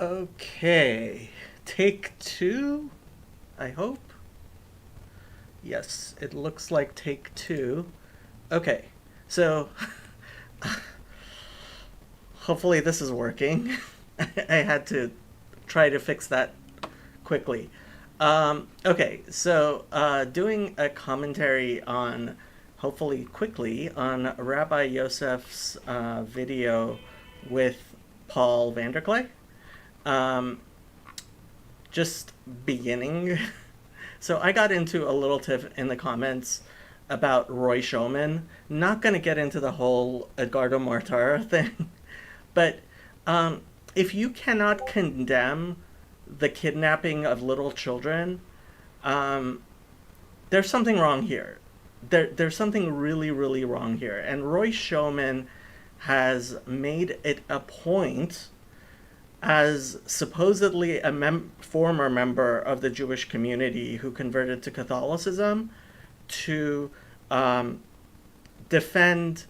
Okay, take two, I hope. Yes, it looks like take two. Okay, so hopefully this is working. I had to try to fix that quickly. Okay, so doing a commentary on, hopefully quickly, on Rabbi Yosef's video with Paul VanderKlay. Um, just beginning. So I got into a little tiff in the comments about Roy Showman. Not going to get into the whole Edgardo Mortara thing, but um, if you cannot condemn the kidnapping of little children, um, there's something wrong here. There's something really, really wrong here. And Roy Showman has made it a point, as supposedly a former member of the Jewish community who converted to Catholicism, to um, defend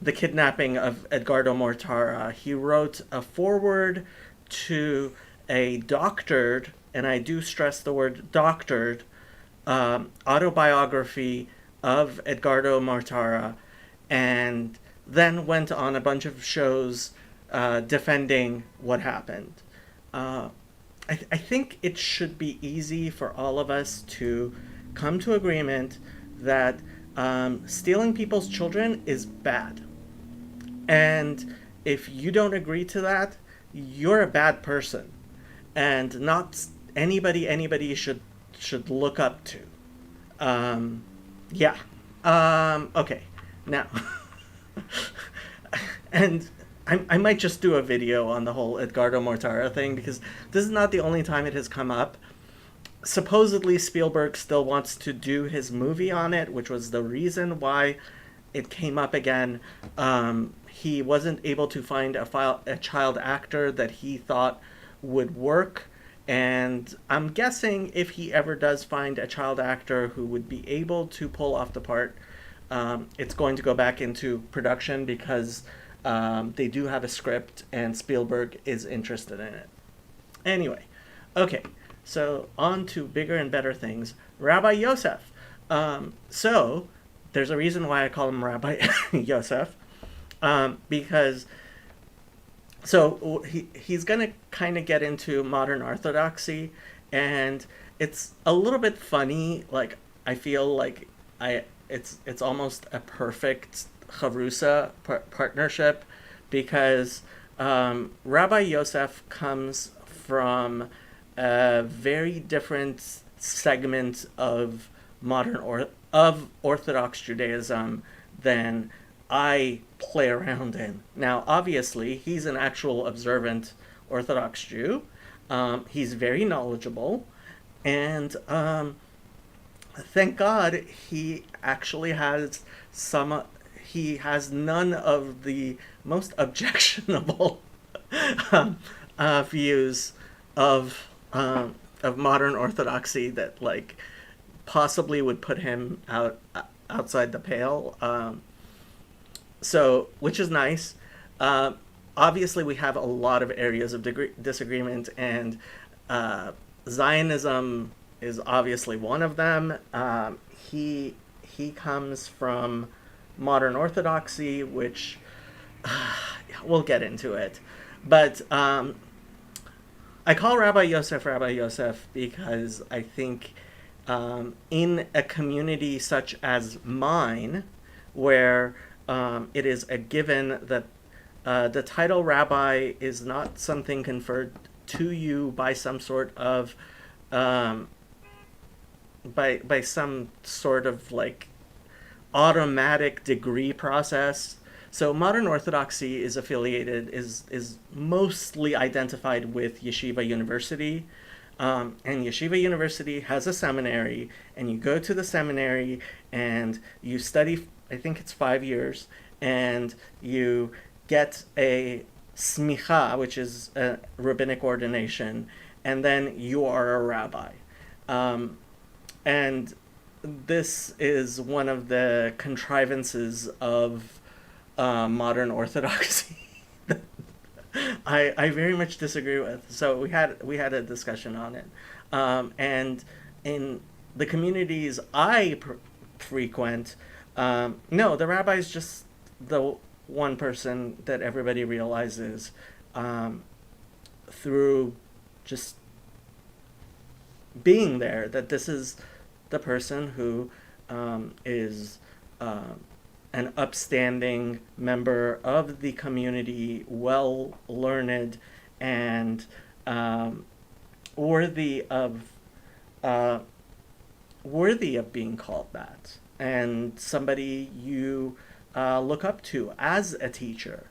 the kidnapping of Edgardo Mortara. He wrote a foreword to a doctored, and I do stress the word doctored, autobiography of Edgardo Mortara, and then went on a bunch of shows defending what happened. Uh, I think it should be easy for all of us to come to agreement that stealing people's children is bad. And if you don't agree to that, you're a bad person, and not anybody should look up to. Yeah. Okay. Now, and I might just do a video on the whole Edgardo Mortara thing, because this is not the only time it has come up. Supposedly Spielberg still wants to do his movie on it, which was the reason why it came up again. He wasn't able to find a child actor that he thought would work, and I'm guessing if he ever does find a child actor who would be able to pull off the part, it's going to go back into production, because they do have a script and Spielberg is interested in it. Anyway, okay, so on to bigger and better things. Rabbi Yosef. So there's a reason why I call him Rabbi Yosef, because he's going to kind of get into modern Orthodoxy, and it's a little bit funny. Like, I feel like it's almost a perfect chavrusa partnership, because Rabbi Yosef comes from a very different segment of of Orthodox Judaism than I play around in. Now, obviously, he's an actual observant Orthodox Jew. He's very knowledgeable, and thank God he actually has some. He has none of the most objectionable views of modern Orthodoxy that, like, possibly would put him outside the pale. So, which is nice. Obviously, we have a lot of areas of disagreement, and Zionism is obviously one of them. He comes from modern Orthodoxy, which we'll get into it. But I call Rabbi Yosef because I think in a community such as mine, where it is a given that the title rabbi is not something conferred to you by some sort of by some sort of, like, automatic degree process. So modern Orthodoxy is mostly identified with Yeshiva University. And Yeshiva University has a seminary, and you go to the seminary and you study, I think it's 5 years, and you get a smicha, which is a rabbinic ordination, and then you are a rabbi. And this is one of the contrivances of modern Orthodoxy I very much disagree with. So we had a discussion on it, and in the communities frequent, no, the rabbi is just the one person that everybody realizes um, through just being there that this is the person who is an upstanding member of the community, well learned, and worthy of uh, worthy of being called that, and somebody you look up to as a teacher.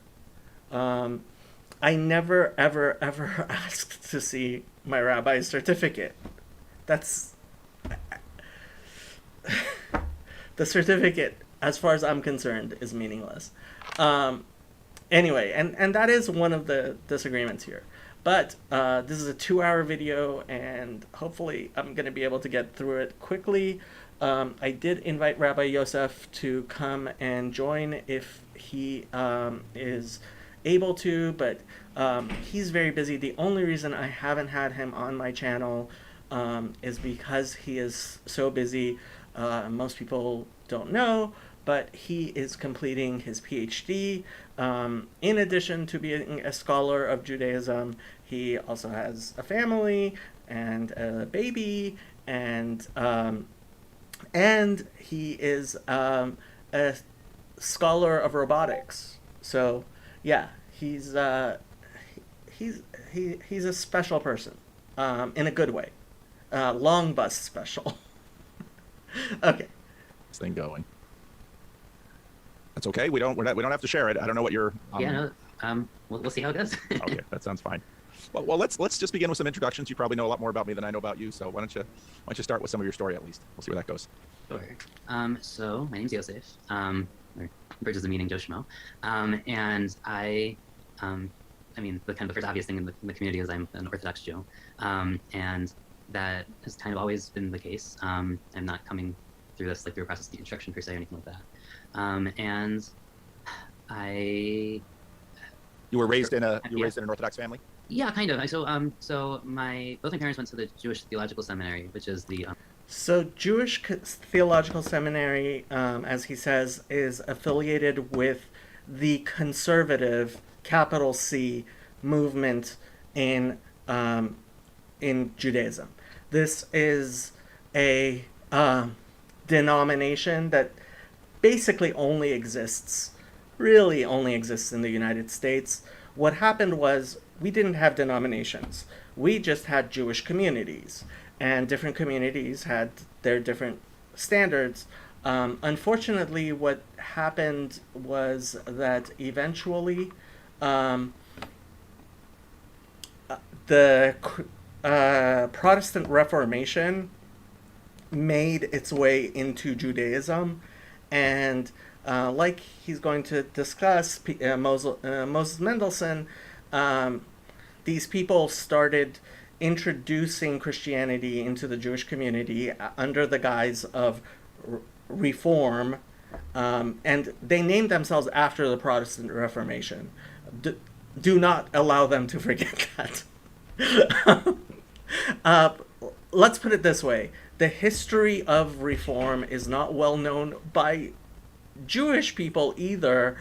Um, I never, ever, ever asked to see my rabbi's certificate. That's the certificate, as far as I'm concerned, is meaningless. Um, anyway, and that is one of the disagreements here. But this is a 2 hour video, and hopefully I'm going to be able to get through it quickly. I did invite Rabbi Yosef to come and join if he is able to, but he's very busy. The only reason I haven't had him on my channel is because he is so busy. Most people don't know, but he is completing his PhD. In addition to being a scholar of Judaism, he also has a family and a baby, and he is a scholar of robotics. So yeah, he's a special person, in a good way. Long bus special. Okay. This thing going. That's okay. We don't have to share it. I don't know what you're. Yeah, no, we'll see how it goes. Okay, that sounds fine. Well, let's just begin with some introductions. You probably know a lot more about me than I know about you. So why don't you start with some of your story at least? We'll see where that goes. Sure. So my name's Yosef, or Bridges of Meaning Joe Schmo, and I mean, the first obvious thing in the community is I'm an Orthodox Jew, and that has kind of always been the case. I'm not coming through this through a process of instruction per se or anything like that. And I. You were raised in an Orthodox family? Yeah, kind of. So both my parents went to the Jewish Theological Seminary, which is the So Jewish Theological Seminary, as he says, is affiliated with the conservative, capital C, movement in Judaism. This is a denomination that basically really only exists in the United States. What happened was we didn't have denominations. We just had Jewish communities, and different communities had their different standards. Unfortunately, what happened was that eventually the Protestant Reformation made its way into Judaism, and like he's going to discuss, Moses Mendelssohn, these people started introducing Christianity into the Jewish community under the guise of reform, and they named themselves after the Protestant Reformation. Do not allow them to forget that. Let's put it this way. The history of reform is not well known by Jewish people either,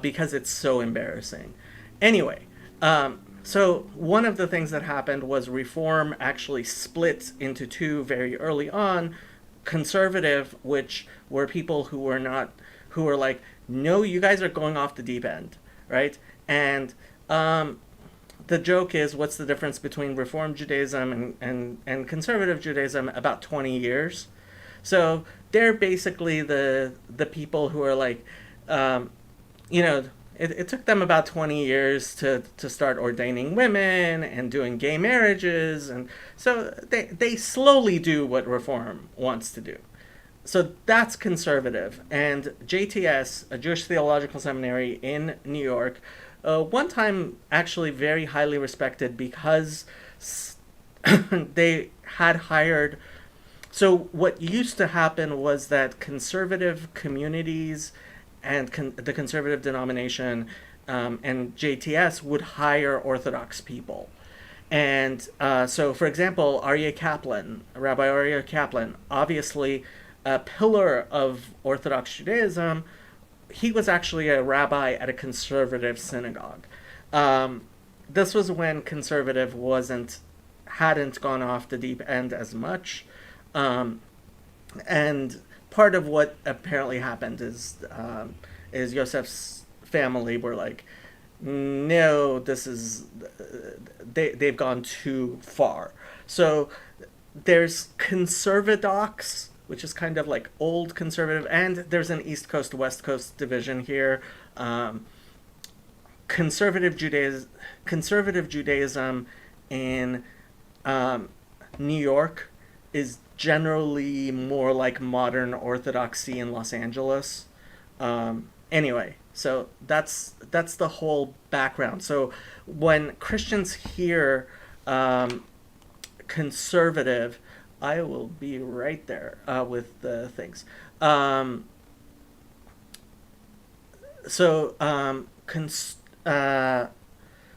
because it's so embarrassing. Anyway, so one of the things that happened was reform actually split into two very early on. Conservative, which were people who were like, no, you guys are going off the deep end, right? And the joke is, what's the difference between Reform Judaism and Conservative Judaism? About 20 years. So they're basically the people who are like, it took them about 20 years to start ordaining women and doing gay marriages. And so they slowly do what Reform wants to do. So that's conservative. And JTS, a Jewish Theological Seminary in New York, one time actually very highly respected because they had hired. So what used to happen was that conservative communities and the conservative denomination and JTS would hire Orthodox people. And so, for example, Aryeh Kaplan, Rabbi Aryeh Kaplan, obviously a pillar of Orthodox Judaism, he was actually a rabbi at a conservative synagogue. This was when conservative hadn't gone off the deep end as much, and part of what apparently happened is Yosef's family were like, no, this is they've gone too far. So there's conservadox, which is kind of like old conservative, and there's an East Coast West Coast division here. Conservative Judaism in New York is generally more like modern Orthodoxy in Los Angeles. Anyway, so that's the whole background. So when Christians hear conservative, I will be right there with the things.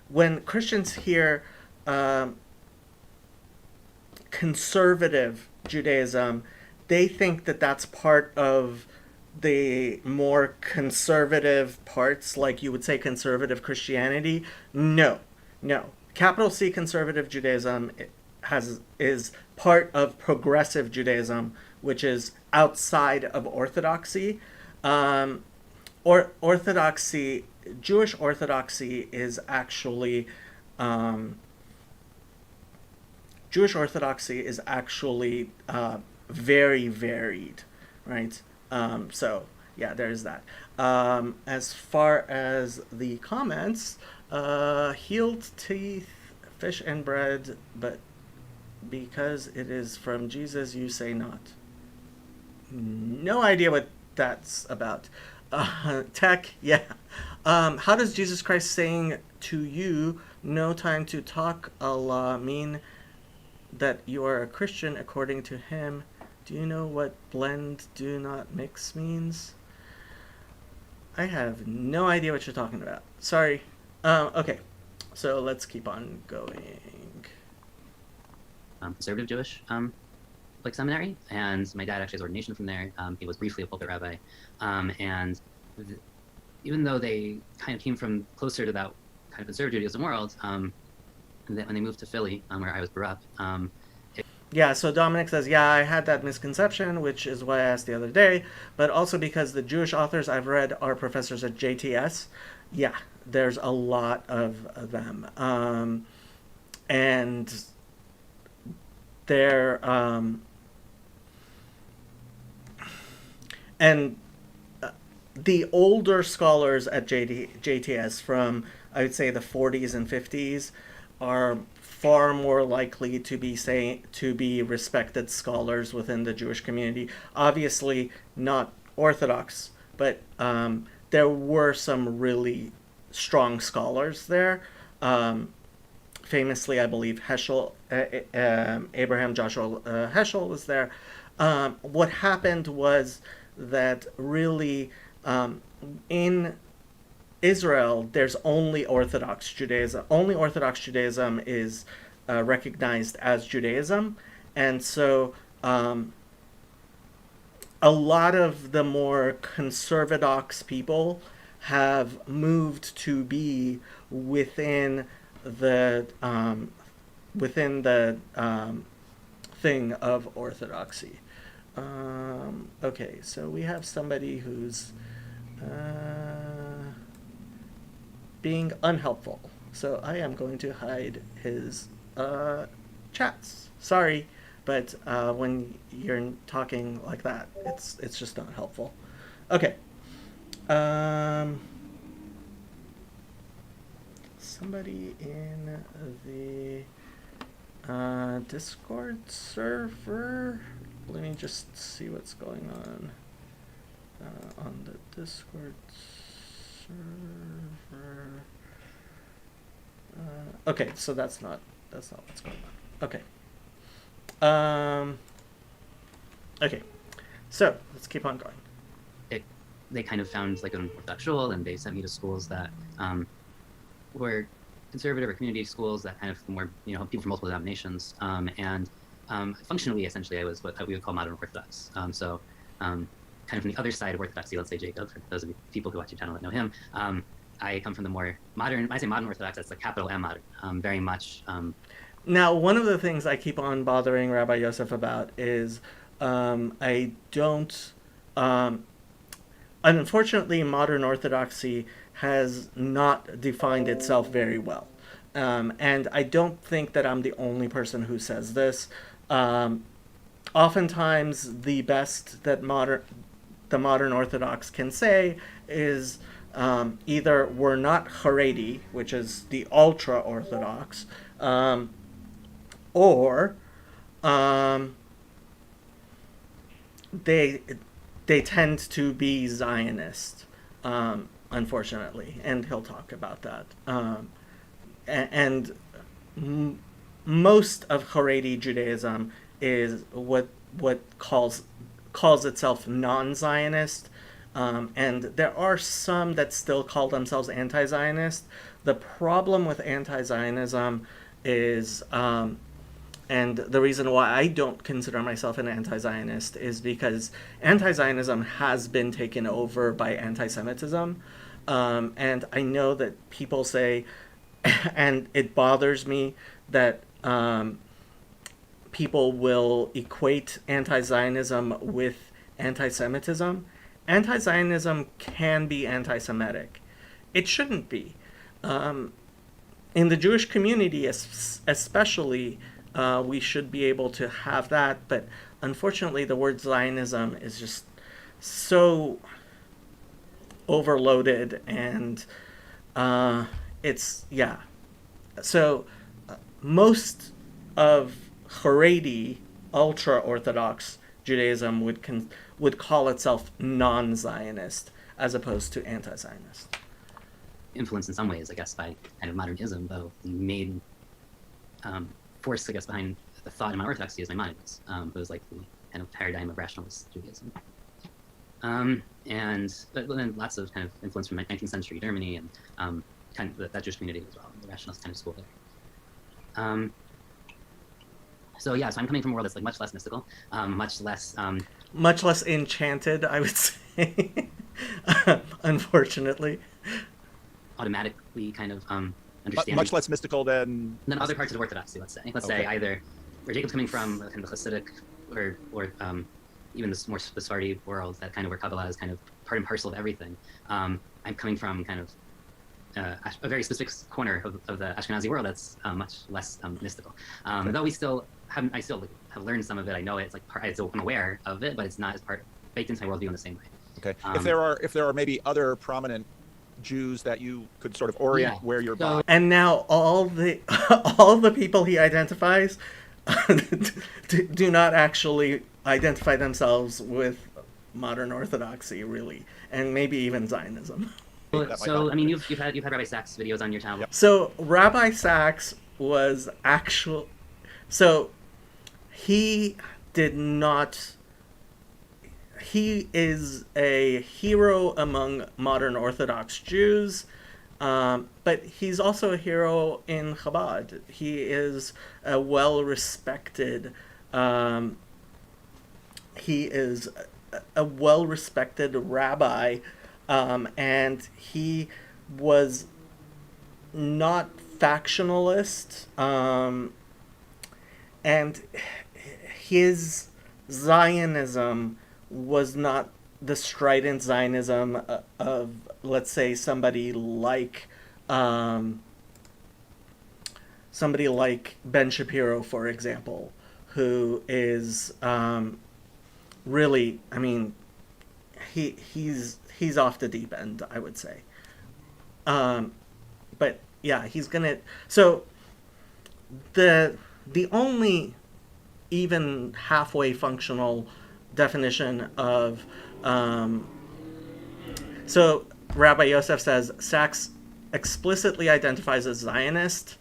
When Christians hear conservative Judaism, they think that that's part of the more conservative parts, like you would say conservative Christianity. No. Capital C conservative Judaism is part of progressive Judaism, which is outside of Orthodoxy. Jewish Orthodoxy is actually very varied, right? So yeah, there's that. As far as the comments, healed teeth, fish and bread, but because it is from Jesus, you say not. No idea what that's about. Tech, yeah. How does Jesus Christ saying to you, no time to talk, Allah, mean that you are a Christian according to him? Do you know what blend, do not mix means? I have no idea what you're talking about. Sorry. Okay, so let's keep on going. Conservative Jewish seminary, and my dad actually has ordination from there. He was briefly a pulpit rabbi, and even though they kind of came from closer to that kind of conservative Judaism world, when they moved to Philly, where I was grew up. Yeah, so Dominic says, yeah, I had that misconception, which is why I asked the other day, but also because the Jewish authors I've read are professors at JTS. Yeah, there's a lot of them. And they're... the older scholars at JTS from, I would say, the 40s and 50s are far more likely to be respected scholars within the Jewish community. Obviously, not Orthodox, but there were some really strong scholars there. Famously, I believe Abraham Joshua Heschel was there. What happened was that really in Israel, there's only Orthodox Judaism. Only Orthodox Judaism is recognized as Judaism. And so a lot of the more conservadox people have moved to be within the thing of Orthodoxy. Okay, so we have somebody who's being unhelpful. So I am going to hide his chats. Sorry, but when you're talking like that, it's just not helpful. Okay. Somebody in the Discord server. Let me just see what's going on the Discord server. Okay, so that's not what's going on. Okay. Okay, so let's keep on going. they kind of found like an Orthodox shul, and they sent me to schools that were conservative or community schools that kind of were, you know, people from multiple denominations. Functionally, essentially, I was what we would call modern Orthodox. Kind of from the other side of Orthodoxy, let's say Jacob, for those of you people who watch your channel that know him. I come from the more modern, when I say modern Orthodox, that's like capital M modern, very much. Now, one of the things I keep on bothering Rabbi Yosef about is I don't. Unfortunately, modern Orthodoxy has not defined itself very well. And I don't think that I'm the only person who says this. Oftentimes, the best that the modern Orthodox can say is either we're not Haredi, which is the ultra Orthodox, or they tend to be Zionist, unfortunately, and he'll talk about that. And most of Haredi Judaism is what calls itself non-Zionist, and there are some that still call themselves anti-Zionist. The problem with anti-Zionism is, and the reason why I don't consider myself an anti-Zionist is because anti-Zionism has been taken over by anti-Semitism. And I know that people say, and it bothers me that people will equate anti-Zionism with anti-Semitism. Anti-Zionism can be anti-Semitic. It shouldn't be. In the Jewish community, especially, we should be able to have that, but unfortunately the word Zionism is just so overloaded, and it's, yeah. So most of Haredi, ultra-Orthodox Judaism would call itself non-Zionist as opposed to anti-Zionist. Influenced in some ways, I guess, by kind of modernism, though, the main force, I guess, behind the thought in my Orthodoxy is Maimonides. It was like the kind of paradigm of rationalist Judaism. But then lots of kind of influence from 19th century Germany and kind of that Jewish community as well, the rationalist kind of school there. So I'm coming from a world that's like much less mystical, much less enchanted, I would say. Unfortunately, automatically kind of understanding. Much less mystical than other parts of Orthodoxy. Let's say either where Jacob's coming from, kind of the Hasidic, or even the more Sephardi world, that kind of where Kabbalah is kind of part and parcel of everything. I'm coming from kind of a very specific corner of the Ashkenazi world that's much less mystical. Though I still have learned some of it. I know it. It's like I'm aware of it, but it's not as baked into my worldview in the same way. Okay. If there are maybe other prominent Jews that you could sort of orient where you're by. And now all the people he identifies do not actually identify themselves with modern Orthodoxy, really, and maybe even Zionism. So I mean, you've had Rabbi Sachs videos on your channel. Yep. So Rabbi Sachs was he did not. He is a hero among modern Orthodox Jews, but he's also a hero in Chabad. He is a well-respected. He is a well-respected rabbi, and he was not factionalist, and his Zionism was not the strident Zionism of, let's say, somebody like Ben Shapiro, for example, who is really, I mean, he's off the deep end, I would say. But yeah, he's gonna. So the only even halfway functional definition of so Rabbi Yosef says Sachs explicitly identifies as Zionist.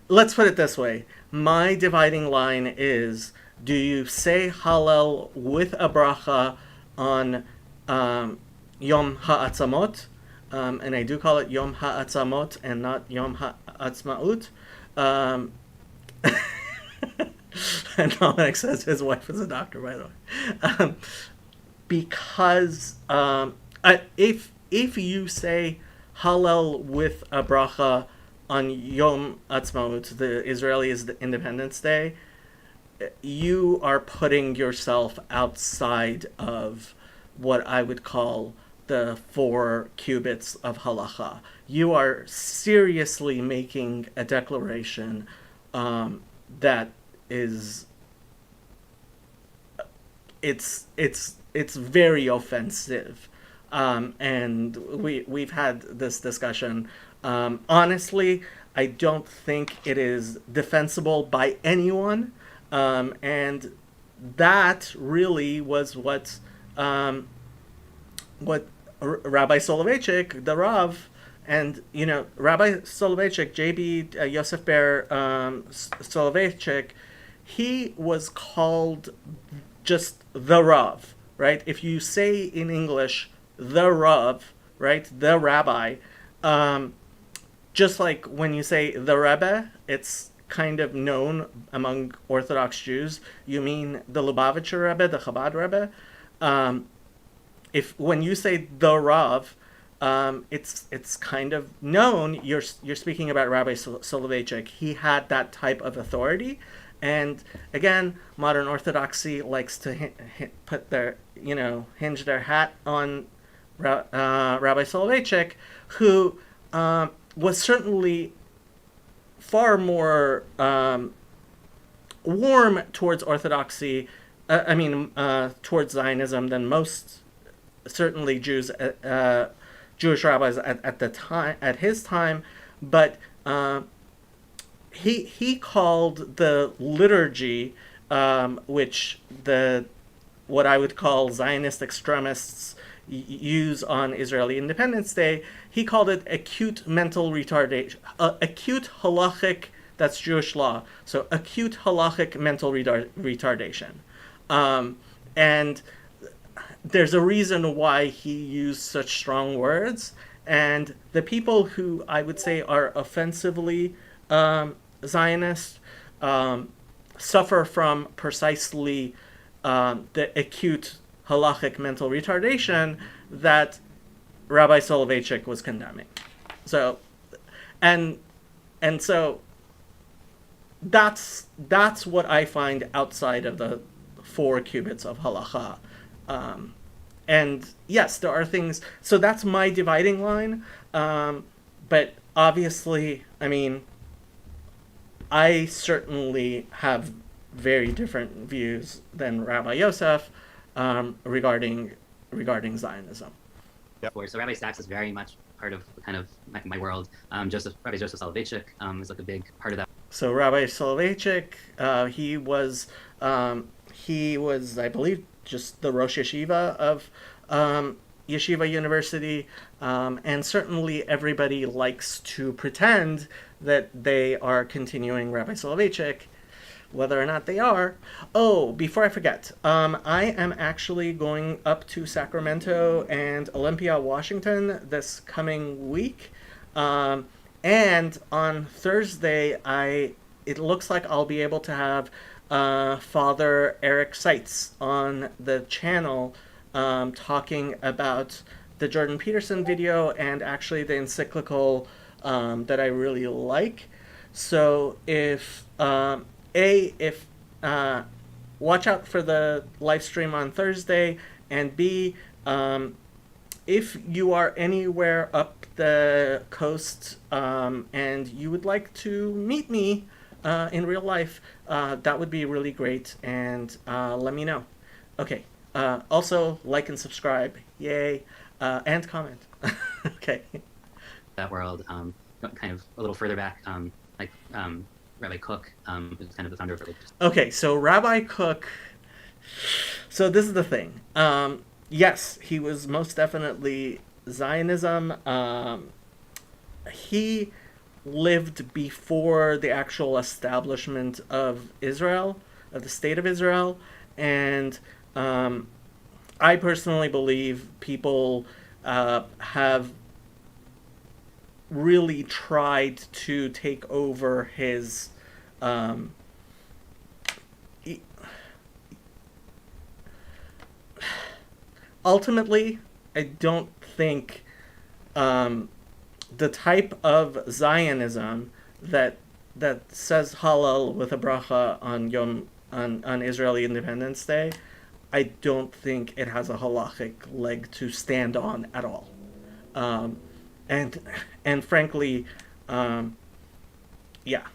let's put it this way. My dividing line is, do you say Hallel with a bracha on Yom Ha'atzamot? And I do call it Yom Ha'atzamot and not Yom Ha'atzmaut. And Dominic says his wife is a doctor, by the way. Because if you say Hallel with a bracha on Yom Ha'atzmaut, the Israelis' Independence Day, you are putting yourself outside of what I would call the 4 cubits of halacha. You are seriously making a declaration that is it's very offensive, and we've had this discussion. Honestly, I don't think it is defensible by anyone, and that really was what Rabbi Soloveitchik, the Rav, and Rabbi Soloveitchik, J.B. Yosef Ber Soloveitchik, he was called just the Rav, right? If you say in English the Rav, right, the Rabbi, just like when you say the Rebbe, it's kind of known among Orthodox Jews. You mean the Lubavitcher Rebbe, the Chabad Rebbe. If when you say the Rav, it's kind of known you're speaking about Rabbi Soloveitchik. He had that type of authority, and again, modern Orthodoxy likes to put their hinge their hat on Rabbi Soloveitchik, who was certainly far more warm towards Orthodoxy. Towards Zionism than most, certainly Jewish rabbis at his time, but he called the liturgy, which what I would call Zionist extremists use on Israeli Independence Day, he called it acute mental retardation, acute halachic. That's Jewish law. So acute halachic mental retardation. And there's a reason why he used such strong words, and the people who I would say are offensively Zionist suffer from precisely the acute halachic mental retardation that Rabbi Soloveitchik was condemning. So, and so that's what I find outside of the 4 cubits of halacha. And yes, there are things, so that's my dividing line. But obviously, I certainly have very different views than Rabbi Yosef regarding Zionism. Yep. So Rabbi Sachs is very much part of kind of my world. Rabbi Joseph Soloveitchik is like a big part of that. So Rabbi Soloveitchik, he was, I believe, just the Rosh Yeshiva of Yeshiva University, and certainly everybody likes to pretend that they are continuing Rabbi Soloveitchik, whether or not they are. Oh, before I forget, I am actually going up to Sacramento and Olympia, Washington this coming week, and on Thursday, it looks like I'll be able to have Father Eric Seitz on the channel talking about the Jordan Peterson video and actually the encyclical that I really like. So if watch out for the live stream on Thursday, and B, if you are anywhere up the coast and you would like to meet me in real life, that would be really great, and let me know. Okay. Also, like and subscribe. Yay. And comment. Okay. That world, kind of a little further back, Rabbi Cook is kind of the founder of religious. Okay, so Rabbi Cook. So this is the thing. Yes, he was most definitely Zionism. He lived before the actual establishment of Israel, of the state of Israel, and I personally believe people have really tried to take over his. Um, Ultimately, I don't think the type of Zionism that says Hallel with a bracha on on Israeli Independence Day, I don't think it has a halachic leg to stand on at all. Um, and frankly, um, yeah.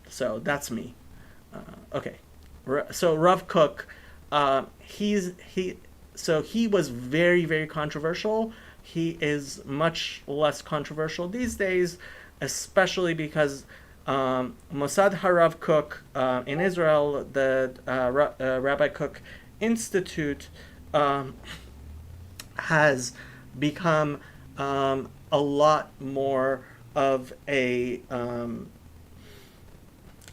So that's me. Okay. So Rav Kook, he so he was very controversial. He is much less controversial these days, especially because Mossad Harav Kook in Israel, the Rabbi Kook Institute, um, has become a lot more of a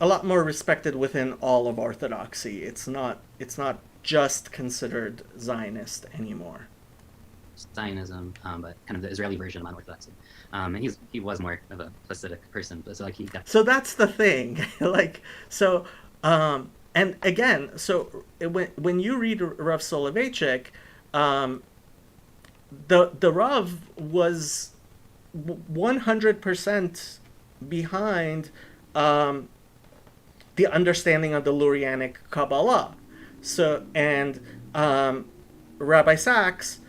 lot more respected within all of Orthodoxy. It's not just considered Zionist anymore. Zionism, but kind of the Israeli version of modern Orthodoxy. And he was more of a Hasidic person, but so like he got. So that's the thing. Like so, and again, so when you read Rav Soloveitchik, um, the Rav was 100% behind the understanding of the Lurianic Kabbalah. So and Rabbi Sachs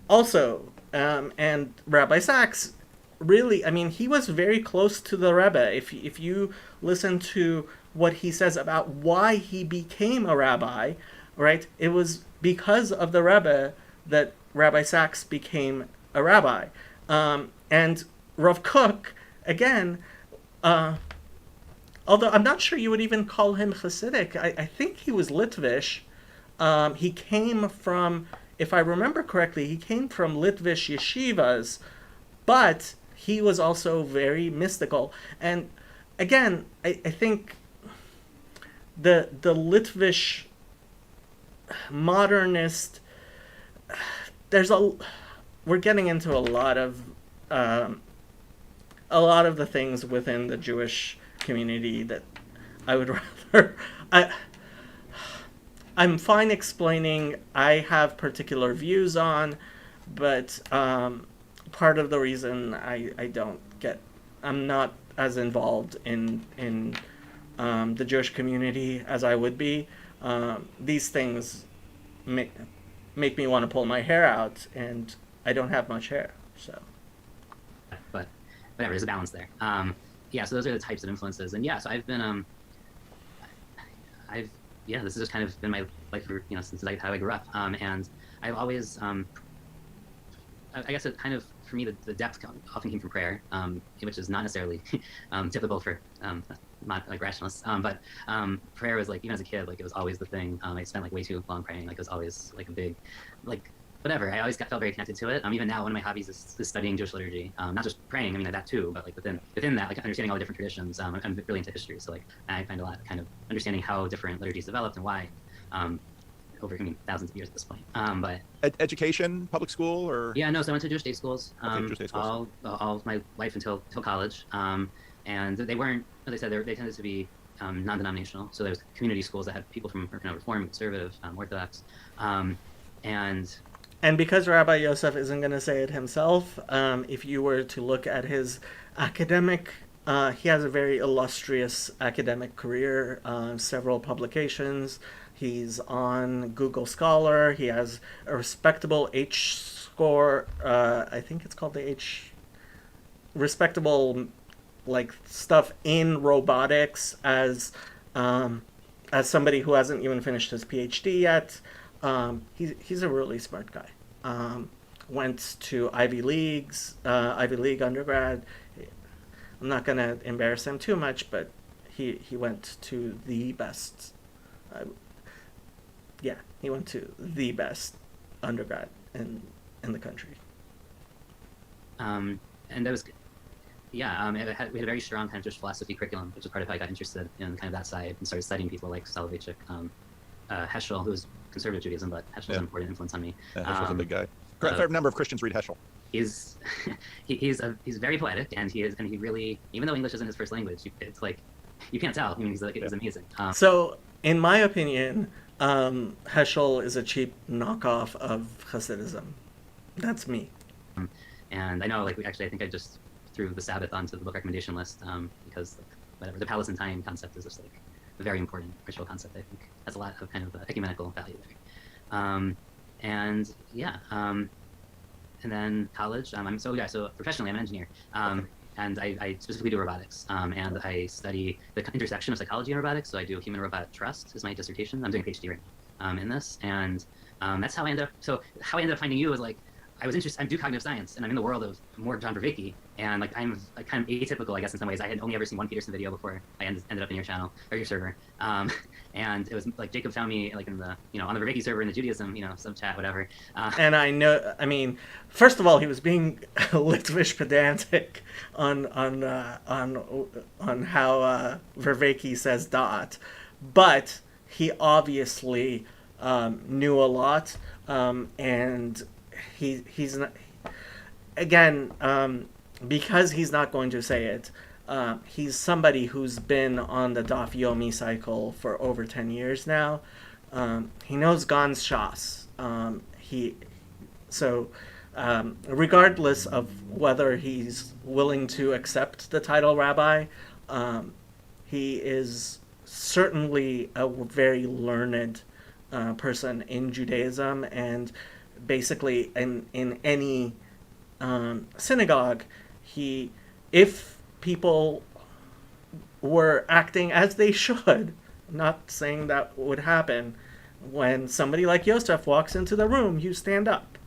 also, and Rabbi Sachs really, I mean, he was very close to the Rebbe. If you listen to what he says about why he became a rabbi, right? It was because of the Rebbe that Rabbi Sachs became a rabbi. And Rav Kook, again, although I'm not sure you would even call him Hasidic, I think he was Litvish. He came from, if I remember correctly, he came from Litvish yeshivas, but he was also very mystical. And again, I think the Litvish modernist, we're getting into a lot of the things within the Jewish community that I would rather I'm fine explaining. I have particular views on, but part of the reason I'm not as involved in the Jewish community as I would be. These things make me want to pull my hair out, and I don't have much hair, so. But whatever, there's a balance there. Yeah, so those are the types of influences, and yeah, so I've been yeah, this has just kind of been my life for since like how I grew up, and I've always I guess it kind of for me the depth often came from prayer, which is not necessarily typical for not like rationalists, but prayer was like even as a kid like it was always the thing. I spent like way too long praying, like it was always like a big like whatever. I always felt very connected to it. Even now, one of my hobbies is studying Jewish liturgy. Not just praying. I mean, that too, but like within that, like understanding all the different traditions. I'm really into history, so like I find a lot kind of understanding how different liturgies developed and why, over thousands of years at this point. But education, public school, or yeah, no. So I went to Jewish day schools. Jewish day schools. All of my life until college. And they weren't, as I said, they tended to be non-denominational. So there was community schools that had people from Reform, Conservative, Orthodox, And because Rabbi Yosef isn't going to say it himself, if you were to look at his academic, he has a very illustrious academic career, several publications. He's on Google Scholar. He has a respectable H score. I think it's called the H. Respectable, like stuff in robotics as somebody who hasn't even finished his PhD yet. He's a really smart guy. Went to Ivy League undergrad. I'm not gonna embarrass him too much, but he went to the best. He went to the best undergrad in the country. And that was Yeah, we had a very strong kind of Jewish philosophy curriculum, which is part of how I got interested in kind of that side and started studying people like Soloveitchik, Heschel, who was conservative Judaism, but Heschel's an important influence on me. Yeah, Heschel's a big guy. A fair number of Christians read Heschel. He's he's very poetic, and he really, even though English isn't his first language, it's like you can't tell. I mean, he's amazing. So, in my opinion, Heschel is a cheap knockoff of Hasidism. That's me. And I know, like, I think I just threw the Sabbath onto the book recommendation list because, like, whatever, the Palestine concept is just like a very important ritual concept. I think has a lot of kind of ecumenical value there. And yeah, and then college. So professionally, I'm an engineer. And I specifically do robotics, and I study the intersection of psychology and robotics. So I do human robot trust is my dissertation. I'm doing a PhD right now in this, and that's how I ended up. So how I ended up finding you was like I do cognitive science, and I'm in the world of more John Vervaeke, and like I'm like kind of atypical, I guess, in some ways. I had only ever seen one Peterson video before I ended up in your channel or your server, and it was like Jacob found me like in the on the Vervaeke server in the Judaism some chat whatever. And I mean, first of all, he was being Litvish pedantic on how Vervaeke says dot, but he obviously knew a lot, and he's not, again, because he's not going to say it. He's somebody who's been on the Daf Yomi cycle for over 10 years now. He knows Gans Shas. Regardless of whether he's willing to accept the title rabbi, he is certainly a very learned person in Judaism, and basically in any synagogue, if people were acting as they should, not saying that would happen, when somebody like Yosef walks into the room, you stand up.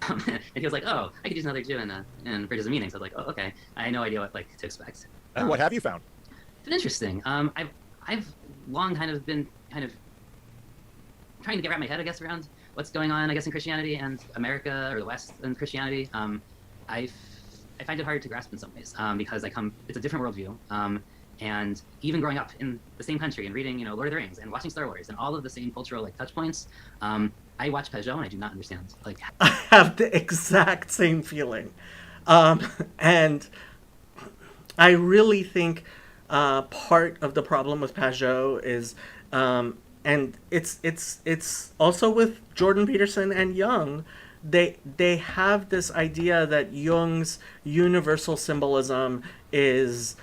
And he was like, "Oh, I could use another Jew in Bridges of Meaning." So I was like, "Oh, okay." I had no idea what to expect. And what have you found? It's been interesting. I've long kind of been trying to wrap my head, I guess, around what's going on, I guess, in Christianity and America or the West and Christianity. I find it hard to grasp in some ways because it's a different worldview. And even growing up in the same country and reading, Lord of the Rings and watching Star Wars and all of the same cultural touch points, I watch Peugeot and I do not understand. I have the exact same feeling, and I really think part of the problem with Peugeot is, and it's also with Jordan Peterson and Jung. They have this idea that Jung's universal symbolism is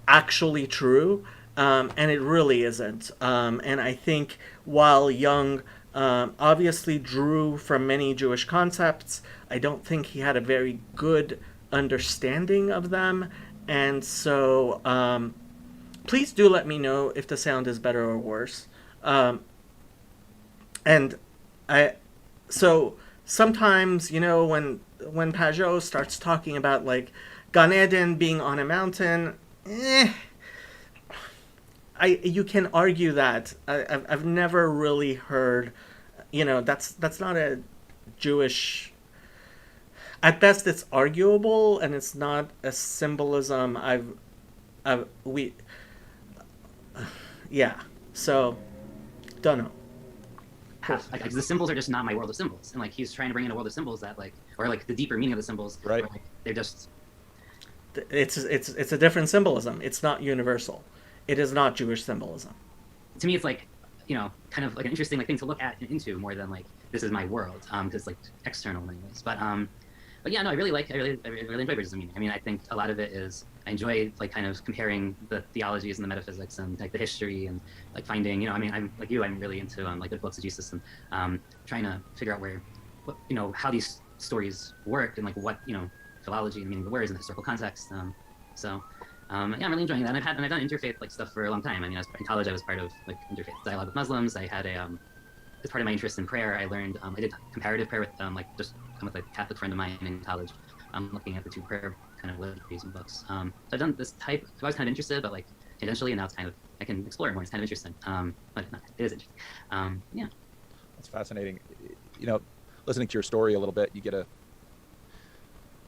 actually true, and it really isn't. And I think while Jung obviously drew from many Jewish concepts, I don't think he had a very good understanding of them. And so please do let me know if the sound is better or worse. So sometimes, when Peugeot starts talking about Gan Eden being on a mountain, you can argue that. I've never really heard, that's not a Jewish. At best, it's arguable, and it's not a symbolism. Yeah. So, don't know. The symbols are just not my world of symbols, and he's trying to bring in a world of symbols that or the deeper meaning of the symbols. Right. They're just. It's a different symbolism. It's not universal. It is not Jewish symbolism. To me, it's kind of an interesting thing to look at and into more than this is my world, because it's external in many ways. But yeah, no, I really enjoy Bridges of Meaning. I mean, I think a lot of it is I enjoy kind of comparing the theologies and the metaphysics and the history and finding I'm like you, I'm really into the books of Jesus and trying to figure out how these stories work and what philology and meaning of the words in the historical context. Yeah, I'm really enjoying that. And I've done interfaith stuff for a long time. I mean, in college I was part of interfaith dialogue with Muslims. I had as part of my interest in prayer, I learned I did comparative prayer with just with a Catholic friend of mine in college. Looking at the two prayer kind of liturgies and books. So I've done this type. I was kind of interested, but tangentially, and now it's kind of I can explore it more. It's kind of interesting. But it is interesting. Yeah. That's fascinating. Listening to your story a little bit, you get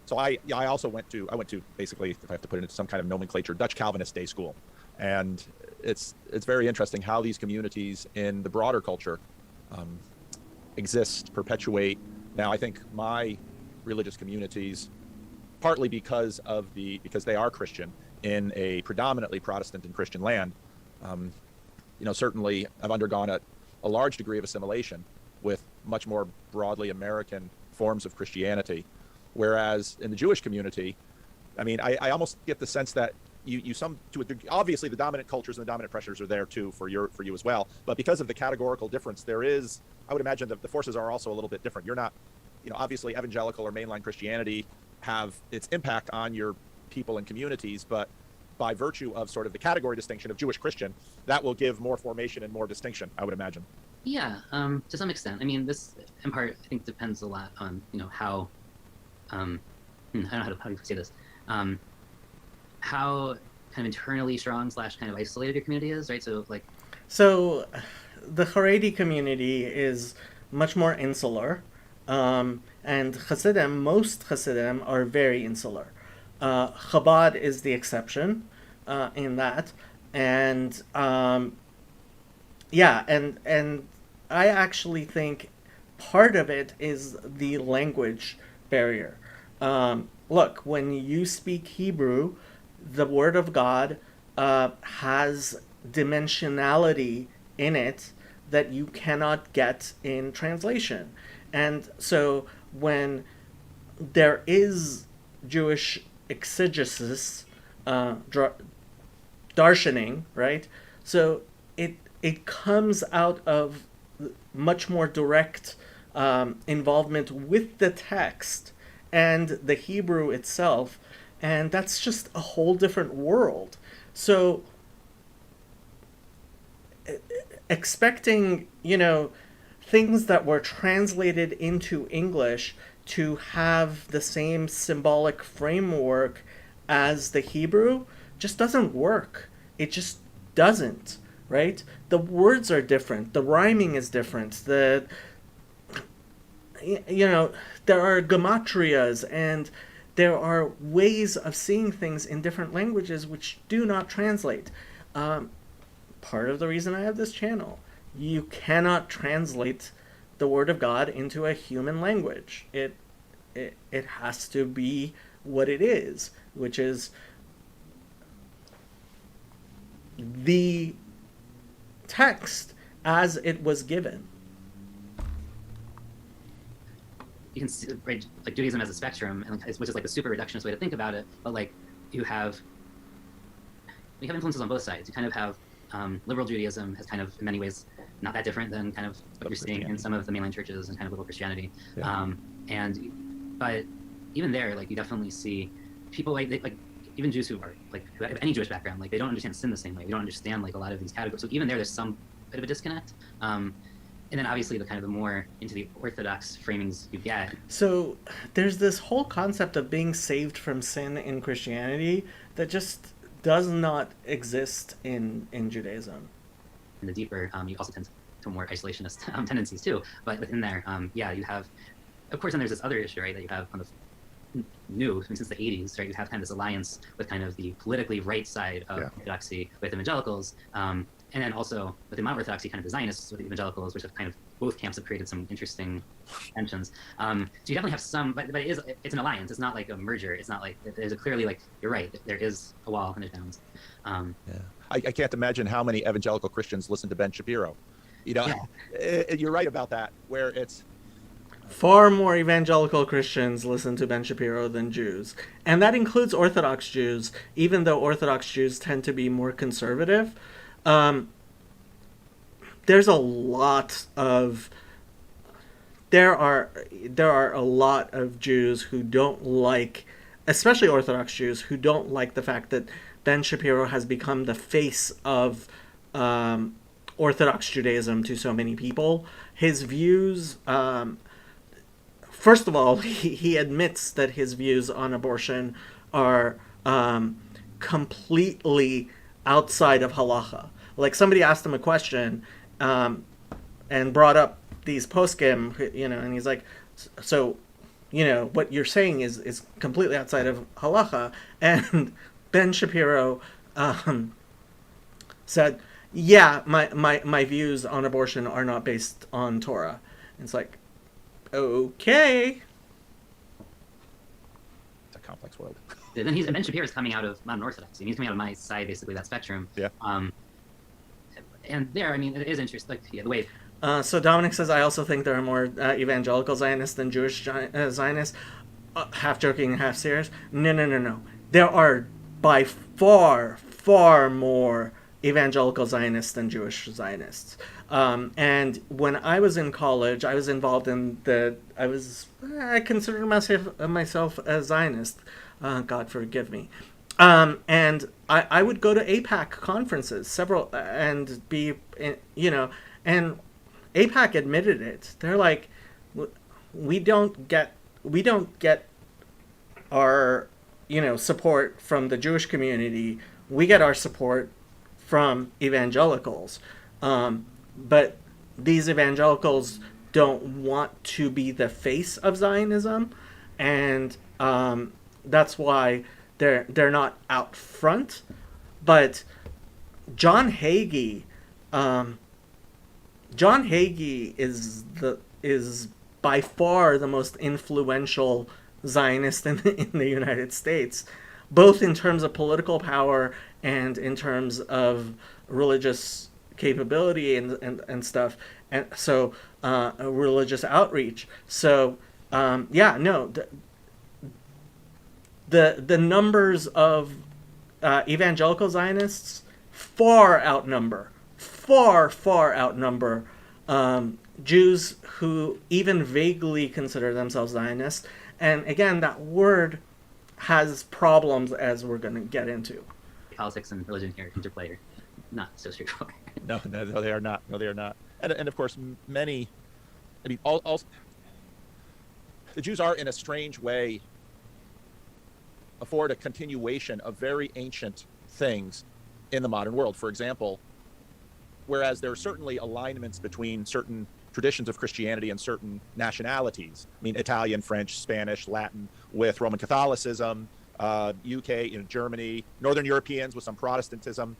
So I also went to basically, if I have to put it into some kind of nomenclature, Dutch Calvinist day school, and it's very interesting how these communities in the broader culture exist, perpetuate. Now, I think my religious communities, partly because they are Christian in a predominantly Protestant and Christian land, certainly I've undergone a large degree of assimilation with much more broadly American forms of Christianity. Whereas in the Jewish community, I mean, I almost get the sense that obviously the dominant cultures and the dominant pressures are there too for you as well. But because of the categorical difference, I would imagine that the forces are also a little bit different. You're not, obviously evangelical or mainline Christianity have its impact on your people and communities, but by virtue of sort of the category distinction of Jewish Christian, that will give more formation and more distinction, I would imagine. Yeah, to some extent. I mean, this in part I think depends a lot on how I don't know how to say this, how kind of internally strong / kind of isolated your community is, right? So the Haredi community is much more insular, and most Hasidim are very insular. Chabad is the exception in that, and and I actually think part of it is the language barrier. Look, when you speak Hebrew, the Word of God has dimensionality in it that you cannot get in translation. And so when there is Jewish exegesis, darshaning, right? So it comes out of much more direct involvement with the text and the Hebrew itself, and that's just a whole different world. So expecting, things that were translated into English to have the same symbolic framework as the Hebrew just doesn't work. It just doesn't, right? The words are different. The rhyming is different. There are gematrias, and there are ways of seeing things in different languages which do not translate. Part of the reason I have this channel. You cannot translate the Word of God into a human language. It has to be what it is, which is the text as it was given. You can see, right, like Judaism as a spectrum, and which is like the super reductionist way to think about it. But like we have influences on both sides. You kind of have liberal Judaism has kind of in many ways not that different than kind of what you're seeing in some of the mainline churches and kind of liberal Christianity. Yeah. But even there, like you definitely see people like even Jews who have any Jewish background, like they don't understand sin the same way. They don't understand like a lot of these categories. So even there's some bit of a disconnect. And then obviously the more into the Orthodox framings you get. So there's this whole concept of being saved from sin in Christianity that just does not exist in Judaism. And the deeper, you also tend to more isolationist tendencies too. But within there, you have, of course, and there's this other issue, right, that you have on the new, since the 80s, right, you have kind of this alliance with kind of the politically right side of Orthodoxy with evangelicals, and then also with the Orthodoxy kind of the Zionists with evangelicals, which have kind of both camps have created some interesting tensions. So you definitely have some, but it's an alliance. It's not like a merger. It's not like there's clearly like you're right. There is a wall and it bounds. I can't imagine how many evangelical Christians listen to Ben Shapiro. You're right about that. Where it's far more evangelical Christians listen to Ben Shapiro than Jews, and that includes Orthodox Jews. Even though Orthodox Jews tend to be more conservative. There are a lot of Jews who don't like, especially Orthodox Jews, who don't like the fact that Ben Shapiro has become the face of Orthodox Judaism to so many people. His views, first of all, he admits that his views on abortion are completely outside of halacha. Like somebody asked him a question and brought up these poskim, and he's like, so what you're saying is completely outside of halacha. And Ben Shapiro said, yeah, my views on abortion are not based on Torah. And it's like, okay. It's a complex world. Then Ben Shapiro is coming out of modern Orthodoxy. He's coming out of my side, basically, that spectrum. Yeah. And there, I mean, it is interesting. Like, yeah, the way. So Dominic says, I also think there are more evangelical Zionists than Jewish Zionists. Half joking, half serious. No. There are by far more evangelical Zionists than Jewish Zionists. And when I was in college, I was involved in I considered myself a Zionist. God forgive me. And I would go to APAC conferences, several, and and APAC admitted it. They're like, we don't get our, support from the Jewish community. We get our support from evangelicals. But these evangelicals don't want to be the face of Zionism, and that's why they're not out front. But John Hagee is by far the most influential Zionist in the United States, both in terms of political power and in terms of religious capability and stuff, and so religious outreach. So the numbers of evangelical Zionists far outnumber Jews who even vaguely consider themselves Zionists. And again, that word has problems, as we're going to get into. Politics and religion here interplay are not so straightforward. No, they are not. No, they are not. And of course, many. I mean, all the Jews are, in a strange way, afford a continuation of very ancient things in the modern world. For example, whereas there are certainly alignments between certain traditions of Christianity and certain nationalities. I mean, Italian, French, Spanish, Latin with Roman Catholicism, UK, Germany, Northern Europeans with some Protestantism.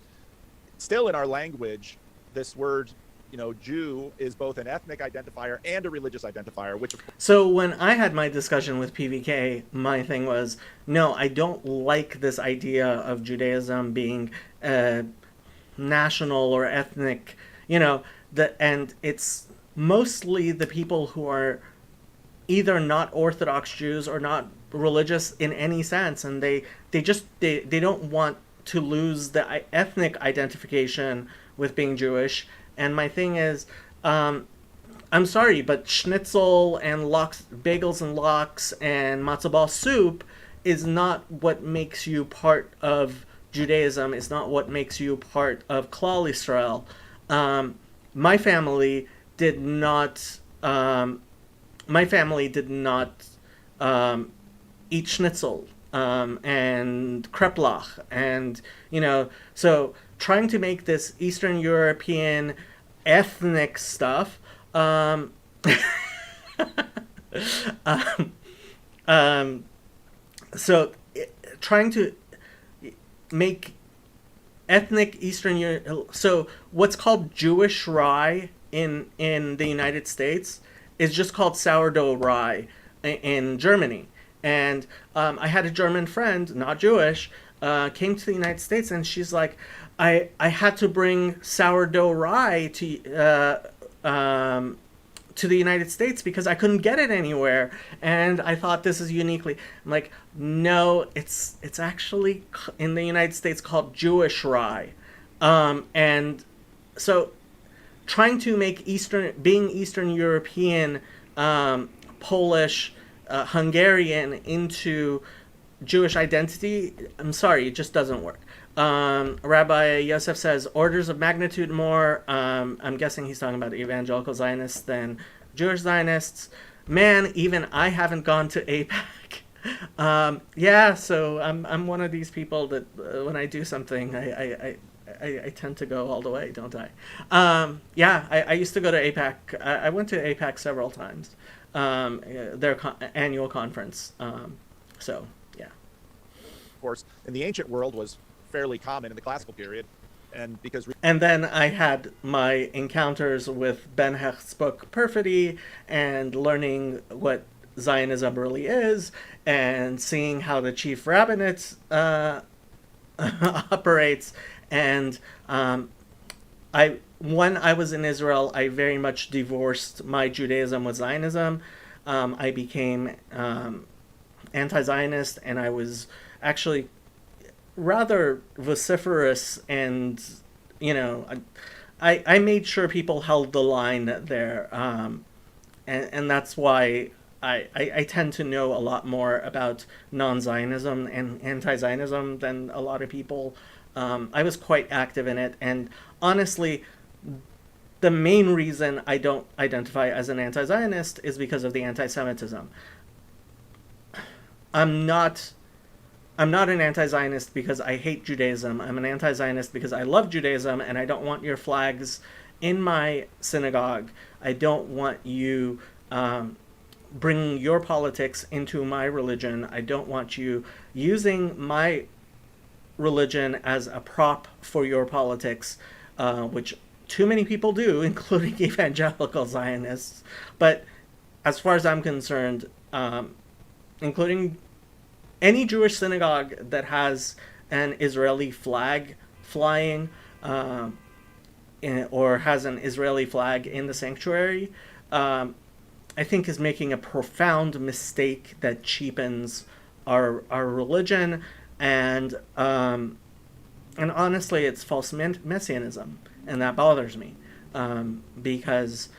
Still in our language, this word, Jew is both an ethnic identifier and a religious identifier, which... So when I had my discussion with PVK, my thing was, no, I don't like this idea of Judaism being national or ethnic, and it's mostly the people who are either not Orthodox Jews or not religious in any sense, and they don't want to lose the ethnic identification with being Jewish. And my thing is, I'm sorry, but schnitzel and bagels and lox and matzo ball soup is not what makes you part of Judaism. It's not what makes you part of Klal Yisrael. My family did not eat schnitzel and kreplach, and so trying to make this Eastern European ethnic stuff so trying to make ethnic Eastern Europe, so what's called Jewish rye in the United States is just called sourdough rye in Germany. And I had a German friend, not Jewish, came to the United States, and she's like, I had to bring sourdough rye to the United States because I couldn't get it anywhere, and I thought this is uniquely. I'm like, no, it's actually in the United States called Jewish rye, and so trying to make being Eastern European, Polish, Hungarian into Jewish identity, I'm sorry, it just doesn't work. Rabbi Yosef says orders of magnitude more. I'm guessing he's talking about evangelical Zionists than Jewish Zionists. Man, even I haven't gone to APAC. So I'm one of these people that when I do something, I tend to go all the way, don't I? I used to go to APAC. I went to APAC several times. their annual conference. So yeah. Of course, in the ancient world was fairly common in the classical period, and because And then I had my encounters with Ben Hecht's book Perfidy and learning what Zionism really is and seeing how the chief rabbinate operates. And when I was in Israel, I very much divorced my Judaism with Zionism. I became anti-Zionist, and I was actually rather vociferous, and I made sure people held the line there, and that's why I tend to know a lot more about non-Zionism and anti-Zionism than a lot of people. I was quite active in it, and honestly, the main reason I don't identify as an anti-Zionist is because of the anti-Semitism. I'm not an anti-Zionist because I hate Judaism. I'm an anti-Zionist because I love Judaism, and I don't want your flags in my synagogue. I don't want you bringing your politics into my religion. I don't want you using my religion as a prop for your politics, which too many people do, including evangelical Zionists. But as far as I'm concerned, including any Jewish synagogue that has an Israeli flag flying, or has an Israeli flag in the sanctuary, I think is making a profound mistake that cheapens our religion, and honestly, it's false messianism, and that bothers me, because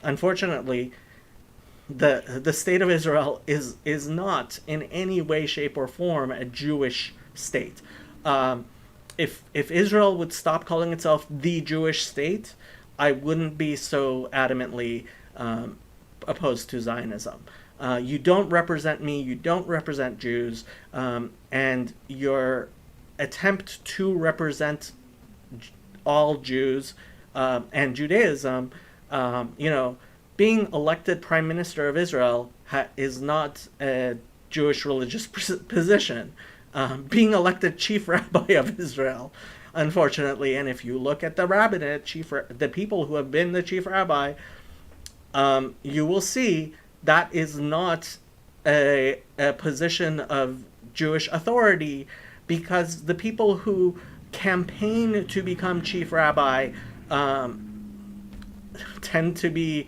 unfortunately, the state of Israel is not in any way, shape, or form a Jewish state. If Israel would stop calling itself the Jewish state, I wouldn't be so adamantly opposed to Zionism. You don't represent me. You don't represent Jews, and your attempt to represent all Jews and Judaism, being elected Prime Minister of Israel is not a Jewish religious position. Being elected Chief Rabbi of Israel, unfortunately, and if you look at the rabbinate, the people who have been the Chief Rabbi, you will see that is not a position of Jewish authority, because the people who campaign to become Chief Rabbi tend to be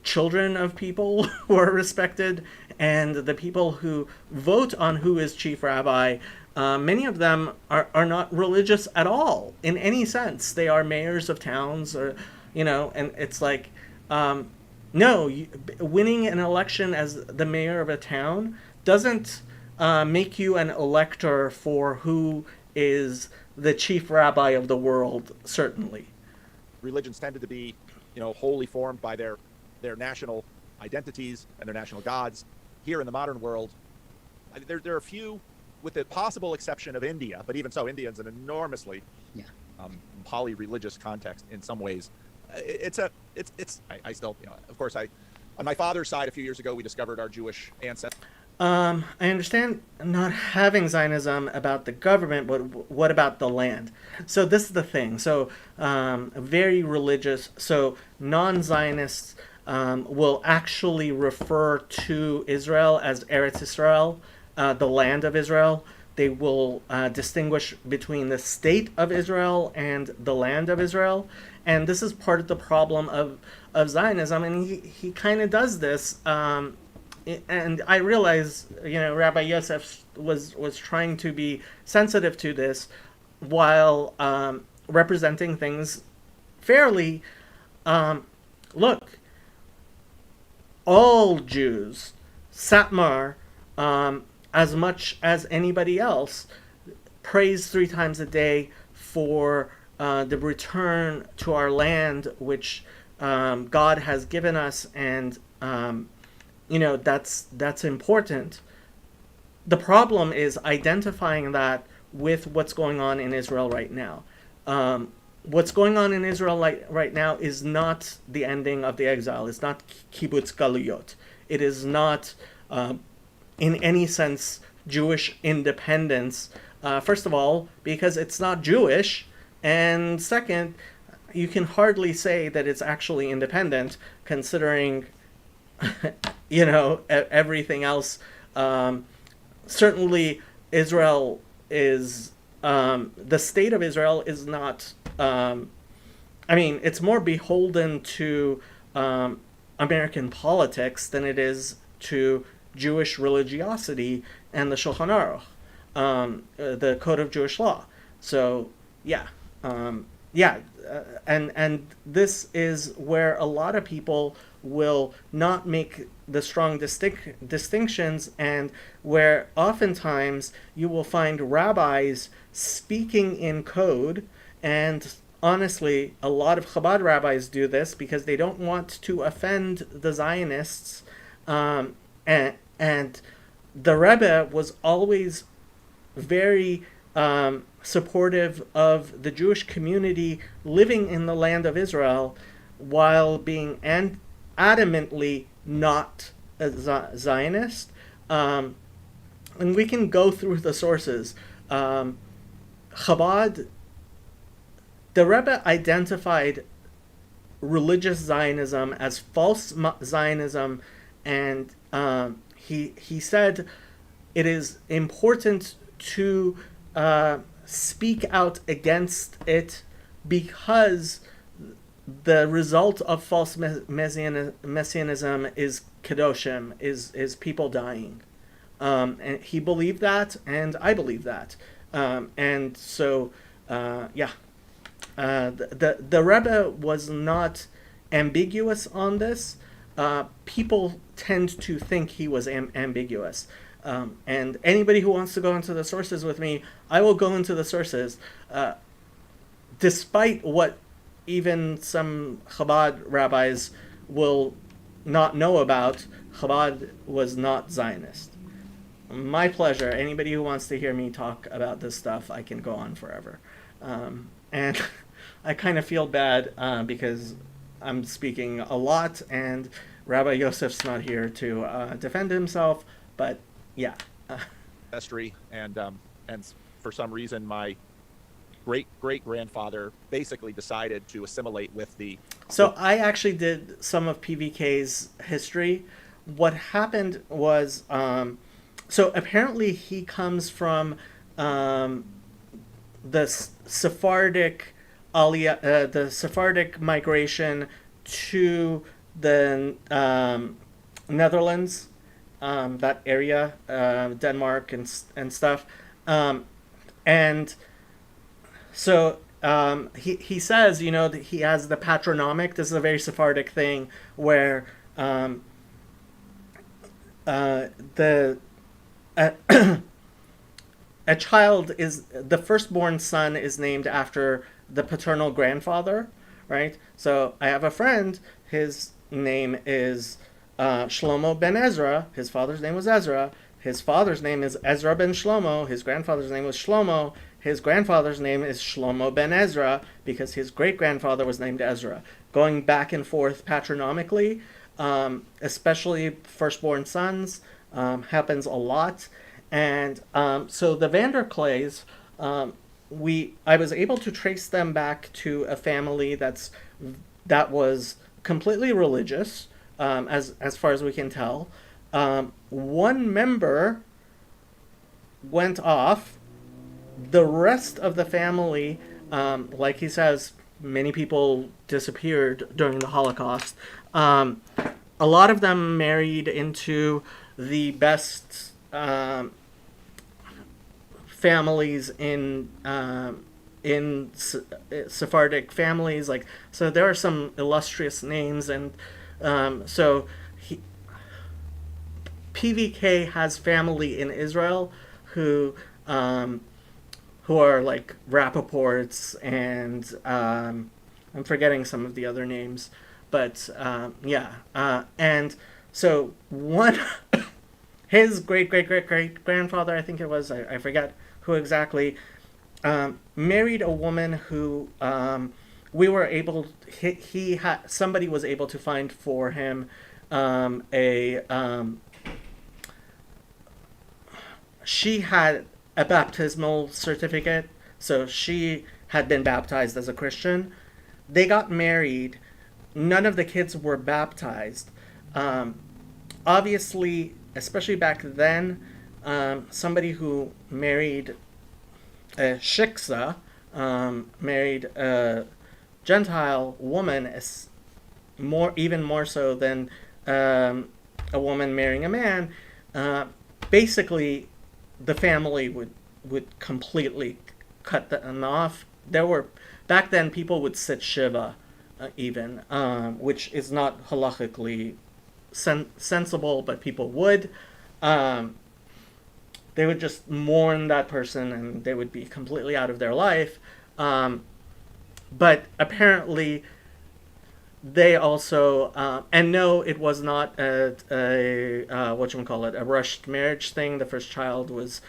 children of people who are respected, and the people who vote on who is chief rabbi, many of them are not religious at all in any sense. They are mayors of towns, or and it's like, no, winning an election as the mayor of a town doesn't make you an elector for who is the chief rabbi of the world, certainly. Religions tended to be wholly formed by their national identities and their national gods. Here in the modern world, there are a few, with the possible exception of India, but even so, India is an enormously poly-religious context in some ways. I still, of course, on my father's side, a few years ago, we discovered our Jewish ancestors. I understand not having Zionism about the government, but what about the land? So this is the thing. So very religious. So non-Zionists will actually refer to Israel as Eretz Israel, the land of Israel. They will distinguish between the state of Israel and the land of Israel. And this is part of the problem of Zionism. And he kind of does this. And I realize, Rabbi Yosef was trying to be sensitive to this while representing things fairly. Look, all Jews, Satmar, as much as anybody else, prays 3 times a day for the return to our land, which God has given us, and that's important. The problem is identifying that with what's going on in Israel right now. what's going on in Israel right now is not the ending of the exile. It's not kibbutz galuyot. It is not, in any sense, Jewish independence. First of all, because it's not Jewish, and second, you can hardly say that it's actually independent, considering, everything else. Certainly, Israel is the state of Israel is not. It's more beholden to American politics than it is to Jewish religiosity and the Shulchan Aruch, the Code of Jewish Law. So and this is where a lot of people will not make the strong distinctions, and where oftentimes you will find rabbis speaking in code. And honestly, a lot of Chabad rabbis do this because they don't want to offend the Zionists. And the Rebbe was always very supportive of the Jewish community living in the land of Israel, while being adamantly not a Zionist. And we can go through the sources. Chabad, the Rebbe identified religious Zionism as false Zionism, and he said it is important to speak out against it, because the result of false messianism is kedoshim, is people dying. And he believed that, and I believe that. And so, the Rebbe was not ambiguous on this. People tend to think he was ambiguous. And anybody who wants to go into the sources with me, I will go into the sources. Despite what even some Chabad rabbis will not know about, Chabad was not Zionist. My pleasure. Anybody who wants to hear me talk about this stuff, I can go on forever. And I kind of feel bad because I'm speaking a lot, and Rabbi Yosef's not here to defend himself. But yeah. History, and for some reason, my great grandfather basically decided to assimilate with the. So I actually did some of PVK's history. What happened was, so apparently he comes from the Sephardic the Sephardic migration to the Netherlands, that area, Denmark and stuff, and so he says, that he has the patronymic. This is a very Sephardic thing where a child is, the firstborn son is named after the paternal grandfather, right? So I have a friend, his name is Shlomo ben Ezra. His father's name was Ezra. His father's name is Ezra ben Shlomo. His grandfather's name was Shlomo. His grandfather's name is Shlomo ben Ezra because his great-grandfather was named Ezra. Going back and forth patronymically, especially firstborn sons, happens a lot. And so the VanderKlays, I was able to trace them back to a family that was completely religious, as far as we can tell. One member went off. The rest of the family, like he says, many people disappeared during the Holocaust. A lot of them married into the best families in Sephardic families. So there are some illustrious names, and so PVK has family in Israel who are like Rappaports, and I'm forgetting some of the other names, but and so one his great grandfather, I think it was, I forget who exactly, married a woman who we were able. He had somebody was able to find for him a. She had a baptismal certificate, so she had been baptized as a Christian. They got married. None of the kids were baptized. Um, Obviously, especially back then, somebody who married a shiksa, married a Gentile woman, is even more so than a woman marrying a man. Uh, Basically, the family would completely cut them off. There were back then people would sit shiva, even, which is not halachically sensible, but people would. Um, they would just mourn that person, and they would be completely out of their life. Um, but apparently, they also and no, it was not a what you call it, a rushed marriage thing. The first child was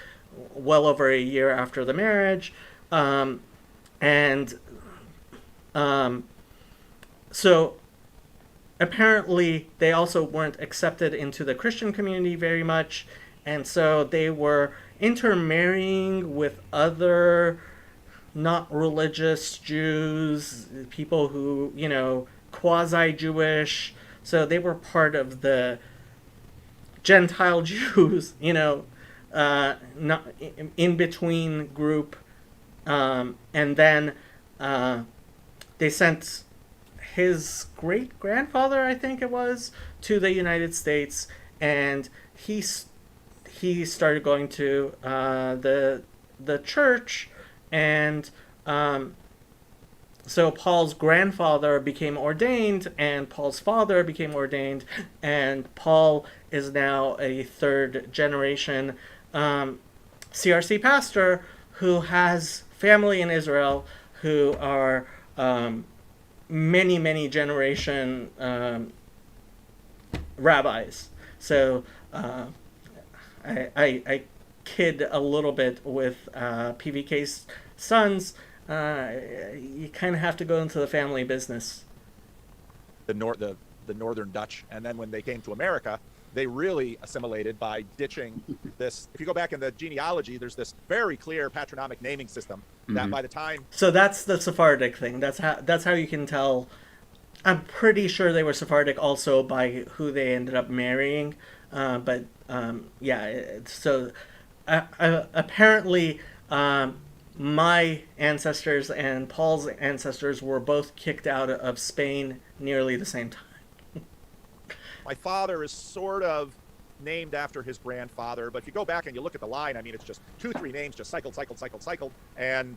well over a year after the marriage, and um, so apparently they also weren't accepted into the Christian community very much, and so they were intermarrying with other not religious Jews, people who, quasi Jewish. So they were part of the Gentile Jews, not in between group. And then they sent his great grandfather, I think it was, to the United States, and he started going to the church, and so Paul's grandfather became ordained, and Paul's father became ordained, and Paul is now a third generation CRC pastor who has family in Israel who are many, many generation rabbis. So I kid a little bit with PVK's sons. You kind of have to go into the family business. The northern Dutch, and then when they came to America, they really assimilated by ditching this. If you go back in the genealogy, there's this very clear patronymic naming system that by the time. So that's the Sephardic thing. That's how you can tell. I'm pretty sure they were Sephardic also by who they ended up marrying. But yeah, so apparently my ancestors and Paul's ancestors were both kicked out of Spain nearly the same time. My father is sort of named after his grandfather, but if you go back and you look at the line, I mean, it's just 2-3 names just cycled. And,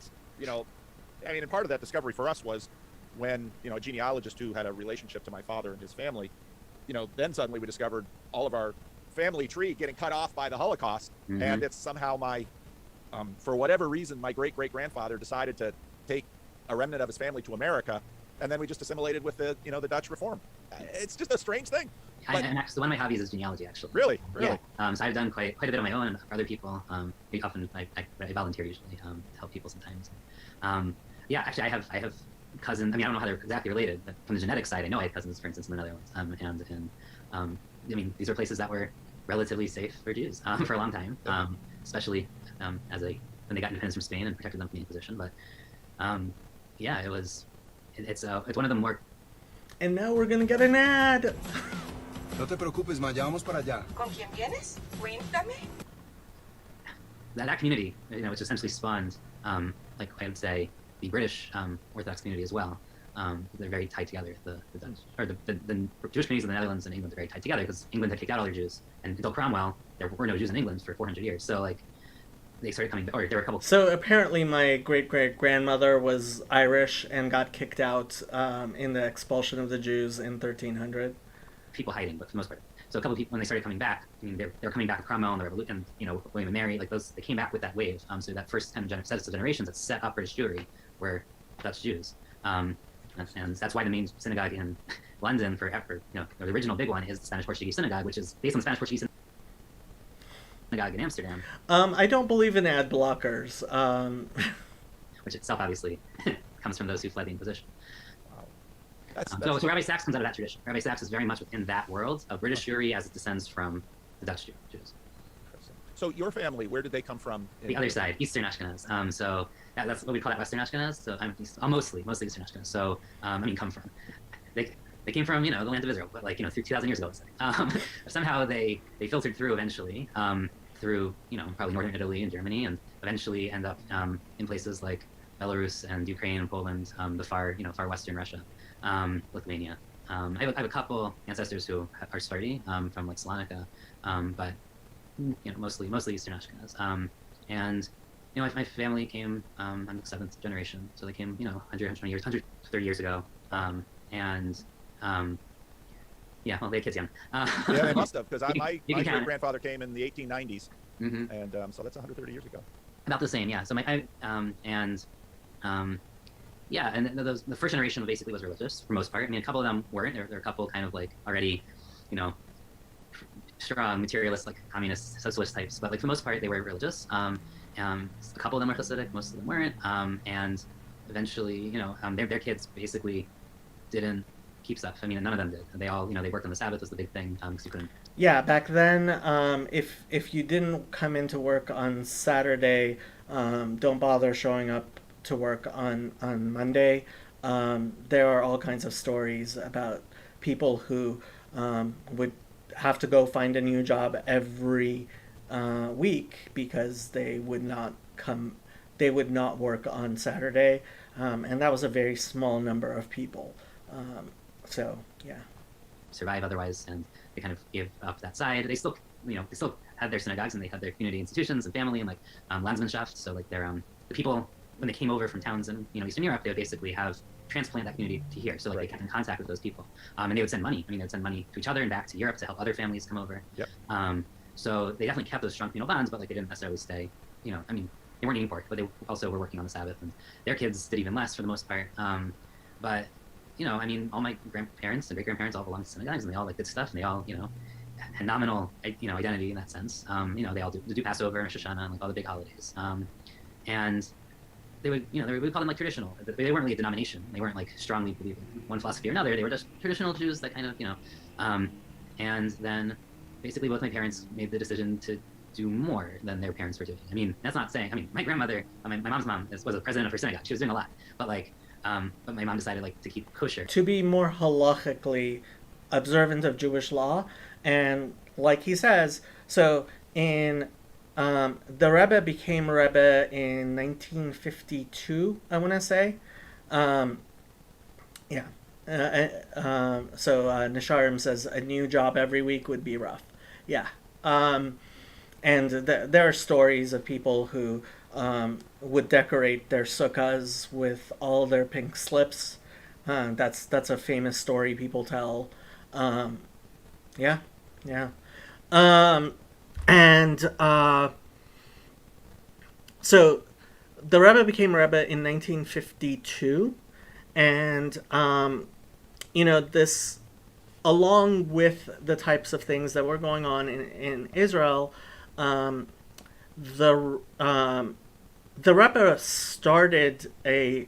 and part of that discovery for us was when, a genealogist who had a relationship to my father and his family, then suddenly we discovered all of our family tree getting cut off by the Holocaust. Mm-hmm. And it's somehow for whatever reason, my great-great-grandfather decided to take a remnant of his family to America, and then we just assimilated with the Dutch Reform. It's just a strange thing. And actually, one of my hobbies is genealogy, actually. Really? Yeah. So I've done quite a bit of my own for other people. Often I volunteer usually to help people sometimes. Actually, I have cousins. I mean, I don't know how they're exactly related, but from the genetic side, I know I have cousins, for instance, in the Netherlands. These were places that were relatively safe for Jews for a long time, especially when they got independence from Spain and protected them from the Inquisition. But it's one of the more. And now we're gonna get an ad. No te preocupes, ma, ya vamos para allá. ¿Con quién vienes? Cuéntame. That community, which essentially spawned, like I would say, the British Orthodox community as well. They're very tied together. The Dutch, or the Jewish communities in the Netherlands and England are very tied together because England had kicked out all their Jews, and until Cromwell, there were no Jews in England for 400 years. So they started coming, or there were a couple. So apparently, my great-great-grandmother was Irish and got kicked out in the expulsion of the Jews in 1300. People hiding, but for the most part. So a couple of people, when they started coming back, they were coming back with Cromwell and the Revolution, and William and Mary, they came back with that wave. So that first kind of set of generations that set up British Jewry were Dutch Jews, and that's why the main synagogue in London for the original big one is the Spanish Portuguese synagogue, which is based on the Spanish Portuguese synagogue in Amsterdam. I don't believe in ad blockers. which itself obviously comes from those who fled the Inquisition. Wow. That's So Rabbi Sachs comes out of that tradition. Rabbi Sachs is very much within that world of British Jewry as it descends from the Dutch Jews. interesting. So your family, where did they come from? The other side, Eastern Ashkenaz. So that's what we call that Western Ashkenaz. So I'm mostly Eastern Ashkenaz. So come from. They came from the land of Israel, but through 2,000 years ago, let's say. Somehow they filtered through eventually through probably northern Italy and Germany, and eventually end up in places like Belarus and Ukraine and Poland, the far western Russia, Lithuania. I have a couple ancestors who are Sephardi from like Salonika, but mostly Eastern Ashkenaz. And my family came. I'm the seventh generation, so they came 120 years, 130 years ago, and yeah, well, they had kids young. Yeah, they must have, because my great count it. grandfather came in the 1890s, Mm-hmm. and so that's 130 years ago. About the same, yeah. So yeah, and the first generation basically was religious for the most part. I mean, a couple of them weren't. There were a couple kind of like already, strong materialist, like communist, socialist types. But like for the most part, they were religious. A couple of them were Hasidic, most of them weren't. And eventually, their kids basically didn't keep stuff. I mean, none of them did. They all, they worked on the Sabbath was the big thing because you couldn't. Yeah, back then, if you didn't come into work on Saturday, don't bother showing up to work on Monday. There are all kinds of stories about people who would have to go find a new job every week because they would not work on Saturday, and that was a very small number of people. So yeah. Survive otherwise, and they kind of gave up that side. They still, they still had their synagogues and they had their community institutions and family and like Landsmannschaft. So like their the people when they came over from towns in Eastern Europe, they would basically have transplant that community to here. So like they kept in contact with those people, and they would send money. I mean, they would send money to each other and back to Europe to help other families come over. Yep. So they definitely kept those strong communal bonds, but like they didn't necessarily stay. They weren't eating pork, but they also were working on the Sabbath, and their kids did even less for the most part. But all my grandparents and great-grandparents all belonged to synagogues, and they all like did stuff, and they all, had nominal, identity in that sense. They all do Passover and Rosh Hashanah and like all the big holidays. And they would, we call them like traditional. They weren't really a denomination. They weren't like strongly believing one philosophy or another. They were just traditional Jews that kind of, and then basically both my parents made the decision to do more than their parents were doing. I mean, that's not saying, my grandmother, my mom's mom was the president of her synagogue. She was doing a lot, but like, but my mom decided like to keep kosher. To be more halachically observant of Jewish law. And like he says, so the Rebbe became Rebbe in 1952, I want to say. So Nisharim says a new job every week would be rough. Yeah. And there are stories of people who would decorate their sukkahs with all their pink slips. That's a famous story people tell. Yeah. So the Rebbe became Rebbe in 1952, and this, along with the types of things that were going on in Israel, the Rebbe started a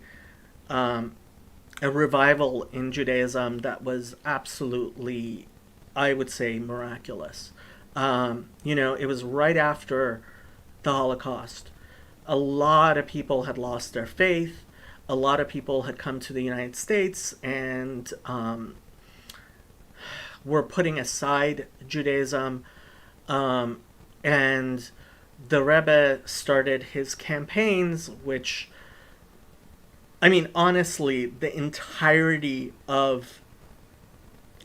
revival in Judaism that was absolutely, I would say, miraculous. It was right after the Holocaust. A lot of people had lost their faith. A lot of people had come to the United States and were putting aside Judaism. And the Rebbe started his campaigns, which, honestly, the entirety of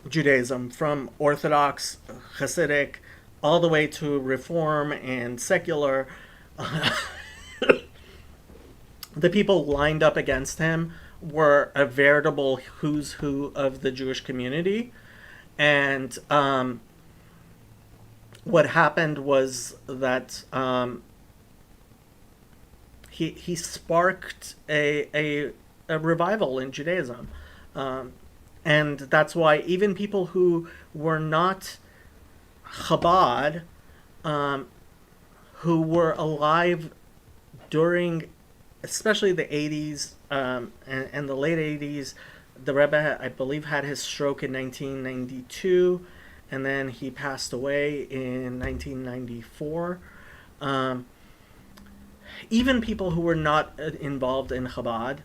Judaism, from Orthodox, Hasidic, all the way to Reform and secular, the people lined up against him were a veritable who's who of the Jewish community. And what happened was that he sparked a revival in Judaism. And that's why even people who were not Chabad, who were alive during especially the 80s and the late 80s. The Rebbe, I believe, had his stroke in 1992, and then he passed away in 1994. Um, Even people who were not involved in Chabad,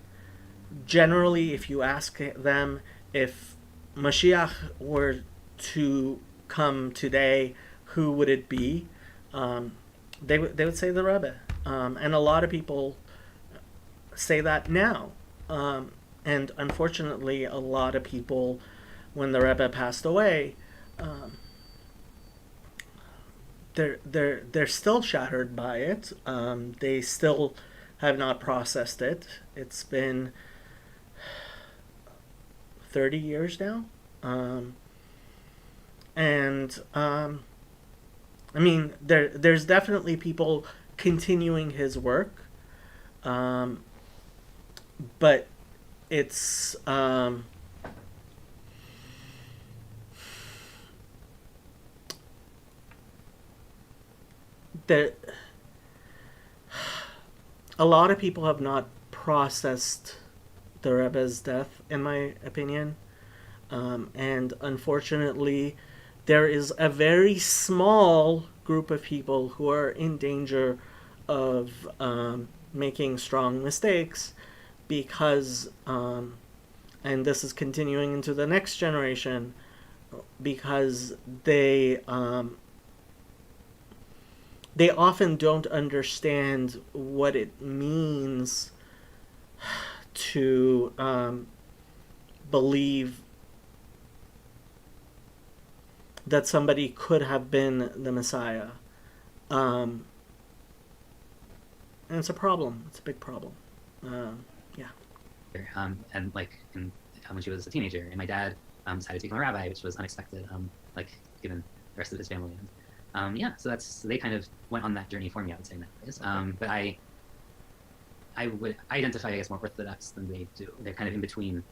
generally, if you ask them if Mashiach were to come today, who would it be? They would say the Rebbe. And a lot of people say that now. And unfortunately, a lot of people, when the Rebbe passed away, they're still shattered by it. They still have not processed it. It's been 30 years now. I mean, there's definitely people continuing his work, but it's that a lot of people have not processed the Rebbe's death, in my opinion. And unfortunately, there is a very small group of people who are in danger of making strong mistakes because, and this is continuing into the next generation, because they often don't understand what it means to believe that somebody could have been the Messiah. And it's a problem. It's a big problem. Yeah. And like when she was a teenager, and my dad decided to become a rabbi, which was unexpected, like given the rest of his family. And, yeah, so they kind of went on that journey for me, I would say, nowadays. But I would identify, I guess, more Orthodox than they do. They're kind of in between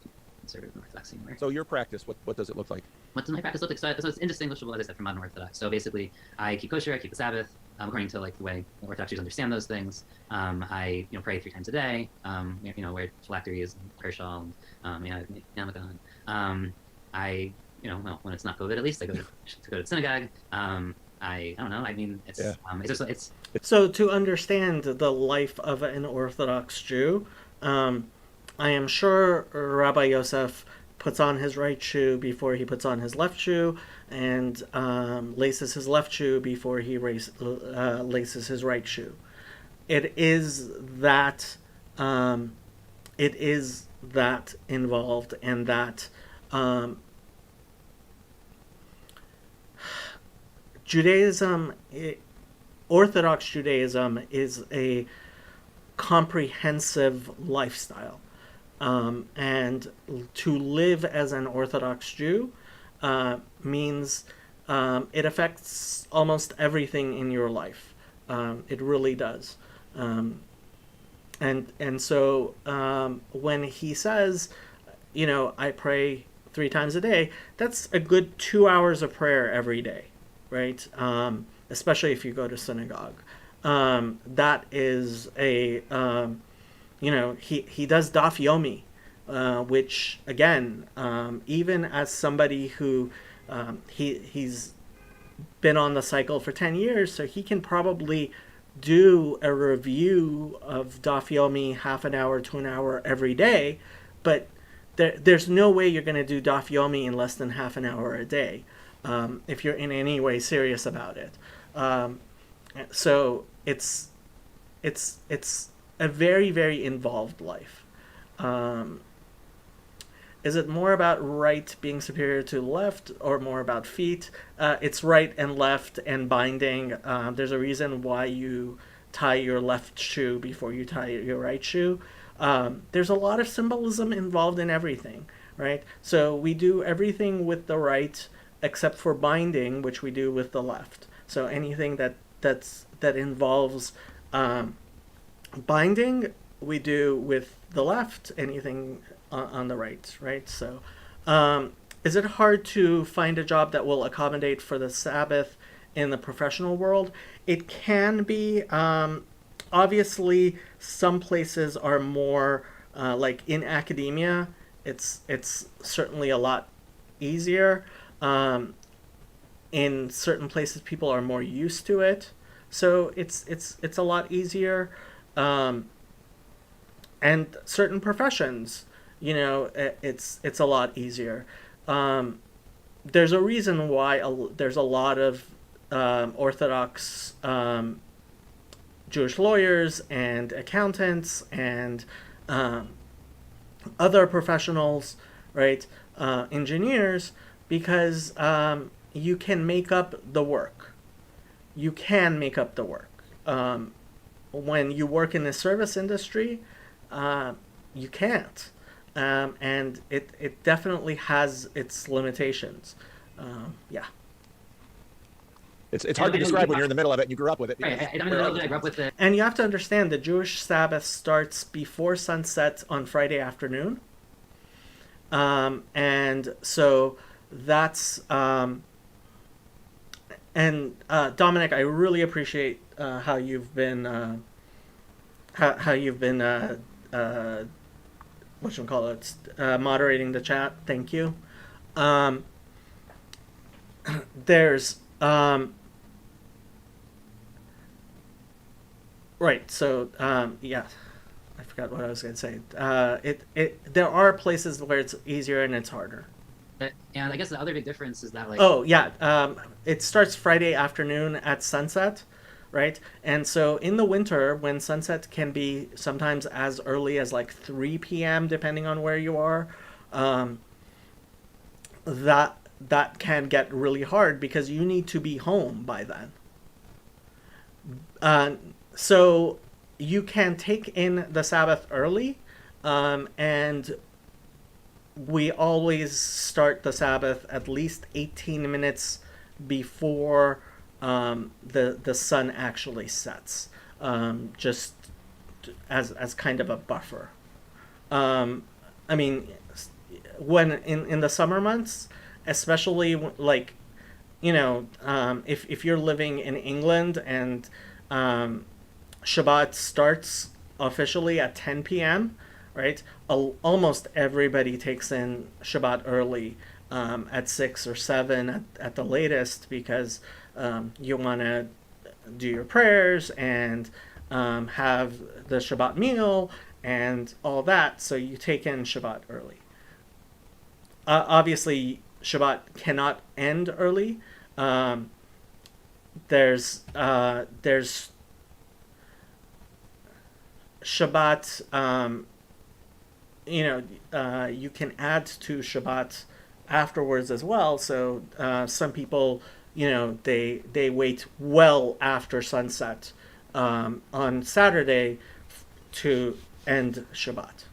conservative and Orthodox anymore. So your practice, what does it look like? What does my practice look like? So it's indistinguishable, as I said, from modern Orthodox. So basically, I keep kosher, I keep the Sabbath, according to like the way Orthodox Jews understand those things. I pray 3 times a day. Wear phylacteries and prayer shawl and yarmulke. I when it's not COVID, at least I go to synagogue. I don't know. I mean, it's it's So to understand the life of an Orthodox Jew, I am sure Rabbi Yosef puts on his right shoe before he puts on his left shoe, and laces his left shoe before he laces his right shoe. It is that involved, and that Judaism, Orthodox Judaism, is a comprehensive lifestyle. And to live as an Orthodox Jew means it affects almost everything in your life. It really does. And so when he says, I pray 3 times a day, that's a good 2 hours of prayer every day, right? Especially if you go to synagogue. That is a he does daf yomi, which again, even as somebody who he's been on the cycle for 10 years, so he can probably do a review of daf yomi half an hour to an hour every day, but there's no way you're going to do daf yomi in less than half an hour a day if you're in any way serious about it. So it's a very, very involved life. Is it more about right being superior to left, or more about feet? It's right and left and binding. There's a reason why you tie your left shoe before you tie your right shoe. There's a lot of symbolism involved in everything, right? So we do everything with the right except for binding, which we do with the left. So anything that involves binding, we do with the left. Anything on the right, right? So is it hard to find a job that will accommodate for the Sabbath in the professional world? It can be. obviously some places are more like in academia. It's certainly a lot easier. In certain places, people are more used to it, so it's a lot easier. And certain professions, it's a lot easier. There's a reason why there's a lot of Orthodox Jewish lawyers and accountants and other professionals, right? Engineers, because you can make up the work. You can make up the work. When you work in the service industry, you can't. And it definitely has its limitations. Yeah. It's hard to describe when you're in the middle of it and you grew up with it. Right, I don't know that I grew up with it. And you have to understand the Jewish Sabbath starts before sunset on Friday afternoon. And so that's... and Dominic, I really appreciate how you've been... moderating the chat. Thank you. There's... right, so, yeah, I forgot what I was going to say. There are places where it's easier and it's harder. And I guess the other big difference is that, like... Oh, yeah, it starts Friday afternoon at sunset, right? And so in the winter, when sunset can be sometimes as early as like 3 p.m., depending on where you are, that can get really hard because you need to be home by then. So you can take in the Sabbath early, and we always start the Sabbath at least 18 minutes before the sun actually sets, just as kind of a buffer. I mean, when in the summer months, especially like, if you're living in England and Shabbat starts officially at 10 p.m., right? Almost everybody takes in Shabbat early, at 6 or 7 at the latest, because you want to do your prayers and have the Shabbat meal and all that, so you take in Shabbat early. Obviously, Shabbat cannot end early. There's Shabbat, you can add to Shabbat afterwards as well. So some people, they wait well after sunset on Saturday to end Shabbat.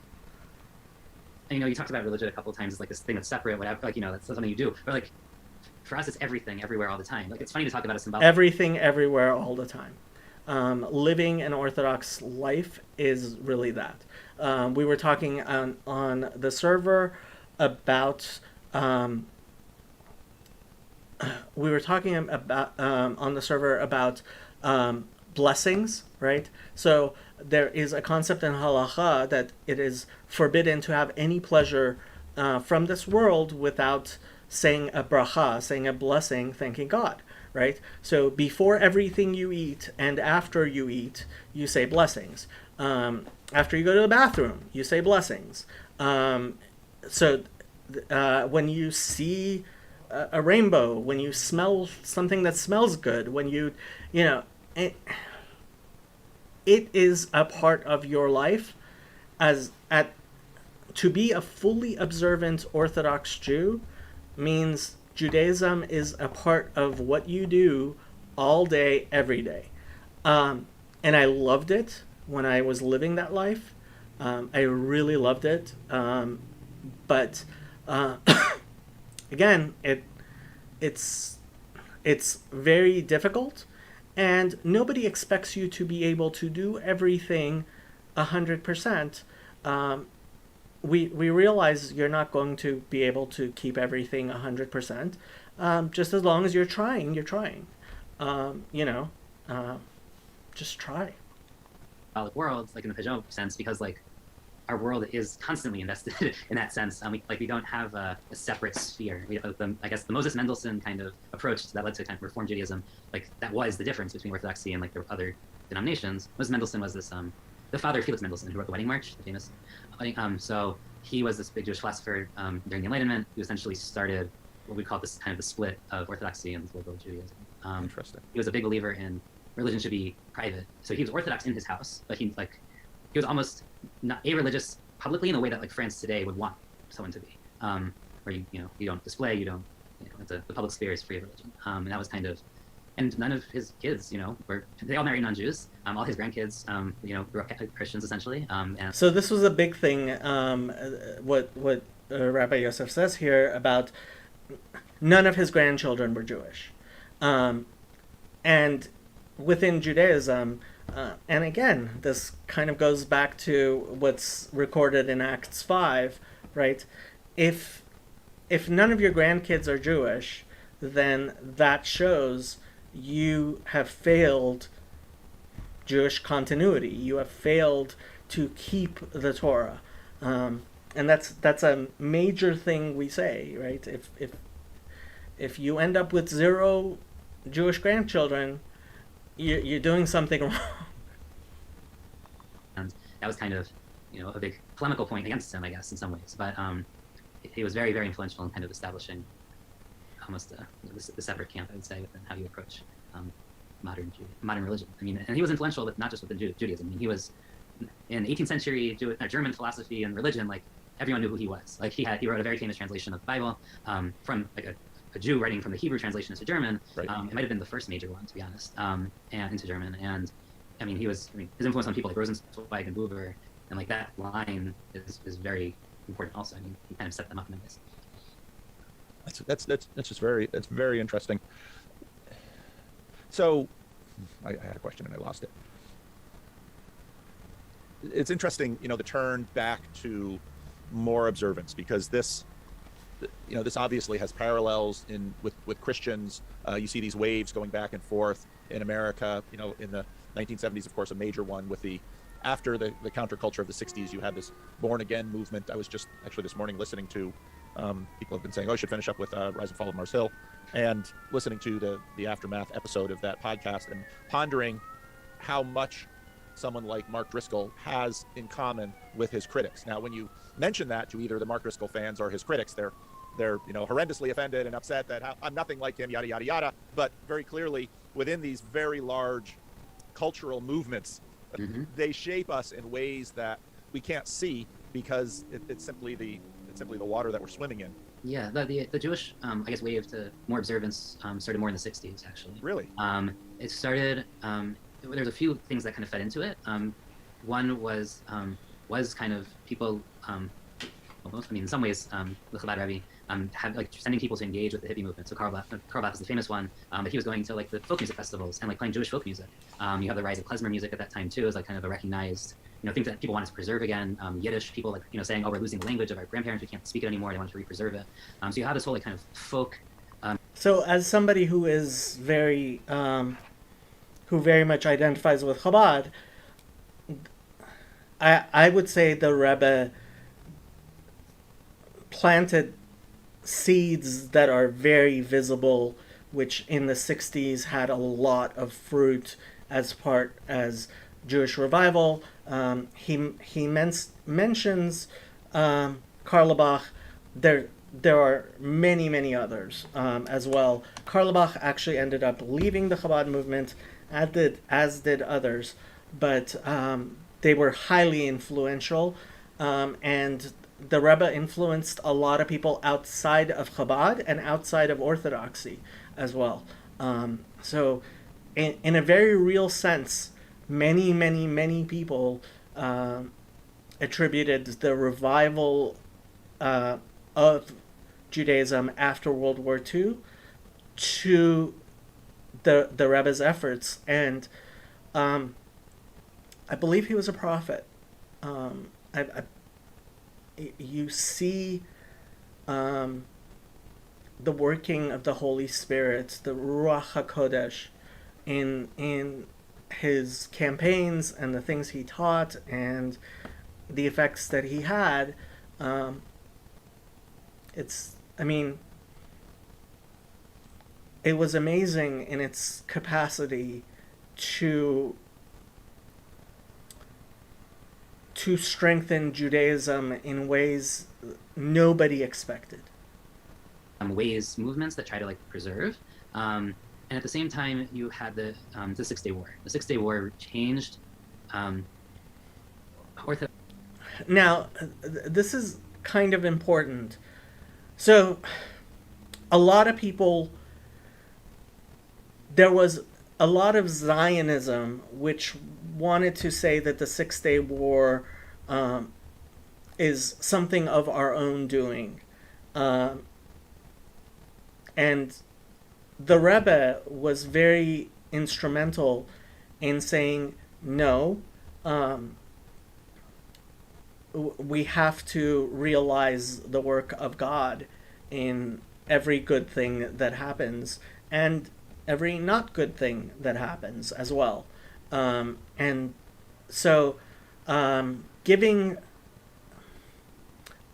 And, you talked about religion a couple of times as like this thing that's separate, whatever, like, that's something you do. But like, for us, it's everything, everywhere, all the time. Like, it's funny to talk about a symbolic... Everything, everywhere, all the time. Living an Orthodox life is really that. We were talking on the server about... on the server about blessings, right? So there is a concept in halacha that it is forbidden to have any pleasure from this world without saying a bracha, saying a blessing, thanking God, right? So before everything you eat and after you eat, you say blessings. After you go to the bathroom, you say blessings. So when you see a rainbow, when you smell something that smells good, when it is a part of your life. To be a fully observant Orthodox Jew means Judaism is a part of what you do all day, every day. And I loved it when I was living that life. I really loved it. But again, it's very difficult, and nobody expects you to be able to do everything 100%. We realize you're not going to be able to keep everything 100%. Just as long as you're trying. Just try. symbolic world, like in the Peugeot sense, because like our world is constantly invested in that sense. We don't have a separate sphere. I guess the Moses Mendelssohn kind of approach that led to kind of Reform Judaism, like that was the difference between Orthodoxy and like the other denominations. Moses Mendelssohn was this the father of Felix Mendelssohn, who wrote the Wedding March, the famous. So he was this big Jewish philosopher during the Enlightenment, who essentially started what we call this kind of the split of Orthodoxy and liberal Judaism. Interesting. He was a big believer in religion should be private. So he was Orthodox in his house, but he was almost not a-religious publicly in a way that like France today would want someone to be, where you don't display, you don't, the public sphere is free of religion, and that was kind of, and none of his kids, they all married non-Jews. All his grandkids, grew up Christians essentially. And So this was a big thing. What Rabbi Yosef says here about none of his grandchildren were Jewish, and within Judaism. And again, this kind of goes back to what's recorded in Acts 5, right? If none of your grandkids are Jewish, then that shows you have failed Jewish continuity. You have failed to keep the Torah. And that's a major thing we say, right? If you end up with 0 Jewish grandchildren, you're doing something wrong. And that was kind of, a big polemical point against him, I guess, in some ways. But he was very, very influential in kind of establishing almost the separate camp, I would say, within how you approach modern religion. I mean, and he was influential not just within Judaism. I mean, he was in 18th century German philosophy and religion. Like everyone knew who he was. Like he wrote a very famous translation of the Bible from like a Jew writing from the Hebrew translation into German. Right. It might have been the first major one, to be honest, and into German. And I mean, his influence on people like Rosenzweig and Buber and like that line is very important. Also, I mean, he kind of set them up in this. That's very interesting. So, I had a question and I lost it. It's interesting, the turn back to more observance, because this obviously has parallels with Christians. You see these waves going back and forth in America. In the 1970s, of course, a major one with after the counterculture of the 60s, you had this born again movement. I was just actually this morning listening to people have been saying, I should finish up with Rise and Fall of Mars Hill, and listening to the Aftermath episode of that podcast and pondering how much someone like Mark Driscoll has in common with his critics. Now, when you mention that to either the Mark Driscoll fans or his critics, they're horrendously offended and upset that I'm nothing like him, yada, yada, yada. But very clearly, within these very large cultural movements, mm-hmm. they shape us in ways that we can't see because it's simply the water that we're swimming in. Yeah, the Jewish, I guess, wave to more observance started more in the 60s, actually. Really? It started, there's a few things that kind of fed into it. One was kind of people, in some ways, the Chabad Rebbe had sending people to engage with the hippie movement. So Karl Barth is the famous one, but he was going to the folk music festivals and playing Jewish folk music. You have the rise of klezmer music at that time too, as kind of a recognized, things that people wanted to preserve again. Yiddish, people saying, we're losing the language of our grandparents, we can't speak it anymore. They wanted to re-preserve it. So you have this whole kind of folk. So as somebody who is very much identifies with Chabad, I would say the Rebbe planted seeds that are very visible, which in the 60s had a lot of fruit as Jewish revival. He mentions Karlbach. There are many others as well. Karlbach actually ended up leaving the Chabad movement, as did others, but they were highly influential, and the Rebbe influenced a lot of people outside of Chabad and outside of Orthodoxy as well. So in a very real sense, many people attributed the revival of Judaism after World War II to the Rebbe's efforts. And I believe he was a prophet. You see the working of the Holy Spirit, the Ruach HaKodesh, in his campaigns and the things he taught and the effects that he had, it was amazing in its capacity to strengthen Judaism in ways nobody expected. Movements that try to like preserve, and at the same time you had the 6-Day War. The 6-Day War changed Orthodox. Now, this is kind of important. So, a lot of people, there was a lot of Zionism which wanted to say that the 6-Day War is something of our own doing. And the Rebbe was very instrumental in saying, no, we have to realize the work of God in every good thing that happens and every not good thing that happens as well. And so giving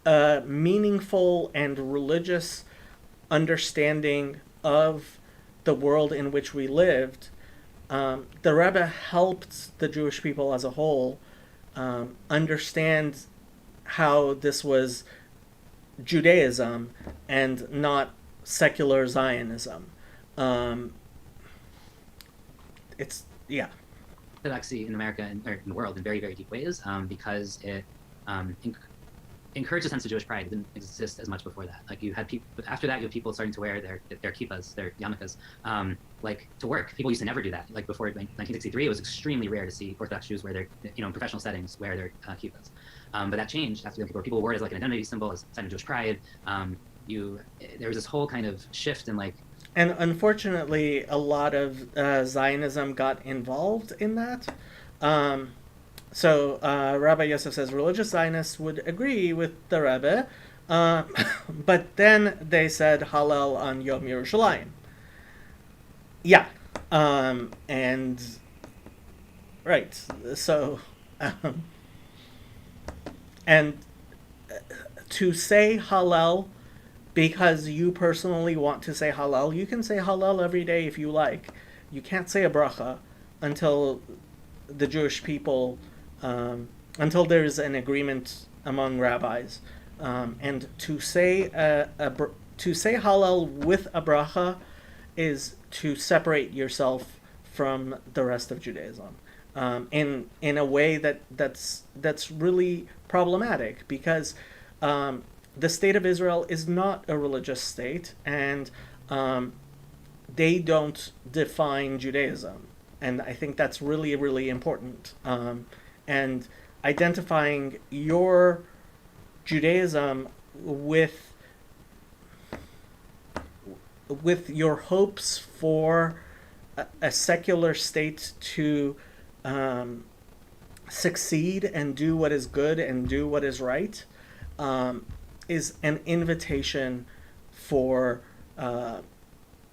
a meaningful and religious understanding of the world in which we lived, the Rebbe helped the Jewish people as a whole understand how this was Judaism and not secular Zionism. Orthodoxy in America or in the world in very, very deep ways, because it encouraged a sense of Jewish pride. It didn't exist as much before that. Like you had people after that, you had people starting to wear their kippahs, their yarmulkes, like to work. People used to never do that. Like before 1963, it was extremely rare to see Orthodox Jews wear their, in professional settings, wear their kippahs. But that changed after people wore it as like an identity symbol, as a sign of Jewish pride. There was this whole kind of shift in like. And unfortunately, a lot of Zionism got involved in that. So Rabbi Yosef says religious Zionists would agree with the Rebbe, but then they said Hallel on Yom Yerushalayim. Yeah, and right. So, and to say Hallel because you personally want to say Hallel, you can say Hallel every day if you like. You can't say a bracha until the Jewish people, until there's an agreement among rabbis. And to say Hallel with a bracha is to separate yourself from the rest of Judaism, in a way that's really problematic, because the state of Israel is not a religious state, and they don't define Judaism. And I think that's really, really important. And identifying your Judaism with your hopes for a secular state to succeed and do what is good and do what is right, is an invitation for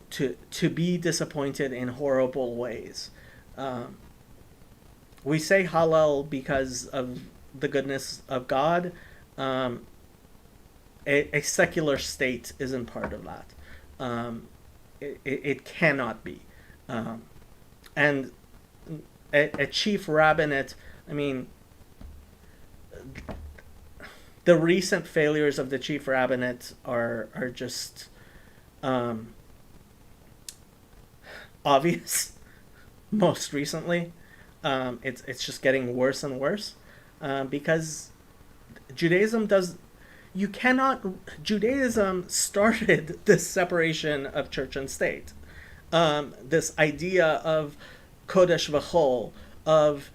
to be disappointed in horrible ways. We say Hallel because of the goodness of God. A secular state isn't part of that. It cannot be. And a chief rabbinate, I mean, the recent failures of the chief rabbinate are just obvious. Most recently, it's just getting worse and worse, because Judaism started this separation of church and state, this idea of Kodesh v'chol, of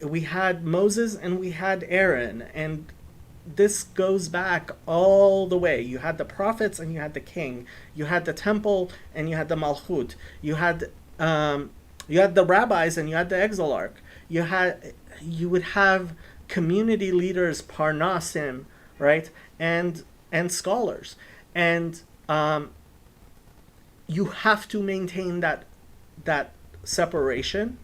we had Moses and we had Aaron, and this goes back all the way. You had the prophets and you had the king. You had the temple and you had the malchut. You had the rabbis and you had the exilarch. You would have community leaders, parnasim, right, and scholars, and you have to maintain that separation,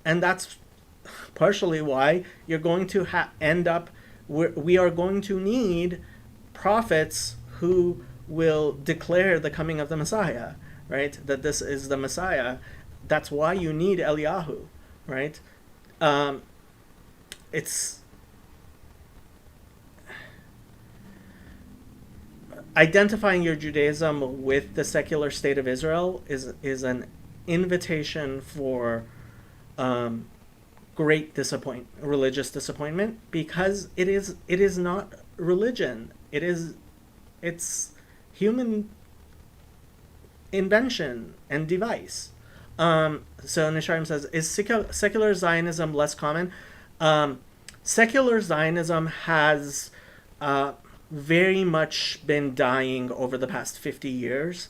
and that's partially why you're going to end up we are going to need prophets who will declare the coming of the Messiah, right? That this is the Messiah. That's why you need Eliyahu, right? It's identifying your Judaism with the secular state of Israel is an invitation for great religious disappointment, because it is not religion. It's human invention and device. So Nisharim says, is secular Zionism less common? Secular Zionism has very much been dying over the past 50 years.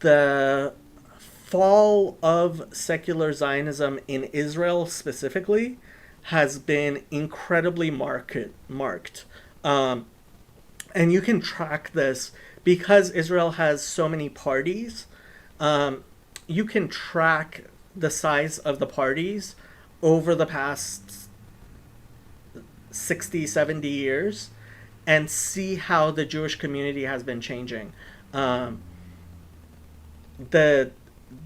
The fall of secular Zionism in Israel specifically has been incredibly marked. And you can track this because Israel has so many parties. You can track the size of the parties over the past 60, 70 years and see how the Jewish community has been changing.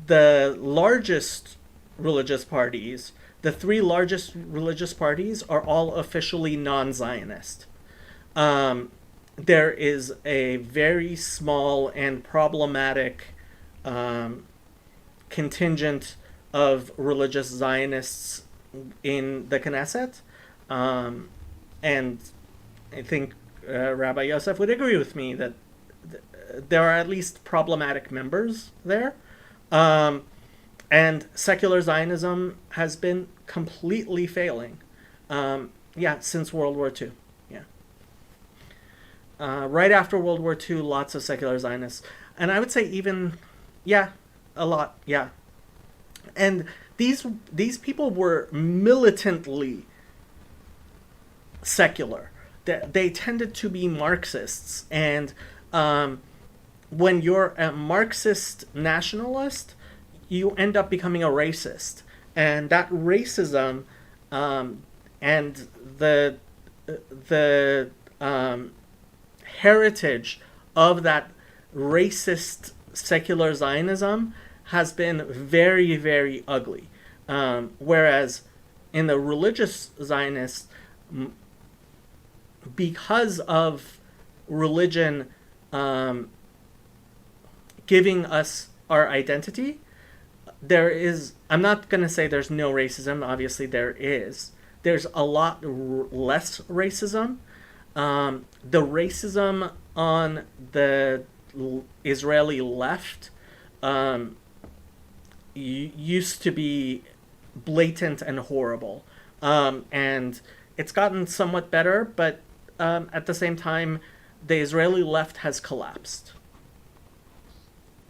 The largest religious parties, the three largest religious parties, are all officially non-Zionist. There is a very small and problematic contingent of religious Zionists in the Knesset, and I think Rabbi Yosef would agree with me that there are at least problematic members there. And secular Zionism has been completely failing, since World War II. Right after World War II, lots of secular Zionists. And I would say even, a lot, And these people were militantly secular. They tended to be Marxists. And when you're a Marxist nationalist, you end up becoming a racist. And that racism and the heritage of that racist secular Zionism has been very, very ugly. Whereas in the religious Zionists, because of religion giving us our identity, I'm not going to say there's no racism. Obviously there is. There's a lot less racism. The racism on the Israeli left used to be blatant and horrible. And it's gotten somewhat better, but at the same time, the Israeli left has collapsed.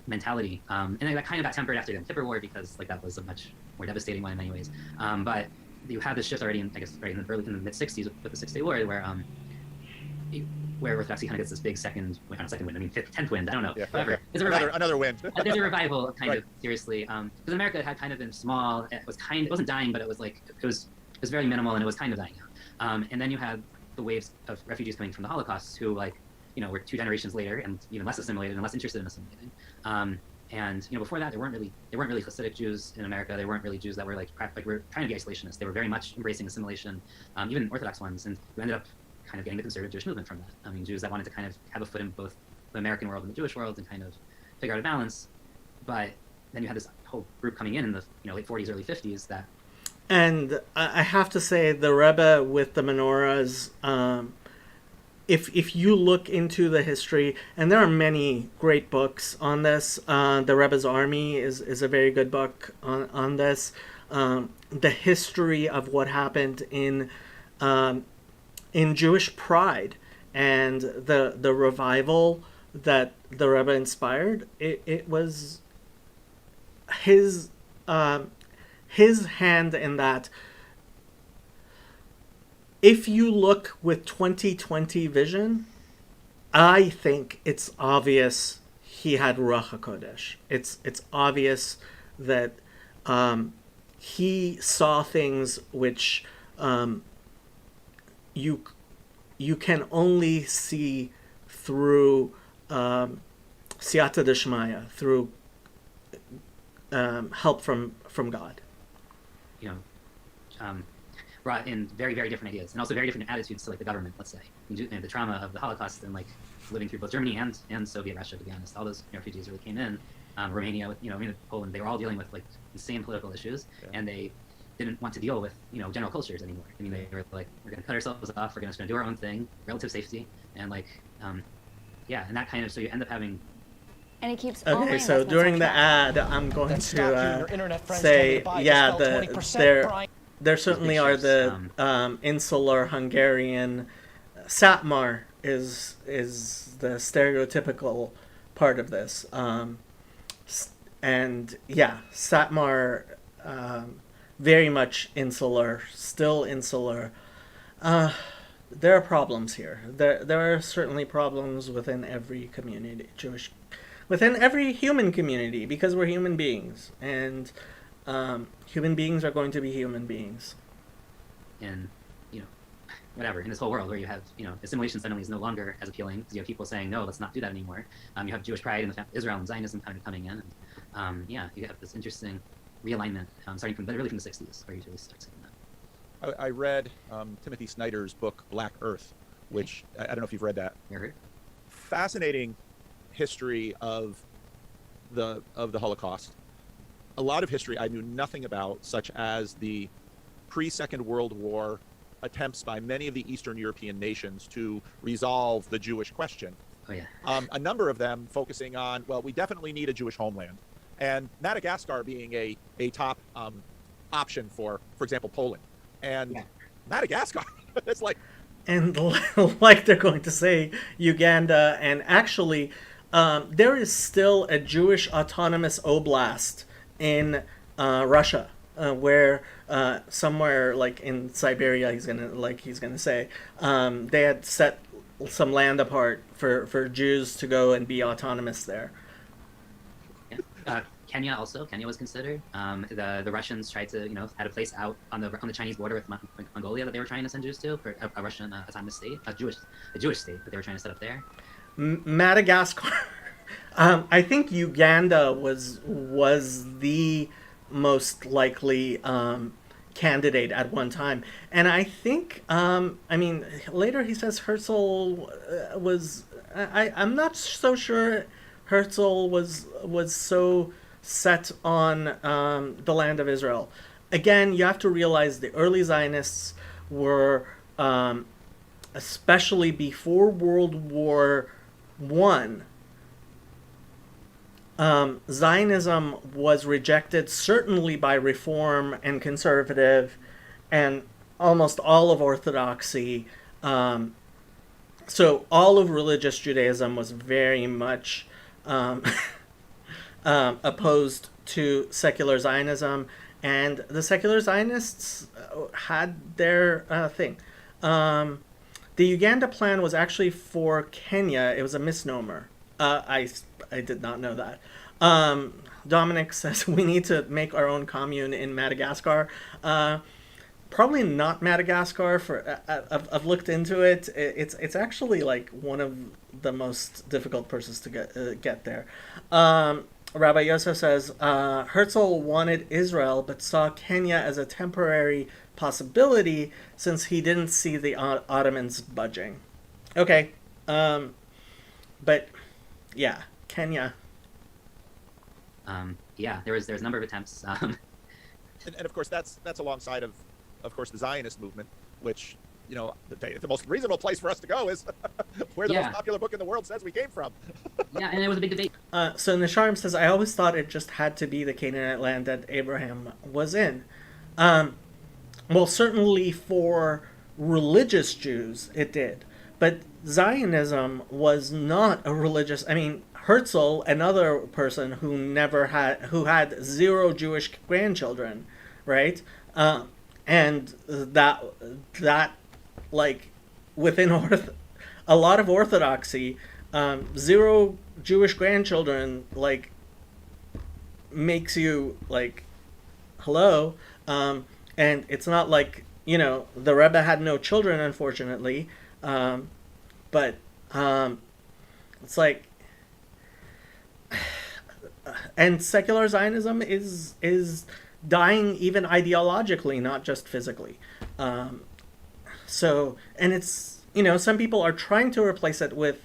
Mentality, and that kind of got tempered after the Yom Kippur War, because that was a much more devastating one in many ways. But you had this shift already in the mid '60s with the 6 Day War, where Orthodoxy kind of gets this big second wind, 10th wind, I don't know, whatever. It's another wind. There's a revival, seriously, because America had kind of been small. It wasn't dying, but it was very minimal, and it was kind of dying out. And then you had the waves of refugees coming from the Holocaust, who were 2 generations later and even less assimilated and less interested in assimilating. And before that, there weren't really Hasidic Jews in America. They weren't really Jews that were were trying to be isolationists. They were very much embracing assimilation, even Orthodox ones. And you ended up kind of getting the conservative Jewish movement from that. Jews that wanted to kind of have a foot in both the American world and the Jewish world and kind of figure out a balance. But then you had this whole group coming in the late 40s, early 50s that. And I have to say, the Rebbe with the menorahs, if you look into the history, and there are many great books on this, the Rebbe's Army is a very good book on this. The history of what happened in Jewish pride and the revival that the Rebbe inspired, it was his hand in that. If you look with 2020 vision, I think it's obvious he had Ruach HaKodesh. It's obvious that he saw things which you can only see through siyata deshmaya, through help from God. You know, brought in very, very different ideas and also very different attitudes to like the government, let's say. And the trauma of the Holocaust and like living through both Germany and Soviet Russia, to be honest. All those refugees really came in. Romania, Poland, they were all dealing with like the same political issues, and they didn't want to deal with general cultures anymore. I mean, they were like, we're going to cut ourselves off, we're just going to do our own thing, relative safety, and like, and that kind of, so you end up having. And it keeps all my Okay, so investments during on the track. ad, I'm going to say, yeah, there certainly are the insular Hungarian. Satmar is the stereotypical part of this, and yeah, Satmar, very much insular, still insular. There are problems here. There are certainly problems within every community, within every human community, because we're human beings, and human beings are going to be human beings. And whatever, in this whole world where you have, assimilation suddenly is no longer as appealing because you have people saying, no, let's not do that anymore. You have Jewish pride in Israel and Zionism kind of coming in. And, you have this interesting realignment starting from the 60s where you really start seeing that. I read Timothy Snyder's book, Black Earth, which I don't know if you've read that. Never heard? Fascinating history of the Holocaust. A lot of history I knew nothing about, such as the pre-Second World War attempts by many of the Eastern European nations to resolve the Jewish question. Oh, yeah. A number of them focusing on, well, we definitely need a Jewish homeland. And Madagascar being a top option for example, Poland. And yeah. Madagascar, it's like... And like they're going to say, Uganda, and actually, there is still a Jewish autonomous oblast in Russia. Where somewhere like in Siberia, he's gonna say, they had set some land apart for Jews to go and be autonomous there. Yeah. Kenya was considered. The Russians tried to had a place out on the Chinese border with Mongolia that they were trying to send Jews to for a Russian autonomous state, a Jewish state that they were trying to set up there. Madagascar. I think Uganda was the most likely candidate at one time, and I think later he says Herzl was I'm not so sure Herzl was so set on the land of Israel. Again, you have to realize the early Zionists were especially before World War I. Zionism was rejected certainly by Reform and Conservative and almost all of Orthodoxy. So all of religious Judaism was very much opposed to secular Zionism, and the secular Zionists had their thing. The Uganda plan was actually for Kenya. It was a misnomer. I did not know that. Dominic says we need to make our own commune in Madagascar. Probably not Madagascar. I've looked into it. It's actually like one of the most difficult places to get there. Rabbi Yosef says Herzl wanted Israel but saw Kenya as a temporary possibility since he didn't see the Ottomans budging. Okay, but yeah. Kenya. There's a number of attempts. And of course that's alongside of course the Zionist movement, which the most reasonable place for us to go is where the most popular book in the world says we came from. Yeah, and it was a big debate. So Nisharm says, I always thought it just had to be the Canaanite land that Abraham was in. Well, certainly for religious Jews, it did. But Zionism was not a religious... Herzl, another person who had 0 Jewish grandchildren, right? And that like within a lot of Orthodoxy, 0 Jewish grandchildren, like, makes you like, hello. And it's not like, the Rebbe had no children, unfortunately. But it's like, and secular Zionism is dying even ideologically, not just physically. So, and it's, some people are trying to replace it with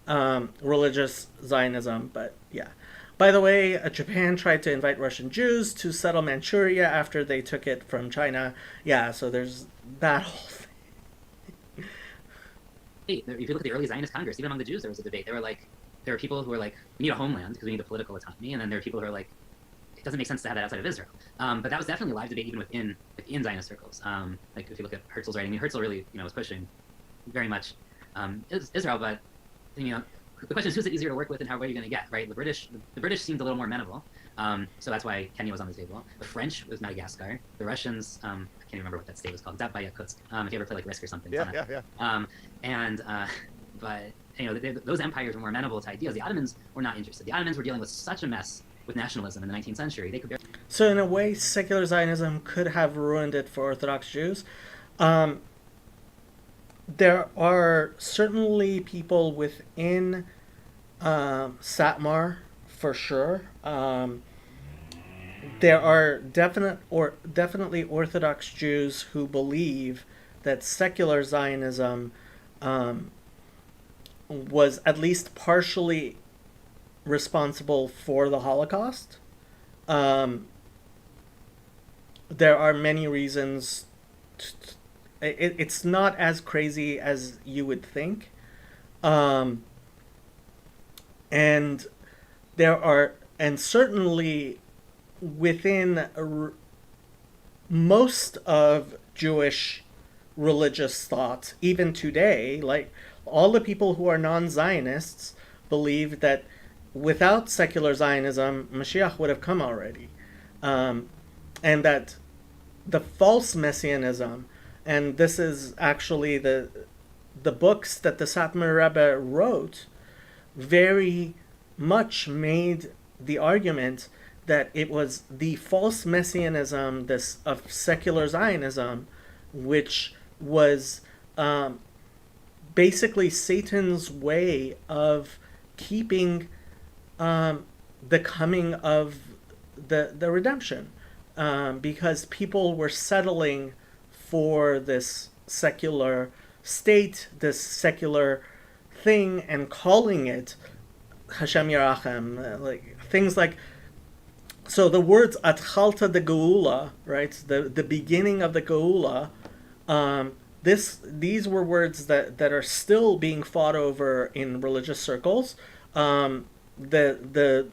religious Zionism, but yeah. By the way, Japan tried to invite Russian Jews to settle Manchuria after they took it from China. Yeah, so there's that whole thing. Hey, if you look at the early Zionist Congress, even among the Jews, there was a debate. There were people who were like, we need a homeland because we need a political autonomy, and then there are people who are like, it doesn't make sense to have that outside of Israel. But that was definitely a live debate even within Zionist circles. Like if you look at Herzl's writing, Herzl really, was pushing very much Israel, but the question is, who's it easier to work with, and how are you going to get, right? The British seemed a little more amenable, so that's why Kenya was on the table. The French was Madagascar. The Russians, I can't even remember what that state was called. That by Yakutsk. If you ever play like Risk or something. Yeah. But those empires were more amenable to ideas. The Ottomans were not interested. The Ottomans were dealing with such a mess with nationalism in the 19th century. They could barely... So in a way, secular Zionism could have ruined it for Orthodox Jews. There are certainly people within Satmar, for sure. There are definitely Orthodox Jews who believe that secular Zionism was at least partially responsible for the Holocaust. There are many reasons. It's not as crazy as you would think. And certainly within most of Jewish religious thought, even today, like all the people who are non-Zionists believe that without secular Zionism, Mashiach would have come already. And that the false messianism, and this is actually the books that the Satmar Rebbe wrote, very much made the argument that it was the false messianism of secular Zionism, which was basically Satan's way of keeping the coming of the redemption, because people were settling for this secular state, this secular thing, and calling it Hashem Yerachem, like things like. So the words Atchalta de Geula, right, the beginning of the Geula, these were words that are still being fought over in religious circles. The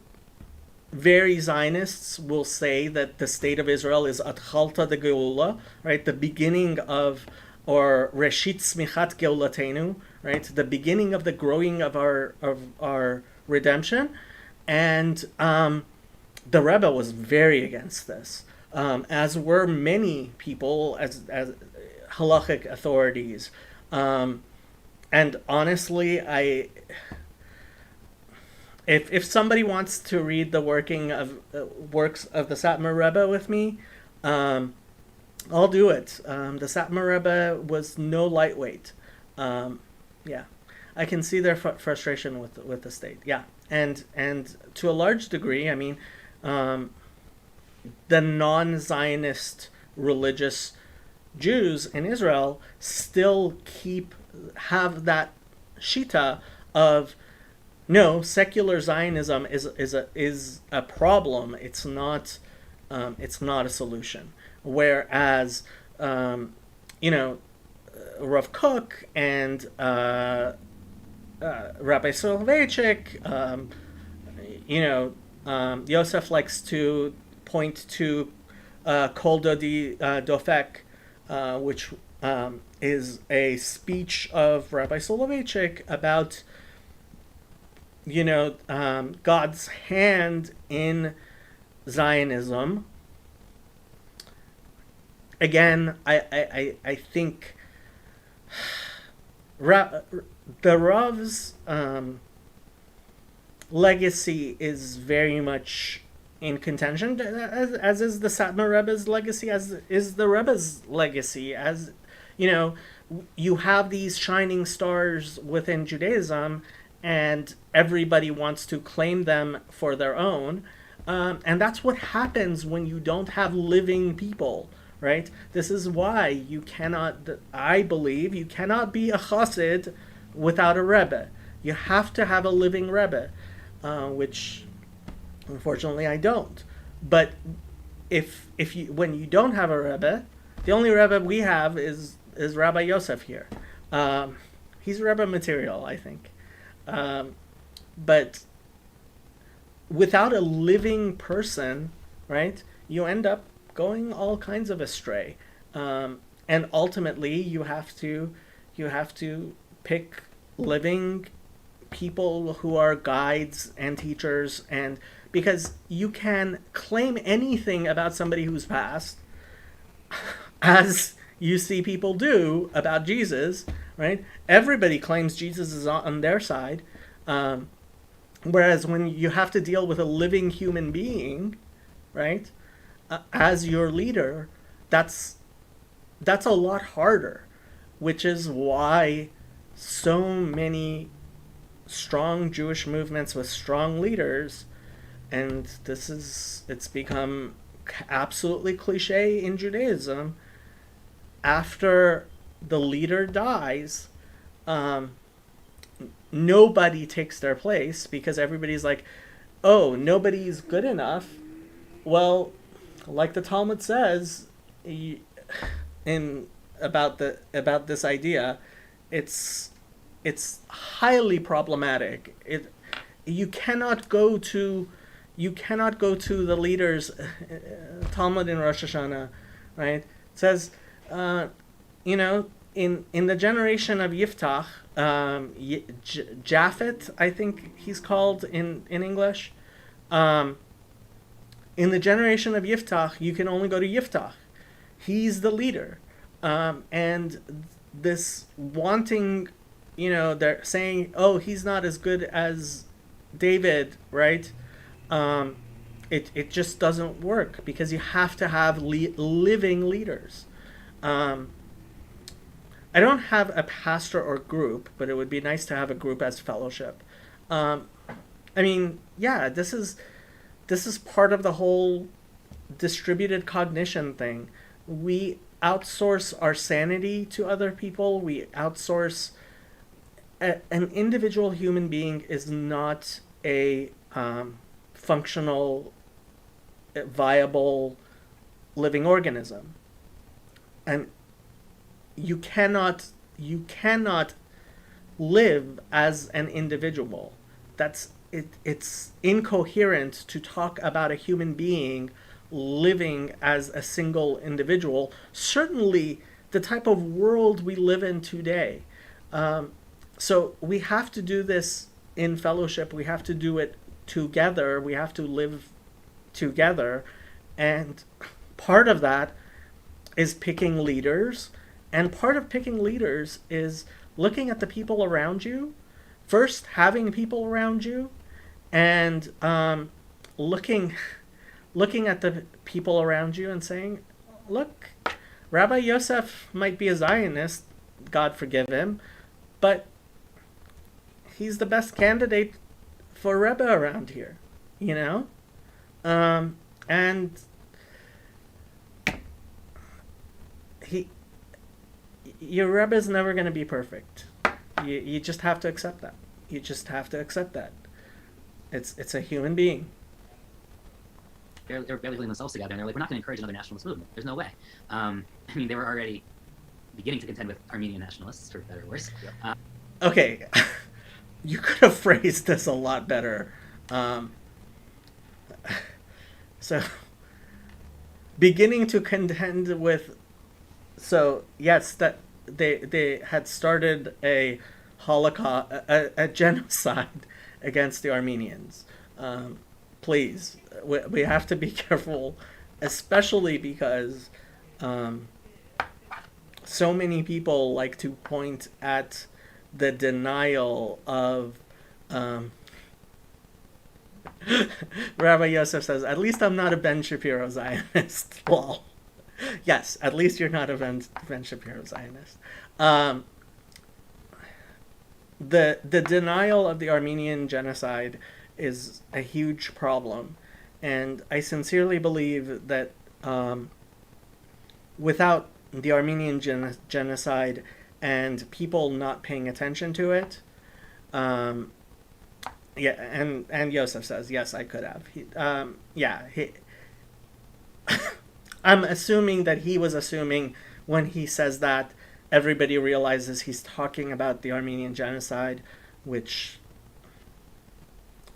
very Zionists will say that the state of Israel is Atchalta de Geula, right, the beginning of, or Reshit Smichat Geulatenu, right, the beginning of the growing of our redemption, and the Rebbe was very against this, as were many people, as halachic authorities, and honestly, if somebody wants to read the works of the Satmar Rebbe with me, I'll do it. The Satmar Rebbe was no lightweight. Yeah, I can see their frustration with the state. Yeah, and to a large degree, I mean, the non-Zionist religious Jews in Israel still have that shita of, no, secular Zionism is a problem. It's not a solution. Whereas Rav Kook and Rabbi Soloveitchik, Yosef likes to point to Kol Dodi Dofek, which is a speech of Rabbi Soloveitchik about God's hand in Zionism. Again, I think the Rav's legacy is very much in contention, as is the Satmar Rebbe's legacy, as is the Rebbe's legacy. As you know, you have these shining stars within Judaism, and everybody wants to claim them for their own. And that's what happens when you don't have living people, right? This is why you cannot, I believe, you cannot be a chassid without a Rebbe. You have to have a living Rebbe, which unfortunately I don't. But if you, when you don't have a Rebbe, the only Rebbe we have is Rabbi Yosef here. He's Rebbe material, I think. But without a living person, right, you end up going all kinds of astray. And ultimately you have to pick living people who are guides and teachers, and because you can claim anything about somebody who's passed, as you see people do about Jesus, right? Everybody claims Jesus is on their side. Whereas when you have to deal with a living human being, right, as your leader, that's a lot harder, which is why so many strong Jewish movements with strong leaders, and it's become absolutely cliche in Judaism, after the leader dies, nobody takes their place because everybody's like, oh, nobody's good enough. Well, like the Talmud says, about this idea, it's highly problematic. You cannot go to the leaders. Talmud in Rosh Hashanah, right? It says, in the generation of Yiftach, Japhet, I think he's called in English. In the generation of Yiftach, you can only go to Yiftach. He's the leader. And this wanting, they're saying, oh, he's not as good as David, right? It just doesn't work because you have to have living leaders. I don't have a pastor or group, but it would be nice to have a group as fellowship. This is part of the whole distributed cognition thing. We outsource our sanity to other people. We outsource an individual human being is not a functional, viable, living organism, and you cannot live as an individual. It's incoherent to talk about a human being living as a single individual. Certainly the type of world we live in today. So we have to do this in fellowship. We have to do it together. We have to live together. And part of that is picking leaders. And part of picking leaders is looking at the people around you, first having people around you, and looking at the people around you and saying, look, Rabbi Yosef might be a Zionist, God forgive him, but he's the best candidate for Rebbe around here, and your Rebbe is never going to be perfect. You just have to accept that. You just have to accept that. It's a human being. They're barely putting themselves together, and they're like, we're not going to encourage another nationalist movement. There's no way. They were already beginning to contend with Armenian nationalists, for better or worse. Okay, you could have phrased this a lot better. So, beginning to contend with. So yes, that they had started a Holocaust, a genocide against the Armenians. Please, we have to be careful, especially because so many people like to point at the denial of Rabbi Yosef says, "At least I'm not a Ben Shapiro Zionist." Lol. Yes, at least you're not a Ben Shapiro Zionist. The denial of the Armenian genocide is a huge problem, and I sincerely believe that without the Armenian genocide and people not paying attention to it, yeah, and Yosef says, yes, I could have. I'm assuming that he was assuming when he says that everybody realizes he's talking about the Armenian genocide, which,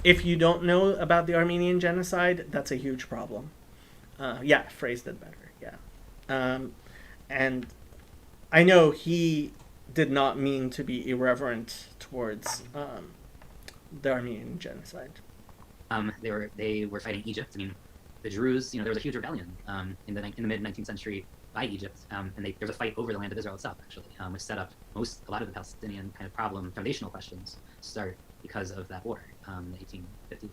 if you don't know about the Armenian genocide, that's a huge problem. Phrased it better, yeah. And I know he did not mean to be irreverent towards the Armenian genocide. They were fighting Egypt. I mean, the Druze, there was a huge rebellion in the mid 19th century by Egypt, and there was a fight over the land of Israel itself, actually, which set up a lot of the Palestinian kind of problem, foundational questions start because of that war, in the 1850s or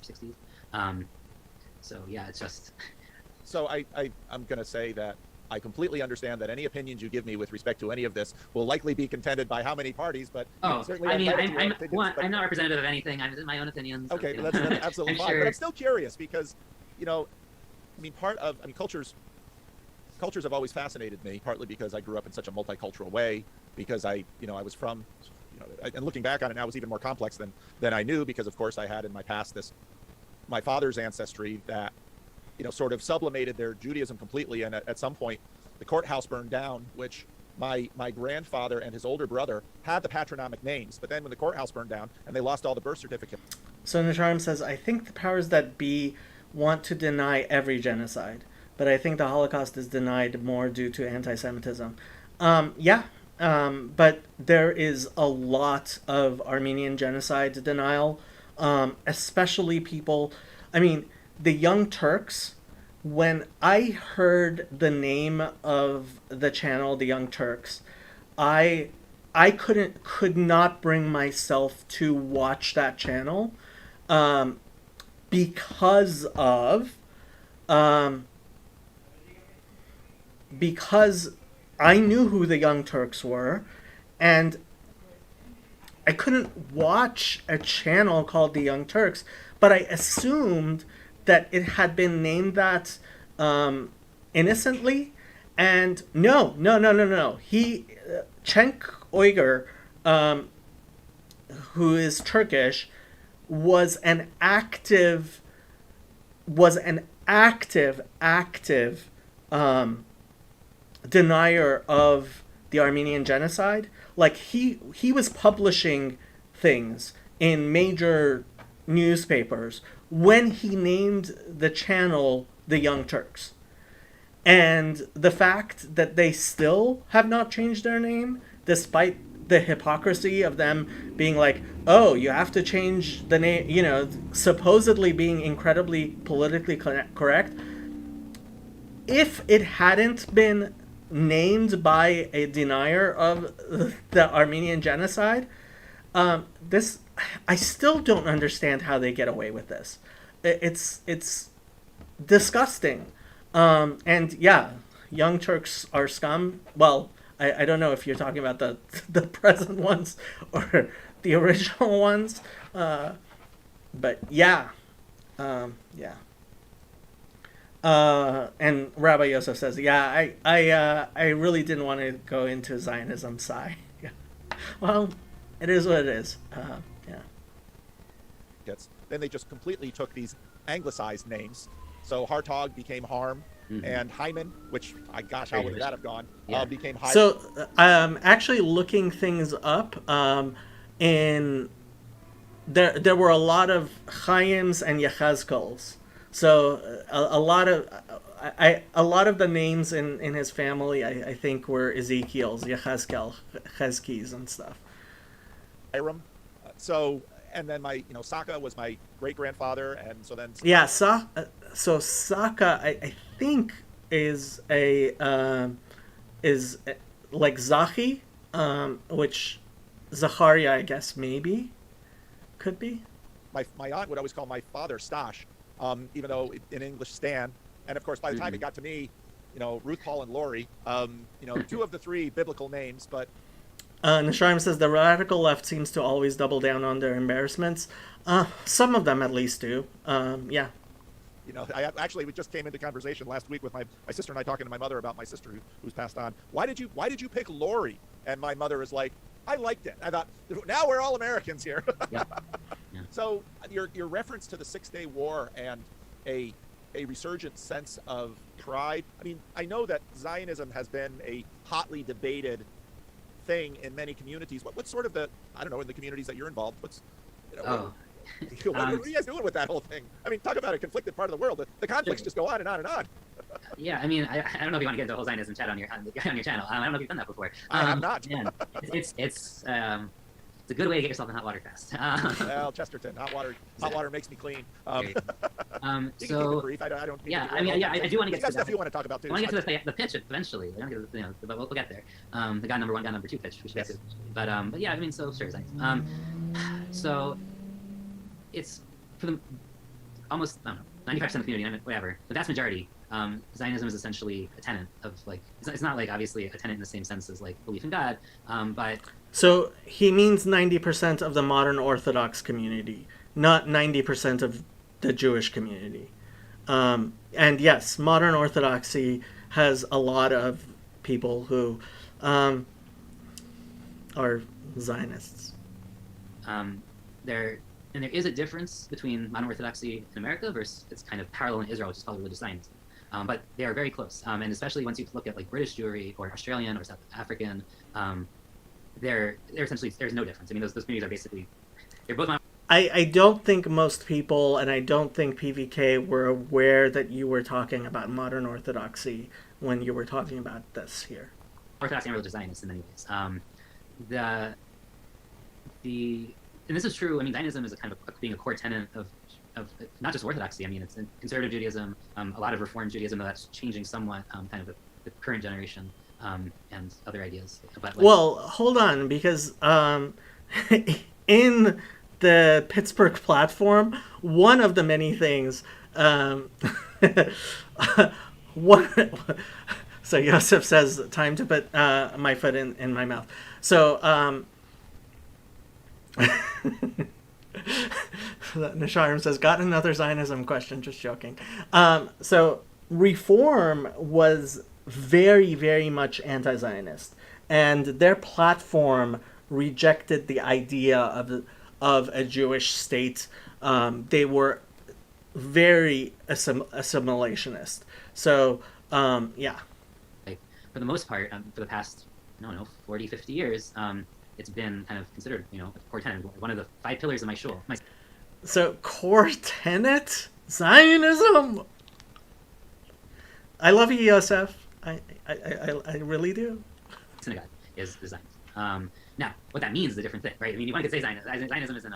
60s. So yeah, it's just. So I'm going to say that I completely understand that any opinions you give me with respect to any of this will likely be contended by how many parties, but certainly I'm not representative of anything. I'm my own opinions. Okay, that's absolutely fine. Sure. But I'm still curious because, cultures have always fascinated me, partly because I grew up in such a multicultural way, because I was from, and looking back on it now, it was even more complex than I knew, because of course I had in my past my father's ancestry that, sort of sublimated their Judaism completely. And at some point, the courthouse burned down, which my grandfather and his older brother had the patronymic names. But then when the courthouse burned down and they lost all the birth certificates. So Nisharim says, I think the powers that be want to deny every genocide, but I think the Holocaust is denied more due to anti-Semitism. But there is a lot of Armenian genocide denial, especially people. I mean, the Young Turks, when I heard the name of the channel, the Young Turks, I could not bring myself to watch that channel, because I knew who the Young Turks were, and I couldn't watch a channel called the Young Turks, but I assumed that it had been named that innocently, and no. Cenk Uygur, who is Turkish, was an active denier of the Armenian genocide. Like, he was publishing things in major newspapers when he named the channel the Young Turks. And the fact that they still have not changed their name, despite the hypocrisy of them being like, oh, you have to change the name, supposedly being incredibly politically correct. If it hadn't been named by a denier of the Armenian genocide, I still don't understand how they get away with this. It's disgusting. And yeah, Young Turks are scum. Well, I don't know if you're talking about the present ones or the original ones, but yeah. And Rabbi Yosef says, yeah, I really didn't want to go into Zionism, sigh. Yeah. Well, it is what it is. Then they just completely took these anglicized names. So Hartog became Harm, and Hyman, which, how would that have gone? Became Hyman. So actually looking things up, there were a lot of Chaims and Yechezkels. So a lot of the names in his family, I think, were Ezekiel's, Yechezkel, Chezkes and stuff. Hiram. And then Saka was my great-grandfather, and so then... Yeah, so Saka, I think, is like Zachi, which Zacharia, I guess, maybe, could be. my aunt would always call my father Stosh, even though in English Stan. And of course, by the time it got to me, Ruth, Paul, and Lori, two of the three biblical names, but. Nisharim says the radical left seems to always double down on their embarrassments. Some of them at least do. Yeah. I actually we just came into conversation last week with my sister and I talking to my mother about my sister who's passed on. Why did you pick Lori? And my mother is like, I liked it. I thought, now we're all Americans here. Yeah. Yeah. So your reference to the 6-Day War and a resurgent sense of pride. I mean, I know that Zionism has been a hotly debated thing in many communities. What's sort of in the communities that you're involved, what are you guys doing with that whole thing? I mean, talk about a conflicted part of the world. The conflicts just go on and on and on. Yeah, I mean, I don't know if you want to get into a whole Zionism chat on your channel. I don't know if you've done that before. I have not. Yeah, it's a good way to get yourself in hot water fast. Well, Chesterton, hot water makes me clean. You can keep so it brief. I don't. Yeah, I mean, I do want to get to to stuff that. you want to talk about too. I want to get to the pitch eventually. But we'll get there. The guy number 1, guy number 2 pitch. We should get to. But yeah, I mean, so sure, Zionism. So it's for the almost 95% of the community, whatever. The vast majority, Zionism is essentially a tenet of it's not like obviously a tenet in the same sense as like belief in God, but. So he means 90% of the modern Orthodox community, not 90% of the Jewish community. And yes, modern Orthodoxy has a lot of people who are Zionists. There is a difference between modern Orthodoxy in America versus it's kind of parallel in Israel, which is called religious Zionism. But they are very close. And especially once you look at like British Jewry or Australian or South African, they're essentially, there's no difference. I mean, those communities are basically, they're both. I don't think most people, and I don't think PVK were aware that you were talking about modern Orthodoxy when you were talking about this here. Orthodox and religious Zionists in many ways. And this is true. I mean, Zionism is a kind of being a core tenet of not just Orthodoxy. I mean, it's in conservative Judaism, a lot of Reform Judaism, though that's changing somewhat, kind of the current generation, and other ideas. But well, hold on, because in the Pittsburgh platform, one of the many things, so Yosef says, time to put my foot in my mouth. So, Nisharim says, got another Zionism question, just joking. So Reform was very, very much anti-Zionist, and their platform rejected the idea of a Jewish state. They were very assimilationist. So, yeah. For the most part, for the past, 40, 50 years, it's been kind of considered, a core tenet, one of the 5 pillars of my shul. So, core tenet? Zionism? I love you, Yosef. I really do. Synagogue is Zionism. Now, what that means is a different thing, right? I mean, you want to say Zionism. Zionism is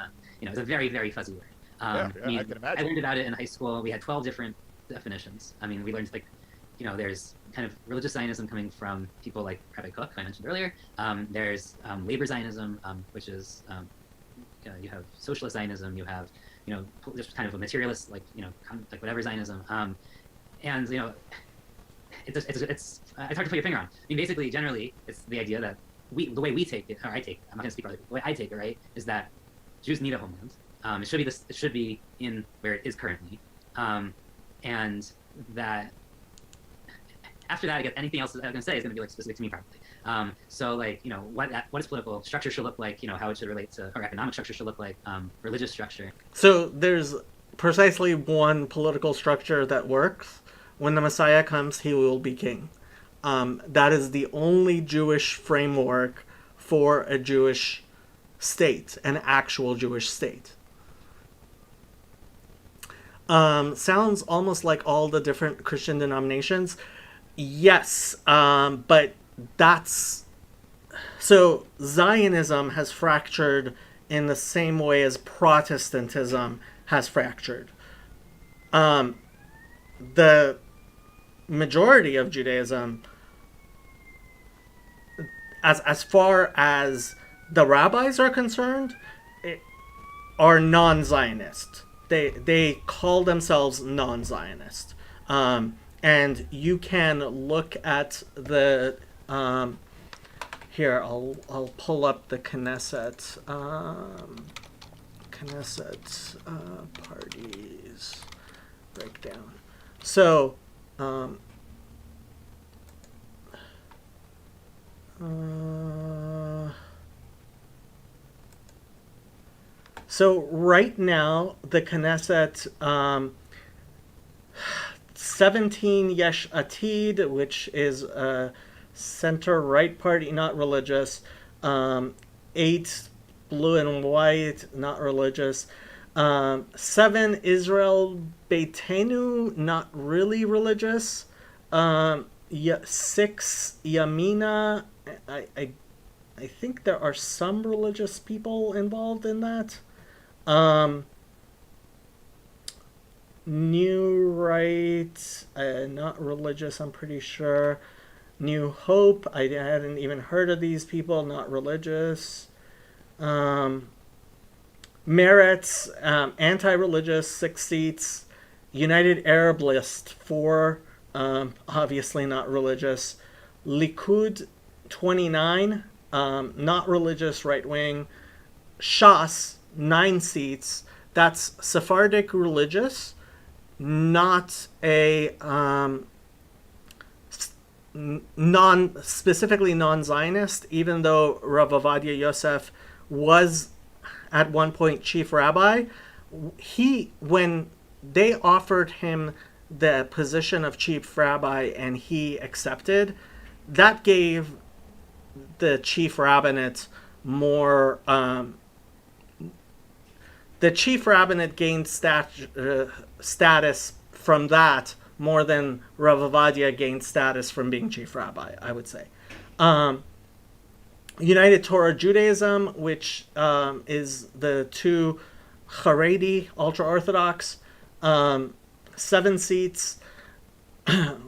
it's a very, very fuzzy word. I can imagine. I learned about it in high school. We had 12 different definitions. I mean, we learned there's kind of religious Zionism coming from people like Rabbi Cook, who I mentioned earlier. There's labor Zionism, which is you have socialist Zionism. You have just kind of a materialist, like whatever Zionism. And it's hard to put your finger on. I mean, basically, generally, it's the idea that the way we take it, or I take it, I'm not going to speak for other people, the way I take it, right, is that Jews need a homeland. It should be in where it is currently, and that after that, I guess anything else I'm going to say is going to be specific to me, probably. So what its political structure should look like, how it should relate to, or economic structure should look like, religious structure. So there's precisely one political structure that works. When the Messiah comes, he will be king. That is the only Jewish framework for a Jewish state, an actual Jewish state. Sounds almost like all the different Christian denominations. Yes, but that's... So Zionism has fractured in the same way as Protestantism has fractured. The majority of Judaism, as far as the rabbis are concerned, are non-Zionist. They call themselves non-Zionist. And you can look at the here. I'll pull up the Knesset parties breakdown. So. So right now, the Knesset, 17 Yesh Atid, which is a center-right party, not religious. 8 Blue and White, not religious. 7 Israel Beitenu, not really religious. 6 Yamina. I think there are some religious people involved in that. New Right, not religious, I'm pretty sure. New Hope, I hadn't even heard of these people, not religious. Meretz, anti-religious, 6 seats. United Arab List, 4, obviously not religious. Likud, 29, not religious, right wing. Shas, 9 seats. That's Sephardic religious, not a specifically non-Zionist, even though Rabbi Yosef was at one point chief rabbi. When they offered him the position of chief rabbi and he accepted, that gave the chief rabbinate more. The chief rabbinate gained status from that more than Rav Ovadia gained status from being chief rabbi, I would say. United Torah Judaism, which is the 2 Haredi, ultra-Orthodox, 7 seats.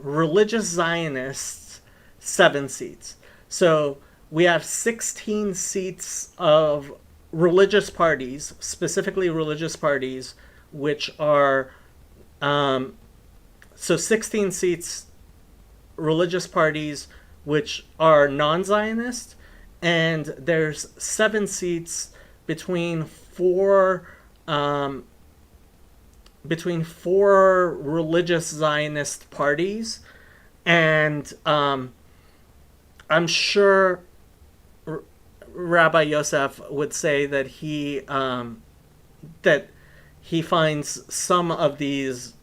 Religious Zionists, 7 seats. So we have 16 seats of religious parties, specifically religious parties, which are, so 16 seats religious parties which are non-Zionist, and there's 7 seats between four religious Zionist parties, and I'm sure Rabbi Yosef would say that he finds some of these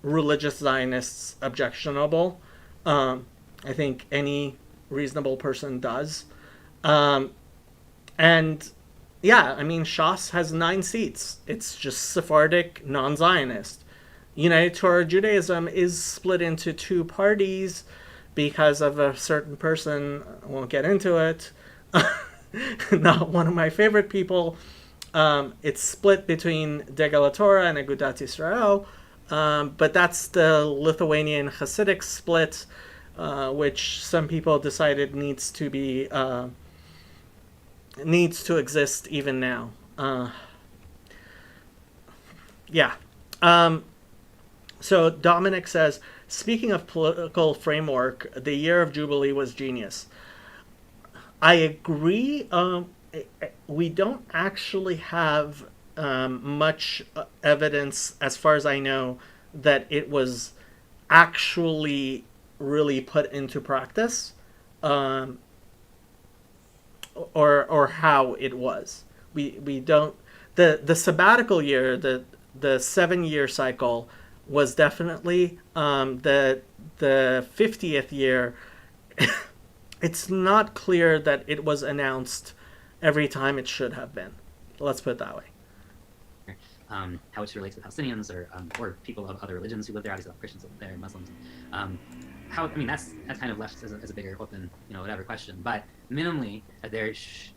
religious Zionists objectionable. I think any reasonable person does. And yeah, I mean, Shas has 9 seats. It's just Sephardic, non-Zionist. United Torah Judaism is split into 2 parties because of a certain person. I won't get into it. Not one of my favorite people. It's split between Degel Torah and Agudat Yisrael, but that's the Lithuanian Hasidic split, which some people decided needs to exist even now. Yeah. So Dominic says, speaking of political framework, the year of Jubilee was genius. I agree. We don't actually have much evidence, as far as I know, that it was actually really put into practice, or how it was. We don't. The sabbatical year, the 7-year cycle, was definitely the 50th year. It's not clear that it was announced every time it should have been. Let's put it that way. How it should relate to the Palestinians or people of other religions who live there. Obviously, Christians live there, Muslims. That's kind of left as a bigger open, whatever question. But minimally, that it's,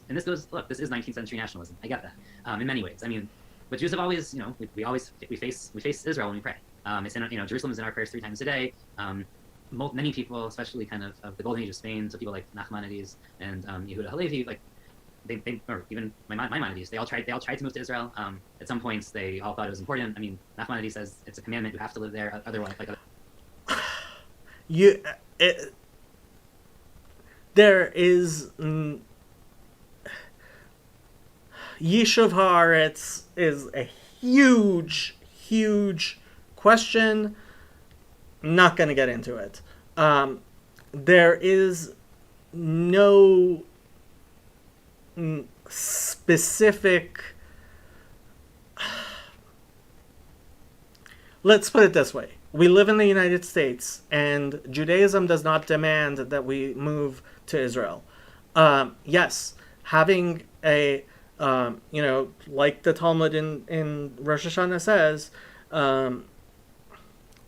and this goes. Look, this is 19th century nationalism. I get that in many ways. I mean, but Jews have always, we face Israel when we pray. It's in, Jerusalem is in our prayers 3 times a day. Many people, especially kind of the golden age of Spain, so people like Nachmanides and Yehuda Halevi, like they or even Maimonides, they all tried to move to Israel. At some points, they all thought it was important. I mean, Maimonides says it's a commandment; you have to live there. Otherwise, like there is Yishuv Haaretz is a huge question. Not going to get into it. There is no specific. Let's put it this way. We live in the United States, and Judaism does not demand that we move to Israel. Yes, having a, like the Talmud in Rosh Hashanah says,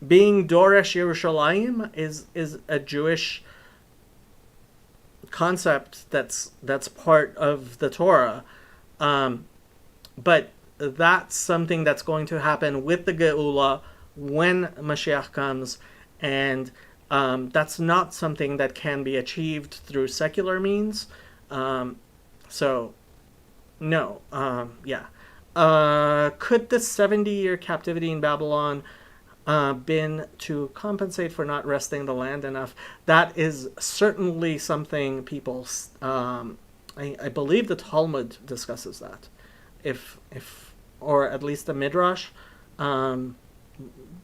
being Doresh Yerushalayim is a Jewish concept that's part of the Torah. But that's something that's going to happen with the Geula when Mashiach comes, and that's not something that can be achieved through secular means. So, no. Could the 70-year captivity in Babylon been to compensate for not resting the land enough? That is certainly something people... I believe the Talmud discusses that. If or at least the Midrash,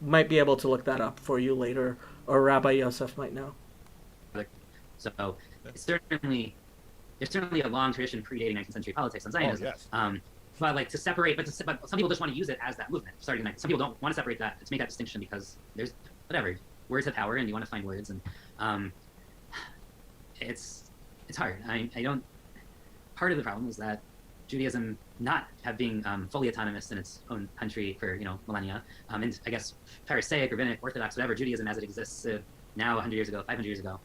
might be able to look that up for you later, or Rabbi Yosef might know. So it's certainly a long tradition predating 19th century politics on Zionism. Oh, yes. But like to separate, but some people just want to use it as that movement starting. Some people don't want to separate that, to make that distinction, because there's whatever, words have power, and you want to find words, and it's hard. I don't. Part of the problem is that Judaism not being fully autonomous in its own country for millennia, and I guess Pharisaic, Rabbinic, Orthodox, whatever Judaism as it exists now 100 years ago, 500 years ago,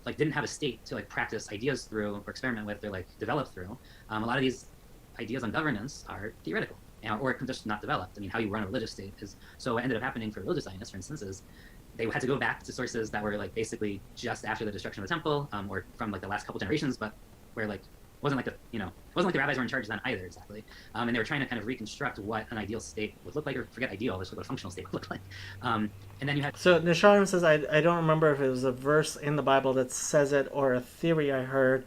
like didn't have a state to like practice ideas through or experiment with or like develop through. A lot of these ideas on governance are theoretical, or just not developed. I mean, how you run a religious state is. So what ended up happening for religious Zionists, for instance, is they had to go back to sources that were like basically just after the destruction of the temple, or from like the last couple generations, but where like wasn't like the rabbis were in charge then either exactly, and they were trying to kind of reconstruct what an ideal state would look like, or forget ideal, just what a functional state would look like. And then you had. So Nisharim says, I don't remember if it was a verse in the Bible that says it or a theory I heard.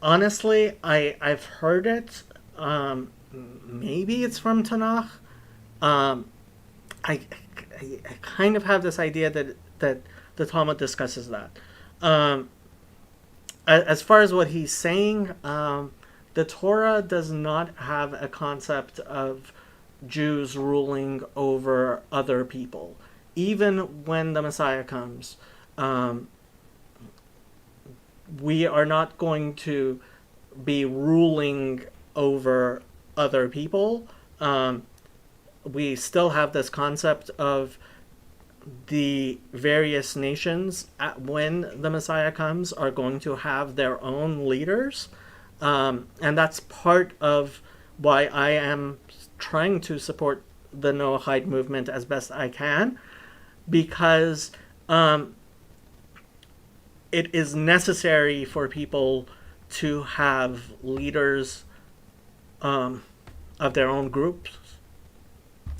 Honestly, I've heard it. Maybe it's from Tanakh. I kind of have this idea that the Talmud discusses that. As far as what he's saying, the Torah does not have a concept of Jews ruling over other people. Even when the Messiah comes, we are not going to be ruling over other people. We still have this concept of the various nations when the Messiah comes are going to have their own leaders, and that's part of why I am trying to support the Noahide movement as best I can, because it is necessary for people to have leaders of their own groups.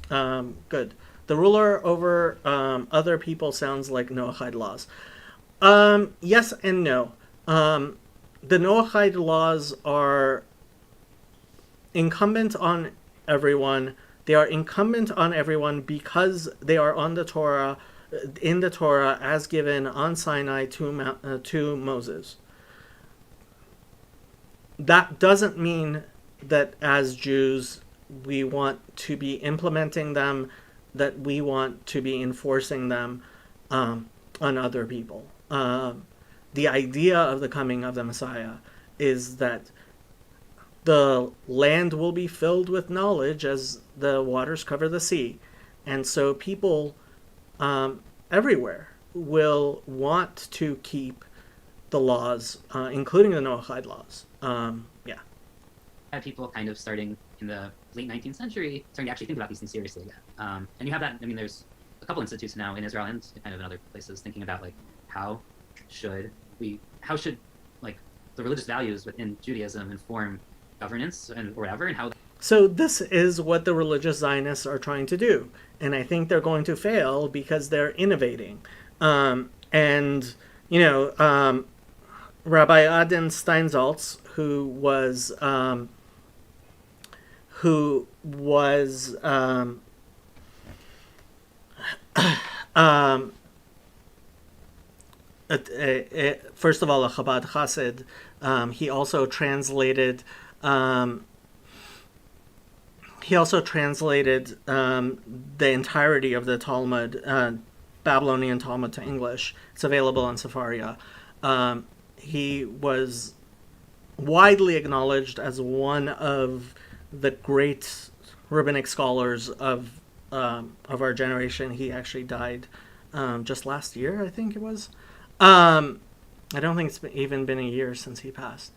Good. The ruler over other people sounds like Noahide laws. Yes and no. The Noahide laws are incumbent on everyone. They are incumbent on everyone because they are on the Torah, in the Torah as given on Sinai to Moses. That doesn't mean that as Jews we want to be implementing them, that we want to be enforcing them on other people. The idea of the coming of the Messiah is that the land will be filled with knowledge as the waters cover the sea. And so people everywhere will want to keep the laws, including the Noahide laws. Had people kind of starting in the late 19th century starting to actually think about these things seriously again. And you have that, I mean, there's a couple institutes now in Israel and kind of in other places thinking about like how should like the the religious values within Judaism inform governance and or whatever, and how. So this is what the religious Zionists are trying to do, and I think they're going to fail because they're innovating. And you know, Rabbi Adin Steinsaltz, who was first of all a Chabad Chassid. He also translated the entirety of the Talmud, Babylonian Talmud, to English. It's available on Sefaria. He was widely acknowledged as one of the great rabbinic scholars of our generation. He actually died just last year, I think it was. I don't think it's even been a year since he passed.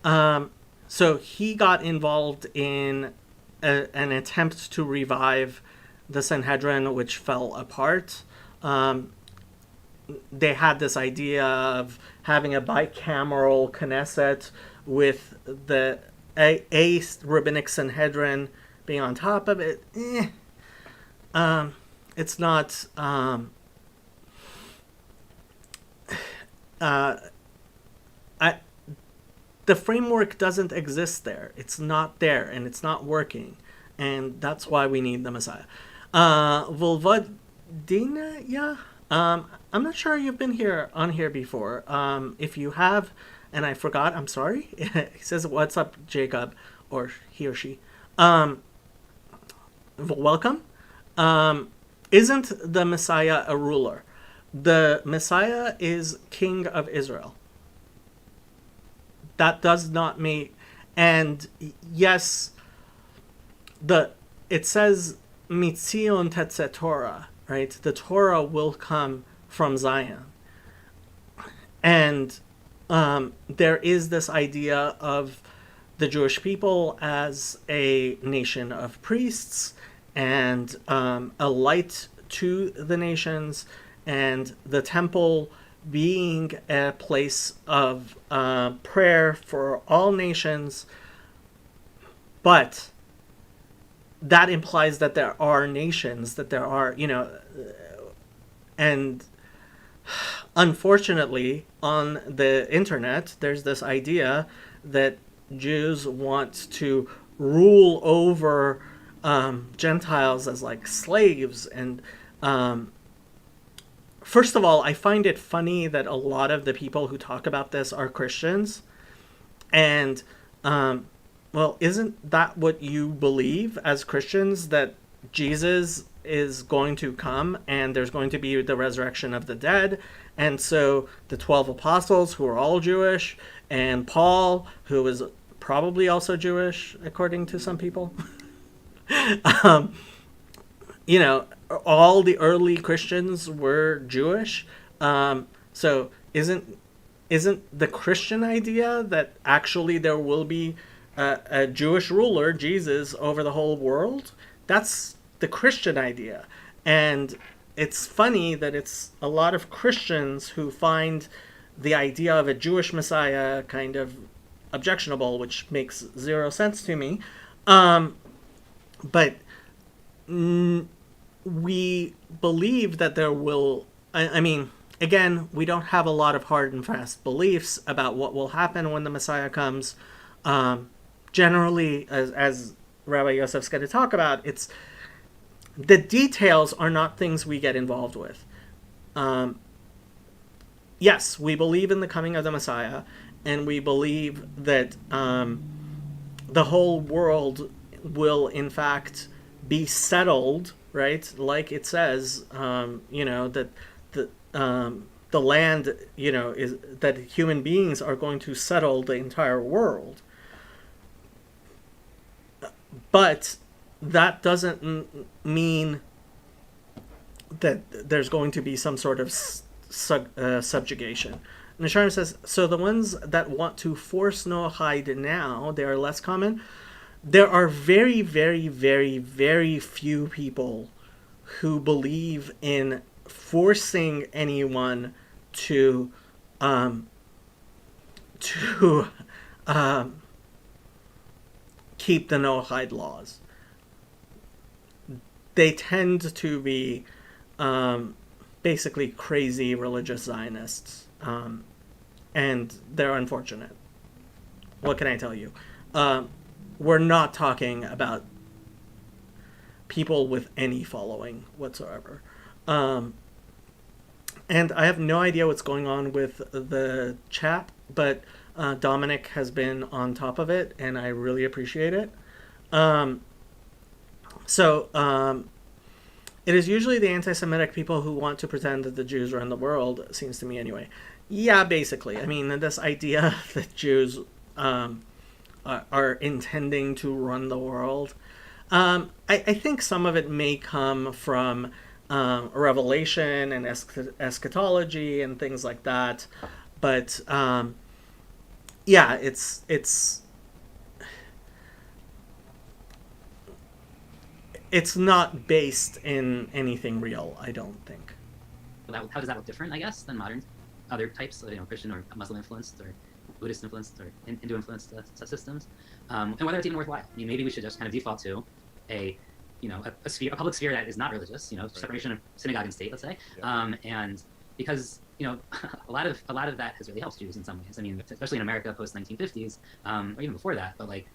So he got involved in an attempt to revive the Sanhedrin, which fell apart. They had this idea of having a bicameral Knesset with a rabbinic Sanhedrin being on top of it. It's not. The framework doesn't exist there. It's not there, and it's not working, and that's why we need the Messiah. Volvodina, yeah. I'm not sure you've been on here before. If you have, and I forgot, I'm sorry. He says, "What's up, Jacob?" or he or she. Welcome. Isn't the Messiah a ruler? The Messiah is King of Israel. That does not mean, and yes, it says Mitzion Tetzeh Torah, right? The Torah will come from Zion, and there is this idea of the Jewish people as a nation of priests and a light to the nations, and the temple being a place of prayer for all nations. But that implies that there are nations, that there are, and unfortunately on the internet, there's this idea that Jews want to rule over Gentiles as like slaves. And first of all, I find it funny that a lot of the people who talk about this are Christians. And, well, isn't that what you believe as Christians, that Jesus is going to come and there's going to be the resurrection of the dead? And so the 12 apostles, who are all Jewish, and Paul, who is probably also Jewish, according to some people, all the early Christians were Jewish. So isn't the Christian idea that actually there will be a Jewish ruler, Jesus, over the whole world? That's the Christian idea. And it's funny that it's a lot of Christians who find the idea of a Jewish Messiah kind of objectionable, which makes zero sense to me. But we believe that there will, I mean, again, we don't have a lot of hard and fast beliefs about what will happen when the Messiah comes. Generally, as Rabbi Yosef's going to talk about, it's the details are not things we get involved with. Yes, we believe in the coming of the Messiah, and we believe that the whole world will, in fact, be settled, right? Like it says, that the land, is that human beings are going to settle the entire world. But that doesn't mean that there's going to be some sort of subjugation. Nisharim says, so the ones that want to force Noahide now, they are less common. There are very, very, very, very few people who believe in forcing anyone to to keep the Noahide laws. They tend to be basically crazy religious Zionists, and they're unfortunate. What can I tell you? We're not talking about people with any following whatsoever. And I have no idea what's going on with the chat, but Dominic has been on top of it, and I really appreciate it. It is usually the anti-Semitic people who want to pretend that the Jews run the world, seems to me anyway. Yeah, basically. I mean, this idea that Jews are intending to run the world. I think some of it may come from revelation and eschatology and things like that. But yeah, it's not based in anything real, I don't think. How does that look different, I guess, than modern other types, Christian or Muslim influenced or Buddhist influenced or Hindu influenced systems, and whether it's even worthwhile? I mean, maybe we should just kind of default to a public sphere that is not religious, separation of synagogue and state, let's say, and because a lot of that has really helped Jews in some ways. I mean, especially in America post 1950s, or even before that. But like,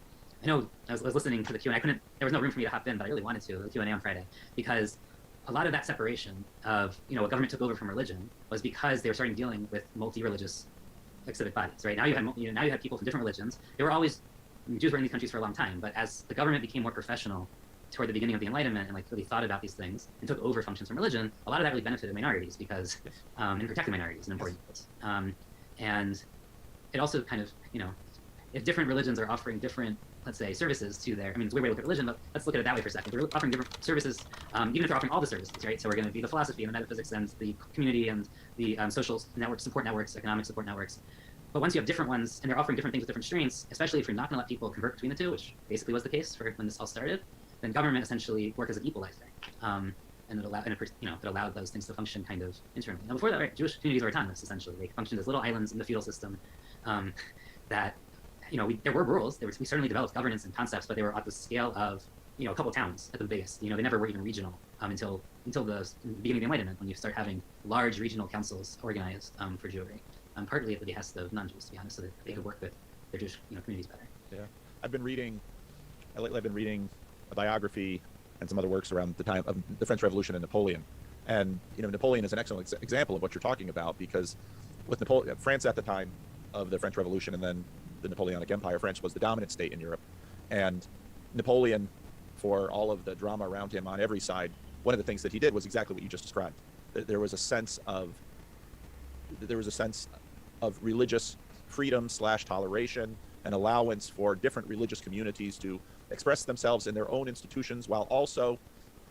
I know I was listening to the Q&A. There was no room for me to hop in, but I really wanted to the Q&A on Friday, because a lot of that separation of what government took over from religion was because they were starting dealing with multi-religious civic bodies. Right now you had people from different religions. Jews were in these countries for a long time, but as the government became more professional toward the beginning of the Enlightenment and like really thought about these things and took over functions from religion, a lot of that really benefited minorities because and protected minorities in important ways. And it also kind of if different religions are offering different, let's say, services to their, I mean, it's a weird way to look at religion, but let's look at it that way for a second. They're offering different services, even if they're offering all the services, right? So we're going to be the philosophy and the metaphysics and the community and the social networks, support networks, economic support networks. But once you have different ones and they're offering different things with different strengths, especially if you're not going to let people convert between the two, which basically was the case for when this all started, then government essentially worked as an equalizer. And it allowed those things to function kind of internally. Now before that, right, Jewish communities were autonomous, essentially. They functioned as little islands in the feudal system that there were rules. We certainly developed governance and concepts, but they were at the scale of a couple towns at the biggest. They never were even regional until the beginning of the Enlightenment, when you start having large regional councils organized for Jewry, partly at the behest of non-Jews, to be honest, so that they could work with their Jewish communities better. Yeah, I've been reading a biography and some other works around the time of the French Revolution and Napoleon, and Napoleon is an excellent example of what you're talking about, because with France at the time of the French Revolution and then the Napoleonic Empire, France was the dominant state in Europe, and Napoleon, for all of the drama around him on every side, one of the things that he did was exactly what you just described. There was a sense of religious freedom / toleration and allowance for different religious communities to express themselves in their own institutions, while also,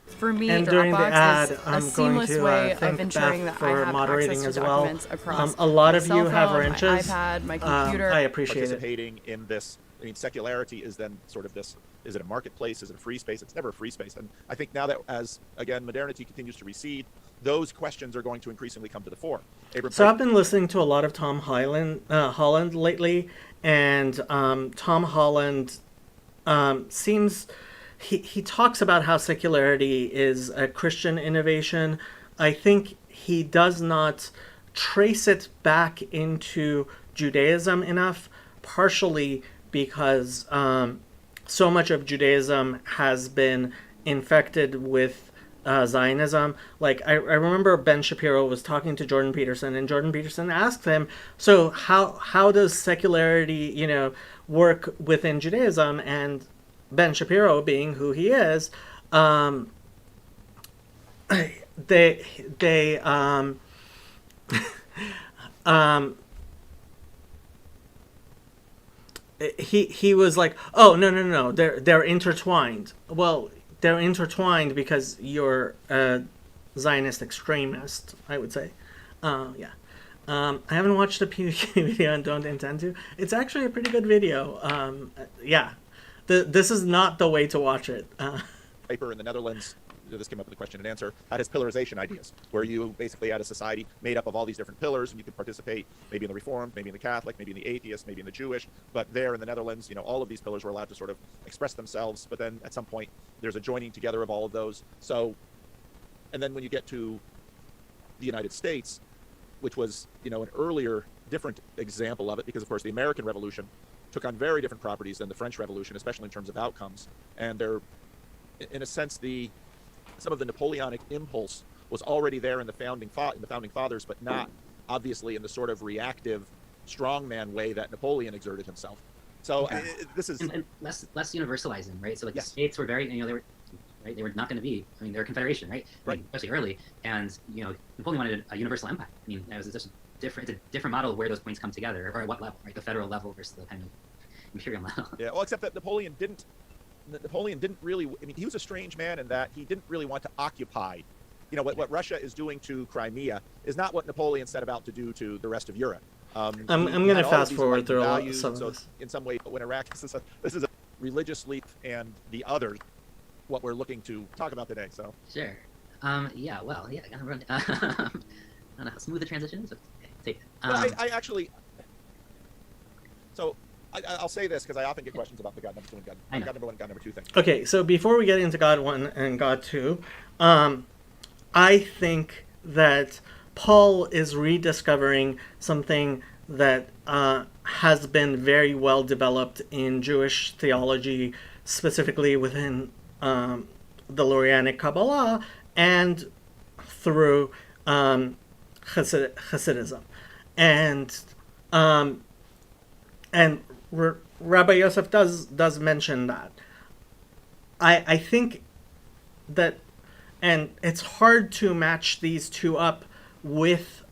for me, and during the ad, is I'm a seamless going to way thank of ensuring Beth that I for have moderating access to as well. documents across A lot my of cell you have phone, wrenches. my iPad, my computer. I appreciate it. participating in this. I mean, secularity is then sort of this: is it a marketplace? Is it a free space? It's never a free space. And I think now that, as again modernity continues to recede, those questions are going to increasingly come to the fore. So I've been listening to a lot of Tom Holland lately, and Tom Holland seems, he talks about how secularity is a Christian innovation. I think he does not trace it back into Judaism enough, partially because so much of Judaism has been infected with Zionism. Like I remember Ben Shapiro was talking to Jordan Peterson, and Jordan Peterson asked him, so how does secularity work within Judaism? And Ben Shapiro, being who he is, he was like, oh no, they're intertwined. Well, they're intertwined because you're a Zionist extremist, I would say. Yeah. I haven't watched the PvP video and don't intend to. It's actually a pretty good video. Yeah. This is not the way to watch it. Paper in the Netherlands this came up in the question and answer, had his pillarization ideas, where you basically had a society made up of all these different pillars, and you could participate maybe in the Reformed, maybe in the Catholic, maybe in the Atheist, maybe in the Jewish. But there in the Netherlands, all of these pillars were allowed to sort of express themselves. But then at some point, there's a joining together of all of those. So, and then when you get to the United States, which was, an earlier, different example of it, because of course the American Revolution took on very different properties than the French Revolution, especially in terms of outcomes. And they're, in a sense, some of the Napoleonic impulse was already there in the founding fathers, but not obviously in the sort of reactive strongman way that Napoleon exerted himself. So this is and less universalizing, right? So like Yes. the states were very, they were not going to be. They're a confederation, right? Right. Especially early, and Napoleon wanted a universal empire. It was just different. It's a different model of where those points come together, or at what level, right? The federal level versus the kind of imperial level. Yeah, well, except that Napoleon didn't really, he was a strange man in that he didn't really want to occupy. What Russia is doing to Crimea is not what Napoleon set about to do to the rest of Europe. I'm going to fast forward through some of this. In some way, but when Iraq, this is a religious leap, and the other, what we're looking to talk about today. So Sure. I gotta run. I don't know how smooth the transition is, but okay, take it. well, I actually, so I'll say this because I often get questions about the God number 2 and God number 1, God number 2 thing. Okay, so before we get into God 1 and God 2, I think that Paul is rediscovering something that has been very well developed in Jewish theology, specifically within the Lurianic Kabbalah and through Hasidism. And Rabbi Yosef does mention that. I think that, and it's hard to match these two up with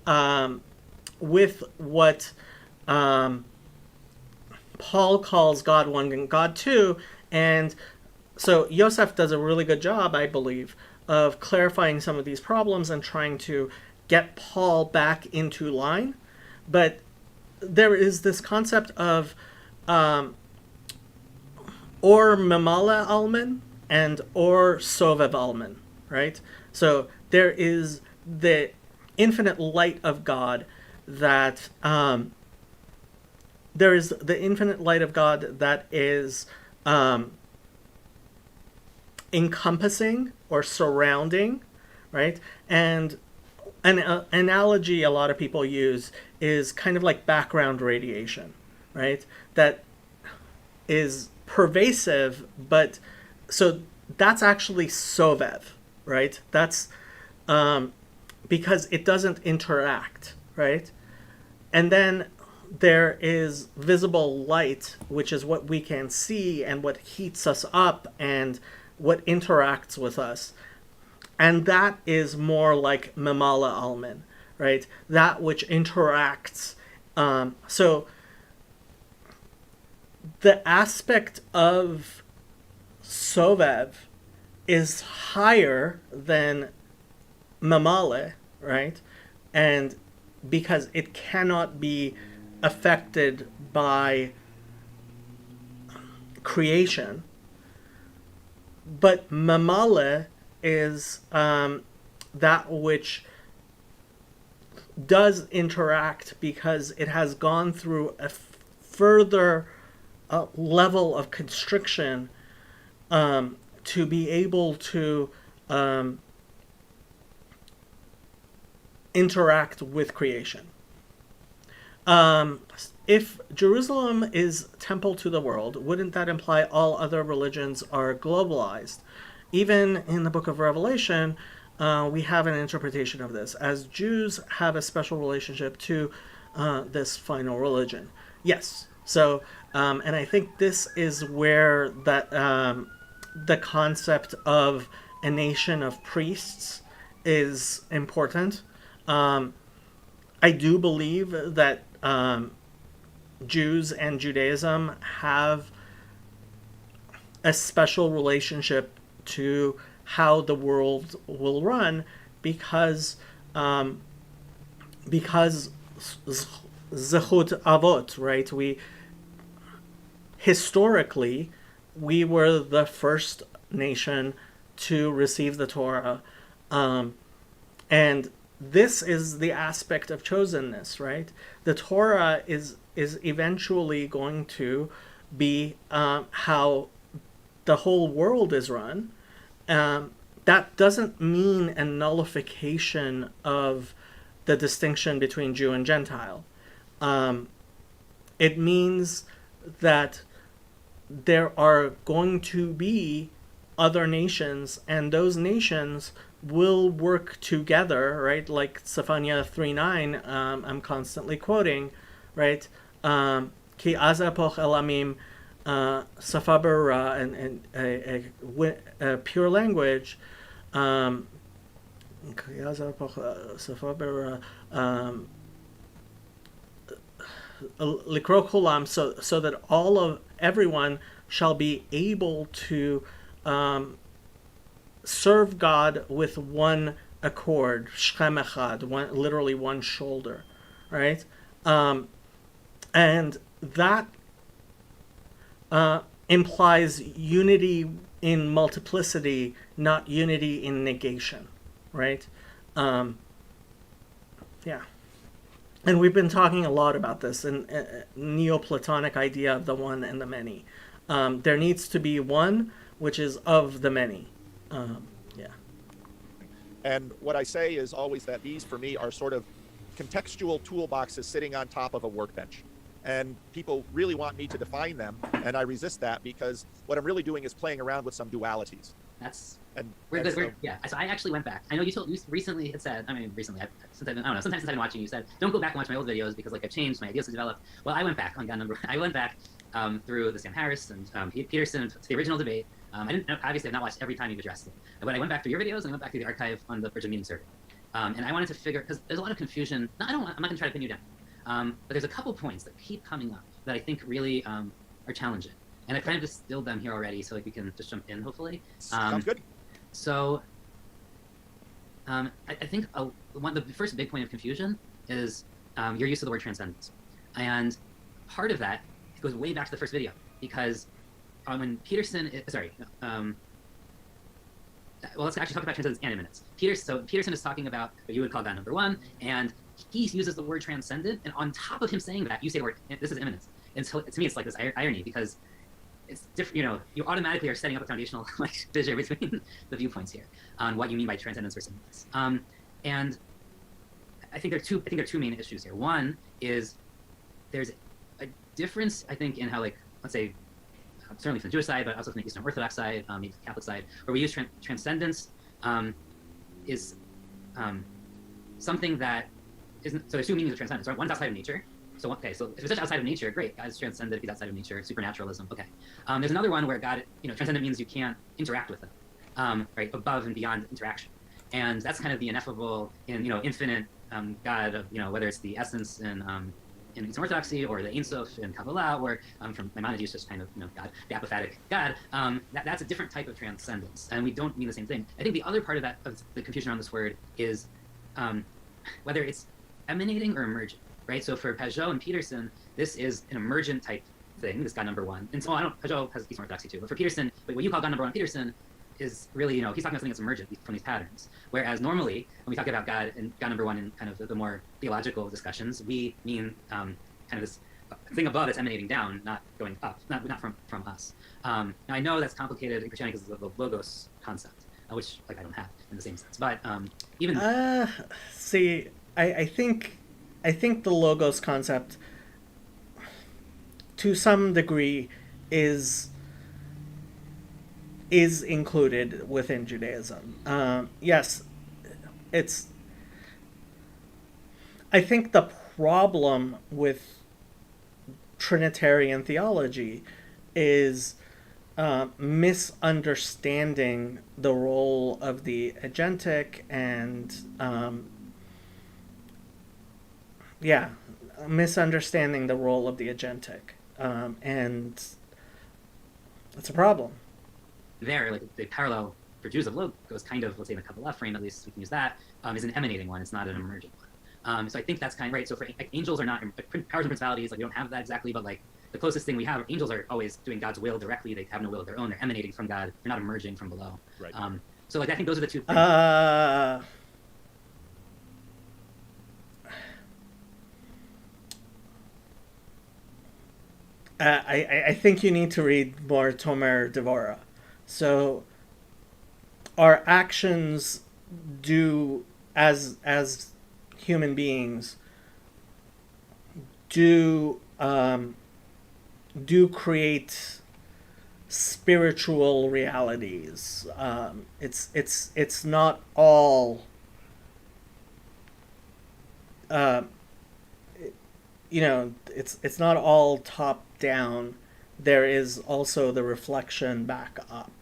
what Paul calls God 1 and God 2, and so Yosef does a really good job, I believe, of clarifying some of these problems and trying to get Paul back into line. But there is this concept of or Memala Alman and or Sovev Alman, right? So there is the infinite light of God that is encompassing or surrounding, right? And an analogy a lot of people use is kind of like background radiation, right? That is pervasive, but so that's actually Sovev, right? That's because it doesn't interact, right? And then there is visible light, which is what we can see and what heats us up and what interacts with us. And that is more like Memala Alman, right? That which interacts. So the aspect of Sovev is higher than Memale, right? And because it cannot be affected by creation. But Memale is that which does interact because it has gone through a further level of constriction to be able to interact with creation. If Jerusalem is temple to the world, wouldn't that imply all other religions are globalized? Even in the book of Revelation, we have an interpretation of this, as Jews have a special relationship to this final religion. Yes. So, and I think this is where that the concept of a nation of priests is important. I do believe that Jews and Judaism have a special relationship to how the world will run because zechut avot, right? Historically, we were the first nation to receive the Torah. And this is the aspect of chosenness, right? The Torah is eventually going to be how the whole world is run. That doesn't mean a nullification of the distinction between Jew and Gentile. It means that there are going to be other nations, and those nations will work together, right? Like Zephaniah 3:9, I'm constantly quoting, right? Ki aza poch elamim, safa berura, and a pure language. Ki aza poch safa berura, likro kulam, so that everyone shall be able to serve God with one accord, shchem echad, literally one shoulder, right? And that implies unity in multiplicity, not unity in negation, right? Yeah. And we've been talking a lot about this in Neoplatonic idea of the one and the many. There needs to be one which is of the many. Yeah. And what I say is always that these, for me, are sort of contextual toolboxes sitting on top of a workbench. And people really want me to define them, and I resist that because what I'm really doing is playing around with some dualities. Yeah. So I actually went back. I know you recently had said. I mean, recently, sometimes since I've been watching, you said, "Don't go back and watch my old videos because like I've changed, my ideas have developed." Well, I went back on God number. I went back through the Sam Harris and Peterson to the original debate. I didn't obviously I've not watched every time you've addressed it, but I went back through your videos and I went back through the archive on the Virgin Meeting Survey, and I wanted to figure because there's a lot of confusion. No, I'm not going to try to pin you down, but there's a couple points that keep coming up that I think really are challenging, and I kind of distilled them here already, so like we can just jump in hopefully. Sounds good. So, I think the first big point of confusion is your use of the word transcendence, and part of that goes way back to the first video because when Peterson, well, let's actually talk about transcendence and immanence. Peterson is talking about what you would call God number one, and he uses the word transcendent, and on top of him saying that, you say the word, this is immanence. And so to me, it's like this irony because it's different. You automatically are setting up a foundational like fissure between the viewpoints here on what you mean by transcendence versus immanence. And I think there are two main issues here. One is there's a difference, I think, in how, like, let's say, certainly from the Jewish side, but also from the Eastern Orthodox side, maybe the Catholic side, where we use transcendence is something that isn't. So there's two meanings of transcendence. Right? One's outside of nature. So if it's just outside of nature, great. God is transcendent. If he's outside of nature, supernaturalism. Okay. There's another one where God, transcendent means you can't interact with him, right? Above and beyond interaction, and that's kind of the ineffable, infinite God of, whether it's the essence in Eastern Orthodoxy or the Ein Sof in Kabbalah, or from Maimonides, just kind of God, the apophatic God. That's a different type of transcendence, and we don't mean the same thing. I think the other part of that, of the confusion around this word, is whether it's emanating or emergent, right? So for Pajot and Peterson, this is an emergent type thing, this God number one. And so Pajot has Eastern Orthodoxy too, but for Peterson, what you call God number one, Peterson, is really, he's talking about something that's emergent from these patterns. Whereas normally, when we talk about God and God number one in kind of the more theological discussions, we mean kind of this thing above that's emanating down, not going up, not from us. Now I know that's complicated in Christianity because of the logos concept, which I don't have in the same sense. But even see, I think the logos concept, to some degree, is included within Judaism. Yes, I think the problem with Trinitarian theology is misunderstanding the role of the agentic and misunderstanding the role of the agentic, and it's a problem. There, like the parallel for Jews of logos, kind of, let's say in the Kabbalah frame, at least we can use that, is an emanating one. It's not an emergent one. So I think that's kind of right. So for angels are not powers and principalities, like we don't have that exactly, but like the closest thing we have, angels are always doing God's will directly. They have no will of their own. They're emanating from God. They're not emerging from below. Right. So like I think those are the two things. I think you need to read more Tomer Devora. So our actions do, as human beings, do create spiritual realities. It's not all it's not all top down. There is also the reflection back up.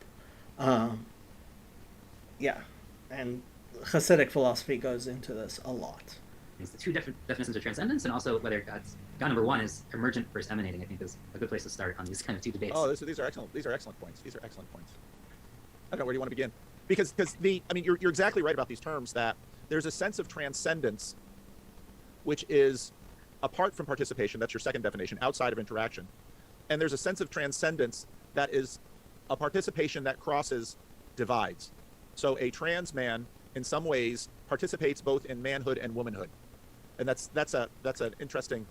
And Hasidic philosophy goes into this a lot. It's the two different definitions of transcendence, and also whether God number one is emergent versus emanating. I think is a good place to start on these kind of two debates. Oh, these are excellent. These are excellent points. I don't know, where do you want to begin? Because you're exactly right about these terms, that there's a sense of transcendence which is apart from participation. That's your second definition, outside of interaction. And there's a sense of transcendence that is a participation that crosses divides. So a trans man, in some ways, participates both in manhood and womanhood, and that's an interesting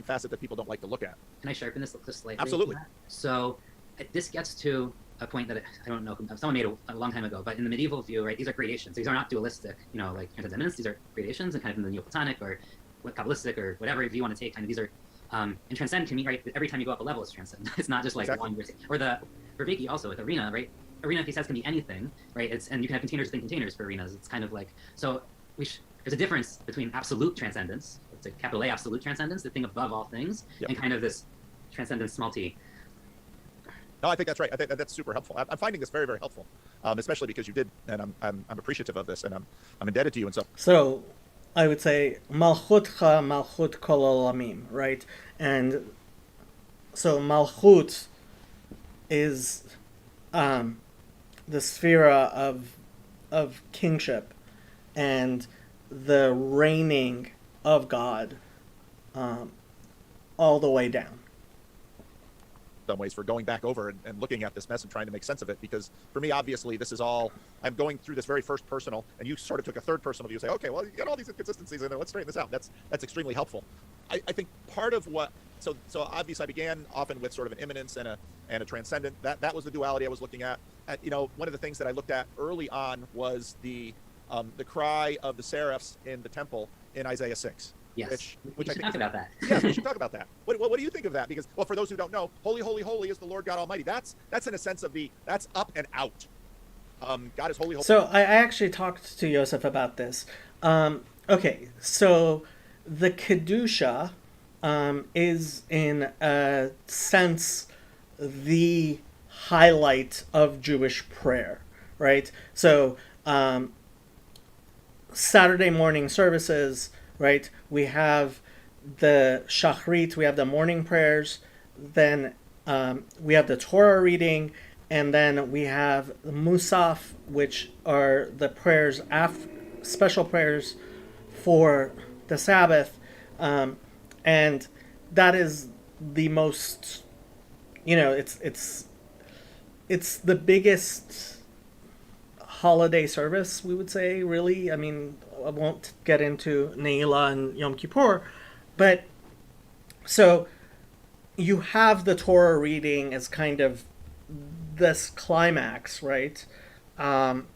facet that people don't like to look at. Can I sharpen this slightly? Absolutely. So this gets to a point that I don't know, someone made a long time ago, but in the medieval view, right, these are gradations. These are not dualistic, like transcendence. These are gradations, and kind of in the Neoplatonic or Kabbalistic or whatever view you want to take, kind of these are, and transcend can mean, right, every time you go up a level it's transcend. It's not just like exactly. one, or the Verveki also with arena, right? Arena, he says, can be anything, right? And you can have containers within containers for arenas. It's kind of like, so there's a difference between absolute transcendence, it's a capital A absolute transcendence, the thing above all things, yep. and kind of this transcendence small t. No, I think that's right. I think that's super helpful. I'm finding this very, very helpful, especially because you did, and I'm appreciative of this, and I'm indebted to you. And so I would say Malchutcha Malchut Kol Olamim, right? And so Malchut is the sphera of kingship and the reigning of God all the way down. Some ways for going back over and looking at this mess and trying to make sense of it, because for me, obviously, this is all, I'm going through this very first personal, and you sort of took a third personal view, say, okay, well, you got all these inconsistencies in there, let's straighten this out. That's extremely helpful. I think part of what, so obviously I began often with sort of an immanence and a transcendent. That was the duality I was looking at. One of the things that I looked at early on was the cry of the seraphs in the temple in Isaiah 6. Yes, which we I should think talk about that. Yes, we should talk about that. What do you think of that? Because, well, for those who don't know, holy, holy, holy is the Lord God Almighty. That's in a sense of that's up and out. God is holy, holy. So I actually talked to Yosef about this. Okay, so the Kedusha is in a sense the highlight of Jewish prayer, right? So Saturday morning services, right? We have the Shachrit, we have the morning prayers, then we have the Torah reading, and then we have the Musaf, which are the prayers, special prayers for the Sabbath, and that is the most, it's the biggest holiday service, we would say, really. I mean, I won't get into Ne'ilah and Yom Kippur, but so you have the Torah reading as kind of this climax, right, of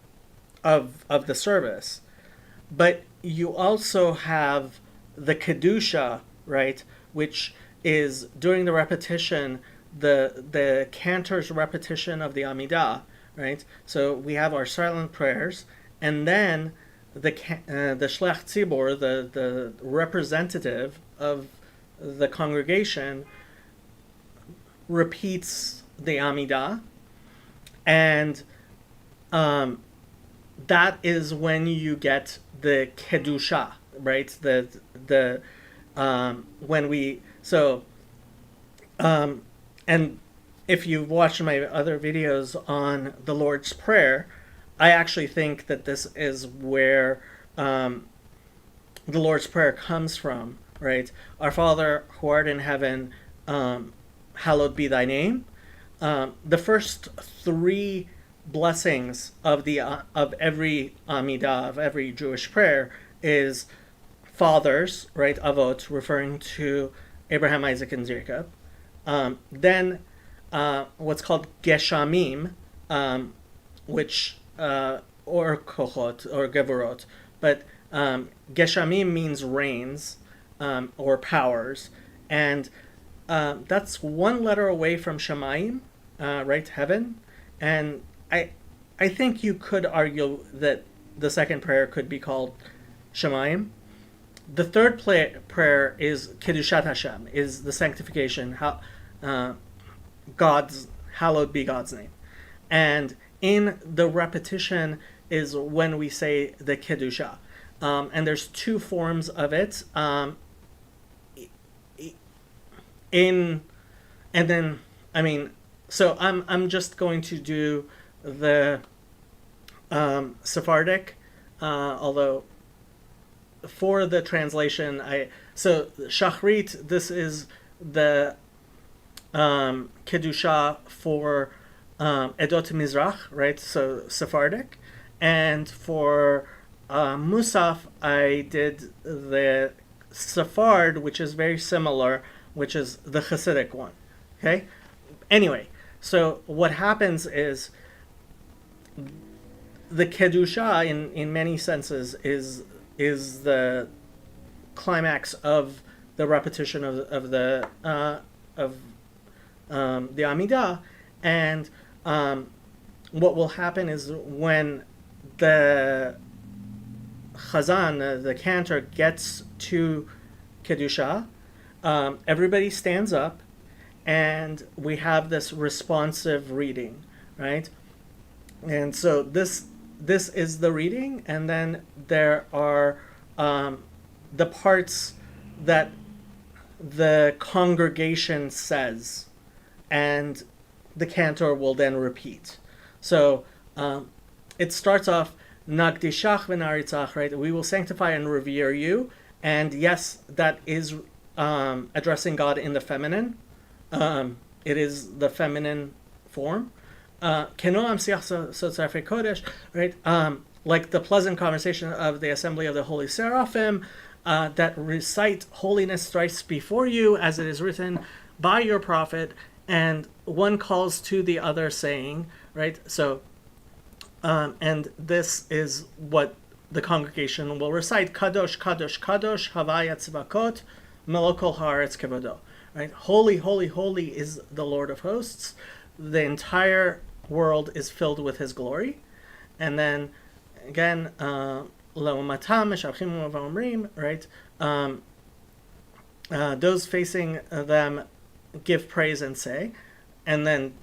the service, but you also have the Kedusha, right, which is during the repetition, the cantor's repetition of the Amidah, right? So we have our silent prayers, and then the Shlech Tzibor, the representative of the congregation, repeats the Amidah, and that is when you get the Kedusha, right? And if you've watched my other videos on the Lord's Prayer, I actually think that this is where the Lord's Prayer comes from, right? Our Father who art in heaven, hallowed be thy name. The first three blessings of every Amidah, of every Jewish prayer, is fathers, right? Avot, referring to Abraham, Isaac, and Jacob. Then what's called Geshamim, which or Kochot or Gevurot, but Geshamim means rains or powers, and that's one letter away from Shamayim, right? Heaven, and I think you could argue that the second prayer could be called Shamayim. The third prayer is Kiddushat Hashem, is the sanctification, God's, hallowed be God's name. And in the repetition is when we say the Kedusha. And there's two forms of it. And then, so I'm just going to do the Sephardic, although for the translation, so Shachrit, this is the Kedusha for Edot Mizrach, right? So Sephardic. And for Musaf, I did the Sephard, which is very similar, which is the Hasidic one. Okay? Anyway, so what happens is the Kedusha, in many senses, is the climax of the repetition of the Amidah, and what will happen is when the Chazan, the cantor, gets to Kedusha, everybody stands up, and we have this responsive reading, right? And so this is the reading, and then there are the parts that the congregation says, and the cantor will then repeat. So it starts off, Nagdishach v'naritzach, right? We will sanctify and revere you. And yes, that is addressing God in the feminine. It is the feminine form. Kenoam siach sotzarfei kodesh, right? Like the pleasant conversation of the assembly of the holy seraphim, that recite holiness thrice before you, as it is written by your prophet, and one calls to the other saying, right? So, and this is what the congregation will recite: Kadosh, Kadosh, Kadosh, Havaya Tzvakot, Melokol Haaretz Kevodo. Right? Holy, holy, holy is the Lord of hosts. The entire world is filled with his glory. And then again, Le'omatam Meshavchim V'omrim, right? Those facing them give praise and say. And then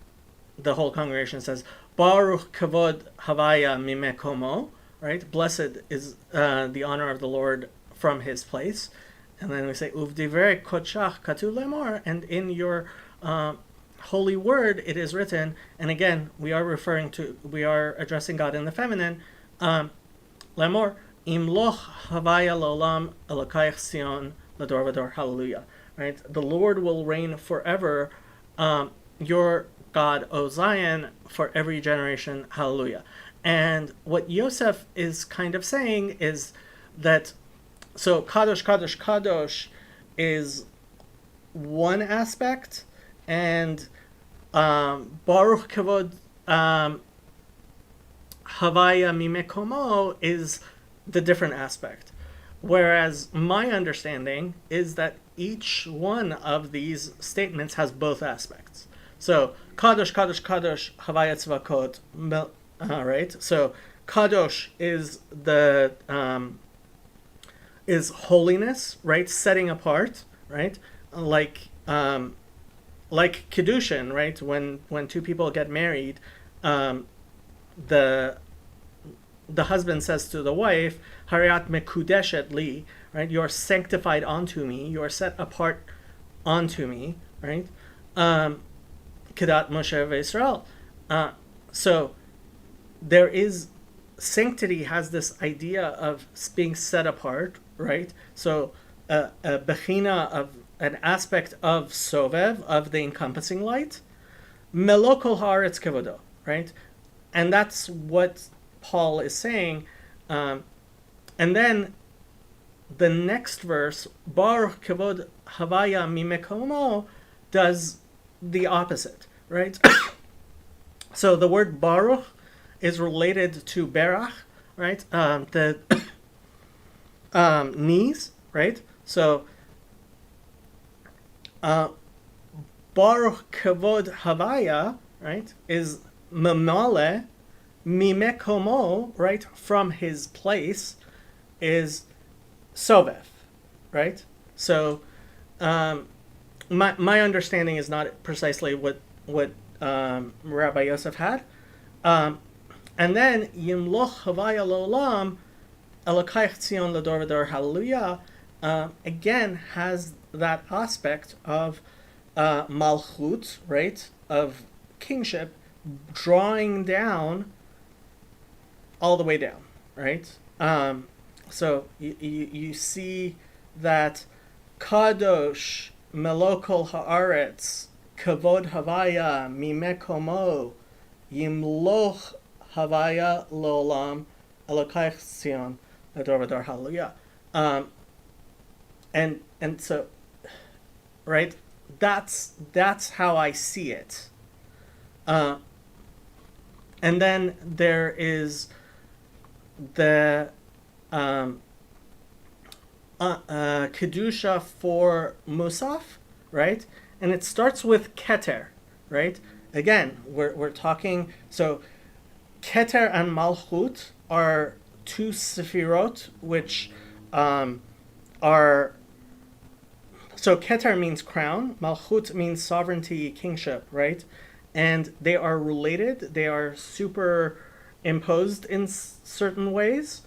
the whole congregation says, Baruch Kavod Havaya Mimekomo, right? Blessed is the honor of the Lord from his place. And then we say, Uvdivrei Kotshach Katu Lemor, and in your holy word it is written. And again, we are addressing God in the feminine. Lemor, Imloch Havaya Lolam Elokayach Sion Lador Vador, hallelujah. Right? The Lord will reign forever, your God, O Zion, for every generation, hallelujah. And what Yosef is kind of saying is that, so Kadosh, Kadosh, Kadosh is one aspect, and Baruch Kavod Havaya Mimekomo is the different aspect. Whereas my understanding is that each one of these statements has both aspects. So Kadosh, Kadosh, Kadosh, Havaya Tzvakot, right? So Kadosh is the is holiness, right? Setting apart, right? Like Kiddushin, right? When two people get married, the husband says to the wife, Hariat mekudeshet li, right? You are sanctified unto me. You are set apart unto me, right? Kedat Moshe v'Yisrael. So there is, sanctity has this idea of being set apart, right? So a bechina of an aspect of Sovev, of the encompassing light. Melo kol haaretz kevodo, right? And that's what Paul is saying. And then the next verse, Baruch kevod havaya mimekomo, does the opposite, right? So the word Baruch is related to Berach, right? The knees, right? So Baruch kavod havaya, right, is memale mimekomo, right, from his place, is sovev, right? So my understanding is not precisely what Rabbi Yosef had. And then Yimloch Havaya Lolam Elokayach Tzion Lador V'dor Hallelujah again has that aspect of Malchut, right, of kingship, drawing down all the way down, right? So you see that Kadosh Melokol Haaretz Kavod Havaya Mimekomo Yimloch Havaya Lolam Elokayach Tzion Lador V'dor Hallelujah. And so, right, that's how I see it. And then there is the Kedusha for Musaf, right? And it starts with Keter, right? Again, we're talking, so Keter and Malchut are two Sefirot, which are, so Keter means crown, Malchut means sovereignty, kingship, right? And they are related, they are superimposed in certain ways.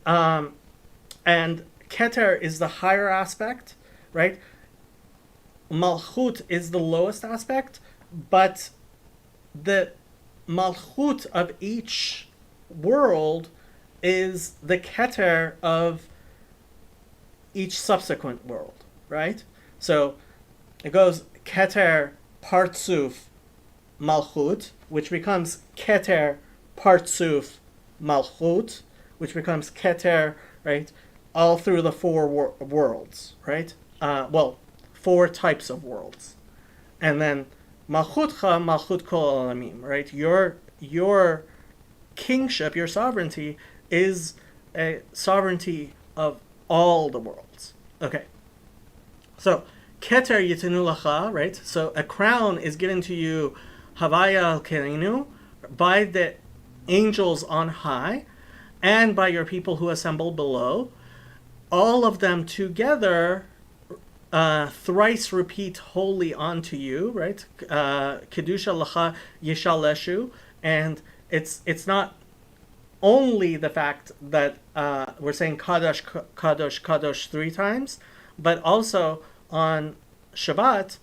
And Keter is the higher aspect, right? Malchut is the lowest aspect, but the Malchut of each world is the Keter of each subsequent world, right? So it goes Keter Partsuf Malchut, which becomes Keter Partsuf Malchut, which becomes Keter, right? All through the four worlds, right? Four types of worlds. And then Malchutcha, Malchut Kol Olamim, right? Your kingship, your sovereignty is a sovereignty of all the worlds. Okay. So, Keter Yitenu Lacha, right? So a crown is given to you, Havaya Al Kerinu, by the angels on high, and by your people who assemble below. All of them together thrice repeat holy unto you, right? Kedusha Lacha Yishaleshu, and it's not only the fact that we're saying Kadosh, Kadosh, Kadosh 3 times, but also on Shabbat,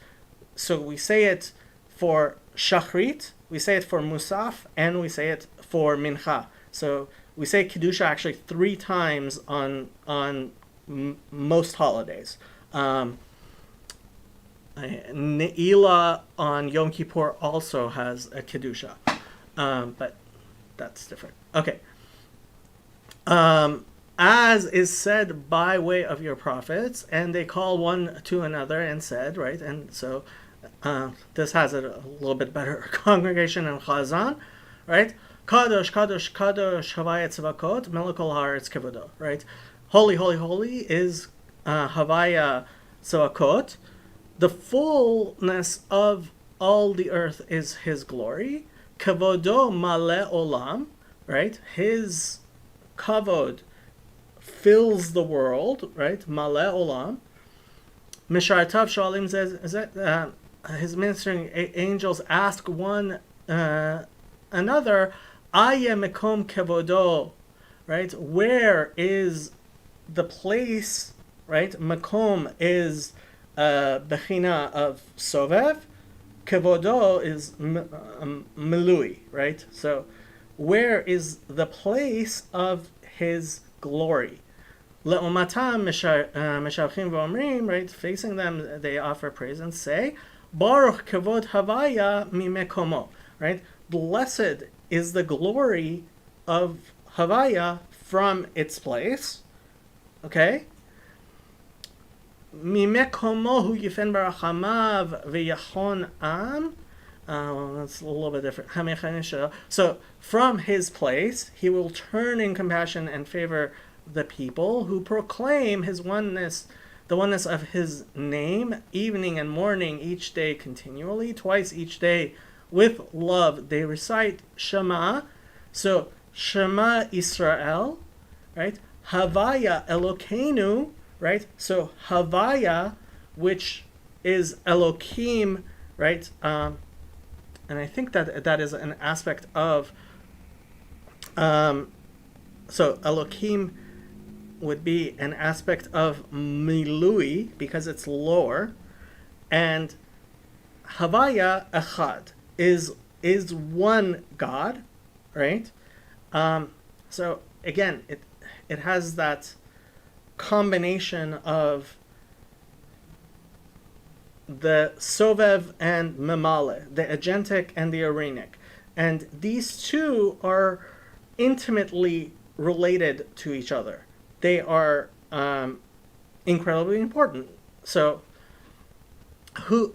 so we say it for Shachrit, we say it for Musaf, and we say it for Mincha. So we say Kedusha actually 3 times on most holidays. Ne'ilah on Yom Kippur also has a Kedusha, but that's different. Okay. As is said by way of your prophets, and they call one to another and said, right? And so this has a little bit better congregation in Chazan, right? Kadosh, Kadosh, Kadosh, Havaya Tzavakot, Melokol Haaretz Kevodo, right? Holy, holy, holy is Havaya Tzavakot. The fullness of all the earth is his glory. Kevodo Male Olam, right? His kavod fills the world, right? Male Olam. Mishartav Shalim says that his ministering angels ask one another, Aye Mekom Kevodo, right? Where is the place, right? Mekom is Bechina of Sovev. Kevodo is Milui, right? So where is the place of his glory? Le'umatam mishalchim v'omrim, right? Facing them, they offer praise and say, Baruch kavod havaya mimekomo, right? Blessed is the glory of havaya from its place. Okay? Mimekomo hu yifen barachamav v'yachon am. Well, that's a little bit different. So, from his place, he will turn in compassion and favor the people who proclaim his oneness, the oneness of his name, evening and morning, each day continually, twice each day, with love. They recite Shema. So, Shema Israel, right? Havaya Elokeinu, right? So, Havaya, which is Elokim, right? And I think that is an aspect of, so Elokim would be an aspect of Milui, because it's lower, and Havaya Echad is one God, right? So again, it has that combination of the Sovev and Memale, the agentic and the arenic. And these two are intimately related to each other. They are incredibly important. So, so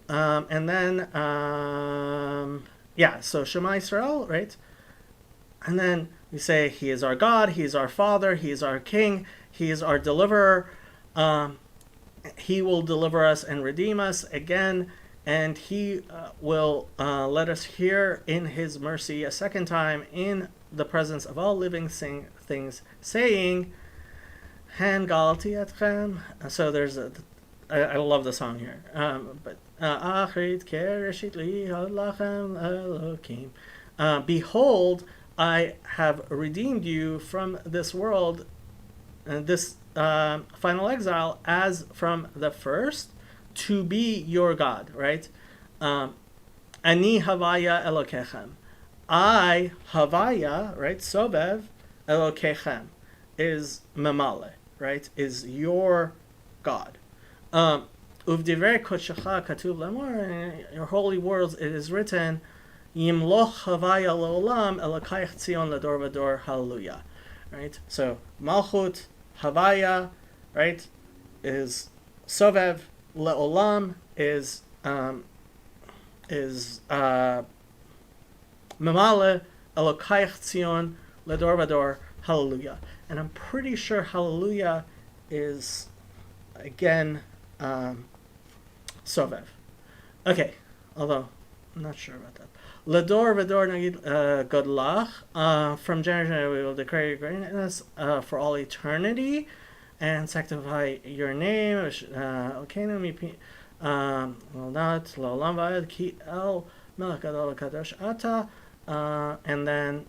Shema Israel, right? And then we say, He is our God, He is our Father, He is our King, He is our deliverer. He will deliver us and redeem us again, and He will let us hear in His mercy a second time in the presence of all living things, saying, Hangalti etchem. So there's I love the song here. Behold, I have redeemed you from this world, this final exile, as from the first, to be your God, right? Ani Havaya Elokechem. I, Havaya, right? Sobev Elokechem is Memale, right? Is your God. Uvdivrei Kodshecha Katuv Lemor, in your holy words it is written, Yimloch Havaya Leolam Elokayach Tzion Lador Vador, hallelujah. Right? So Malchut, Havaya, right, is Sovev, Leolam is Memale, Elokayach Tzion Lador Vador, hallelujah. And I'm pretty sure hallelujah is, again, Sovev. Okay, although I'm not sure about that. Lador Vador Nagid Godlach. From generation we will declare your greatness for all eternity, and sanctify your name. Okay, well not Lolam Vayad Ki El Melech Gadol Kadosh Ata. And then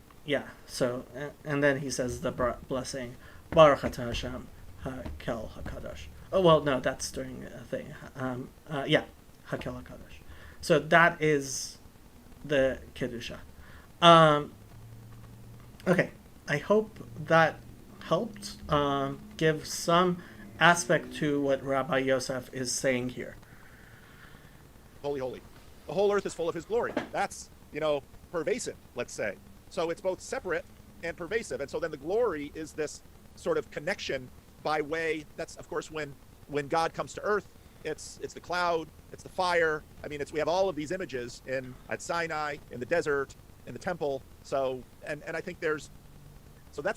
so and then he says the blessing, Baruch Atah Hashem Hakel Hakadosh. Oh well, no, that's during a thing. Hakel Hakadosh. So that is the Kedusha. Okay, I hope that helped give some aspect to what Rabbi Yosef is saying here. Holy, holy. The whole earth is full of His glory. That's, pervasive, let's say. So it's both separate and pervasive. And so then the glory is this sort of connection by way, that's, of course, when God comes to earth, it's the cloud, it's the fire. I mean, we have all of these images at Sinai, in the desert, in the temple. So, and I think that's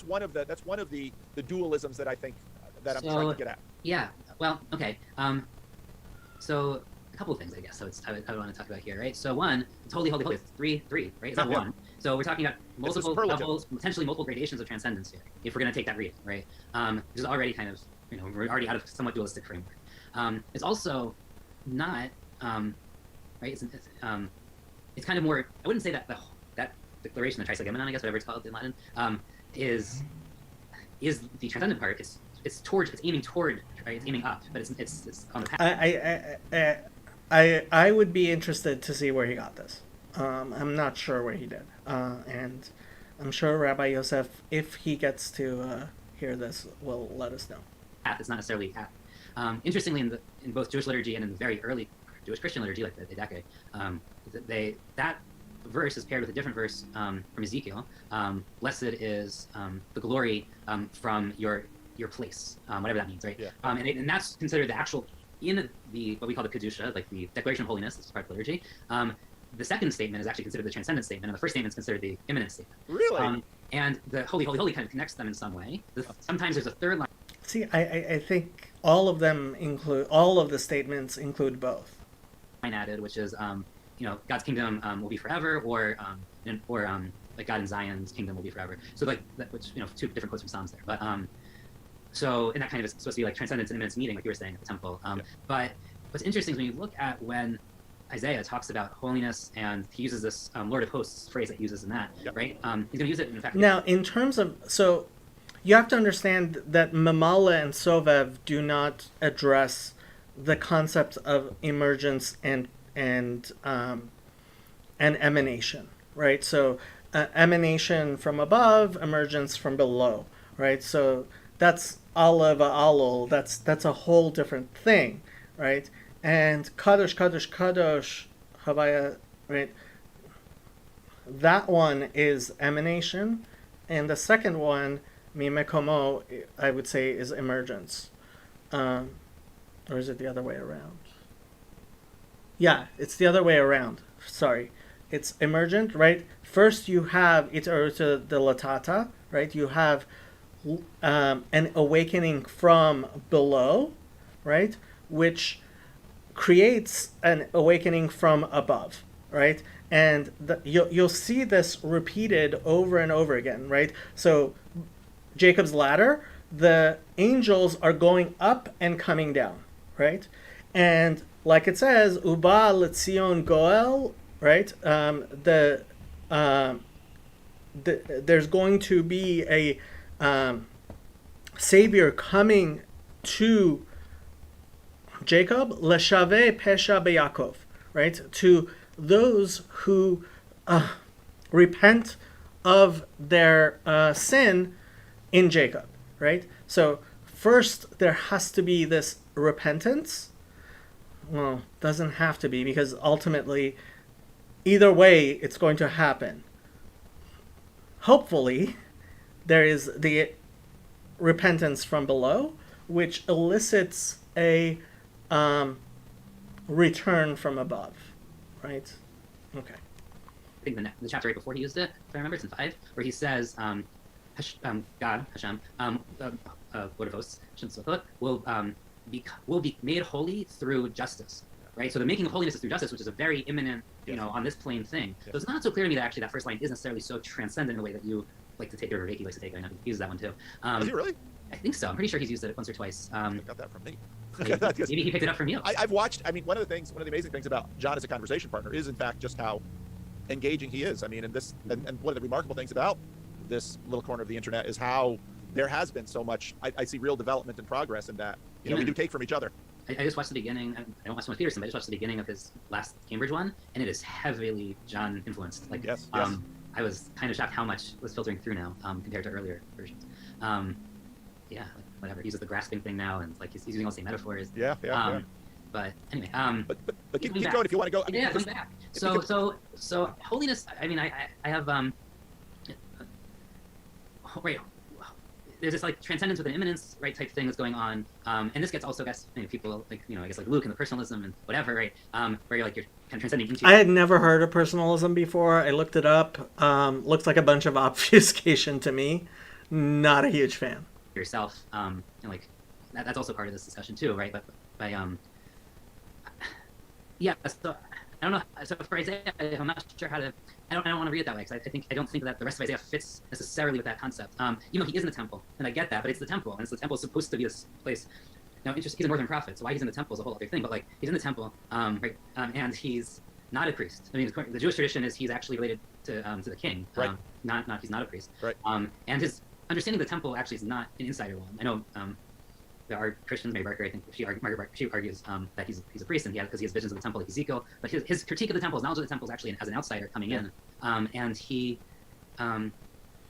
one of the dualisms that I think that I'm trying to get at. Yeah. Well, okay. So a couple of things, I guess. So I would want to talk about here, right? So one, it's holy, holy, holy. It's three, right? It's not one. So we're talking about multiple levels, potentially multiple gradations of transcendence here, if we're going to take that read, right? Which is already kind of, we're already out of somewhat dualistic framework. It's also not, right? It's kind of more. I wouldn't say that that declaration, the trisagimenon, I guess, whatever it's called in Latin, is the transcendent part. It's aiming toward, right? It's aiming up, but it's on the path. I would be interested to see where he got this. I'm not sure where he did, and I'm sure Rabbi Yosef, if he gets to hear this, will let us know. path. It's not necessarily a path. Interestingly, in both Jewish liturgy and in the very early Jewish Christian liturgy, like the Didache, that verse is paired with a different verse from Ezekiel. Blessed is the glory from your place, whatever that means, right? Yeah. And that's considered the actual in the what we call the Kedusha, like the Declaration of Holiness. This is part of liturgy. The second statement is actually considered the transcendent statement, and the first statement is considered the immanent statement. Really? And the holy, holy, holy kind of connects them in some way. Sometimes there's a third line. See, I think all of the statements include both. Added, which is God's kingdom will be forever, or like God in Zion's kingdom will be forever. So like that, which two different quotes from Psalms there. But so and that kind of is supposed to be like transcendence and immanence meeting, like you were saying at the temple. But what's interesting is when you look at when Isaiah talks about holiness, and he uses this Lord of Hosts phrase that he uses in that, right? He's going to use it in fact. Now, in terms of you have to understand that Mamala and Sovev do not address the concept of emergence and emanation, right? So emanation from above, emergence from below, right? So that's Aleh va'alol. That's a whole different thing, right? And Kadosh, Kadosh, Kadosh, Havaya, right? That one is emanation, and the second one, Mimekomo, I would say, is emergence. Or is it the other way around? Yeah, it's the other way around. Sorry. It's emergent, right? First you have the latata, right? You have an awakening from below, right? Which creates an awakening from above, right? And you'll see this repeated over and over again, right? So Jacob's ladder, the angels are going up and coming down, right? And like it says, Uba Letzion Goel, right? There's going to be a savior coming to Jacob, Leshave Pesha Beyakov, right? To those who repent of their sin in Jacob, right? So first there has to be this repentance. Well, doesn't have to be, because ultimately, either way, it's going to happen. Hopefully, there is the repentance from below, which elicits a return from above, right? Okay. I think the chapter right before he used it, if I remember, it's in 5, where he says, God, Hashem, Lord of Hosts, will be made holy through justice, right? So the making of holiness is through justice, which is a very imminent, on this plane thing. So it's not so clear to me that actually that first line is necessarily so transcendent in the way that you like to take, or Reiki likes to take. I know he uses that one too. Is he really? I think so. I'm pretty sure he's used it once or twice. I got that from me. Maybe he picked it up from you. I've watched. I mean, one of the amazing things about John as a conversation partner is, in fact, just how engaging he is. I mean, and one of the remarkable things about this little corner of the internet is how there has been so much. I see real development and progress in that. We do take from each other. I just watched the beginning. I don't watch one with Peterson, but I just watched the beginning of his last Cambridge one, and it is heavily John influenced. Like, yes. I was kind of shocked how much was filtering through now compared to earlier versions. Like, whatever. He uses the grasping thing now, and like he's using all the same metaphors. Yeah. But anyway. But keep going if you want to go. Coming back. So holiness. I mean, I have right. There's this like transcendence with an immanence, right, type thing that's going on, and this gets people like I guess like Luke and the personalism and whatever, right, where you're kind of transcending into. I had never heard of personalism before. I looked it up. Looks like a bunch of obfuscation to me. Not a huge fan. Yourself, and like that's also part of this discussion too, right? But by yeah. So I don't know. So for Isaiah, I'm not sure how to. I don't want to read it that way, because I don't think that the rest of Isaiah fits necessarily with that concept. He is in the temple, and I get that, but it's the temple, and the temple is supposed to be this place. Now, he's a northern prophet, so why he's in the temple is a whole other thing. But like, he's in the temple, right? And he's not a priest. I mean, the Jewish tradition is he's actually related to the king. Right. He's not a priest. Right. And his understanding of the temple actually is not an insider one. I know there are Christians, Mary Barker, I think she argues that he's a priest, and because he has visions of the temple like Ezekiel. But his critique of the temple, his knowledge of the temple, is actually as an outsider coming in, and he, and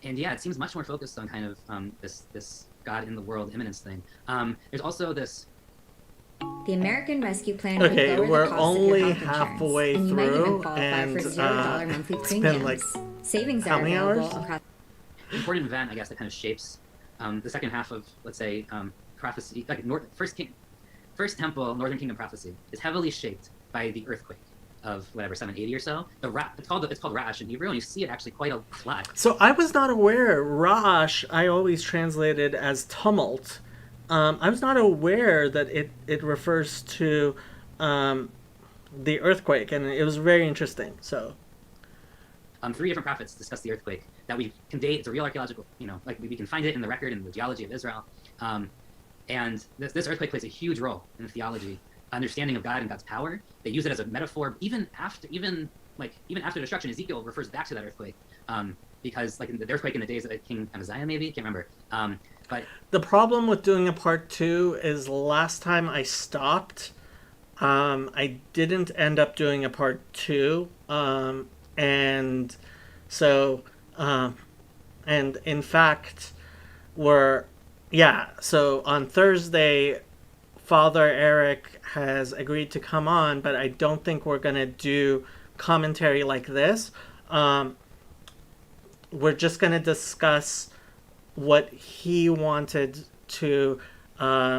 yeah, it seems much more focused on kind of this God in the world immanence thing. There's also this. The American Rescue Plan Okay, would lower we're the cost only of your health halfway insurance, and you might even through, qualify and for $0 monthly it's premiums. been like Savings how are many available hours? across. Important event, I guess, that kind of shapes the second half of, let's say, prophecy. Like First Temple, Northern Kingdom prophecy is heavily shaped by the earthquake of whatever 780 or so. It's called Rash in Hebrew, and you see it actually quite a lot. So I was not aware. Rash, I always translated as tumult. I was not aware that it refers to the earthquake, and it was very interesting. So, 3 different prophets discuss the earthquake that we can date. It's a real archaeological, like we can find it in the record in the geology of Israel. And this earthquake plays a huge role in the theology, understanding of God and God's power. They use it as a metaphor, even after destruction. Ezekiel refers back to that earthquake, because like in the earthquake in the days of King Amaziah, maybe, can't remember. But the problem with doing a part 2 is last time I stopped, I didn't end up doing a part 2, and so, and in fact, so on Thursday, Father Eric has agreed to come on, but I don't think we're going to do commentary like this. We're just going to discuss what he wanted to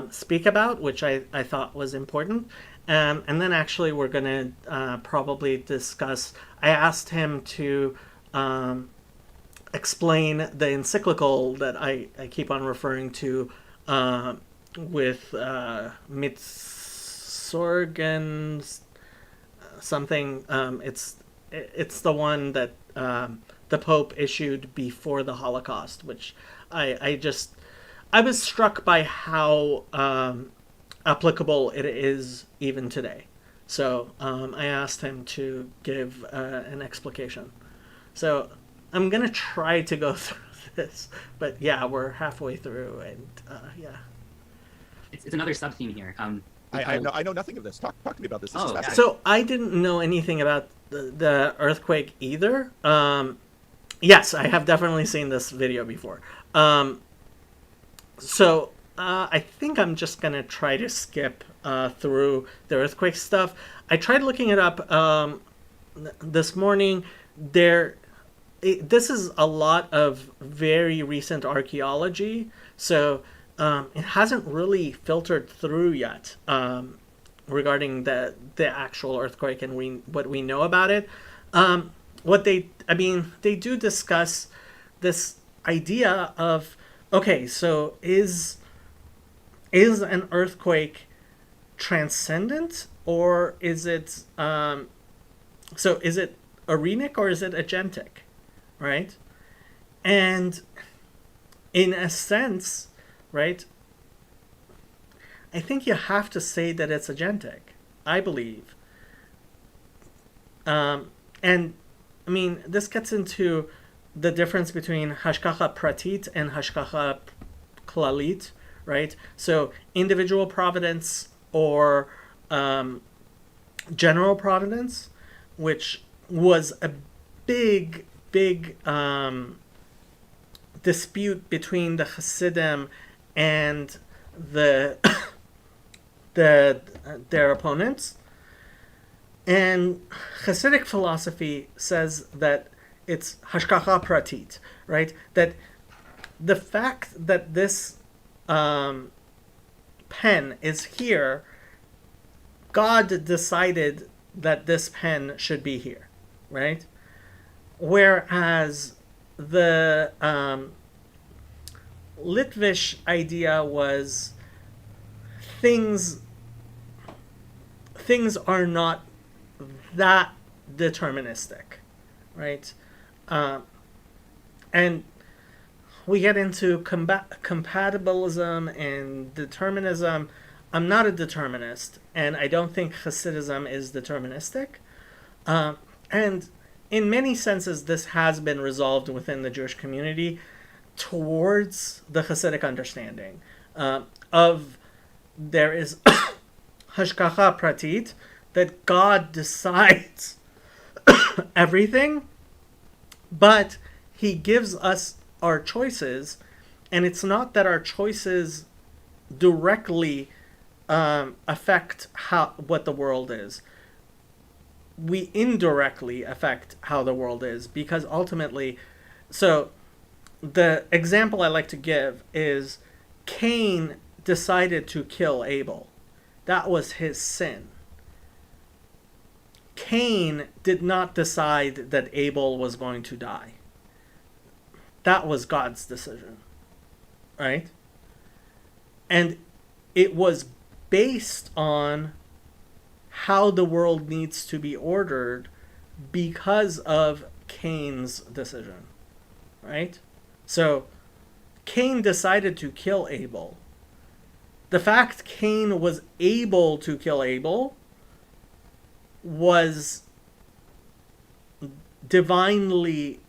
speak about, which I thought was important. And then actually we're going to probably discuss, I asked him to explain the encyclical that I keep on referring to with Mitzorgen something. It's the one that the Pope issued before the Holocaust, which I was struck by how applicable it is even today. So I asked him to give an explication. So I'm going to try to go through this, but yeah, we're halfway through, and yeah. It's another sub-theme here. I know nothing of this. Talk to me about this. This is fascinating. So I didn't know anything about the earthquake either. Yes, I have definitely seen this video before. So I think I'm just going to try to skip through the earthquake stuff. I tried looking it up this morning. This is a lot of very recent archaeology, so it hasn't really filtered through yet regarding the actual earthquake and what we know about it. They do discuss this idea of, okay, so is an earthquake transcendent, or is it is it arenic or is it agentic, right? And in a sense, right, I think you have to say that it's agentic, I believe. And I mean, this gets into the difference between hashgacha pratit and hashgacha klalit, right? So individual providence or general providence, which was a big dispute between the Hasidim and their opponents. And Hasidic philosophy says that it's hashgacha pratit, right? That the fact that this pen is here, God decided that this pen should be here, right? Whereas the Litvish idea was things are not that deterministic, right? And we get into compatibilism and determinism. I'm not a determinist, and I don't think Hasidism is deterministic. And in many senses, this has been resolved within the Jewish community towards the Hasidic understanding of there is hashgacha pratit, that God decides everything, but he gives us our choices, And it's not that our choices directly affect what the world is. We indirectly affect how the world is, because ultimately, so the example I like to give is Cain decided to kill Abel. That was his sin. Cain did not decide that Abel was going to die. That was God's decision, right? And it was based on how the world needs to be ordered because of Cain's decision, right? So Cain decided to kill Abel. The fact Cain was able to kill Abel was divinely,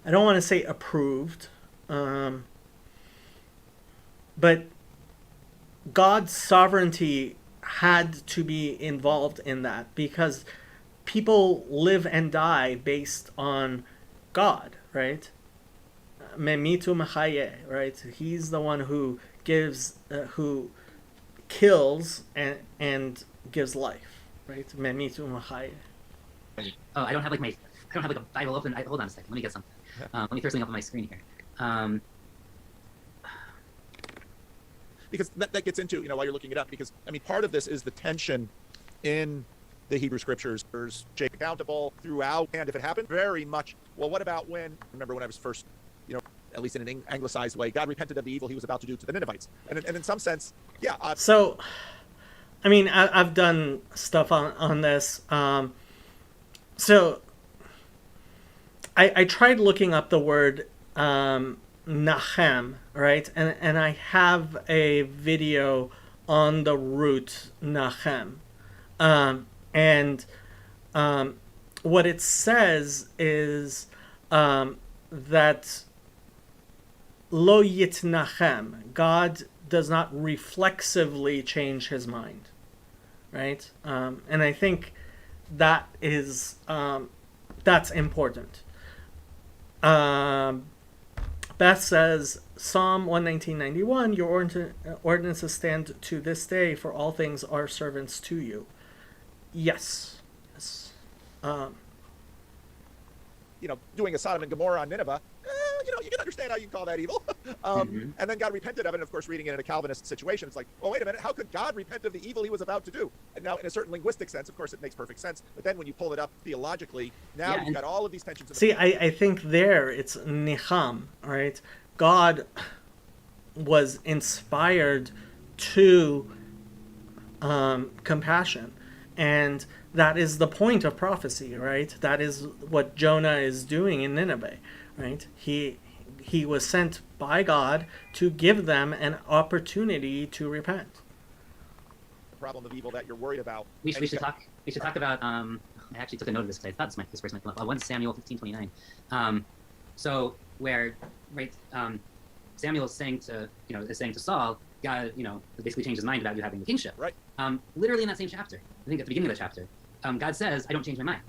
I don't want to say approved, but God's sovereignty had to be involved in that, because people live and die based on God, right? Memitu Machaye, right? He's the one who gives, who kills and gives life, right? Memitu Machaye. Oh, I don't have like a Bible open. Hold on a second. Let me get something. Let me throw something up on my screen here. Because that gets into, while you're looking it up, because I mean, part of this is the tension in the Hebrew scriptures. There's Jacob accountable throughout, and if it happened, very much, well, what about remember when I was first, at least in an anglicized way, God repented of the evil he was about to do to the Ninevites. And in some sense, yeah. So, I mean, I've done stuff on this. So, I tried looking up the word Nachem, right? And I have a video on the root Nachem. And what it says is that Lo Yitnachem, God does not reflexively change his mind, right? And I think that is that's important. Beth says, Psalm 119:91, your ordinances stand to this day, for all things are servants to you. Yes. Doing a Sodom and Gomorrah on Nineveh, you can understand how you can call that evil. And then God repented of it. And of course, reading it in a Calvinist situation, it's like, well, wait a minute, how could God repent of the evil he was about to do? And now, in a certain linguistic sense, of course, it makes perfect sense. But then when you pull it up theologically, now you've got all of these tensions. See, I think there it's nicham, right? God was inspired to compassion. And that is the point of prophecy, right? That is what Jonah is doing in Nineveh, right? He was sent by God to give them an opportunity to repent. The problem of evil that you're worried about. We should talk about. I actually took a note of this because I thought this verse might come up. 1 Samuel 15:29. So where Samuel is saying to Saul, God, basically changed his mind about you having the kingship. Right. Literally in that same chapter, I think at the beginning of the chapter, God says, I don't change my mind.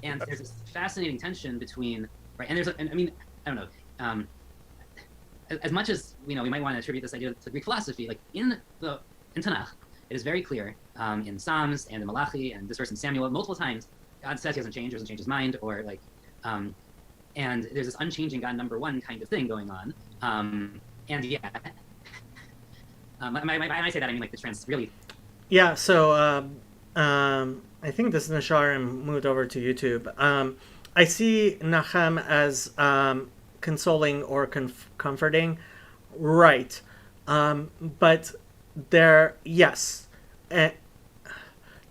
And there's this fascinating tension between, right, and I don't know, as much as, we might want to attribute this idea to Greek philosophy, like in Tanakh, it is very clear, in Psalms and in Malachi and this verse in Samuel, multiple times, God says he doesn't change his mind, or and there's this unchanging God number one kind of thing going on. And yeah, when I say that, I mean like the trans really. Yeah, so I think this Nashar moved over to YouTube. I see Nachem as consoling or comforting, right? But there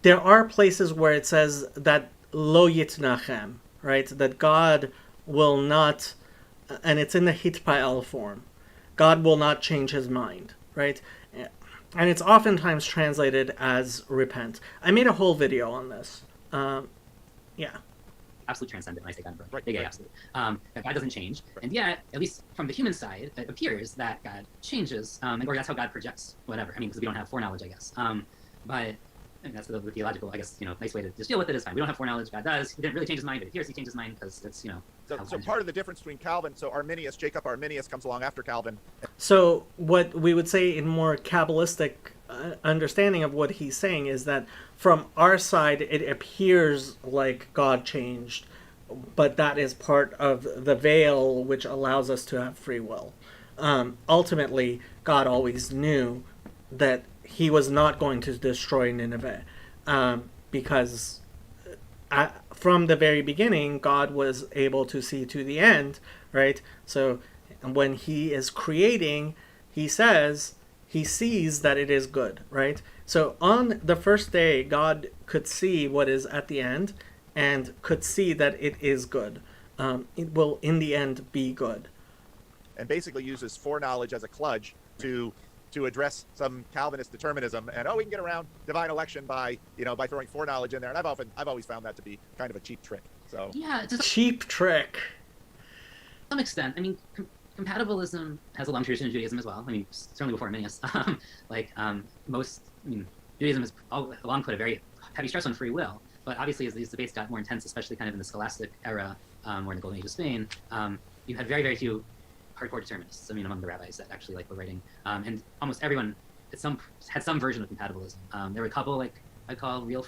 are places where it says that lo yitnachem, right? That God will not, and it's in the hitpael form. God will not change his mind, right? And it's oftentimes translated as repent. I made a whole video on this. Yeah. Absolute transcendent when I say God, right? Yeah, absolute. That God doesn't change, and yet, at least from the human side, it appears that God changes, or that's how God projects whatever. I mean, because we don't have foreknowledge, I guess. But I mean, that's the theological, I guess, nice way to just deal with it is fine. We don't have foreknowledge. God does. He didn't really change his mind, but here's he changed his mind because it's, So part of the difference between Calvin, so Jacob Arminius comes along after Calvin. So what we would say in more Kabbalistic understanding of what he's saying is that from our side, it appears like God changed, but that is part of the veil which allows us to have free will. Ultimately, God always knew that he was not going to destroy Nineveh because from the very beginning, God was able to see to the end, right? So when he is creating, he says he sees that it is good, right? So on the first day, God could see what is at the end and could see that it is good. It will, in the end, be good. And basically uses foreknowledge as a kludge to address some Calvinist determinism, and we can get around divine election by throwing foreknowledge in there. And I've always found that to be kind of a cheap trick. So yeah, to cheap trick. some extent. I mean, compatibilism has a long tradition in Judaism as well. I mean, certainly before Arminius. Judaism has long put a very heavy stress on free will, but obviously as these debates got more intense, especially kind of in the scholastic era or in the Golden Age of Spain, you had very, very few hardcore determinists. I mean, among the rabbis that actually were writing, and almost everyone had some version of compatibilism. There were a couple I call real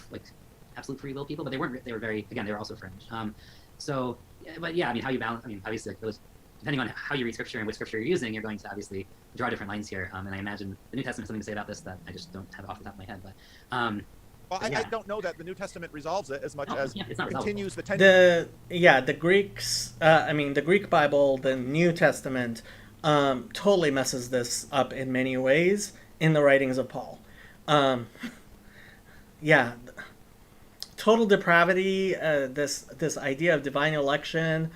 absolute free will people, but they weren't. They were very, again, they were also fringe. But yeah, I mean, how you balance. I mean, obviously, depending on how you read scripture and which scripture you're using, you're going to obviously draw different lines here. And I imagine the New Testament has something to say about this that I just don't have off the top of my head. I don't know that the New Testament resolves it as much as continues the tension. The Greeks, the Greek Bible, the New Testament, totally messes this up in many ways in the writings of Paul. Total depravity, this idea of divine election,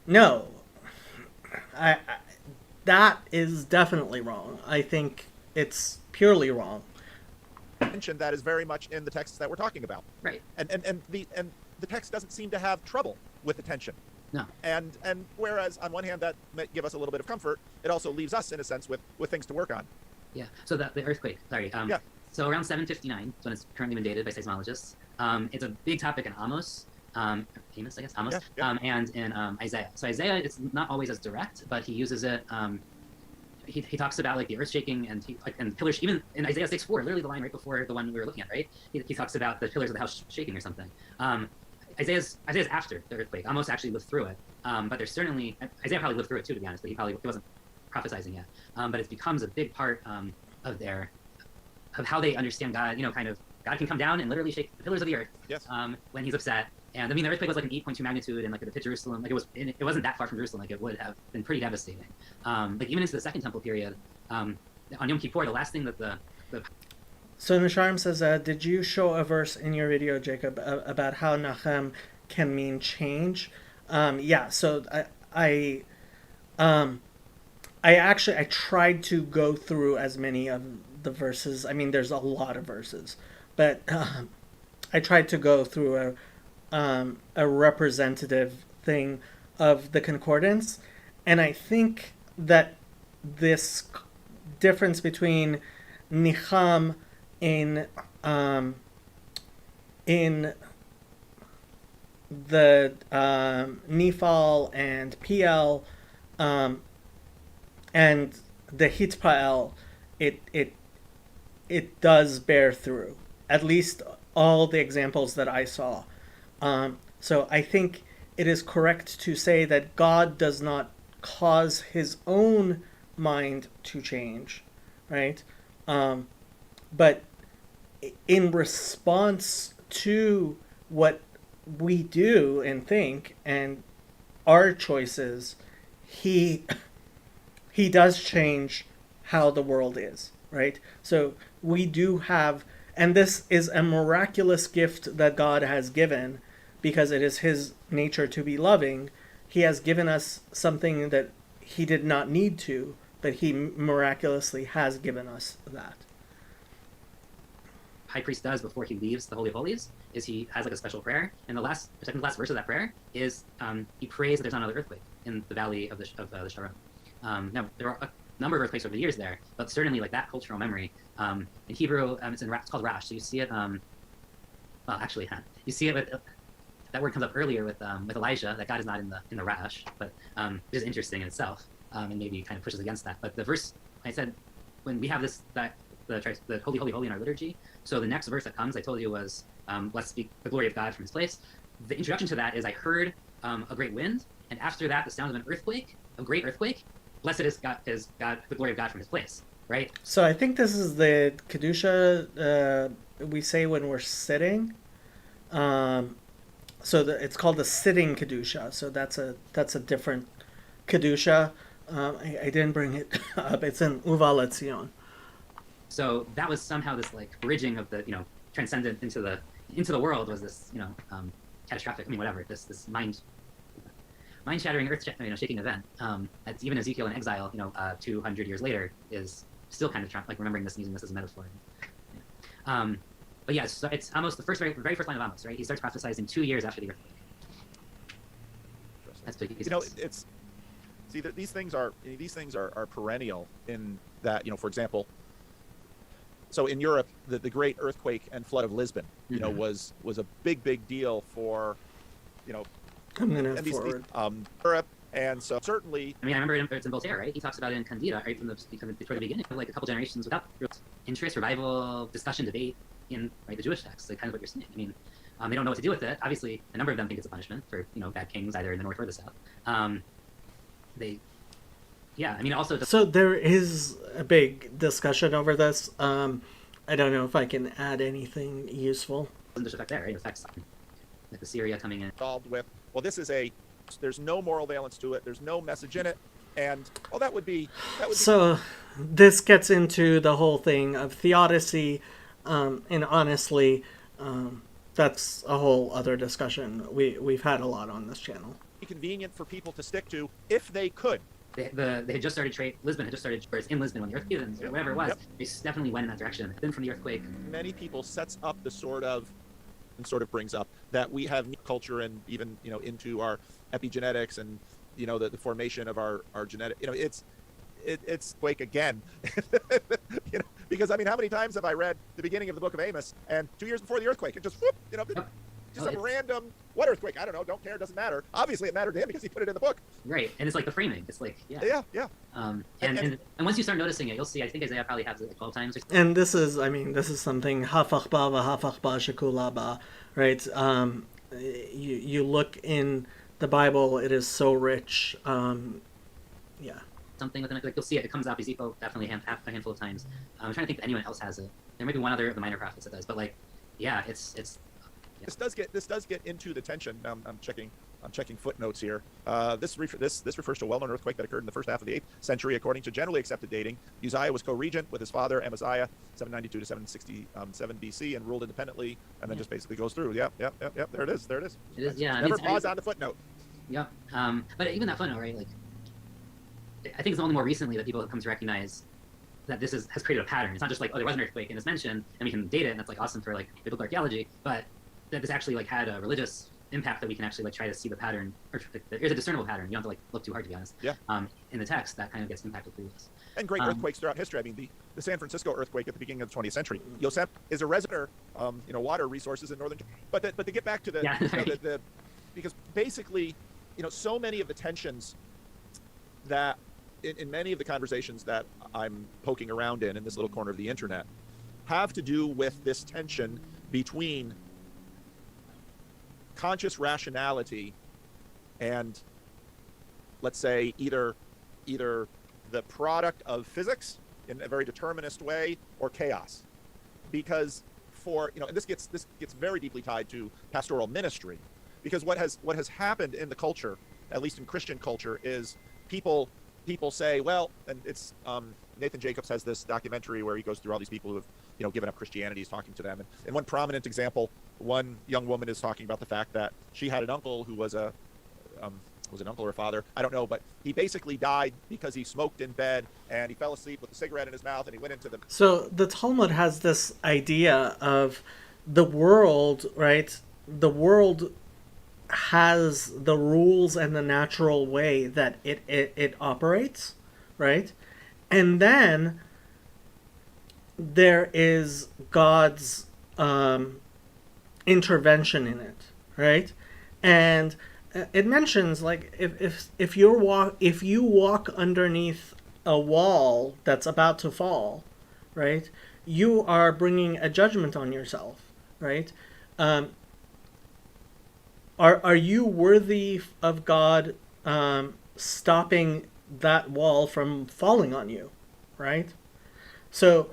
no, that is definitely wrong. I think it's purely wrong. Tension that is very much in the texts that we're talking about. Right. And the text doesn't seem to have trouble with the tension. No. And whereas on one hand that may give us a little bit of comfort, it also leaves us in a sense with things to work on. Yeah. So the earthquake. Sorry. So around 759 is when it's currently been dated by seismologists. It's a big topic in Amos. Amos, I guess, Amos, and in Isaiah. So Isaiah, it's not always as direct, but he uses it. He talks about the earth shaking and pillars. Even in Isaiah 6:4, literally the line right before the one we were looking at, right? He talks about the pillars of the house shaking or something. Isaiah's after the earthquake. Amos actually lived through it, but there's certainly Isaiah probably lived through it too, to be honest. But he wasn't prophesizing yet. But it becomes a big part of how they understand God. Kind of God can come down and literally shake the pillars of the earth. Yes. When he's upset. And I mean, the earthquake was an 8.2 magnitude, and it hit Jerusalem. It wasn't that far from Jerusalem. It would have been pretty devastating. Even into the Second Temple period, on Yom Kippur, the last thing that the So Nisharm says, did you show a verse in your video, Jacob, about how Nachem can mean change? So I tried to go through as many of the verses. I mean, there's a lot of verses, but I tried to go through a representative thing of the concordance, and I think that this difference between Nicham in the Nifal and PL and the Hitpael, it does bear through, at least all the examples that I saw. So I think it is correct to say that God does not cause his own mind to change, right? But in response to what we do and think and our choices, he does change how the world is, right? So we do have, and this is a miraculous gift that God has given, because it is his nature to be loving. He has given us something that he did not need to, but he miraculously has given us that. High priest does before he leaves the Holy of Holies is he has a special prayer, and the second to last verse of that prayer is he prays that there's not another earthquake in the valley of the Sharon. Now there are a number of earthquakes over the years there, but certainly that cultural memory in Hebrew, it's called Rash. So you see it well, actually, you see it with that word comes up earlier with Elijah, that God is not in the Rash, but it is interesting in itself, and maybe kind of pushes against that. But the verse I said, when we have this the holy, holy, holy in our liturgy, so the next verse that comes, I told you, was let's speak the glory of God from His place. The introduction to that is, I heard a great wind, and after that, the sound of an earthquake, a great earthquake. Blessed is God, the glory of God from His place, right? So I think this is the Kedusha we say when we're sitting. It's called the sitting Kedusha. So that's a different Kedusha. I didn't bring it up. It's in Uva Letzion. So that was somehow this like bridging of the transcendent into the world, was this catastrophic. I mean, whatever, this mind-shattering, earth-shaking event. That's even Ezekiel in exile, 200 years later, is still kind of like remembering this and using this as a metaphor. But yeah, so it's Amos, the very first line of Amos, right? He starts prophesying 2 years after the earthquake. That's big. These things are perennial in that, for example. So in Europe, the great earthquake and flood of Lisbon, was a big deal for, I'm gonna forward Europe, and so certainly. I mean, I remember it's in Voltaire, right? He talks about it in Candida, right from before the beginning, like a couple generations without real interest, revival, discussion, debate in the Jewish text. Like kind of what you're saying. I mean, they don't know what to do with it. Obviously, a number of them think it's a punishment for bad kings, either in the north or the south. So there is a big discussion over this. I don't know if I can add anything useful. Doesn't just affect there, right? It affects like the Syria coming in. Involved with, well, there's no moral valence to it. There's no message in it, and that would be. So this gets into the whole thing of theodicy, and honestly, that's a whole other discussion. We've had a lot on this channel. Convenient for people to stick to if they could. They had just started Lisbon had just started, or in Lisbon when the earthquake, or whatever it was. Yep. They definitely went in that direction. Then from the earthquake, many people sets up the sort of brings up that we have culture and even into our epigenetics and the formation of our genetic. It's quake again. Because I mean, how many times have I read the beginning of the book of Amos and 2 years before the earthquake, it just whoop, just some random what earthquake? I don't know. Don't care. Doesn't matter. Obviously, it mattered to him because he put it in the book. Right, and it's like the framing. It's like yeah. And once you start noticing it, you'll see. I think Isaiah probably has it like 12 times. And this is something hafach ba v'hafach ba shekula ba, right? You look in the Bible; it is so rich. Something within it, like you'll see it. It comes up Ezekiel definitely a handful of times. I'm trying to think if anyone else has it. There might be one other of the minor prophets that does, but it's. This does get into the tension. I'm checking footnotes here. This refers to a well-known earthquake that occurred in the first half of the 8th century, according to generally accepted dating. Uzziah was co-regent with his father Amaziah, 792 to 767 BC, and ruled independently. And then just basically goes through. Yep. There it is. It is. Yeah. Never pause on the footnote. Yeah. But even that footnote, right? Like, I think it's only more recently that people have come to recognize that this has created a pattern. It's not just like, oh, there was an earthquake and it's mentioned and we can date it and that's like awesome for like biblical archaeology, but that this actually like had a religious impact that we can actually like try to see the pattern, or there's a discernible pattern. You don't have to like look too hard, to be honest. Yeah. In the text, that kind of gets impacted through this. And great earthquakes throughout history. I mean, the San Francisco earthquake at the beginning of the 20th century. Yosef is a reservoir, water resources in northern. But to get back to the because basically, so many of the tensions that in many of the conversations that I'm poking around in this little corner of the internet have to do with this tension between conscious rationality and, let's say, either the product of physics in a very determinist way or chaos. Because and this gets very deeply tied to pastoral ministry, because what has happened in the culture, at least in Christian culture, is people say, well, and it's Nathan Jacobs has this documentary where he goes through all these people who have given up Christianity. He's talking to them, and one prominent example, one young woman is talking about the fact that she had an uncle who was an uncle or a father, I don't know, but he basically died because he smoked in bed and he fell asleep with a cigarette in his mouth and he went into the. So the Talmud has this idea of the world, right? The world has the rules and the natural way that it operates, right? And then there is God's intervention in it, right? And it mentions like if you walk underneath a wall that's about to fall, right? You are bringing a judgment on yourself, right? Are you worthy of God stopping that wall from falling on you, right? So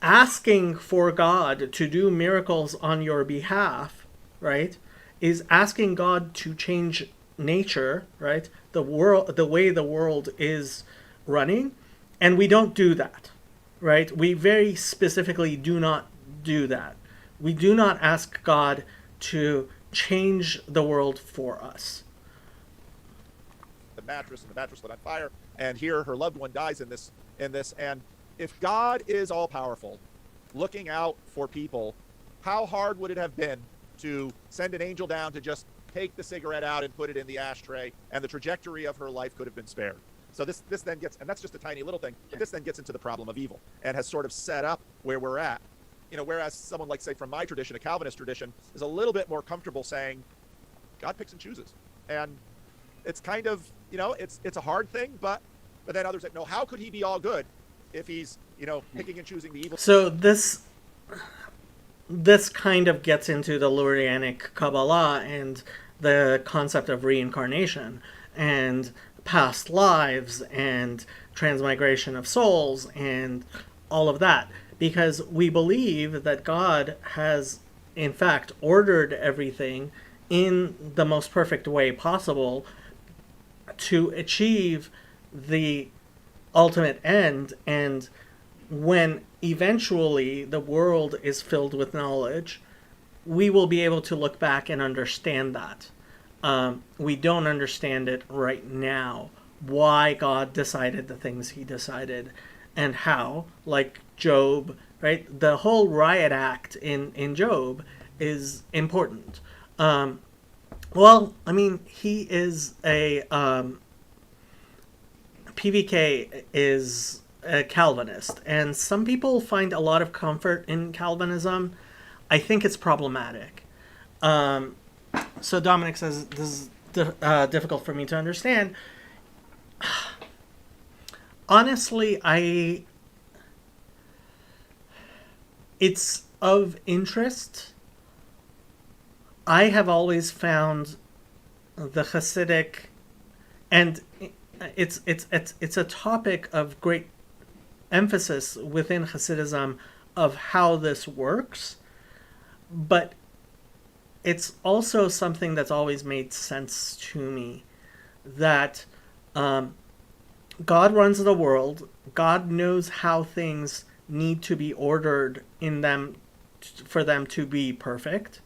asking for God to do miracles on your behalf, right, is asking God to change nature, right? The way the world is running, and we don't do that, right? We very specifically do not do that. We do not ask God to change the world for us. The mattress lit on fire, and here her loved one dies in this. And if God is all powerful, looking out for people, how hard would it have been to send an angel down to just take the cigarette out and put it in the ashtray, and the trajectory of her life could have been spared? So this then gets, and that's just a tiny little thing, but this then gets into the problem of evil and has sort of set up where we're at. Whereas someone like, say, from my tradition, a Calvinist tradition, is a little bit more comfortable saying, God picks and chooses. And it's kind of, it's a hard thing, but then others that know, how could he be all good if he's, picking and choosing the evil? So this kind of gets into the Lurianic Kabbalah and the concept of reincarnation and past lives and transmigration of souls and all of that, because we believe that God has, in fact, ordered everything in the most perfect way possible to achieve the ultimate end. And when eventually the world is filled with knowledge, we will be able to look back and understand that. We don't understand it right now, why God decided the things he decided and how, like Job, right? The whole riot act in Job is important. Well, I mean, he is a PVK is a Calvinist, and some people find a lot of comfort in Calvinism. I think it's problematic. So Dominic says this is difficult for me to understand. Honestly, it's of interest. I have always found the Hasidic, and it's a topic of great emphasis within Hasidism of how this works, but it's also something that's always made sense to me, that God runs the world. God knows how things need to be ordered in them for them to be perfect.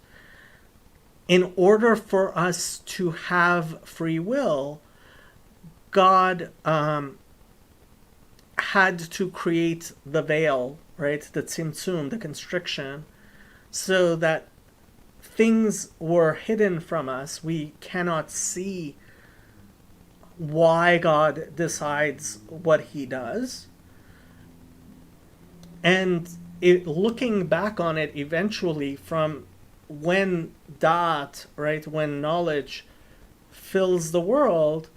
In order for us to have free will, God had to create the veil, right? The tzimtzum, the constriction, so that things were hidden from us. We cannot see why God decides what he does. And looking back on it eventually from when da'at, right, when knowledge fills the world,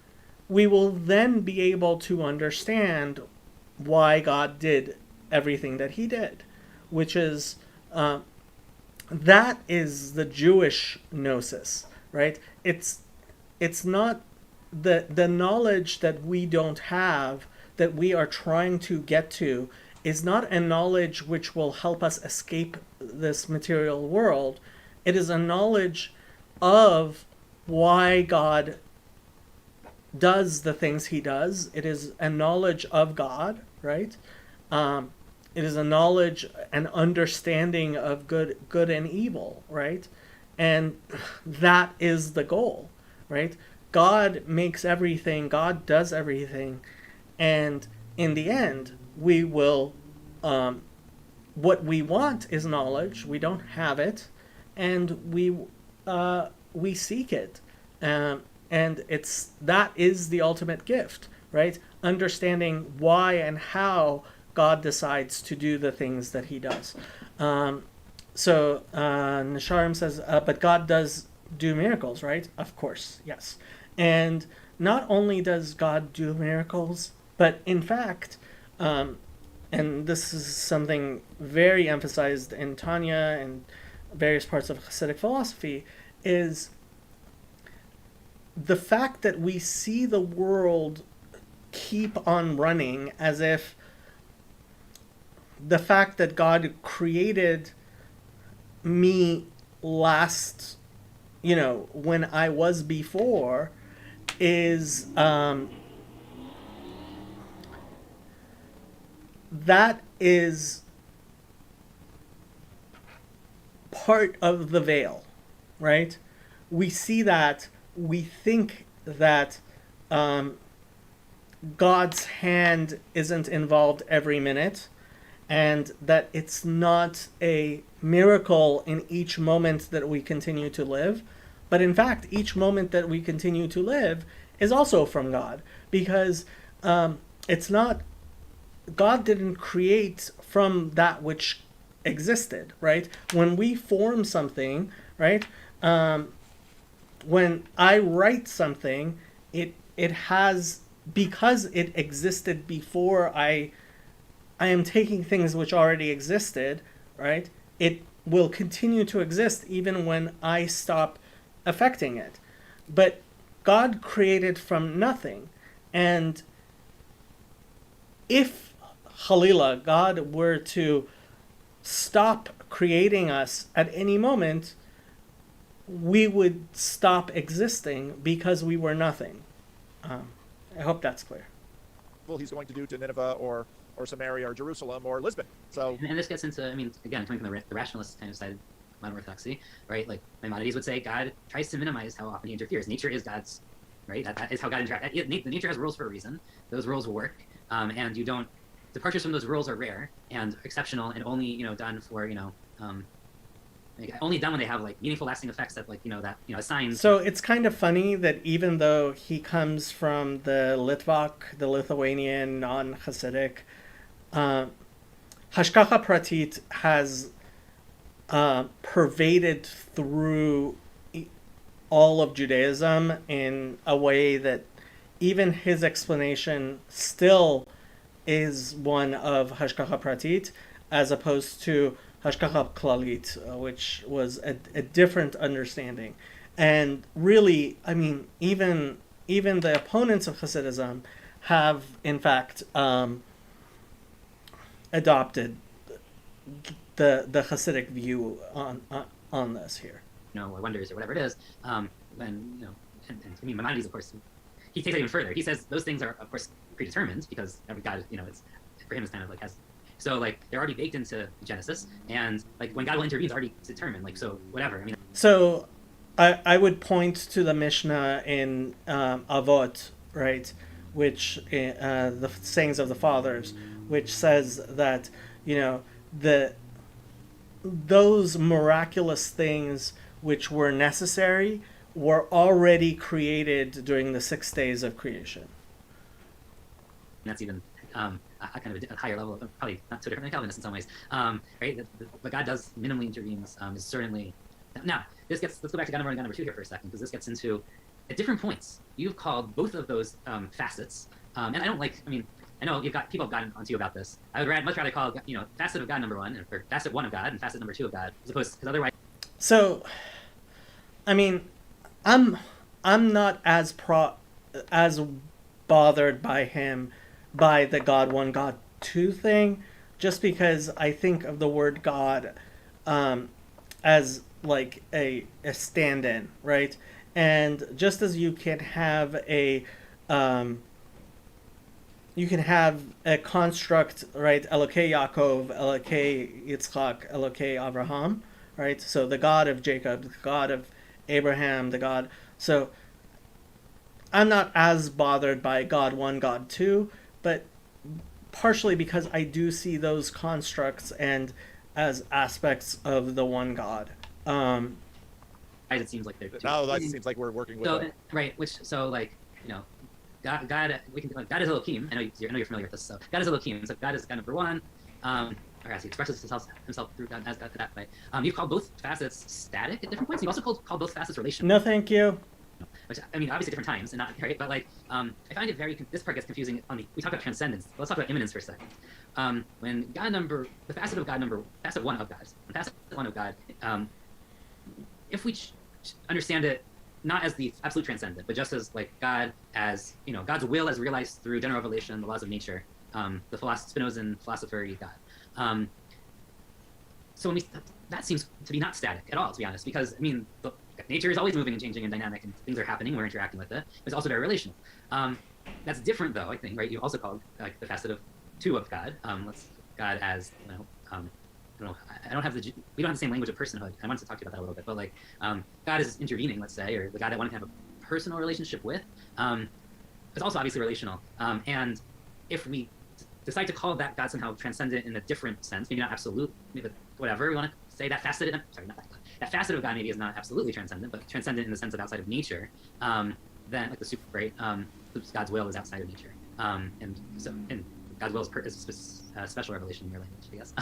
we will then be able to understand why God did everything that he did, which is that is the Jewish gnosis, right? It's not the knowledge that we don't have, that we are trying to get to, is not a knowledge which will help us escape this material world. It is a knowledge of why God does the things he does. It is a knowledge of God, right? It is a knowledge, an understanding of good and evil, right? And that is the goal, right? God makes everything, God does everything, and in the end, we will, what we want is knowledge. We don't have it, and we seek it, and that is the ultimate gift, right? Understanding why and how God decides to do the things that he does. Nisharim says, but God does do miracles, right? Of course, yes. And not only does God do miracles, but in fact, and this is something very emphasized in Tanya and various parts of Hasidic philosophy, is the fact that we see the world keep on running, as if the fact that God created me last, when I was before, is that is part of the veil, right? We see that, we think that God's hand isn't involved every minute, and that it's not a miracle in each moment that we continue to live. But in fact, each moment that we continue to live is also from God, because it's not, God didn't create from that which existed, right? When we form something, right? When I write something, it has, because it existed before I am taking things which already existed, right? It will continue to exist even when I stop affecting it. But God created from nothing. And if, Halila, God were to stop creating us at any moment, we would stop existing because we were nothing. I hope that's clear. Well, he's going to do to Nineveh or Samaria or Jerusalem or Lisbon. So, and this gets into, again, coming from the rationalist kind of side of modern orthodoxy, right? Like Maimonides would say, God tries to minimize how often he interferes. Nature is God's, right? That is how God interacts. Nature has rules for a reason. Those rules will work, and you don't. Departures from those rules are rare and exceptional, and only done for only done when they have meaningful, lasting effects that signs. So it's kind of funny that even though he comes from the Litvak, the Lithuanian, non-Hasidic, Hashkacha Pratit has pervaded through all of Judaism in a way that even his explanation still is one of Hashkacha Pratit, as opposed to Hashkacha Klalit, which was a different understanding. And really, even the opponents of Hasidism have, in fact, adopted the Hasidic view on this here. Or wonders or whatever it is. And Maimonides, of course, he takes it even further. He says those things are, of course, predetermined because every God, it's for him is kind of has. So they're already baked into Genesis, and when God will intervene, it's already determined. So whatever. So, I would point to the Mishnah in Avot, right, which the sayings of the fathers, which says that those miraculous things which were necessary were already created during the 6 days of creation. And that's even a kind of a higher level, probably not so different than Calvinists in some ways, right? But God does minimally intervenes is certainly. Now, let's go back to God number 1 and God number 2 here for a second, because this gets into, at different points, you've called both of those facets, and I don't I know people have gotten onto you about this. I would much rather call, facet of God number 1, or facet 1 of God, and facet number 2 of God, as opposed, because otherwise. So, I'm not as bothered by the God 1, God 2 thing, just because I think of the word God as a stand-in, right? And just as you can have a construct, right? Elokei Yaakov, Elokei Yitzchak, Elokei Abraham, right? So the God of Jacob, the God of Abraham, the God. So I'm not as bothered by God 1, God 2, but partially because I do see those constructs and as aspects of the one God. It seems like they're that seems like we're working with right. God. God is Elohim. I know you're familiar with this. So God is Elohim. So God is God number 1. or as he expresses himself through God as God that way. You've called both facets static at different points. You've also called both facets relational. No, thank you. Which, I mean, obviously different times and not right, but like I find it this part gets confusing. We talk about transcendence. Let's talk about immanence for a second. When the facet one of God, if we understand it not as the absolute transcendent, but just as like God as God's will as realized through general revelation, the laws of nature, the Spinozan philosopher God. So that seems to be not static at all, to be honest, because I mean nature is always moving and changing and dynamic, and things are happening. We're interacting with it. It's also very relational. That's different, though. I think, right? You also called like the facet of two of God. God as we don't have the same language of personhood. I wanted to talk to you about that a little bit, but like God is intervening, let's say, or the God that wanted to have a personal relationship with, is also obviously relational. And if we decide to call that God somehow transcendent in a different sense, maybe not absolute, maybe whatever we want to say, that facet of God maybe is not absolutely transcendent, but transcendent in the sense of outside of nature. Then like the super great, God's will is outside of nature, and God's will is a special revelation in your language, I guess.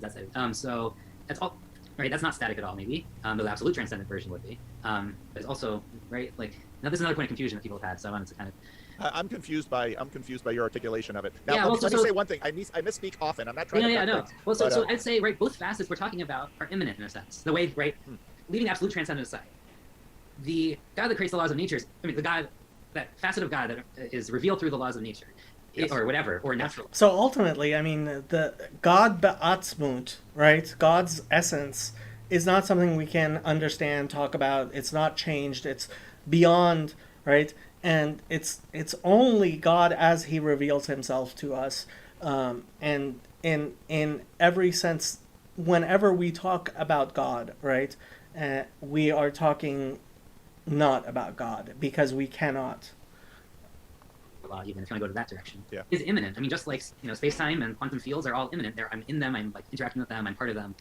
That's it. So that's all right. That's not static at all. Maybe the absolute transcendent version would be. But it's also right. Like now, this is another point of confusion that people have had. So I wanted to kind of. I'm confused by your articulation of it. Now, Yeah, let me say one thing. I misspeak often. I'm not trying to. No. Well, so I'd say right. Both facets we're talking about are immanent in a sense. The way leaving absolute transcendence aside, the God that creates the laws of nature that facet of God that is revealed through the laws of nature, or whatever, or natural. So ultimately, I mean, the God be'atzmut, right? God's essence is not something we can understand, talk about. It's not changed. It's beyond, right? And it's only God as He reveals Himself to us. And in every sense, whenever we talk about God, right, we are talking not about God, because we cannot. Even if you want to go to that direction, is immanent. I mean, just like space-time and quantum fields are all immanent. I'm in them. I'm like interacting with them. I'm part of them.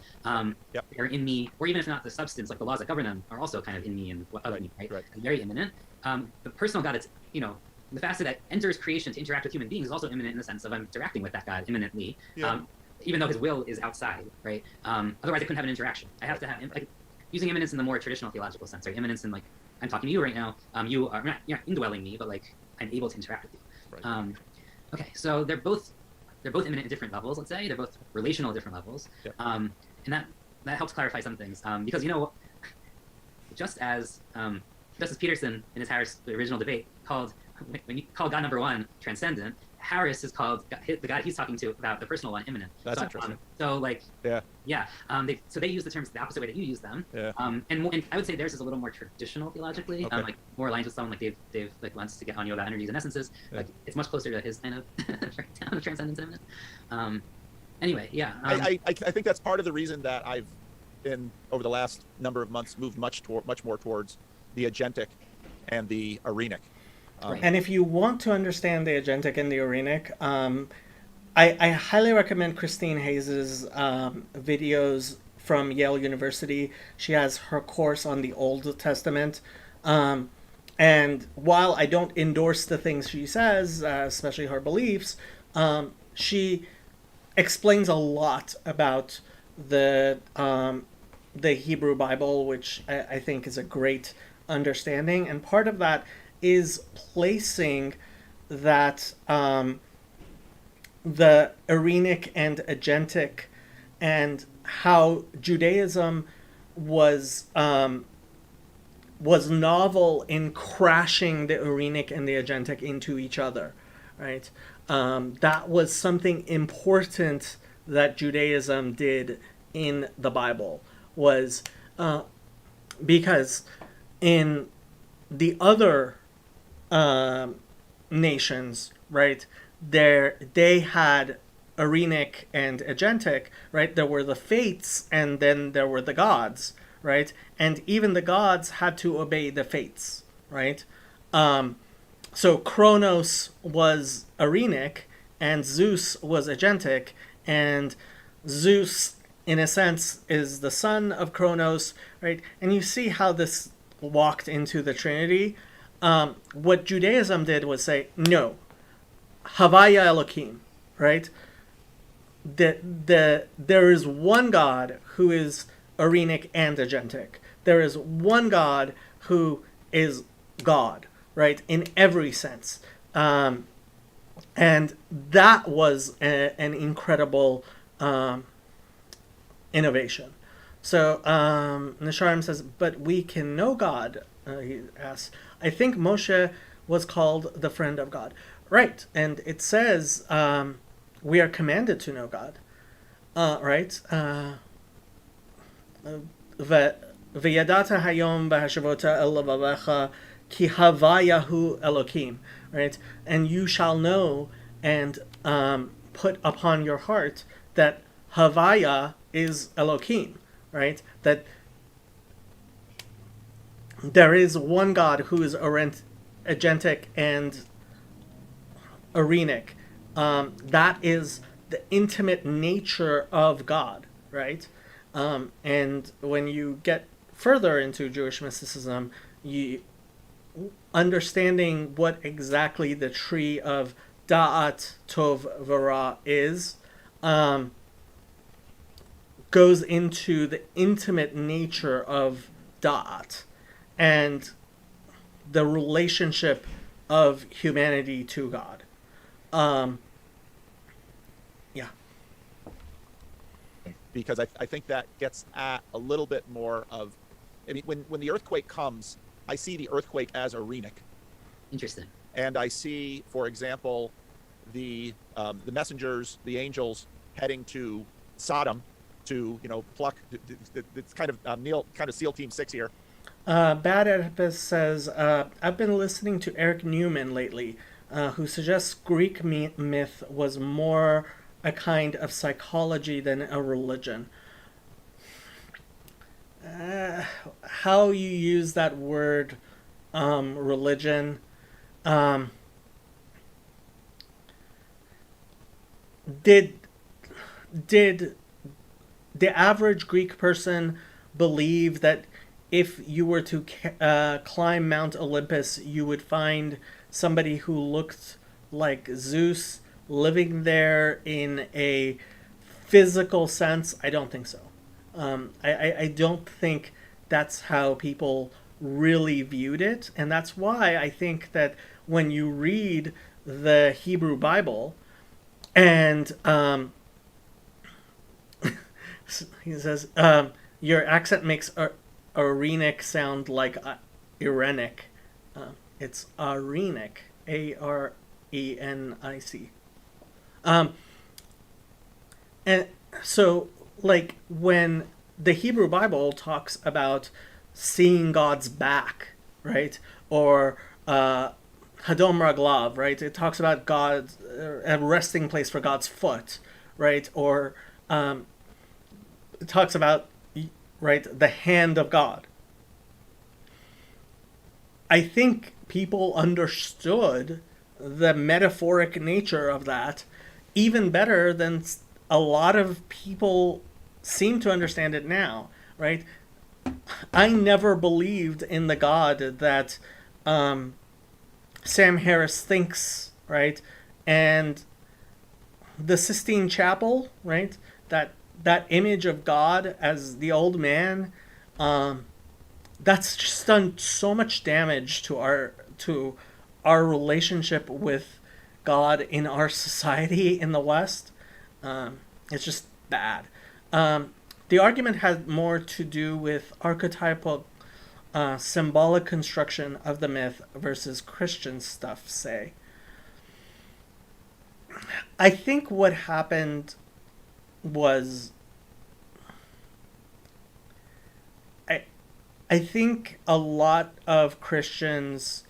They're in me, or even if not the substance, like the laws that govern them, are also kind of in me and what other me, right? Very immanent. The personal God, it's the facet that enters creation to interact with human beings is also immanent in the sense of I'm interacting with that God immanently, even though His will is outside, right? Otherwise, I couldn't have an interaction. I have to have using immanence in the more traditional theological sense, right? Immanence in like I'm talking to you right now. You're not indwelling me, but like I'm able to interact with you. Right. Okay, so they're both immanent at different levels. Let's say they're both relational at different levels, and that helps clarify some things because just as Peterson in his Harris original debate called when you call God number one transcendent, Harris is called the God he's talking to about the personal one immanent. That's interesting. So they use the terms the opposite way that you use them. And I would say theirs is a little more traditional theologically, like more aligned with someone like Dave like wants to get on you about energies and essences. Like it's much closer to his kind of breakdown of transcendence and immanence. I think that's part of the reason that I've over the last number of months moved much more towards the agentic and the arenic. And if you want to understand the agentic and the arenic, I highly recommend Christine Hayes's videos from Yale University. She has her course on the Old Testament. And while I don't endorse the things she says, especially her beliefs, she explains a lot about the Hebrew Bible, which I think is a great understanding. And part of that is placing that the arenic and agentic and how Judaism was novel in crashing the arenic and the agentic into each other, right? That was something important that Judaism did in the Bible, was because in the other nations, right, they had arenic and agentic, right? There were the fates and then there were the gods, right? And even the gods had to obey the fates, right? So Kronos was arenic and Zeus was agentic, and Zeus, in a sense, is the son of Kronos, right? And you see how this walked into the Trinity. What Judaism did was say, no, Havaya Elohim, right? there is one God who is Arenic and Agentic. There is one God who is God, right, in every sense. And that was an incredible innovation. So Nisharim says, but we can know God, he asks. I think Moshe was called the friend of God. Right, and it says we are commanded to know God. Right? V'yadata hayom b'hashavota el levavecha ki havayahu Elokim. Right? And you shall know and put upon your heart that Havaya is Elokim. Right? That there is one God who is agentic and Arenic. That is the intimate nature of God, right? And when you get further into Jewish mysticism, you understanding what exactly the tree of Da'at Tov V'Ra is, goes into the intimate nature of Da'at and the relationship of humanity to God. Yeah. Because I think that gets at a little bit more of, I mean, when the earthquake comes, I see the earthquake as Arenic. Interesting. And I see, for example, the messengers, the angels heading to Sodom to, pluck. It's kind of SEAL Team 6 here. Bad Oedipus says, I've been listening to Eric Newman lately, who suggests Greek myth was more a kind of psychology than a religion. How you use that word, religion, did the average Greek person believe that if you were to climb Mount Olympus, you would find somebody who looked like Zeus living there in a physical sense? I don't think so. I don't think that's how people really viewed it. And that's why I think that when you read the Hebrew Bible and he says, your accent makes Arenic sound like Irenic. It's Arenic, Arenic. And so, like, when the Hebrew Bible talks about seeing God's back, right? Or Hadom Raglav, right? It talks about God's a resting place for God's foot, right? Or it talks about, right, the hand of God. I think people understood the metaphoric nature of that even better than a lot of people seem to understand it now, right? I never believed in the God that Sam Harris thinks, right? And the Sistine Chapel, right? That image of God as the old man, that's just done so much damage to our relationship with God in our society in the West. It's just bad. The argument had more to do with archetypal symbolic construction of the myth versus Christian stuff, say. I think what happened was I think a lot of Christians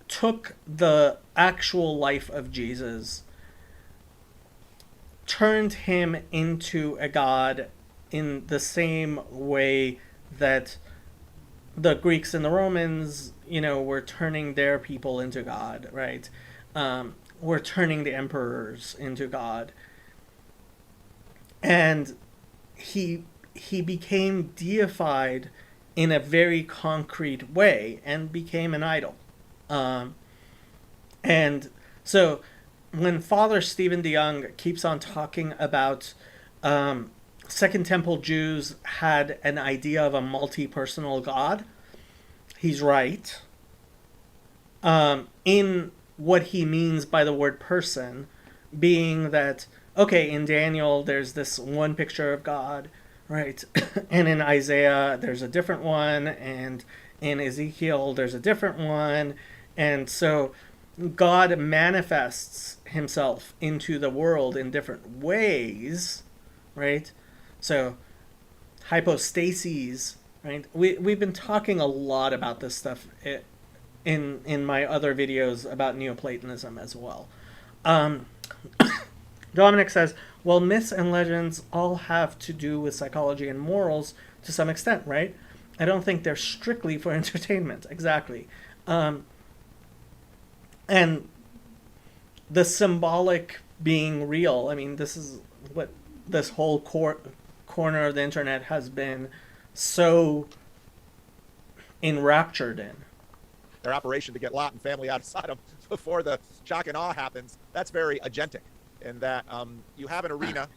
took the actual life of Jesus, turned him into a god in the same way that the Greeks and the Romans, were turning their people into God, right? Were turning the emperors into God. And he became deified in a very concrete way and became an idol. And so when Father Stephen DeYoung keeps on talking about Second Temple Jews had an idea of a multi-personal God, he's right. In what he means by the word person, being that, okay, in Daniel there's this one picture of God, right? And in Isaiah there's a different one, and in Ezekiel there's a different one. And so God manifests himself into the world in different ways, right? So hypostases, right? We've been talking a lot about this stuff in my other videos about Neoplatonism as well. Dominic says, well, myths and legends all have to do with psychology and morals to some extent, right? I don't think they're strictly for entertainment. Exactly. And the symbolic being real, I mean, this is what this whole corner of the internet has been so enraptured in. Their operation to get Lot and family out of Sodom before the shock and awe happens, that's very agentic, in that you have an arena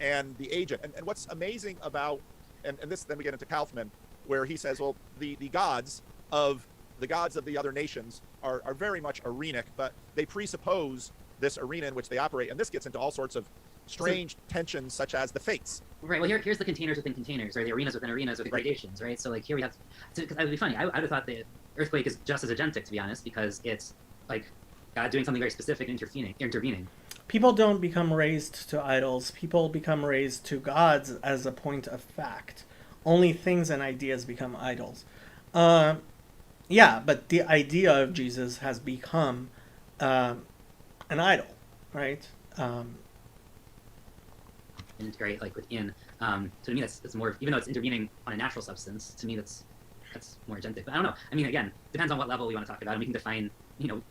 and the agent. And what's amazing about, and this, then we get into Kaufman, where he says, well, the gods of the other nations are very much arenic, but they presuppose this arena in which they operate. And this gets into all sorts of strange tensions, such as the fates. Right. Well, here's the containers within containers, or the arenas within arenas with gradations, right? So like here we have, because that would be funny. I would have thought the earthquake is just as agentic, to be honest, because it's like God doing something very specific and intervening. People don't become raised to idols. People become raised to gods as a point of fact. Only things and ideas become idols. Yeah, but the idea of Jesus has become an idol, right? Integrate like within. So to me, that's more. Even though it's intervening on a natural substance, to me that's more agentic. But I don't know. I mean, again, depends on what level we want to talk about, and we can define. You know,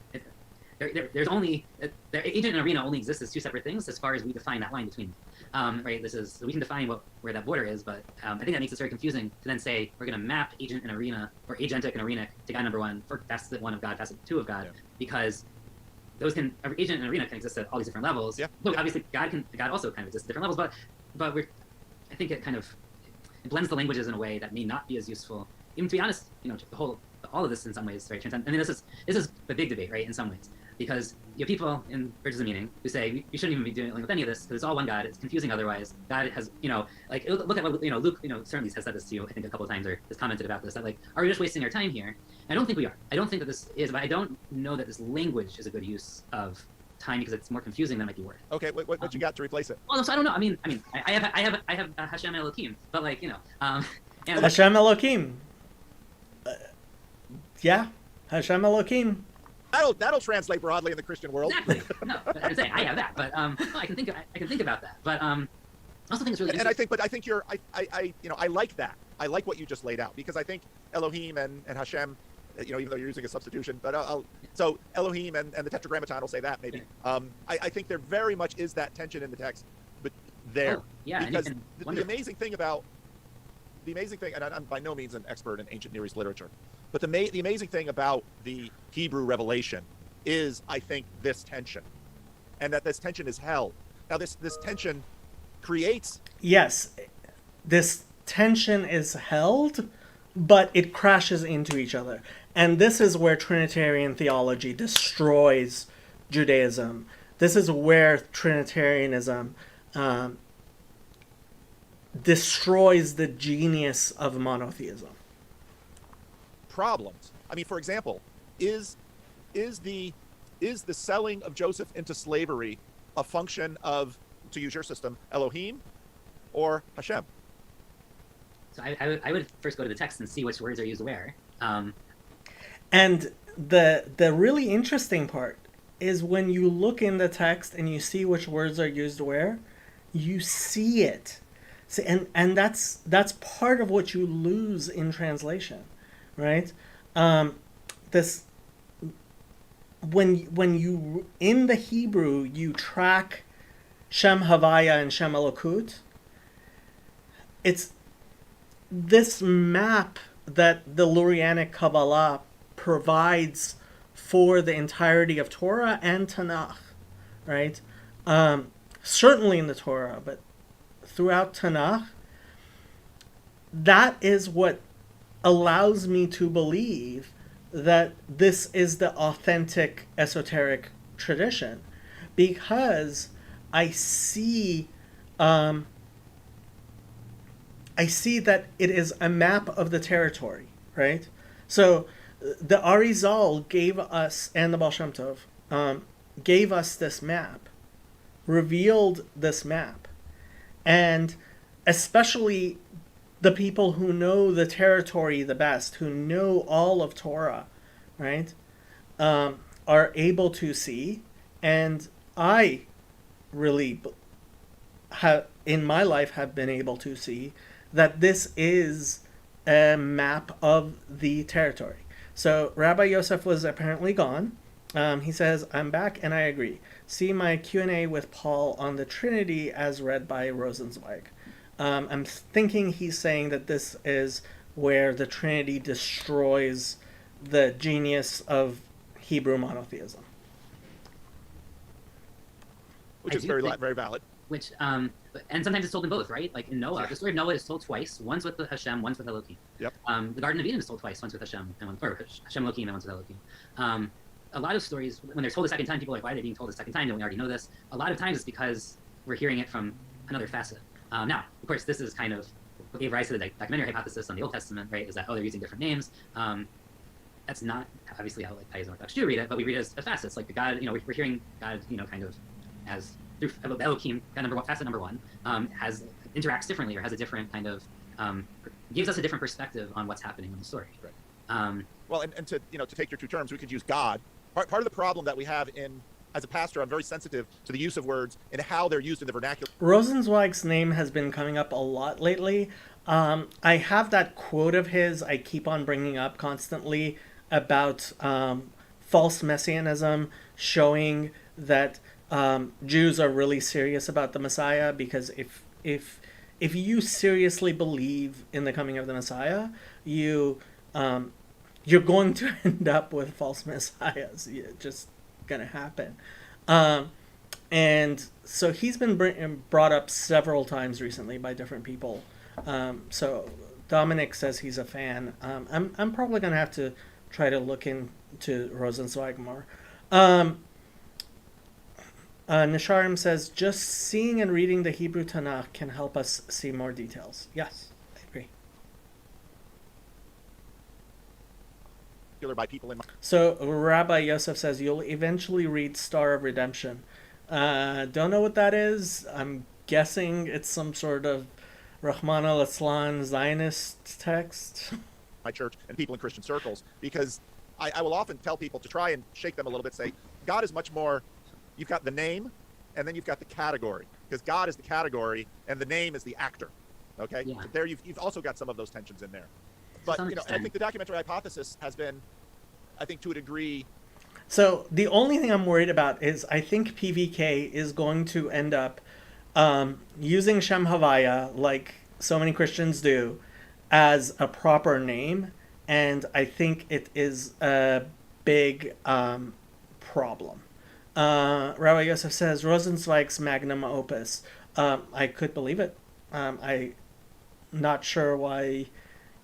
there's only the agent and arena only exists as two separate things as far as we define that line between them. Right. This is, so we can define where that border is, but I think that makes it very confusing to then say we're going to map agent and arena, or agentic and arenic, to God number one, for facet one of God, facet two of God, because those can, agent and arena can exist at all these different levels. Yeah. Look, obviously God also kind of exists at different levels, but I think it kind of it blends the languages in a way that may not be as useful. Even to be honest, you know, all of this in some ways is very transcendent. I mean, this is the big debate, right? In some ways, because you have people in Bridges of Meaning who say we shouldn't even be dealing with any of this because it's all one God. It's confusing otherwise. God has, you know, like look at what, you know, Luke, you know, certainly has said this to you, I think, a couple of times, or has commented about this, that like, are we just wasting our time here? And I don't think we are. I don't think that this is, but I don't know that this language is a good use of time because it's more confusing than it might be worth. Okay, what you got to replace it? Well, so I don't know. I mean, I have Hashem Elohim, but like, you know, and Hashem Elohim. Yeah, Hashem Elohim. That'll translate broadly in the Christian world. Exactly. No, but I'm saying I have that, but no, I can think about that. But I also think it's really. And I think you're, you know, I like that. I like what you just laid out, because I think Elohim and Hashem, you know, even though you're using a substitution, but so Elohim and the Tetragrammaton will say that maybe. Yeah. I think there very much is that tension in the text, but there. Oh, yeah, because the amazing thing, and I'm by no means an expert in ancient Near East literature, but the amazing thing about the Hebrew revelation is, I think, this tension, and that this tension is held. Now, this tension creates. Yes, this tension is held, but it crashes into each other. And this is where Trinitarian theology destroys Judaism. This is where Trinitarianism destroys the genius of monotheism. Problems. I mean, for example, is the selling of Joseph into slavery a function of, to use your system, Elohim or Hashem? So I would first go to the text and see which words are used where. And the really interesting part is when you look in the text and you see which words are used where, you see it. See, and that's part of what you lose in translation, right? This when you in the Hebrew you track Shem Havaya and Shem Elokut, it's this map that the Lurianic Kabbalah provides for the entirety of Torah and Tanakh, right? Certainly in the Torah, but throughout Tanakh, that is what allows me to believe that this is the authentic esoteric tradition, because I see that it is a map of the territory, right? So the Arizal gave us, and the Baal Shem Tov, gave us this map, revealed this map, and especially the people who know the territory the best, who know all of Torah, right, are able to see. And I really have, in my life, have been able to see that this is a map of the territory. So Rabbi Yosef was apparently gone. He says, I'm back and I agree. See my Q&A with Paul on the Trinity as read by Rosenzweig. I'm thinking he's saying that this is where the Trinity destroys the genius of Hebrew monotheism. Which is very valid. Which and sometimes it's told in both, right? Like in Noah, the story of Noah is told twice. Once with Hashem, once with Elohim. Yep. The Garden of Eden is told twice. Once with Hashem, or Hashem Elohim, and once with Elohim. A lot of stories, when they're told a second time, people are like, why are they being told a second time? Don't we already know this? A lot of times it's because we're hearing it from another facet. Now, of course, this is kind of what gave rise to the documentary hypothesis on the Old Testament, right? Is that, they're using different names. That's not obviously how like an Orthodox Jew read it, but we read it as facets. Like the God, we're hearing God, kind of as through Elohim, facet number one, interacts differently or has a different kind of gives us a different perspective on what's happening in the story. Right. Well, and to take your two terms, we could use God. Part of the problem that we have as a pastor, I'm very sensitive to the use of words and how they're used in the vernacular. Rosenzweig's name has been coming up a lot lately. I have that quote of his I keep on bringing up constantly about false messianism, showing that Jews are really serious about the Messiah, because if you seriously believe in the coming of the Messiah, you're going to end up with false messiahs. It's just going to happen. And so he's been brought up several times recently by different people. So Dominic says he's a fan. I'm probably going to have to try to look into Rosenzweig more. Nisharim says, just seeing and reading the Hebrew Tanakh can help us see more details. Yes, I agree. By people in. So Rabbi Yosef says, you'll eventually read Star of Redemption. Don't know what that is. I'm guessing it's some sort of Rahman al-Islam Zionist text. My church and people in Christian circles, because I will often tell people to try and shake them a little bit, say, God is much more, you've got the name, and then you've got the category, because God is the category, and the name is the actor, okay? Yeah. There you've also got some of those tensions in there. But, and I think the documentary hypothesis has been, I think to a degree... So the only thing I'm worried about is I think PVK is going to end up using Shem Havaya, like so many Christians do, as a proper name, and I think it is a big problem. Rabbi Yosef says, Rosenzweig's magnum opus. I could believe it. I'm not sure why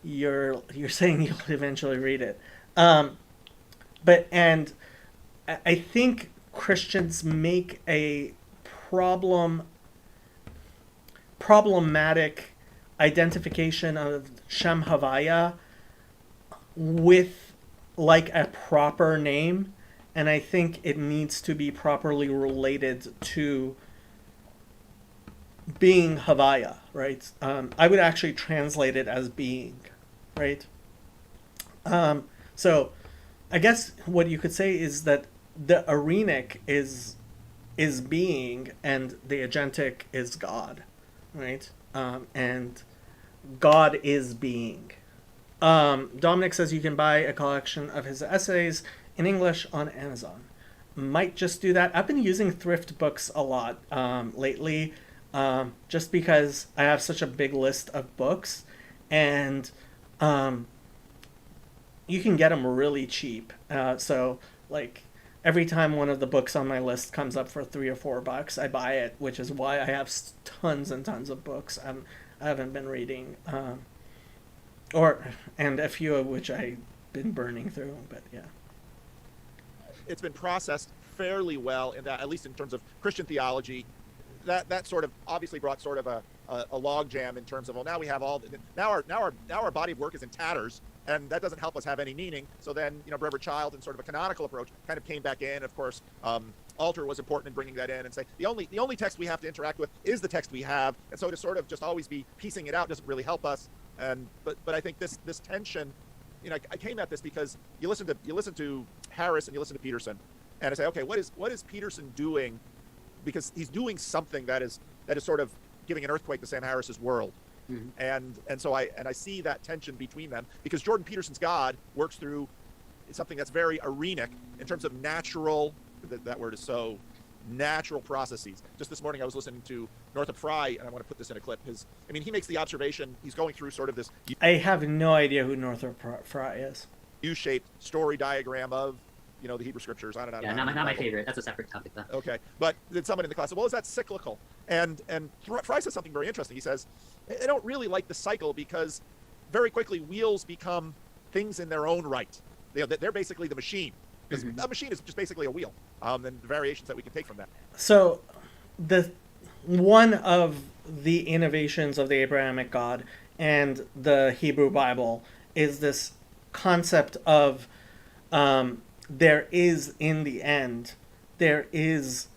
you're saying you'll eventually read it. But I think Christians make a problematic identification of Shem Havaya with like a proper name, and I think it needs to be properly related to being Havaya, right? I would actually translate it as being, right? So I guess what you could say is that the Arenic is being, and the agentic is God, right? And God is being. Dominic says you can buy a collection of his essays in English on Amazon. Might just do that. I've been using thrift books a lot lately, just because I have such a big list of books, and you can get them really cheap. So like every time one of the books on my list comes up for $3 or $4, I buy it, which is why I have tons and tons of books I haven't been reading, and a few of which I've been burning through. But yeah, it's been processed fairly well in that, at least in terms of Christian theology, that sort of obviously brought sort of a log jam in terms of, well, now we have now our body of work is in tatters, and that doesn't help us have any meaning. So then, Reverend Child and sort of a canonical approach kind of came back in. Of course, Alter was important in bringing that in and say the only text we have to interact with is the text we have, and so to sort of just always be piecing it out doesn't really help us. And but I think this tension, I came at this because you listen to Harris and you listen to Peterson, and I say, okay, what is Peterson doing? Because he's doing something that is sort of giving an earthquake to Sam Harris's world. Mm-hmm. And so I see that tension between them, because Jordan Peterson's God works through something that's very arenic in terms of natural, that word is so, natural processes. Just this morning I was listening to Northrop Frye, and I want to put this in a clip. He makes the observation, he's going through sort of this... I have no idea who Northrop Frye is. U-shaped story diagram of, the Hebrew Scriptures. I don't know. Yeah, not my favorite. That's a separate topic, though. Okay, but then someone in the class said, well, is that cyclical? And Frye says something very interesting. He says, I don't really like the cycle, because very quickly wheels become things in their own right. They're basically the machine. Because a machine is just basically a wheel, and the variations that we can take from that. So, one of the innovations of the Abrahamic God and the Hebrew Bible is this concept of there is, in the end, there is,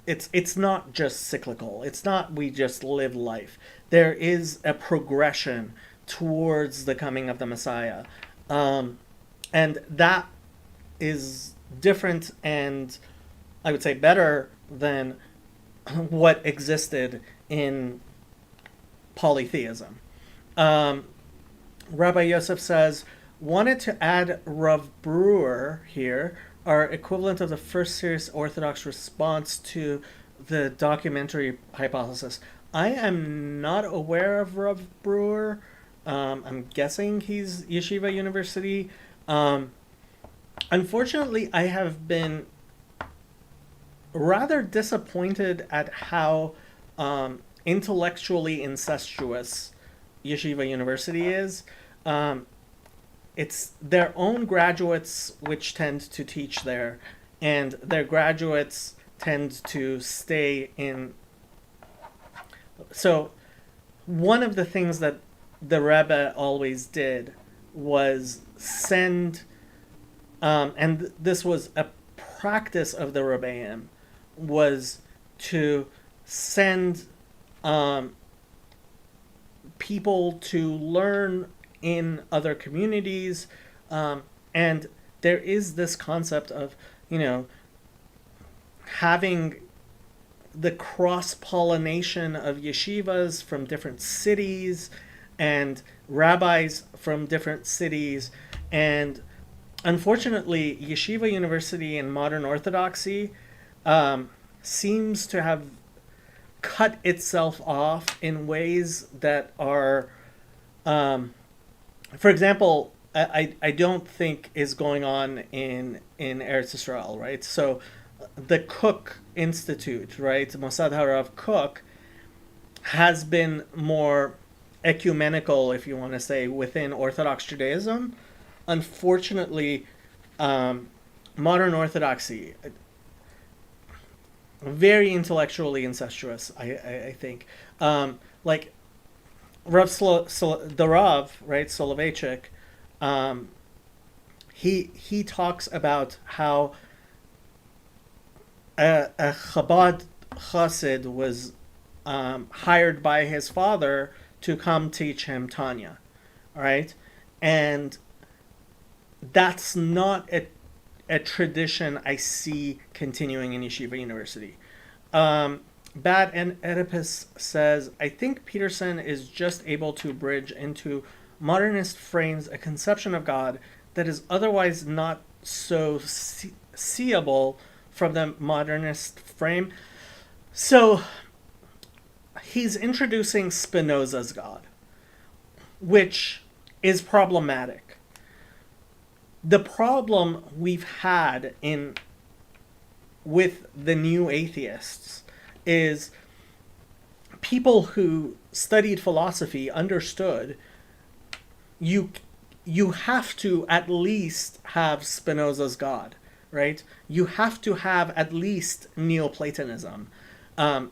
it's not just cyclical. It's not we just live life. There is a progression towards the coming of the Messiah. And that is different and, I would say, better than what existed in polytheism. Rabbi Yosef says, wanted to add Rav Brewer here, our equivalent of the first serious Orthodox response to the documentary hypothesis. I am not aware of Rav Brewer. I'm guessing he's Yeshiva University. Unfortunately, I have been rather disappointed at how intellectually incestuous Yeshiva University is. It's their own graduates which tend to teach there, and their graduates tend to stay in. So one of the things that the Rebbe always did was send, and this was a practice of the Rebbeim, was to send people to learn in other communities, and there is this concept of, having the cross-pollination of yeshivas from different cities and rabbis from different cities. And unfortunately, Yeshiva University in modern Orthodoxy seems to have cut itself off in ways that are, for example, I don't think is going on in Eretz Yisrael, right? So the Cook Institute, right, Mossad Harav Cook, has been more ecumenical, if you want to say, within Orthodox Judaism. Unfortunately, modern Orthodoxy, very intellectually incestuous, I think. Like Rav the Rav, right, Soloveitchik, he talks about how a Chabad Chassid was hired by his father to come teach him Tanya, all right? And that's not a tradition I see continuing in Yeshiva University. Bad and Oedipus says, I think Peterson is just able to bridge into modernist frames a conception of God that is otherwise not so seeable from the modernist frame. So he's introducing Spinoza's God, which is problematic. the problem we've had with the new atheists is people who studied philosophy understood you have to at least have Spinoza's God, right? You have to have at least Neoplatonism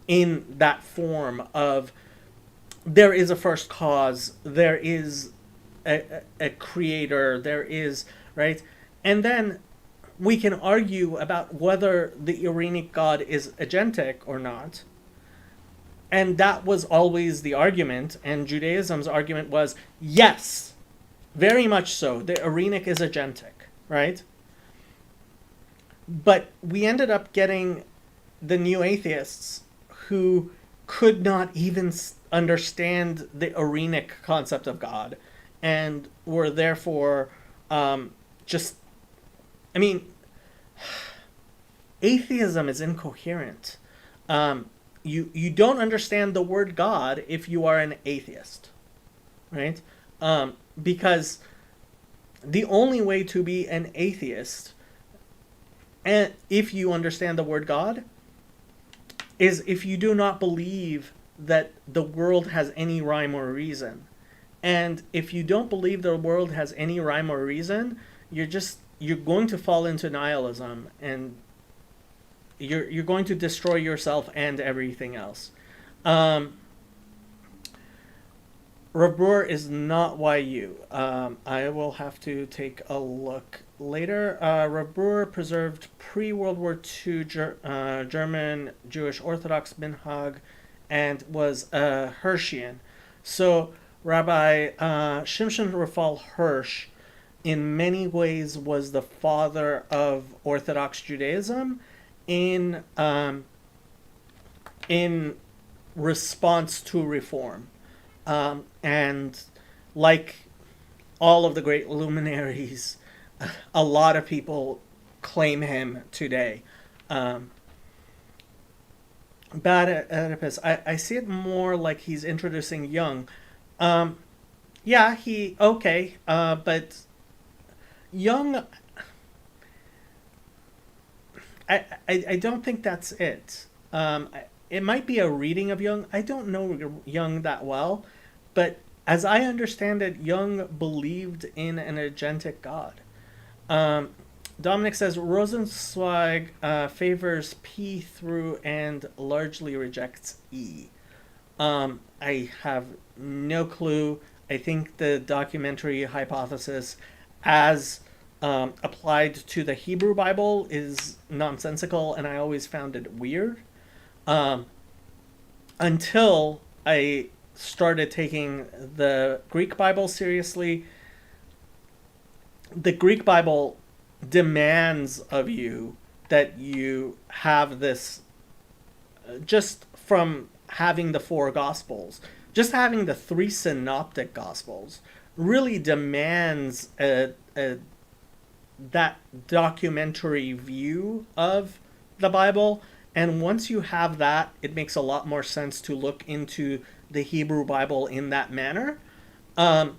in that form of there is a first cause, there is a creator, there is, right? And then we can argue about whether the Iranic God is agentic or not. And that was always the argument. And Judaism's argument was, yes, very much so. The Iranic is agentic, right? But we ended up getting the new atheists who could not even understand the Iranic concept of God and were therefore atheism is incoherent. You don't understand the word God if you are an atheist, right? Because the only way to be an atheist, and if you understand the word God, is if you do not believe that the world has any rhyme or reason. And if you don't believe the world has any rhyme or reason, you're going to fall into nihilism, and you're going to destroy yourself and everything else. Rabur is not YU. I will have to take a look later. Rabur preserved pre-World War II German Jewish Orthodox minhag and was a Hirschian. So Rabbi Shimshon Raphael Hirsch in many ways was the father of Orthodox Judaism in response to reform. And like all of the great luminaries, a lot of people claim him today. Bad Oedipus, I see it more like he's introducing Jung. But Jung, I don't think that's it. It might be a reading of Jung. I don't know Jung that well, but as I understand it, Jung believed in an agentic God. Dominic says Rosenzweig favors P through and largely rejects E. I have no clue. I think the documentary hypothesis as applied to the Hebrew Bible is nonsensical, and I always found it weird. Until I started taking the Greek Bible seriously. The Greek Bible demands of you that you have this, just from having the four Gospels, just having the three synoptic Gospels really demands that documentary view of the Bible. And once you have that, it makes a lot more sense to look into the Hebrew Bible in that manner than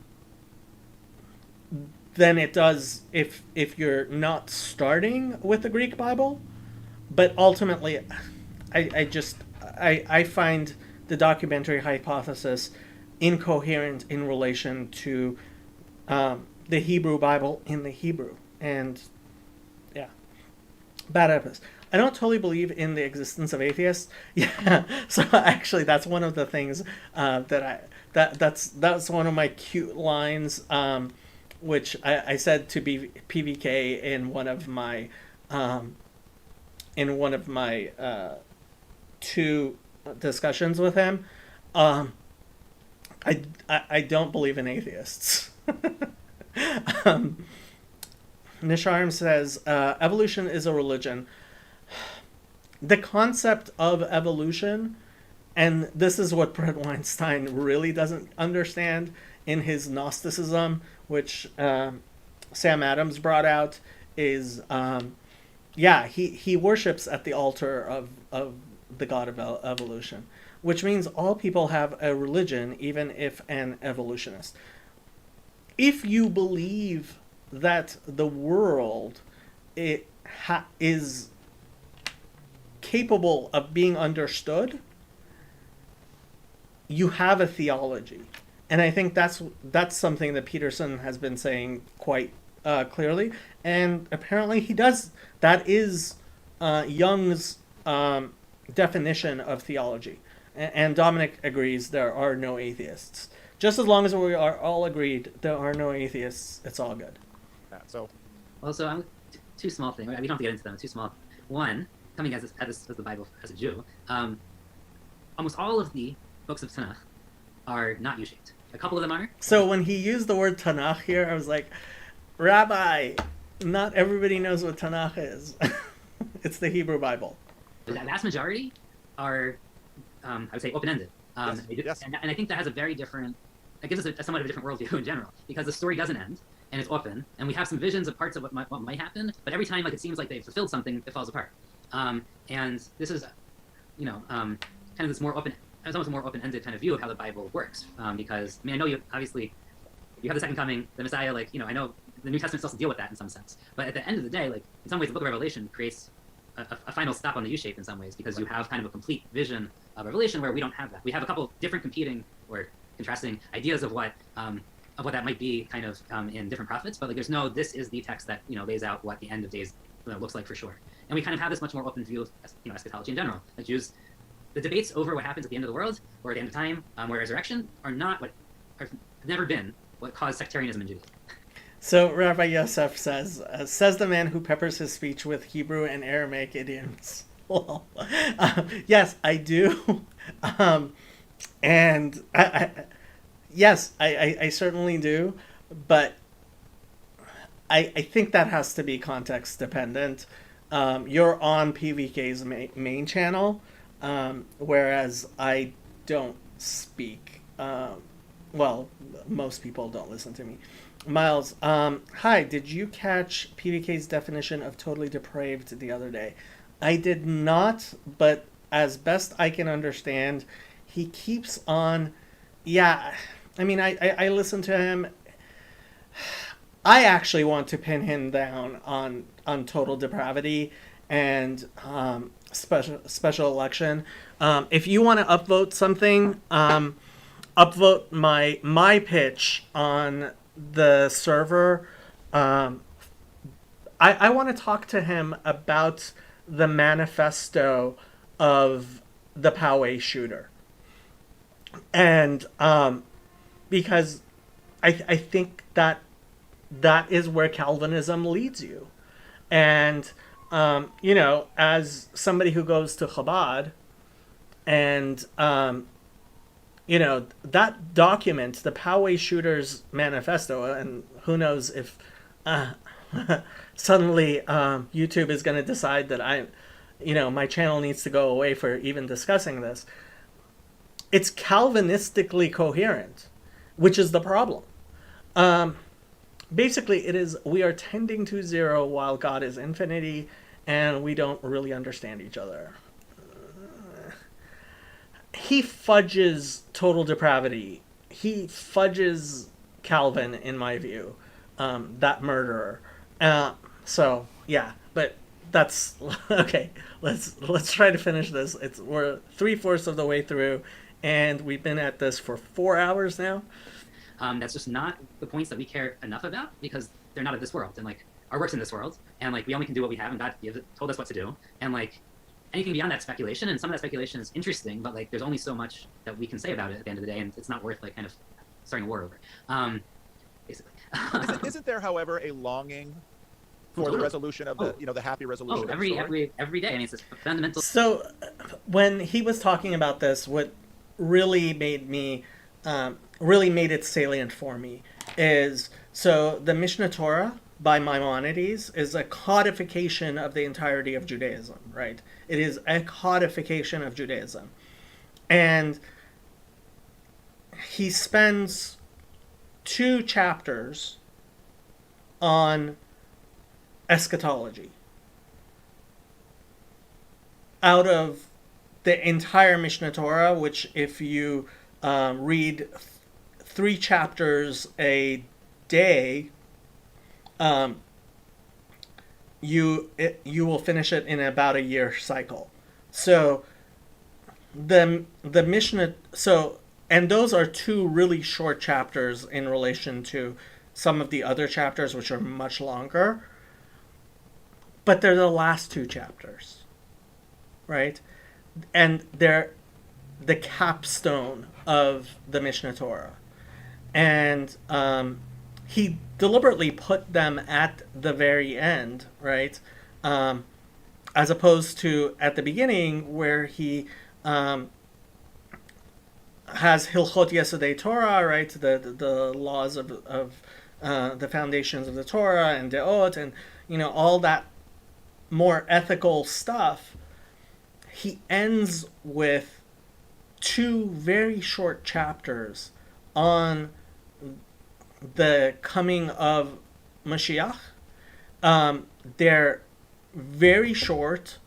it does if you're not starting with the Greek Bible. But ultimately, I find the documentary hypothesis incoherent in relation to the Hebrew Bible in the Hebrew. And yeah, bad episode. I don't totally believe in the existence of atheists. Yeah, so actually, that's one of the things that's one of my cute lines, which I said to PVK in one of my two discussions with him. I don't believe in atheists. Nisharm says evolution is a religion. The concept of evolution, and this is what Brett Weinstein really doesn't understand in his Gnosticism, which Sam Adams brought out, is he worships at the altar of the god of evolution, which means all people have a religion, even if an evolutionist. If you believe that the world is capable of being understood, you have a theology. And I think that's something that Peterson has been saying quite clearly, and apparently he does. That is Jung's definition of theology. And Dominic agrees there are no atheists. Just as long as we are all agreed there are no atheists, it's all good. Yeah, so Also, two small things. We don't have to get into them. Two small. One, coming as the Bible as a Jew, almost all of the books of Tanakh are not U-shaped. A couple of them are. So when he used the word Tanakh here, I was like, Rabbi, not everybody knows what Tanakh is. It's the Hebrew Bible. The vast majority are, I would say, open-ended. Yes. And I think that has a very different, that gives us a somewhat of a different worldview in general, because the story doesn't end, and it's open, and we have some visions of parts of what might happen, but every time it seems like they've fulfilled something, it falls apart. And this is, kind of this more open, it's almost a more open-ended kind of view of how the Bible works, because, I know you have the second coming, the Messiah, I know the New Testament still has to deal with that in some sense, but at the end of the day, in some ways, the book of Revelation creates a final stop on the U-shape in some ways, because you have kind of a complete vision of Revelation where we don't have that. We have a couple different competing or contrasting ideas of what that might be kind of in different prophets, but there's no, this is the text that lays out what the end of days looks like for sure. And we kind of have this much more open view of eschatology in general. That Jews, the debates over what happens at the end of the world or at the end of time, or resurrection, are have never been what caused sectarianism in Judaism. So Rabbi Yosef says the man who peppers his speech with Hebrew and Aramaic idioms. Well, yes, I do. And yes, I certainly do. But I think that has to be context dependent. You're on PVK's main channel, whereas I don't speak. Well, most people don't listen to me. Miles, hi, did you catch PVK's definition of totally depraved the other day? I did not, but as best I can understand, he keeps on, I listen to him. I actually want to pin him down on total depravity and special election. If you want to upvote something, upvote my pitch on the server. I want to talk to him about the manifesto of the Poway shooter, and because I think that is where Calvinism leads you, and as somebody who goes to Chabad, and that document, the Poway Shooters Manifesto, and who knows if suddenly YouTube is going to decide that my channel needs to go away for even discussing this. It's Calvinistically coherent, which is the problem. Basically, it is, we are tending to zero while God is infinity, and we don't really understand each other. He fudges total depravity. He fudges Calvin, in my view, that murderer. So yeah, but that's okay. Let's try to finish this. We're 3/4 of the way through, and we've been at this for 4 hours now. That's just not the points that we care enough about, because they're not of this world, and our work's in this world, and we only can do what we have, and God told us what to do, and anything beyond that speculation, and some of that speculation is interesting, but there's only so much that we can say about it at the end of the day, and it's not worth kind of starting a war over. Basically. Isn't there, however, a longing for the resolution of the happy resolution? Every day. I mean, it's a fundamental. So when he was talking about this, what really made it salient for me is, so the Mishnah Torah by Maimonides is a codification of the entirety of Judaism, right? It is a codification of Judaism. And he spends 2 chapters on eschatology out of the entire Mishnah Torah, which if you read 3 chapters a day, you will finish it in about a year cycle. So the Mishnah, and those are two really short chapters in relation to some of the other chapters, which are much longer, but they're the last two chapters, right? And they're the capstone of the Mishnah Torah. And he deliberately put them at the very end, right? As opposed to at the beginning, where he has Hilchot Yesodei Torah, right? The laws of the foundations of the Torah and Deot, and all that more ethical stuff. He ends with two very short chapters on the coming of Mashiach. They're very short,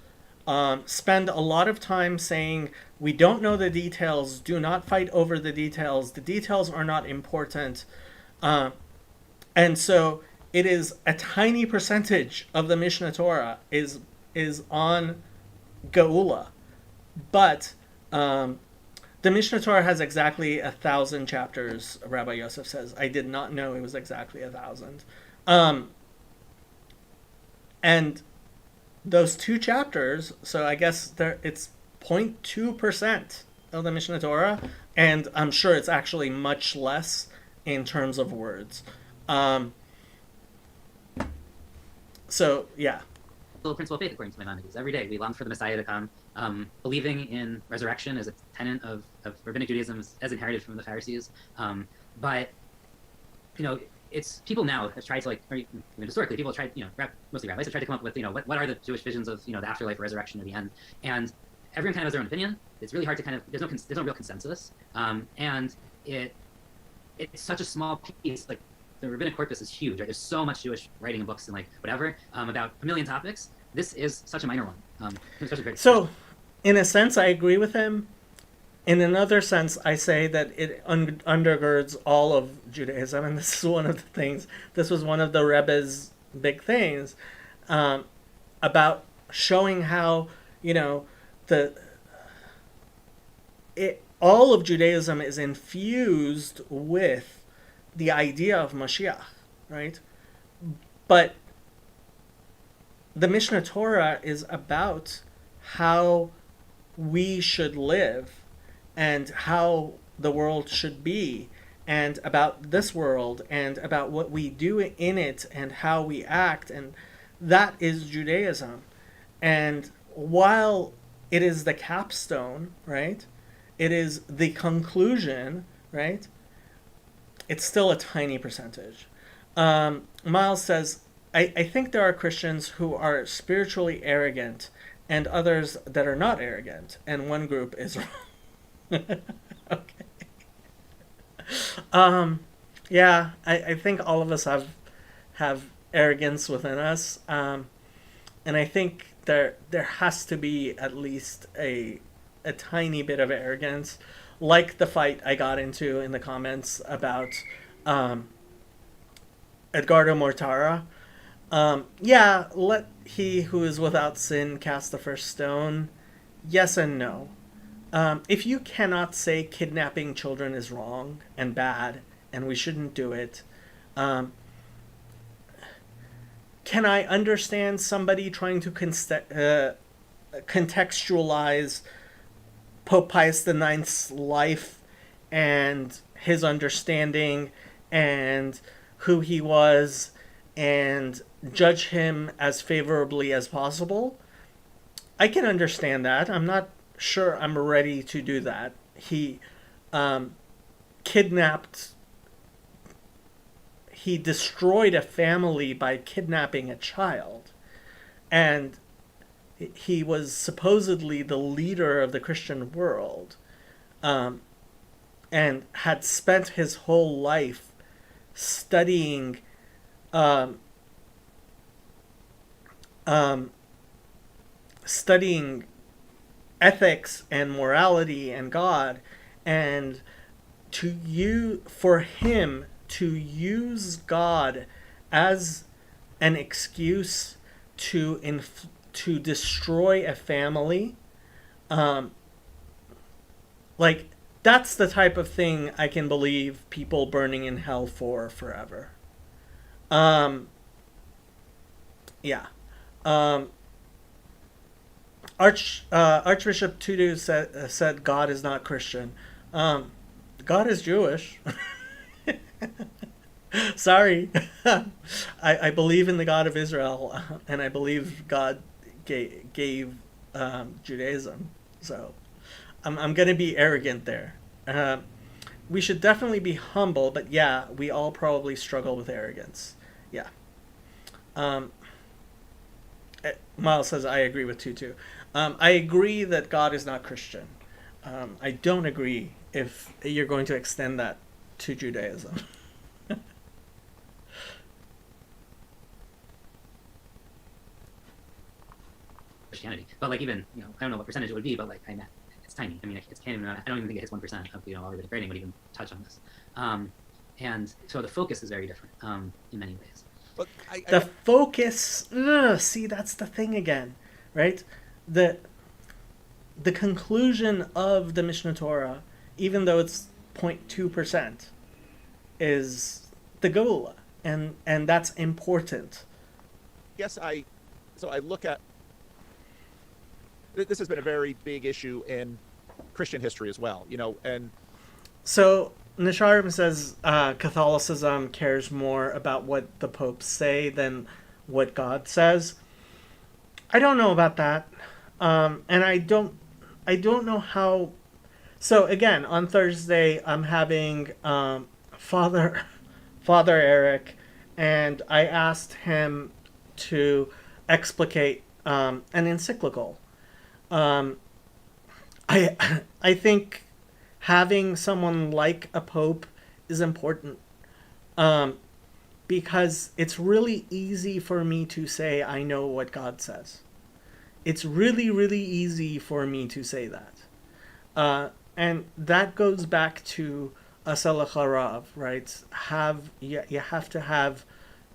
spend a lot of time saying, we don't know the details, do not fight over the details are not important. And so it is a tiny percentage of the Mishnah Torah is on Geula. But the Mishnah Torah has exactly 1,000 chapters, Rabbi Yosef says. I did not know it was exactly 1,000. And those two chapters, so I guess it's 0.2% of the Mishnah Torah, and I'm sure it's actually much less in terms of words. So, yeah. The principle of faith, according to Maimonides. Every day we long for the Messiah to come. Believing in resurrection is a tenet of rabbinic Judaism as inherited from the Pharisees. But, it's people now have tried to historically people have tried, mostly rabbis have tried to come up with, what are the Jewish visions of, the afterlife, or resurrection, or the end. And everyone kind of has their own opinion. It's really hard to there's no real consensus. And it's such a small piece, like the rabbinic corpus is huge, right? There's so much Jewish writing and books and whatever, about a million topics. This is such a minor one. So, in a sense, I agree with him. In another sense, I say that it undergirds all of Judaism, and this is one of the things. This was one of the Rebbe's big things about showing how all of Judaism is infused with the idea of Mashiach, right? But the Mishnah Torah is about how we should live and how the world should be, and about this world, and about what we do in it, and how we act, and that is Judaism. And while it is the capstone, right, it is the conclusion, right, it's still a tiny percentage. Miles says, I think there are Christians who are spiritually arrogant and others that are not arrogant, and one group is wrong. Okay. Yeah, I think all of us have arrogance within us, and I think there has to be at least a tiny bit of arrogance, like the fight I got into in the comments about Edgardo Mortara. Yeah, let he who is without sin cast the first stone. Yes and no. If you cannot say kidnapping children is wrong and bad and we shouldn't do it, can I understand somebody trying to contextualize Pope Pius IX's life and his understanding and who he was and judge him as favorably as possible? I can understand that. I'm not sure I'm ready to do that. He destroyed a family by kidnapping a child, and he was supposedly the leader of the Christian world, and had spent his whole life studying studying ethics and morality and God, and for him to use God as an excuse to to destroy a family, like that's the type of thing I can believe people burning in hell for forever. Yeah. Archbishop Tudu said God is not Christian. God is Jewish. Sorry. I believe in the God of Israel, and I believe God gave Judaism. So I'm going to be arrogant there. We should definitely be humble, but yeah, we all probably struggle with arrogance. Yeah. Miles says, I agree with Tutu. I agree that God is not Christian. I don't agree if you're going to extend that to Judaism. Christianity, but like even I don't know what percentage it would be, but like it's tiny. I mean, it's can't even. I don't even think it hits 1% of all the grading would even touch on this. And so the focus is very different in many ways. But the focus, see, that's the thing again, right? The conclusion of the Mishnah Torah, even though it's 0.2%, is the Geula, and that's important. Yes, so I look at this has been a very big issue in Christian history as well, and so Nisharim says Catholicism cares more about what the popes say than what God says. I don't know about that, and I don't know how. So again, on Thursday, I'm having Father Eric, and I asked him to explicate an encyclical. I think having someone like a pope is important, because it's really easy for me to say I know what God says. It's really, really easy for me to say that. And that goes back to Asel Harav, right? You have to have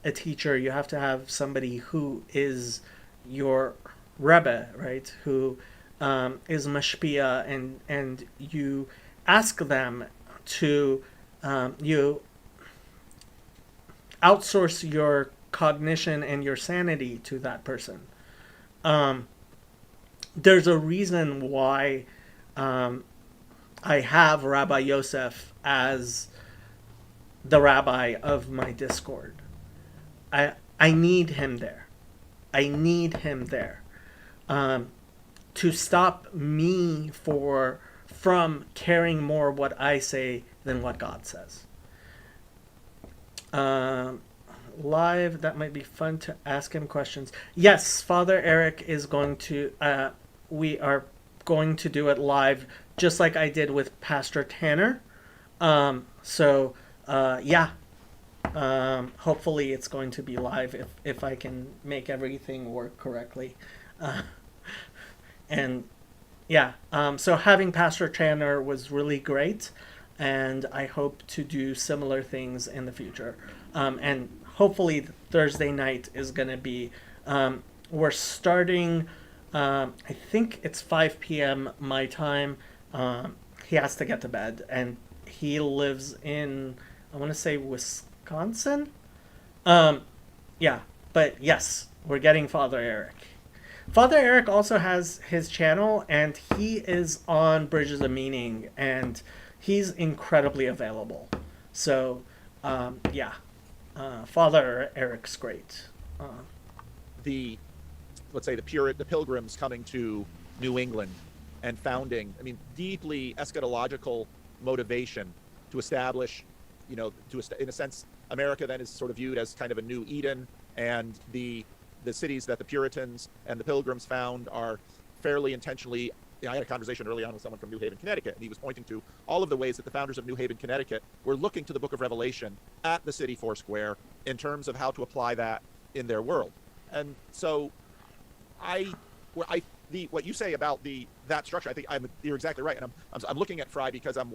a teacher. You have to have somebody who is your Rebbe, right? Who is mashpia, and you ask them to you outsource your cognition and your sanity to that person. There's a reason why I have Rabbi Yosef as the rabbi of my Discord. I need him there. I need him there to stop me from caring more what I say than what God says. Live, that might be fun to ask him questions. Yes, Father Eric is going to. We are going to do it live, just like I did with Pastor Tanner. Hopefully it's going to be live if I can make everything work correctly. So having Pastor Tanner was really great, and I hope to do similar things in the future. And hopefully Thursday night is going to be, we're starting, I think it's 5 p.m. my time. He has to get to bed, and he lives in, I want to say, Wisconsin? But yes, we're getting Father Eric. Father Eric also has his channel, and he is on Bridges of Meaning, and he's incredibly available. So, Father Eric's great. Let's say the Pilgrims coming to New England and founding, deeply eschatological motivation to establish, in a sense, America then is sort of viewed as kind of a new Eden, and the cities that the Puritans and the Pilgrims found are fairly intentionally. I had a conversation early on with someone from New Haven, Connecticut, and he was pointing to all of the ways that the founders of New Haven, Connecticut were looking to the Book of Revelation at the city Foursquare in terms of how to apply that in their world. And so what you say about that structure, I think you're exactly right. And I'm looking at Fry because I'm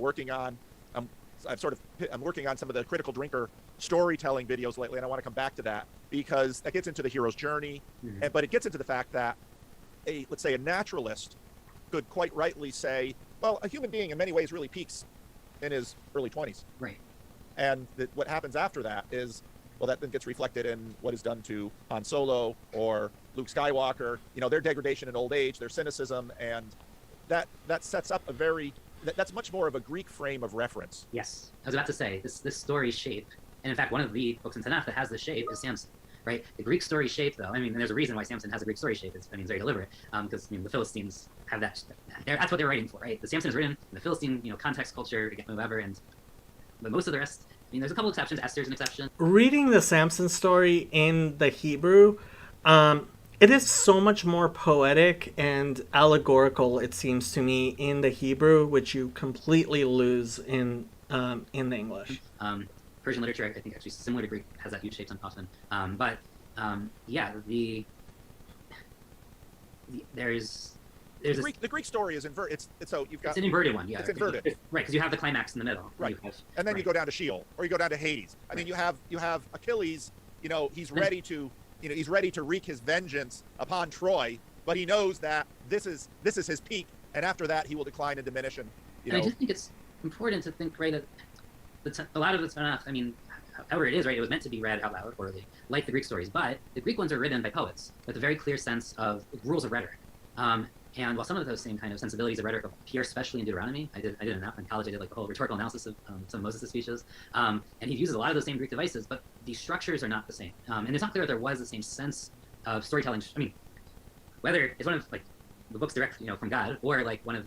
I'm working on some of the critical drinker storytelling videos lately, and I want to come back to that because that gets into the hero's journey, but it gets into the fact that let's say a naturalist could quite rightly say, well, a human being in many ways really peaks in his early 20s. Right. And what happens after that is, well, that then gets reflected in what is done to Han Solo or Luke Skywalker, their degradation in old age, their cynicism, and that sets up that's much more of a Greek frame of reference. Yes, I was about to say this story's shape, and in fact, one of the books in Tanakh that has the shape is Samson, right? The Greek story shape, though, and there's a reason why Samson has a Greek story shape. It's very deliberate, because the Philistines have that. That's what they're writing for, right? The Samson is written in the Philistine, context, culture, whatever, but most of the rest. There's a couple exceptions. Esther's an exception. Reading the Samson story in the Hebrew, it is so much more poetic and allegorical, it seems to me, in the Hebrew, which you completely lose in the English. Persian literature, I think, actually similar to Greek, has that huge shape often. The Greek story is inverted. It's an inverted one, yeah. It's inverted, right? Because you have the climax in the middle, right? And then you go down to Sheol, or you go down to Hades. I mean, you have Achilles. He's ready to. He's ready to wreak his vengeance upon Troy, but he knows that this is his peak, and after that he will decline and diminish. And I just think it's important to think, right, that a lot of the Tanakh, however it is, right, it was meant to be read out loud orally, like the Greek stories, but the Greek ones are written by poets with a very clear sense of rules of rhetoric. And while some of those same kind of sensibilities of rhetoric appear especially in Deuteronomy, I did in college, I did like the whole rhetorical analysis of some of Moses' speeches, and he uses a lot of those same Greek devices, but the structures are not the same. And it's not clear if there was the same sense of storytelling. Whether it's one of like the books direct, from God, or like one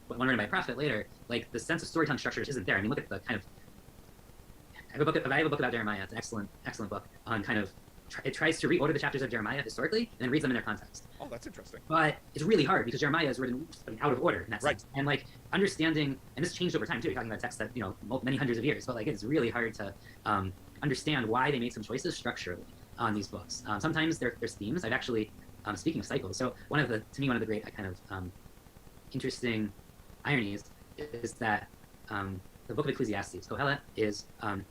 written by a prophet later, like the sense of storytelling structures isn't there. Look at the kind of. I have a book about Jeremiah. It's an excellent book on kind of. It tries to reorder the chapters of Jeremiah historically and then reads them in their context. Oh, that's interesting. But it's really hard because Jeremiah is written out of order in that sense. And understanding, and this changed over time too. You're talking about texts that many hundreds of years, but it's really hard to understand why they made some choices structurally on these books. Sometimes there's themes. I've actually, speaking of cycles, so one of the great kind of interesting ironies is that the book of Ecclesiastes, Kohelet,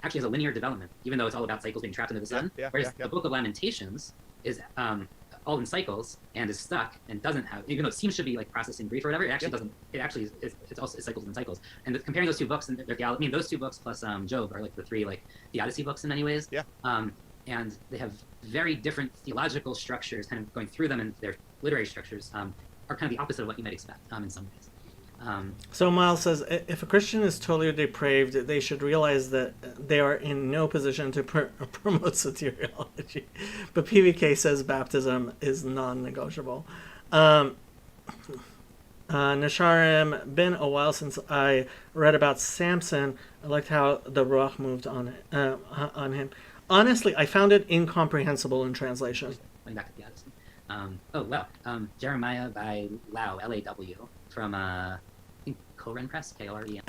actually has a linear development, even though it's all about cycles being trapped into the sun. Whereas the book of Lamentations is all in cycles and is stuck and doesn't have, even though it seems to be like processing grief or whatever, it actually doesn't. It actually it's also cycles and cycles. And comparing those two books and their theology, those two books plus Job are like the three the Odyssey books in many ways. Yeah. And they have very different theological structures, kind of going through them, and their literary structures are kind of the opposite of what you might expect in some ways. So Miles says, if a Christian is totally depraved, they should realize that they are in no position to promote soteriology. But PVK says baptism is non-negotiable. Nasharim, been a while since I read about Samson. I liked how the Ruach moved on him. Honestly, I found it incomprehensible in translation. Going back to the Odyssey. Jeremiah by Lau, L-A-W, from I think Koren Press, K-O-R-E-N.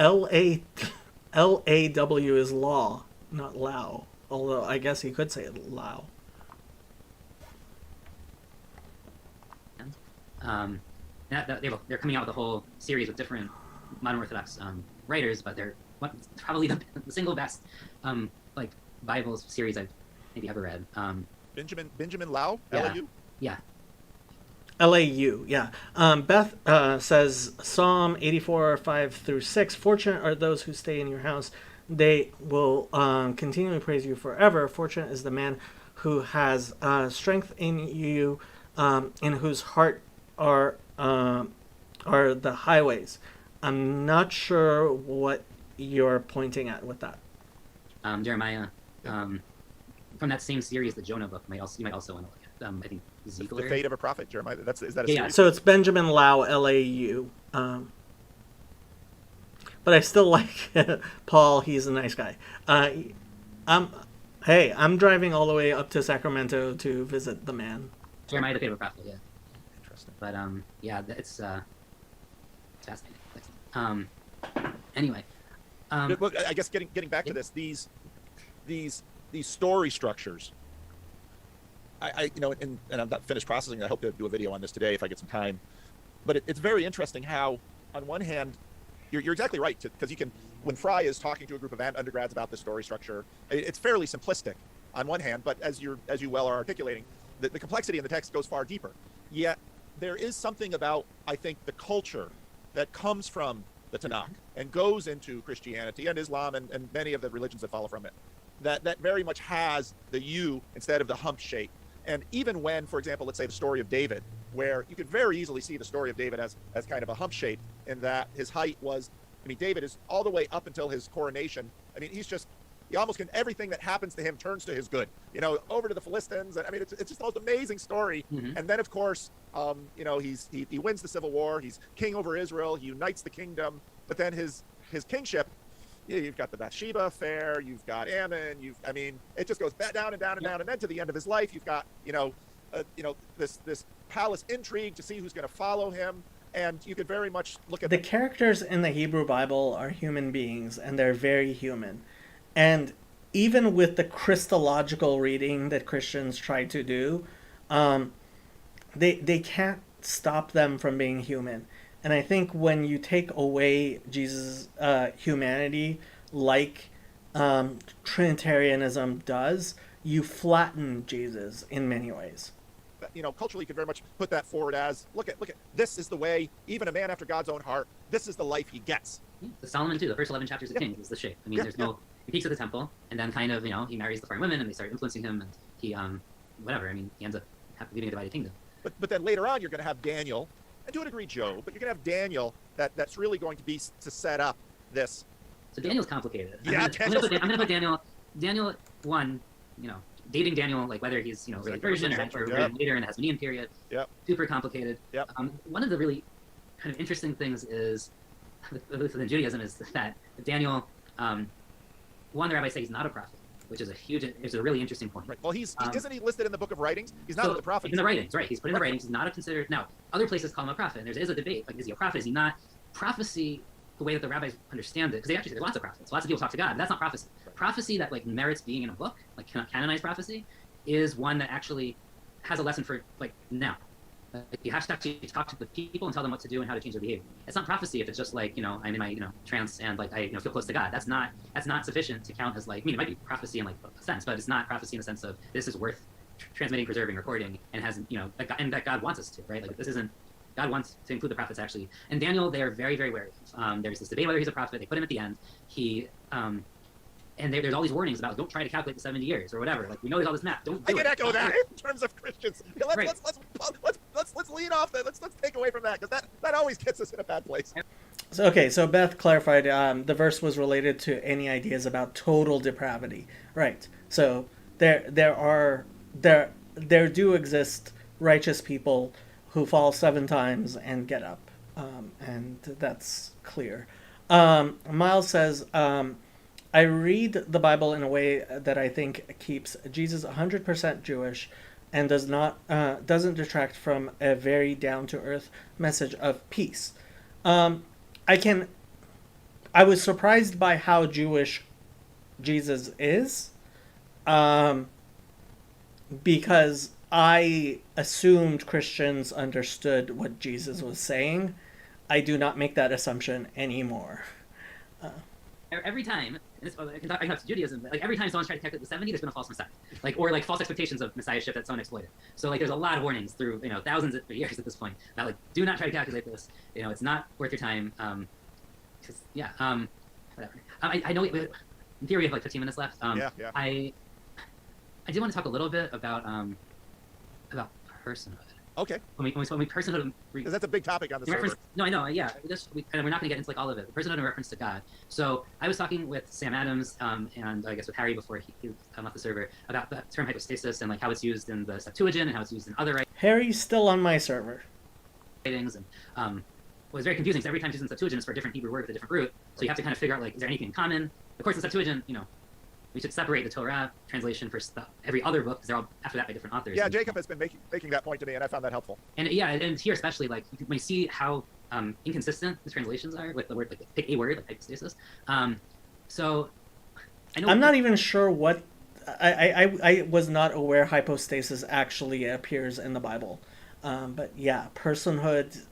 L-A-W is law, not Lao. Although I guess you could say Lao. They're coming out with a whole series of different modern Orthodox writers, but they're probably the single best Bible series I've maybe ever read. Benjamin Lau, yeah. L-A-U? Yeah. L-A-U, yeah. Beth says, Psalm 84, 5-6, fortunate are those who stay in your house. They will continually praise you forever. Fortunate is the man who has strength in you, in whose heart are the highways. I'm not sure what you're pointing at with that. Jeremiah, from that same series, the Jonah book, you might also want to look at. I think Ziegler. The Fate of a Prophet, Jeremiah. Is that a series? series? So it's Benjamin Lau, L-A-U. But I still like Paul. He's a nice guy. I'm driving all the way up to Sacramento to visit the man. Jeremiah, the Fate of a Prophet, yeah. Interesting. But it's fascinating. Anyway. Well, I guess getting back to this, these story structures. I and I'm not finished processing. I hope to do a video on this today if I get some time. But it's very interesting how, on one hand, you're exactly right, because you can when Fry is talking to a group of undergrads about the story structure, it's fairly simplistic on one hand, but as you well are articulating, the complexity in the text goes far deeper. Yet there is something about, I think, the culture that comes from the Tanakh and goes into Christianity and Islam and many of the religions that follow from it, that very much has the U instead of the hump shape. And even when, for example, let's say the story of David, where you could very easily see the story of David as kind of a hump shape, in that his height was, I mean, David is all the way up until his coronation. I mean, he almost can, everything that happens to him turns to his good, you know, over to the Philistines. I mean, it's just the most amazing story. And then, of course, you know, he wins the civil war. He's king over Israel. He unites the kingdom. But then his kingship, you've got the Bathsheba affair. You've got Ammon. I mean, it just goes down and down and down. And then to the end of his life, you've got, this palace intrigue to see who's going to follow him. And you could very much look at the characters in the Hebrew Bible are human beings, and they're very human. And even with the Christological reading that Christians try to do, they can't stop them from being human. And I think when you take away Jesus' humanity, like Trinitarianism does, you flatten Jesus in many ways. You know, culturally, you could very much put that forward as, look at, this is the way, even a man after God's own heart, this is the life he gets. The Solomon too, the first 11 chapters of Kings is the shape. I mean, there's no, he peaks at the temple, and then kind of, you know, he marries the foreign women, and they start influencing him, and he, whatever, I mean, he ends up leading a divided kingdom. But then later on, you're going to have Daniel, and to a degree Job, but you're going to have Daniel that's really going to be to set up this. So Daniel's complicated. Yeah, I'm going to put Daniel 1, you know, dating Daniel, like whether he's, you know, really Persian or later in the Hasmonean period. Yep. Super complicated. Yep. One of the really kind of interesting things is, within Judaism, is that Daniel, one, the rabbis say he's not a prophet, which is a really interesting point. Right. Well, isn't he listed in the book of writings? He's not in the prophets. In the writings, right. He's put in the writings. He's not considered. Now, other places call him a prophet, and there is a debate. Like, is he a prophet? Is he not? Prophecy, the way that the rabbis understand it, because they actually say there's lots of prophets. Lots of people talk to God, but that's not prophecy. Right. Prophecy that, like, merits being in a book, like canonized prophecy, is one that actually has a lesson for, like, now. Like, you have to actually talk to the people and tell them what to do and how to change their behavior. It's not prophecy if it's just like, you know, I'm in my, you know, trance and like I, you know, feel close to God. That's not sufficient to count as, like, I mean, it might be prophecy in like a sense, but it's not prophecy in the sense of this is worth transmitting, preserving, recording, and has, you know, and that God wants us to, right? Like, this isn't, God wants to include the prophets actually. And Daniel, they are very, very wary of. There's this debate whether he's a prophet. They put him at the end. And there's all these warnings about don't try to calculate the 70 years or whatever. Like, we know there's all this math. Don't do it. I can echo that in terms of Christians. Let's lead off that. Let's take away from that, because that always gets us in a bad place. So Beth clarified the verse was related to any ideas about total depravity, right? So there do exist righteous people who fall 7 times and get up, and that's clear. Miles says, I read the Bible in a way that I think keeps Jesus 100% Jewish and doesn't detract from a very down-to-earth message of peace. I was surprised by how Jewish Jesus is, because I assumed Christians understood what Jesus was saying. I do not make that assumption anymore. Every time, and this, I can talk to Judaism, but like every time someone's tried to calculate the 70, there's been a false messiah, like, or like false expectations of messiahship that someone exploited. So like there's a lot of warnings through, you know, thousands of years at this point about, like, do not try to calculate this. You know, it's not worth your time. Whatever. I know in theory we have like 15 minutes left. Yeah. I did want to talk a little bit about personhood. Okay. When we personhood, because that's a big topic on the server. No, I know. Yeah, we're not going to get into like all of it. Personhood in reference to God. So I was talking with Sam Adams and I guess with Harry before he left the server about the term hypostasis and like how it's used in the Septuagint and how it's used in other writings. Harry's still on my server. And it was very confusing because every time it's used in Septuagint, it's for a different Hebrew word with a different root. So you have to kind of figure out, like, is there anything in common? Of course, in Septuagint, you know, we should separate the Torah translation for every other book because they're all after that by different authors. Yeah, Jacob has been making that point to me, and I found that helpful. And yeah, and here especially, like, when you see how inconsistent the translations are with the word, like, pick a word, like hypostasis. So I know I'm not even sure what I was not aware hypostasis actually appears in the Bible. But yeah, personhood.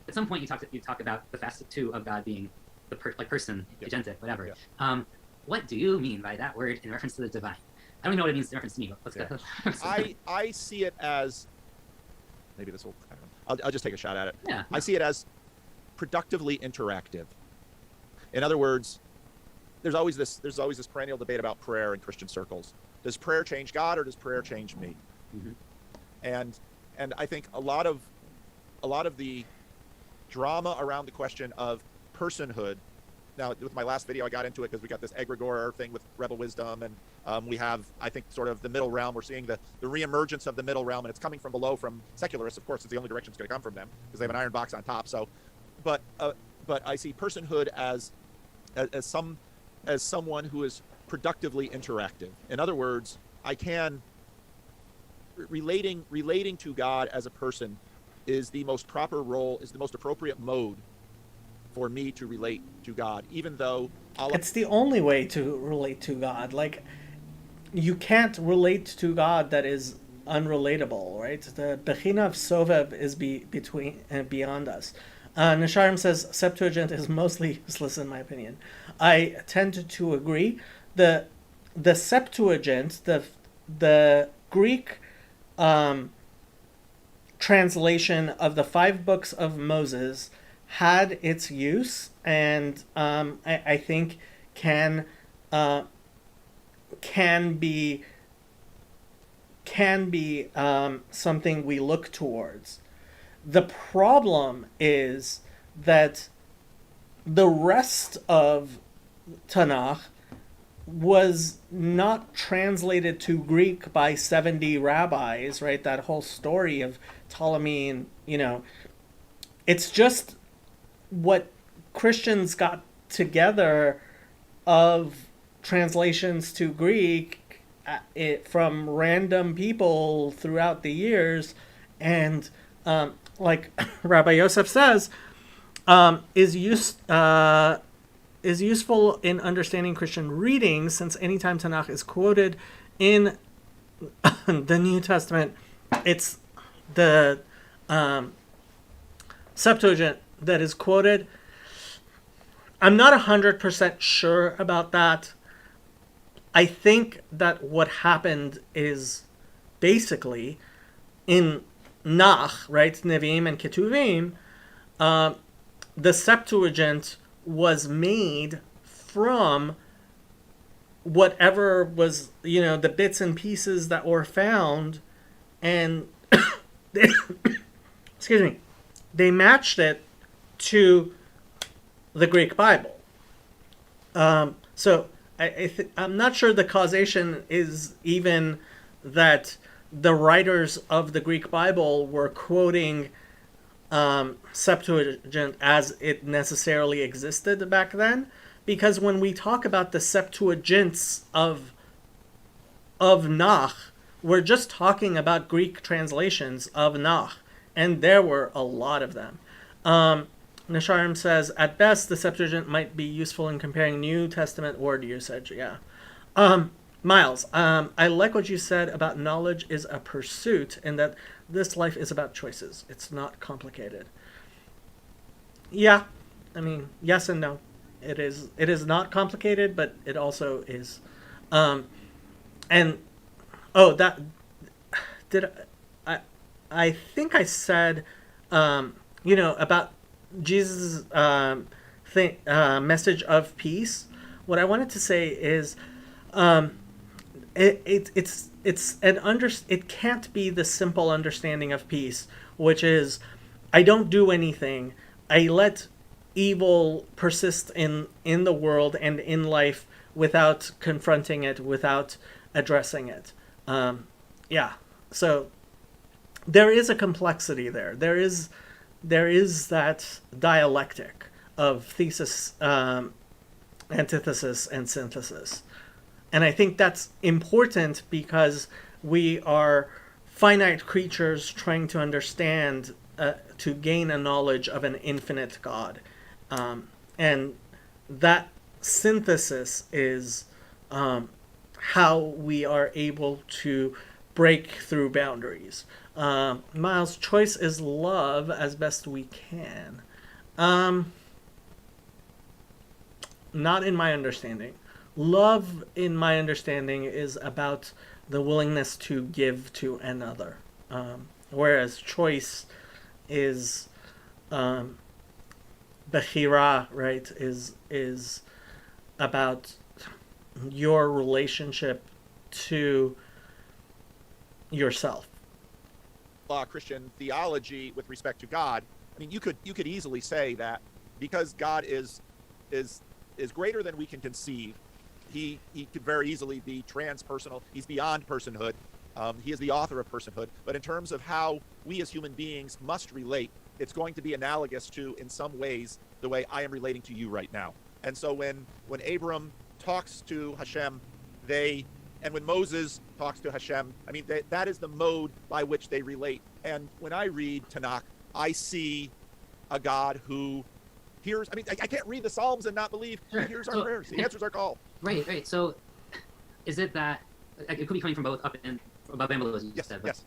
At some point, you talk about the facet 2 of God being person, Yep. agentic, whatever. Yeah. What do you mean by that word in reference to the divine? I don't even know what it means in reference to me, but let's go. I see it as, maybe this will, I don't know, I'll just take a shot at it. Yeah. I see it as productively interactive. In other words, there's always this perennial debate about prayer in Christian circles. Does prayer change God or does prayer change me? Mhm. And I think a lot of the drama around the question of personhood. Now, with my last video, I got into it because we got this egregore thing with Rebel Wisdom, and we have, I think, sort of the middle realm. We're seeing the reemergence of the middle realm, and it's coming from below, from secularists. Of course, it's the only direction it's going to come from them because they have an iron box on top. So, but I see personhood as someone who is productively interactive. In other words, I can relating to God as a person is the most proper role, is the most appropriate mode for me to relate to God, even though it's the only way to relate to God. Like, you can't relate to God that is unrelatable, right? The Bechina of Sovev is between and beyond us. Nisharim says Septuagint is mostly useless in my opinion. I tend to agree. The Septuagint, the Greek translation of the 5 books of Moses had its use, and I think can be something we look towards. The problem is that the rest of Tanakh was not translated to Greek by 70 rabbis, right? That whole story of Ptolemy, and it's just what Christians got together of translations to Greek from random people throughout the years, and like Rabbi Yosef says, is useful in understanding Christian reading, since anytime Tanakh is quoted in the New Testament, it's the Septuagint that is quoted. I'm not 100% sure about that. I think that what happened is basically in Nach, right, Nevi'im and Ketuvim, the Septuagint was made from whatever was, the bits and pieces that were found, and excuse me, they matched it to the Greek Bible. So I'm not sure the causation is even that the writers of the Greek Bible were quoting Septuagint as it necessarily existed back then, because when we talk about the Septuagints of Nach, we're just talking about Greek translations of Nach, and there were a lot of them. Nisharim says, at best, the Septuagint might be useful in comparing New Testament word usage. Yeah. Miles, I like what you said about knowledge is a pursuit, and that this life is about choices. It's not complicated. Yeah. I mean, yes and no. It is not complicated, but it also is. I think I said, about Jesus' message of peace. What I wanted to say is, it can't be the simple understanding of peace, which is, I don't do anything. I let evil persist in the world and in life without confronting it, without addressing it. Yeah. So there is a complexity there. There is that dialectic of thesis, antithesis, and synthesis. And I think that's important because we are finite creatures trying to understand, to gain a knowledge of an infinite God. And that synthesis is how we are able to break through boundaries. Miles' choice is love as best we can. not in my understanding. Love, in my understanding, is about the willingness to give to another, whereas choice is bechira, right? Is about your relationship to yourself. Christian theology with respect to God. I mean, you could easily say that because God is greater than we can conceive, he could very easily be transpersonal. He's beyond personhood. He is the author of personhood. But in terms of how we as human beings must relate, it's going to be analogous to, in some ways, the way I am relating to you right now. And so when Abram talks to Hashem, and when Moses talks to Hashem, I mean, that is the mode by which they relate. And when I read Tanakh, I see a God who hears. I mean, I can't read the Psalms and not believe he hears our prayers. He answers our call. Right. So, is it that it could be coming from both above and below, as you said? But,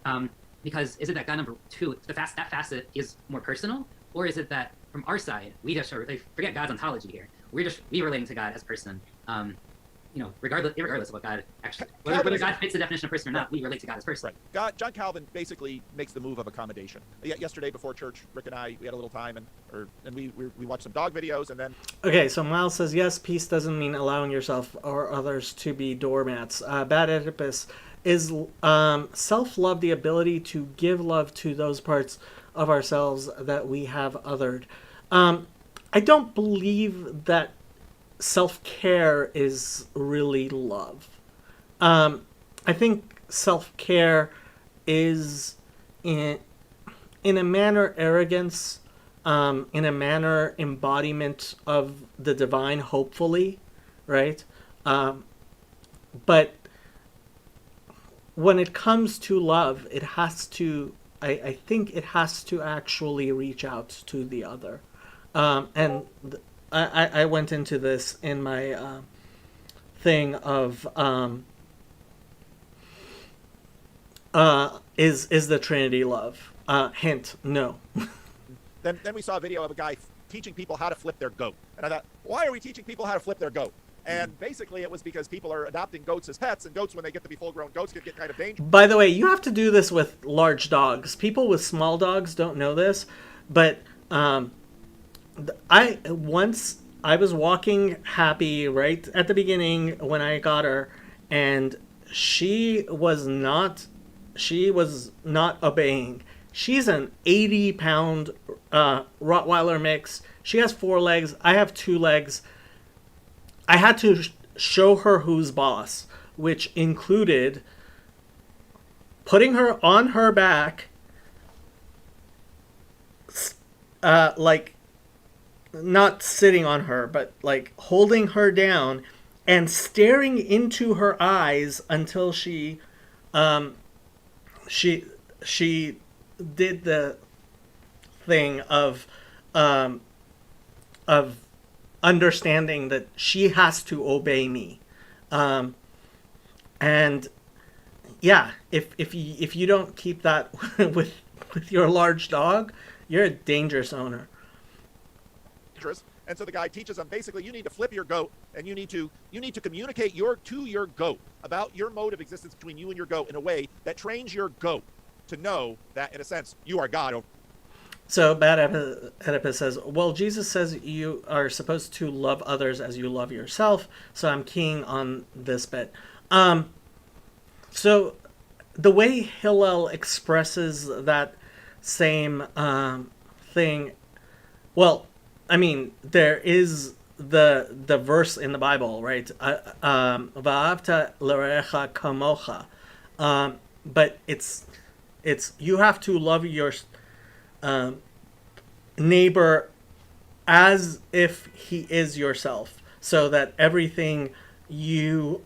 Yes. Because is it that God number two, that facet is more personal, or is it that from our side we just forget God's ontology here? We relating to God as person. Regardless of what God actually, whether God fits the definition of person or not, we relate to God as person. Right. John Calvin basically makes the move of accommodation. Yesterday before church, Rick and I, we had a little time, and we watched some dog videos, and then. Okay, so Miles says, yes, peace doesn't mean allowing yourself or others to be doormats. Bad Oedipus is self-love, the ability to give love to those parts of ourselves that we have othered. I don't believe that self-care is really love. I think self-care is in a manner arrogance, in a manner embodiment of the divine, hopefully, right? But when it comes to love, it has to, I think it has to actually reach out to the other. I went into this in my thing of is the Trinity love? Hint, no. Then we saw a video of a guy teaching people how to flip their goat, and I thought, why are we teaching people how to flip their goat? And basically, it was because people are adopting goats as pets, and goats, when they get to be full-grown goats, can get kind of dangerous. By the way, you have to do this with large dogs. People with small dogs don't know this, but I was walking Happy right at the beginning when I got her, and she was not obeying. She's an 80-pound Rottweiler mix. She has 4 legs. I have 2 legs. I had to show her who's boss, which included putting her on her back, like not sitting on her, but like holding her down and staring into her eyes until she did the thing of understanding that she has to obey me. And yeah, if you don't keep that with your large dog, you're a dangerous owner. And so the guy teaches them, basically, you need to flip your goat, and you need to communicate to your goat about your mode of existence between you and your goat in a way that trains your goat to know that, in a sense, you are God. So Bad Oedipus says, well, Jesus says you are supposed to love others as you love yourself, so I'm keying on this bit. So the way Hillel expresses that same thing, well, I mean, there is the verse in the Bible, right? Va'avta l'recha kamocha. But it's you have to love your neighbor as if he is yourself, so that everything you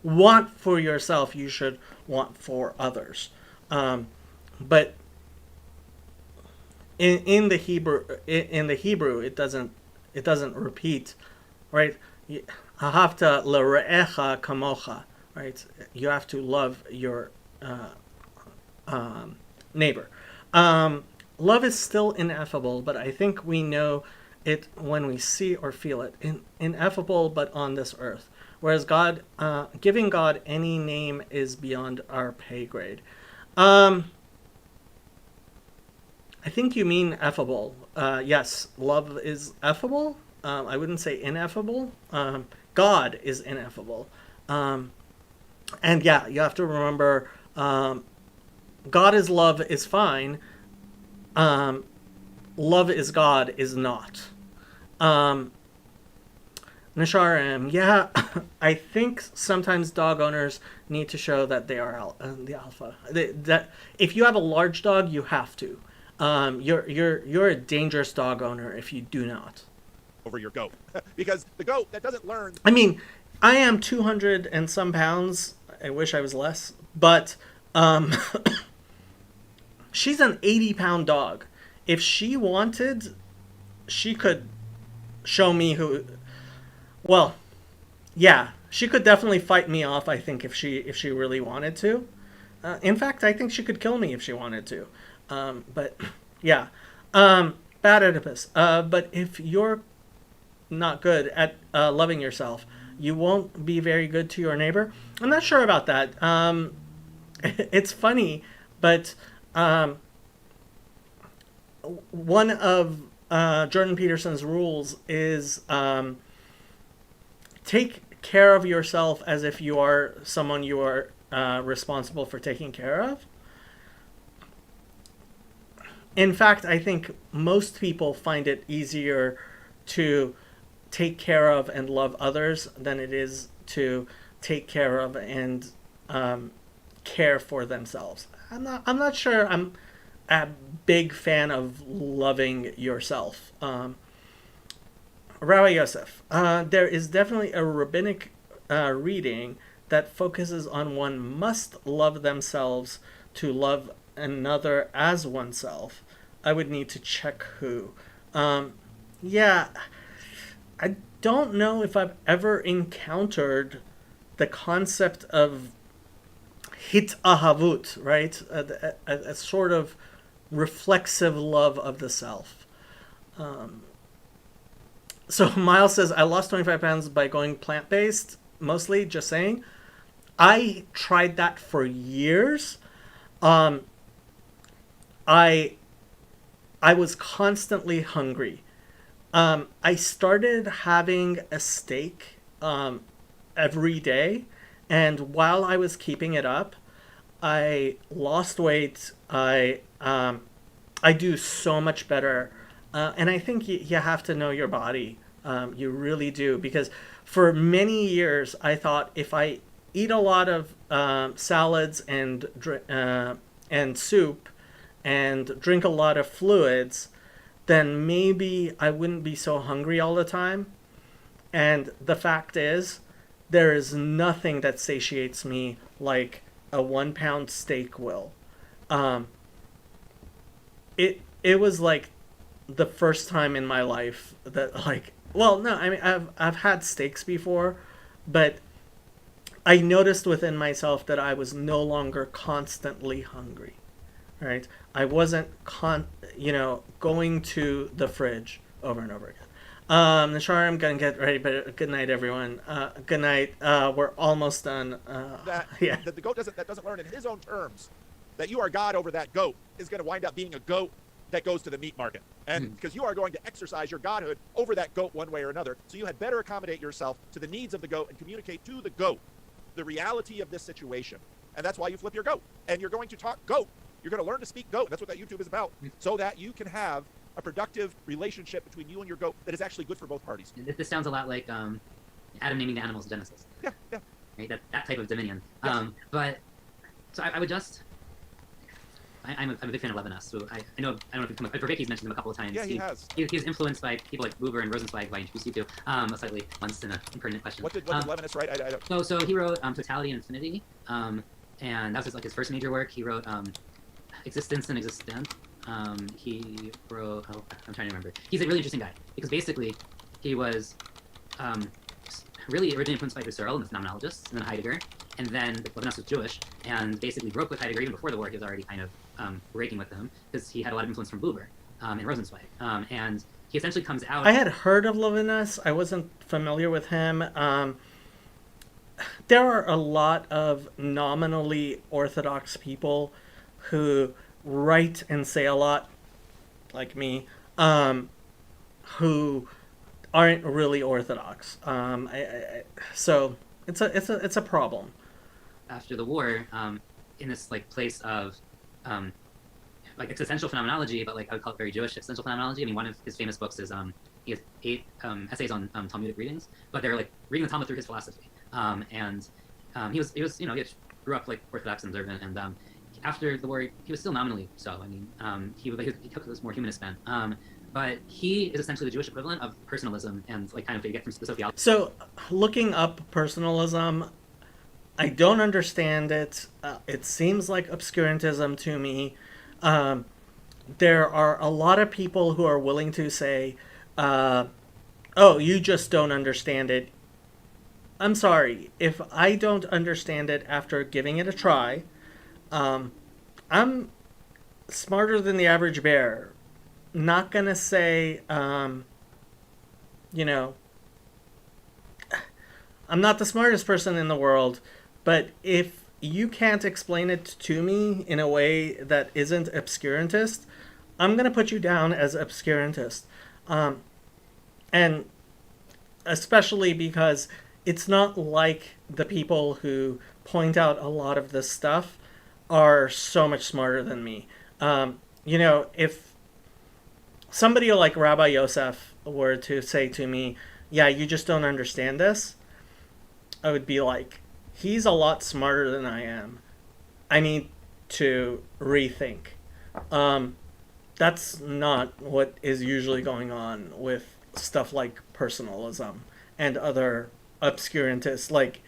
want for yourself, you should want for others. But in the Hebrew, it doesn't repeat, right? Ahavta l're'echa kamocha, right? You have to love your neighbor. Love is still ineffable, but I think we know it when we see or feel it, ineffable but on this earth. Whereas God, giving God any name is beyond our pay grade. I think you mean effable. Yes, love is effable. I wouldn't say ineffable. God is ineffable. And yeah, you have to remember, God is love is fine. Love is God is not. Nisharim, yeah, I think sometimes dog owners need to show that they are the alpha. That if you have a large dog, you have to. You're a dangerous dog owner if you do not. Over your goat. Because the goat that doesn't learn. I mean, I am 200 and some pounds. I wish I was less, but she's an 80-pound dog. If she wanted, she could show me who. Well, yeah, she could definitely fight me off. I think if she really wanted to. In fact, I think she could kill me if she wanted to. But yeah, bad Oedipus. But if you're not good at loving yourself, you won't be very good to your neighbor. I'm not sure about that. It's funny, but one of Jordan Peterson's rules is take care of yourself as if you are someone you are responsible for taking care of. In fact, I think most people find it easier to take care of and love others than it is to take care of and care for themselves. I'm not sure I'm a big fan of loving yourself. Rabbi Yosef, there is definitely a rabbinic reading that focuses on one must love themselves to love another as oneself. I would need to check who. Yeah, I don't know if I've ever encountered the concept of hit ahavut, right? A sort of reflexive love of the self. So Miles says, I lost 25 pounds by going plant-based, mostly, just saying. I tried that for years. I was constantly hungry. I started having a steak every day, and while I was keeping it up, I lost weight. I do so much better. And I think you have to know your body. You really do. Because for many years, I thought if I eat a lot of salads and soup and drink a lot of fluids, then maybe I wouldn't be so hungry all the time. And the fact is, there is nothing that satiates me like a 1 pound steak will. It was like the first time in my life that, like, well, no, I mean, I've had steaks before, but I noticed within myself that I was no longer constantly hungry, right? I wasn't going to the fridge over and over again. Nashar, I'm gonna get ready, but good night, everyone. Good night. We're almost done. That the goat doesn't learn in his own terms that you are God over that goat is going to wind up being a goat that goes to the meat market. And because you are going to exercise your godhood over that goat one way or another. So you had better accommodate yourself to the needs of the goat and communicate to the goat the reality of this situation. And that's why you flip your goat. And you're going to talk goat. You're going to learn to speak goat. That's what that YouTube is about. So that you can have a productive relationship between you and your goat that is actually good for both parties. This sounds a lot like Adam naming the animals in Genesis. Yeah. Right? That type of dominion. Yes. But so I would just. I'm a big fan of Levinas, so I know I don't know if Vervaeke's mentioned him a couple of times. Yeah, he has. He's influenced by people like Buber and Rosenzweig, who I introduced you to slightly once in an impertinent question. What did Levinas write? I don't. So he wrote Totality and Infinity, and that was his first major work. He wrote Existence and Existent. He wrote. Oh, I'm trying to remember. He's a really interesting guy because basically he was really originally influenced by Husserl and the phenomenologists, and then Heidegger, and then Levinas was Jewish, and basically broke with Heidegger even before the war. He was already kind of breaking with them because he had a lot of influence from Buber and Rosenzweig. And he essentially comes out. I had heard of Levinas. I wasn't familiar with him. There are a lot of nominally Orthodox people who write and say a lot, like me, who aren't really Orthodox. So it's a problem. After the war, in this like place of like existential phenomenology, but like I would call it very Jewish existential phenomenology. I mean, one of his famous books is he has 8 essays on Talmudic readings, but they're like reading the Talmud through his philosophy. He was he grew up like Orthodox and observant, and after the war he was still nominally so. I mean, he took this more humanist bent. But he is essentially the Jewish equivalent of personalism, and like kind of what you get from the sociology. So, looking up personalism, I don't understand it. It seems like obscurantism to me. There are a lot of people who are willing to say, "Oh, you just don't understand it." I'm sorry, if I don't understand it after giving it a try, I'm smarter than the average bear. Not gonna say, you know, I'm not the smartest person in the world, but if you can't explain it to me in a way that isn't obscurantist, I'm gonna put you down as obscurantist. And especially because it's not like the people who point out a lot of this stuff are so much smarter than me. If somebody like Rabbi Yosef were to say to me, "Yeah, you just don't understand this," I would be like, he's a lot smarter than I am. I need to rethink. That's not what is usually going on with stuff like personalism and other obscurantists, like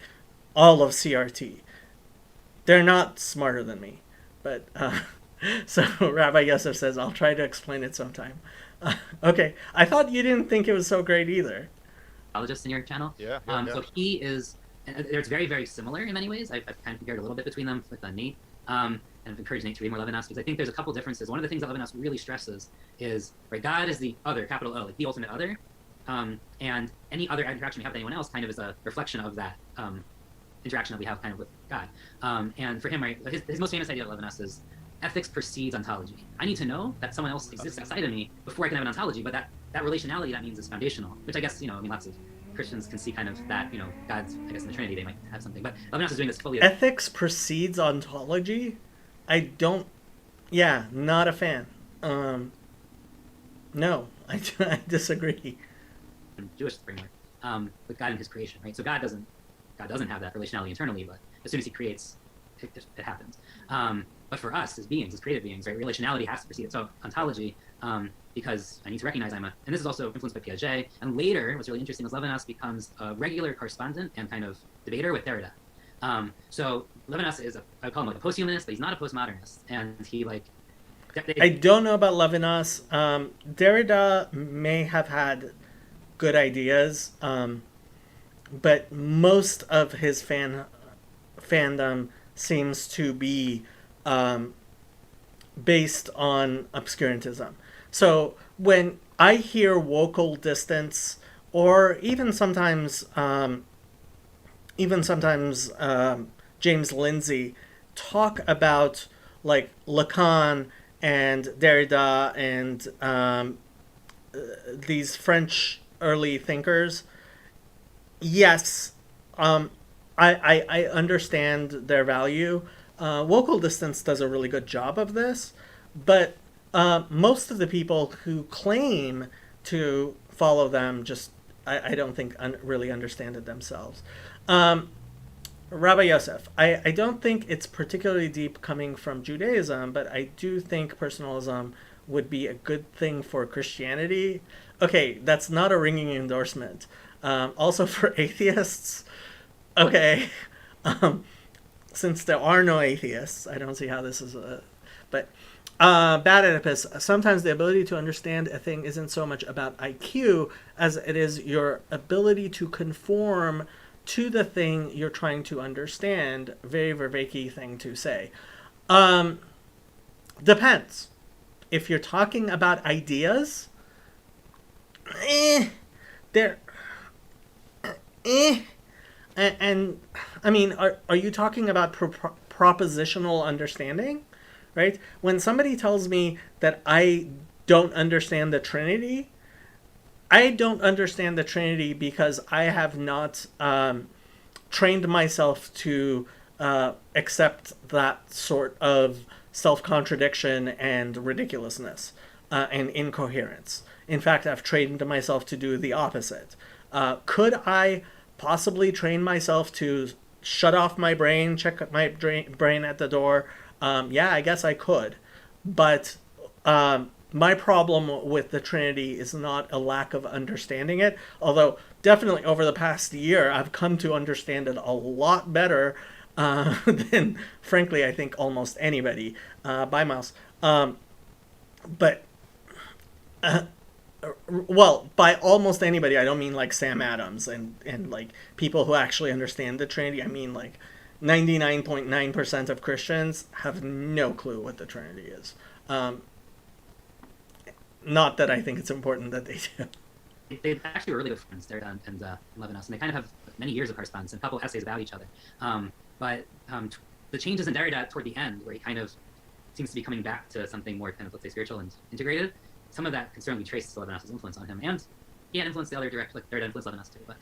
all of CRT. They're not smarter than me. But, so Rabbi Yosef says, I'll try to explain it sometime. Okay, I thought you didn't think it was so great either. Psychologist in your channel. Yeah. So he is, and they're very, very similar in many ways. I've kind of compared a little bit between them with Nate, and I've encouraged Nate to read more Levinas because I think there's a couple differences. One of the things that Levinas really stresses is, right, God is the other, capital O, like the ultimate other, and any other interaction we have with anyone else kind of is a reflection of that interaction that we have kind of with God. And for him, right, his most famous idea of Levinas is ethics precedes ontology. I need to know that someone else exists outside of me before I can have an ontology, but that relationality, that means is foundational, which I guess, lots of Christians can see kind of that, God's, I guess in the Trinity, they might have something, but Levinas is doing this fully. Ethics precedes ontology? Not a fan. No, I disagree. Jewish framework, with God and his creation, right? So God doesn't have that relationality internally, but as soon as he creates, it happens. But for us as beings, as created beings, right, relationality has to precede it. So ontology, because I need to recognize and this is also influenced by Piaget. And later, what's really interesting is Levinas becomes a regular correspondent and kind of debater with Derrida. So Levinas is I would call him like a posthumanist, but he's not a postmodernist. And he I don't know about Levinas. Derrida may have had good ideas, but most of his fandom seems to be based on obscurantism. So when I hear vocal distance, or even sometimes James Lindsay talk about like Lacan and Derrida and these French early thinkers, yes, I understand their value. Vocal distance does a really good job of this, but most of the people who claim to follow them just, I don't think really understand it themselves. Rabbi Yosef, I don't think it's particularly deep coming from Judaism, but I do think personalism would be a good thing for Christianity. Okay, that's not a ringing endorsement. Also for atheists, okay, since there are no atheists, I don't see how this is but bad Oedipus, sometimes the ability to understand a thing isn't so much about IQ as it is your ability to conform to the thing you're trying to understand. Very Vervaeke thing to say. Depends. If you're talking about ideas, they're and I mean, are you talking about propositional understanding, right? When somebody tells me that I don't understand the Trinity, I don't understand the Trinity because I have not trained myself to accept that sort of self-contradiction and ridiculousness and incoherence. In fact, I've trained myself to do the opposite. Could I possibly train myself to shut off my brain, check my brain at the door? Yeah, I guess I could. But my problem with the Trinity is not a lack of understanding it, although definitely over the past year I've come to understand it a lot better than, frankly, I think almost anybody by miles. But well, by almost anybody, I don't mean like Sam Adams and like people who actually understand the Trinity. I mean like 99.9% of Christians have no clue what the Trinity is. Not that I think it's important that they do. They actually were really good friends, Derrida and Levinas, and they kind of have many years of correspondence and a couple of essays about each other. But the changes in Derrida toward the end, where he kind of seems to be coming back to something more kind of, let's say, spiritual and integrated, some of that can certainly trace Levinas's influence on him, and he had influenced the other direct, like Derrida influenced Levinas too. But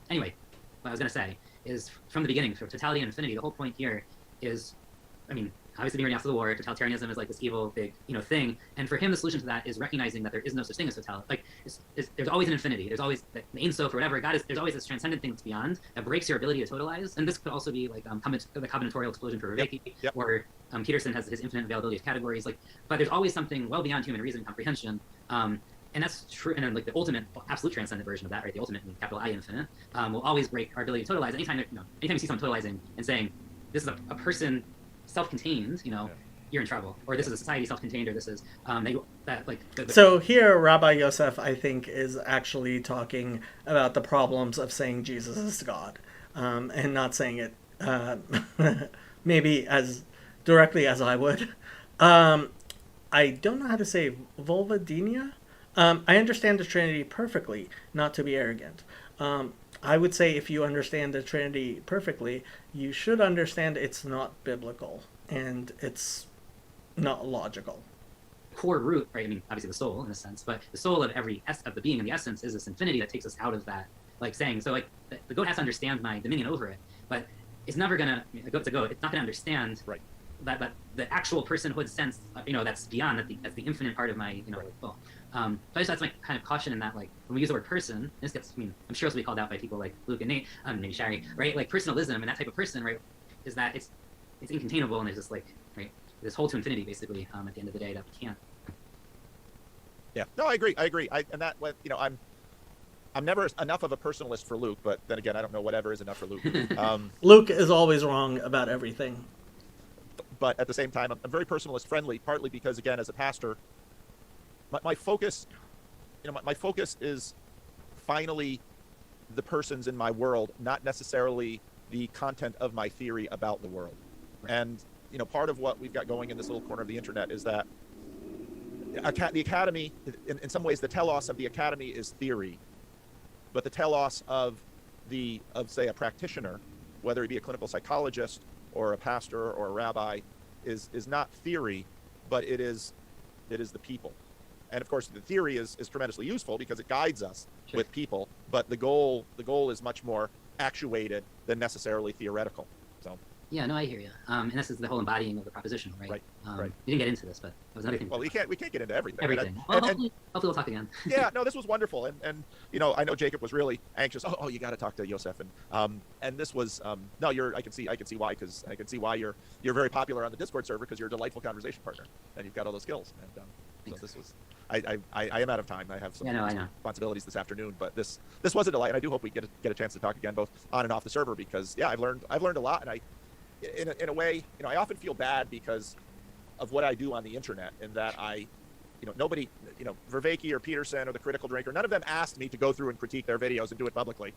anyway, what I was going to say is, from the beginning, for totality and infinity, the whole point here is, I mean, obviously being after the war, totalitarianism is like this evil big, thing. And for him, the solution to that is recognizing that there is no such thing as totality. Like, there's always an infinity. There's always the Ein Sof or whatever. There's always this transcendent thing that's beyond that breaks your ability to totalize. And this could also be like the combinatorial explosion for Rebecki, or Peterson has his infinite availability of categories. Like, but there's always something well beyond human reason and comprehension. And that's true. And then like the ultimate, absolute transcendent version of that, right? The ultimate, capital I infinite, will always break our ability to totalize. Anytime you see someone totalizing and saying this is a person self-contained, you're in trouble, or this is a society self-contained, or this is So here, Rabbi Yosef, I think, is actually talking about the problems of saying Jesus is God, and not saying it maybe as directly as I would. I don't know how to say vulvodynia. I understand the Trinity perfectly, not to be arrogant. I would say if you understand the Trinity perfectly, you should understand it's not biblical and it's not logical. Core root, right? I mean, obviously the soul in a sense, but the soul of of the being and the essence is this infinity that takes us out of that, like saying, so like the goat has to understand my dominion over it, but it's never gonna, a goat's a goat, it's not gonna understand that the actual personhood sense, that's beyond, that's the infinite part of my, well. So I just, that's my kind of caution in that, like, when we use the word person, this gets, I'm sure this will be called out by people like Luke and Nate, maybe Shari, right? Like personalism and that type of person, right, is that it's incontainable, and there's this, like, right, this whole to infinity, basically, at the end of the day, that we can't. Yeah, no, I agree. I'm never enough of a personalist for Luke, but then again, I don't know whatever is enough for Luke. Luke is always wrong about everything. But at the same time, I'm very personalist friendly, partly because, again, as a pastor, my focus, my focus is finally the persons in my world, not necessarily the content of my theory about the world. And, part of what we've got going in this little corner of the internet is that the academy, in some ways, the telos of the academy is theory, but the telos of say, a practitioner, whether he be a clinical psychologist or a pastor or a rabbi, is not theory, but it is the people. And of course, the theory is tremendously useful because it guides us with people, but the goal is much more actuated than necessarily theoretical. So. Yeah, no, I hear you. And this is the whole embodying of the proposition, right? Right. We didn't get into this, but that was another thing. Well, we can't get into everything. Everything. Hopefully we'll talk again. Yeah, no, this was wonderful, and I know Jacob was really anxious. Oh, you got to talk to Yosef, and this was no, I can see why, because I can see why you're very popular on the Discord server, because you're a delightful conversation partner and you've got all those skills. And so this was. I am out of time. I have some responsibilities this afternoon, but this was a delight, and I do hope we get a chance to talk again, both on and off the server, because I've learned a lot, and in a way, I often feel bad because of what I do on the internet, in that nobody, Vervaeke or Peterson or the Critical Drinker, none of them asked me to go through and critique their videos and do it publicly.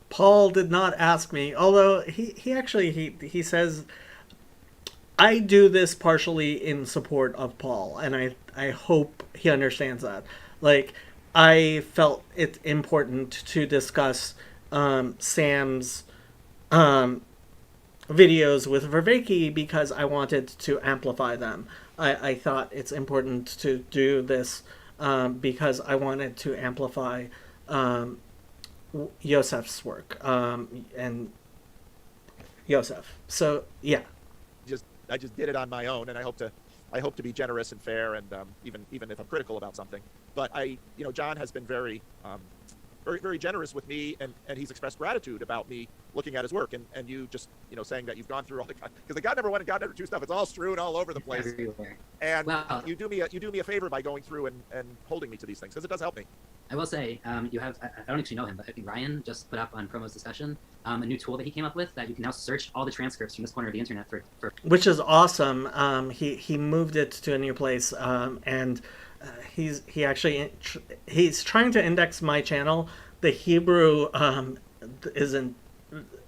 Paul did not ask me, although he actually says, I do this partially in support of Paul, and I hope he understands that. Like, I felt it important to discuss Sam's videos with Vervaeke because I wanted to amplify them. I thought it's important to do this because I wanted to amplify Yosef's work and Yosef. So yeah, I just did it on my own, and I hope to be generous and fair, and even if I'm critical about something. But John has been very very generous with me, and he's expressed gratitude about me looking at his work, and you just saying that you've gone through all the, because the God Number 1 and God Number 2 stuff, it's all strewn all over the place. Everywhere. And Well, you do me a favor by going through and holding me to these things, because it does help me. I will say, you have, I don't actually know him, but I think Ryan just put up on Promo's discussion a new tool that he came up with that you can now search all the transcripts from this corner of the internet for which is awesome. He moved it to a new place, and he's trying to index my channel. The Hebrew isn't.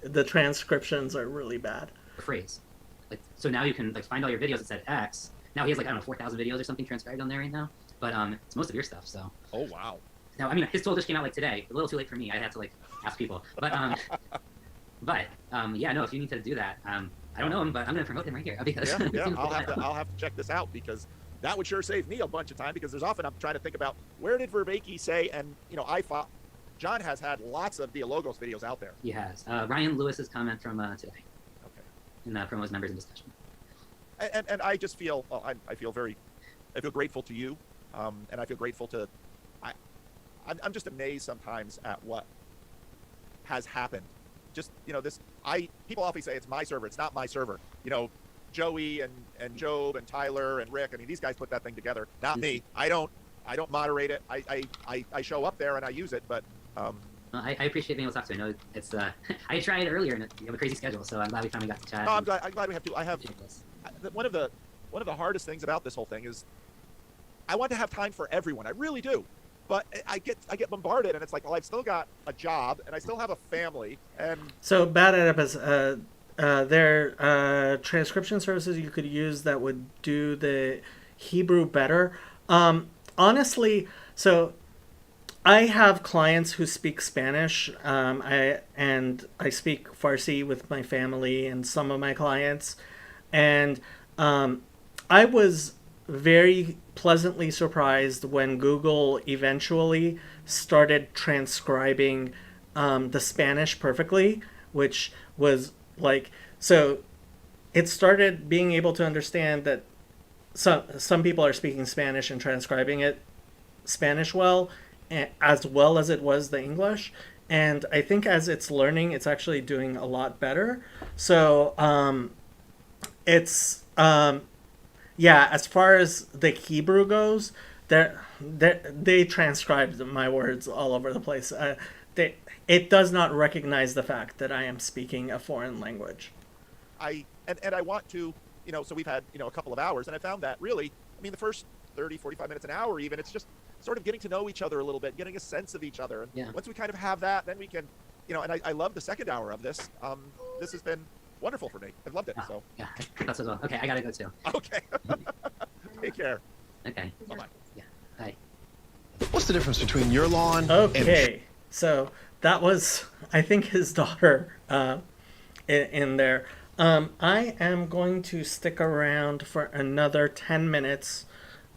The transcriptions are really bad. phrase. Like, so now you can like find all your videos that said X. Now he has like, I don't know, 4,000 videos or something transcribed on there right now. But it's most of your stuff, so. Oh, wow. Now, I mean, his tool just came out like today. A little too late for me. I had to like ask people. But yeah, no, if you need to do that, I don't know him, but I'm gonna promote him right here because Yeah, I'll have to check this out, because that would sure save me a bunch of time, because there's often I'm trying to think about where did Vervaeke say, and John has had lots of Dialogos videos out there. he has. Ryan Lewis's comment from today Okay. in Promo's members in discussion. And I just feel, I feel grateful to you, and I feel grateful to, I'm just amazed sometimes at what has happened. Just, people often say it's my server. It's not my server. Joey and Job and Tyler and Rick, I mean, these guys put that thing together, not me. I don't moderate it. I show up there and I use it, but Well, I appreciate being able to talk to you. I know it's I tried earlier and you have a crazy schedule, so I'm glad we finally got to chat. no, I'm glad we have to. I have Ridiculous. one of the hardest things about this whole thing is I want to have time for everyone. I really do. But I get bombarded, and it's like, well, I've still got a job, and I still have a family, and So Bad Oedipus, there are transcription services you could use that would do the Hebrew better. Honestly, so I have clients who speak Spanish. I speak Farsi with my family and some of my clients, and I was very pleasantly surprised when Google eventually started transcribing the Spanish perfectly, which was like, so it started being able to understand that some people are speaking Spanish and transcribing it Spanish as well as it was the English. And I think as it's learning, it's actually doing a lot better. So it's yeah, as far as the Hebrew goes, they transcribed my words all over the place. It does not recognize the fact that I am speaking a foreign language. I want to, so we've had, a couple of hours, and I found that really, I mean, the first 30, 45 minutes, an hour even, it's just sort of getting to know each other a little bit, getting a sense of each other. And Yeah. once we kind of have that, then we can, and I love the second hour of this. This has been wonderful for me. I've loved it. Oh, So, yeah, that's as well. Okay, I gotta go too. okay. Take care. Okay. Bye-bye. Yeah. Bye. What's the difference between your lawn Okay, so that was, I think, his daughter in there. I am going to stick around for another 10 minutes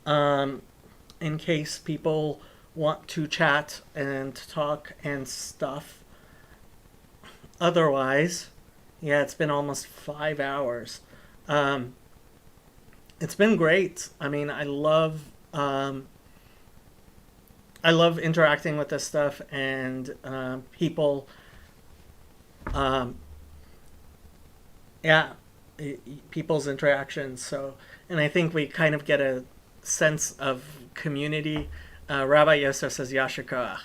in case people want to chat and talk and stuff. Otherwise, yeah, it's been almost 5 hours. It's been great. I mean, I love interacting with this stuff and people. Yeah, people's interactions. So, and I think we kind of get a sense of community. Rabbi Yosef says Yasher Koach.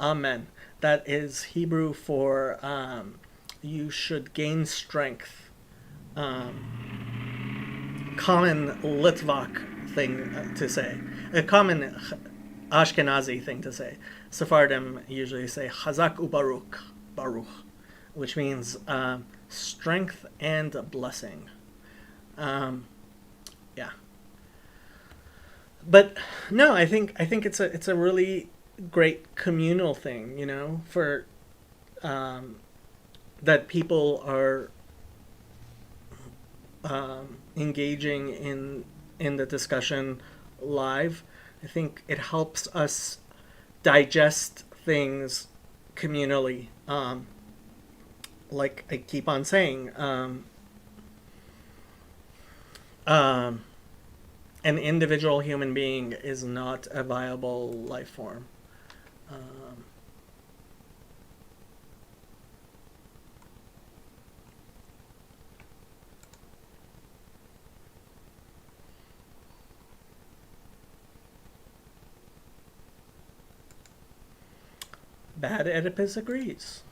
Amen. That is Hebrew for you should gain strength. Common Litvak thing to say. A common Ashkenazi thing to say. Sephardim usually say Chazak uBaruch, Baruch, which means strength and blessing. Yeah. But no, I think it's a really great communal thing, for that people are engaging in the discussion live. I think it helps us digest things communally. Like I keep on saying, um, an individual human being is not a viable life form. Um, Bad Oedipus agrees.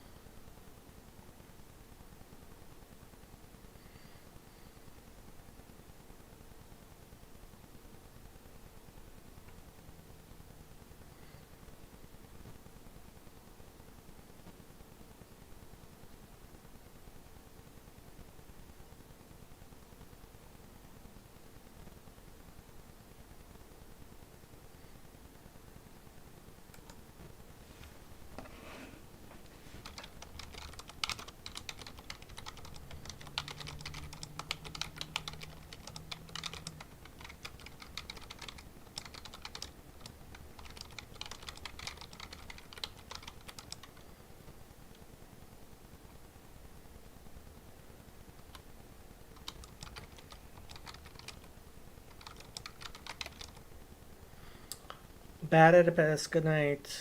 Bad Oedipus, good night.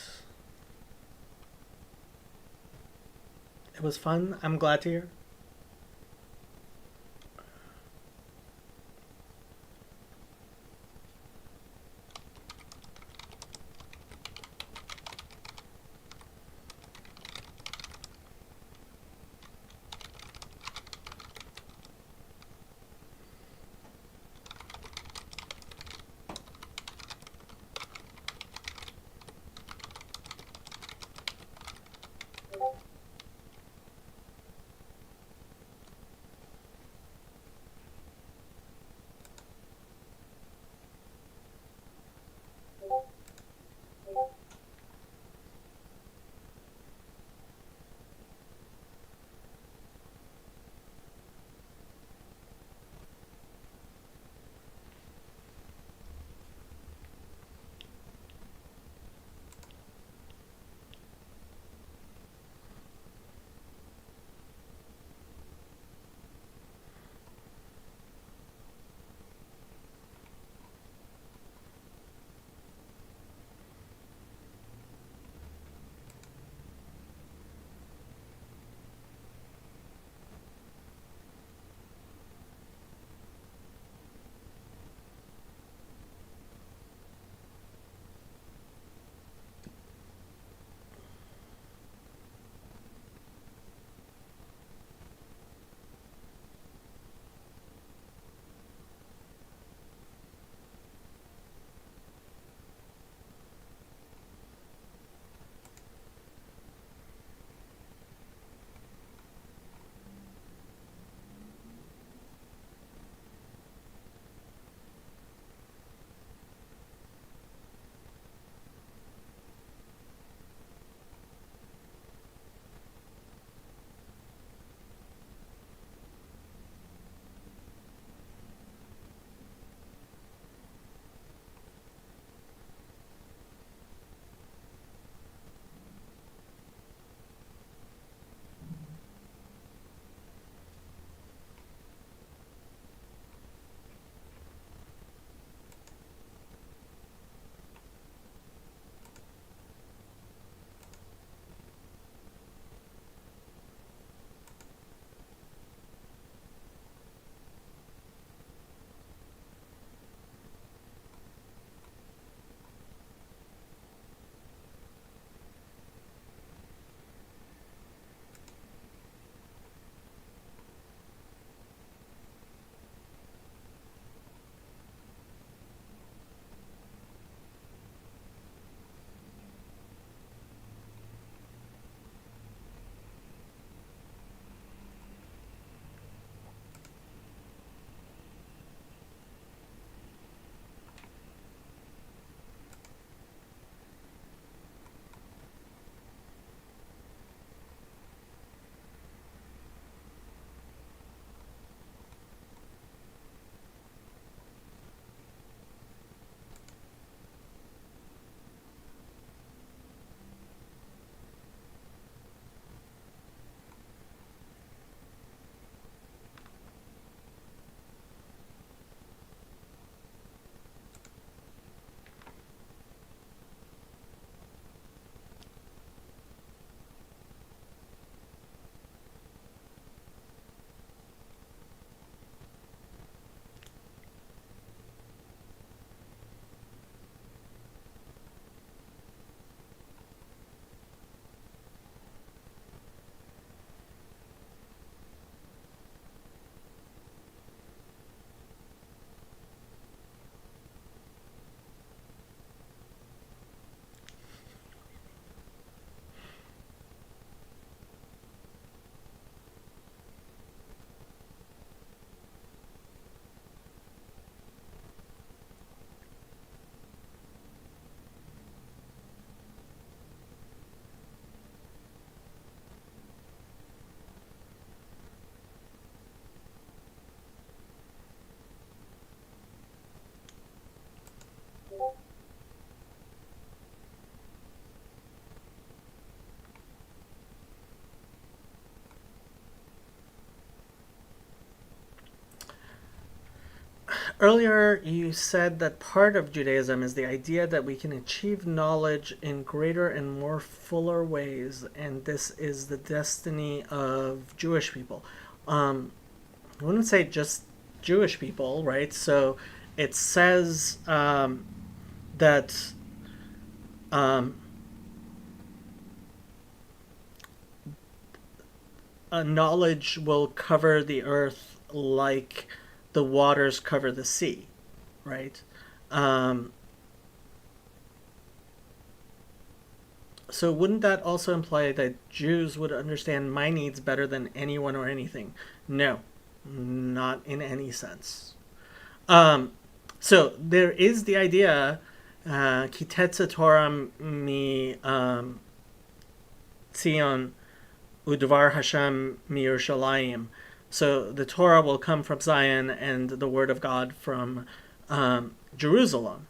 It was fun. I'm glad to hear. earlier you said that part of Judaism is the idea that we can achieve knowledge in greater and more fuller ways, and this is the destiny of Jewish people. I wouldn't say just Jewish people, right? So it says that knowledge will cover the earth like the waters cover the sea, right? So wouldn't that also imply that Jews would understand my needs better than anyone or anything? No, not in any sense. So there is the idea, Kitetze Torah mi Tzion Udvar Hashem mi Yerushalayim. So the Torah will come from Zion and the word of God from Jerusalem.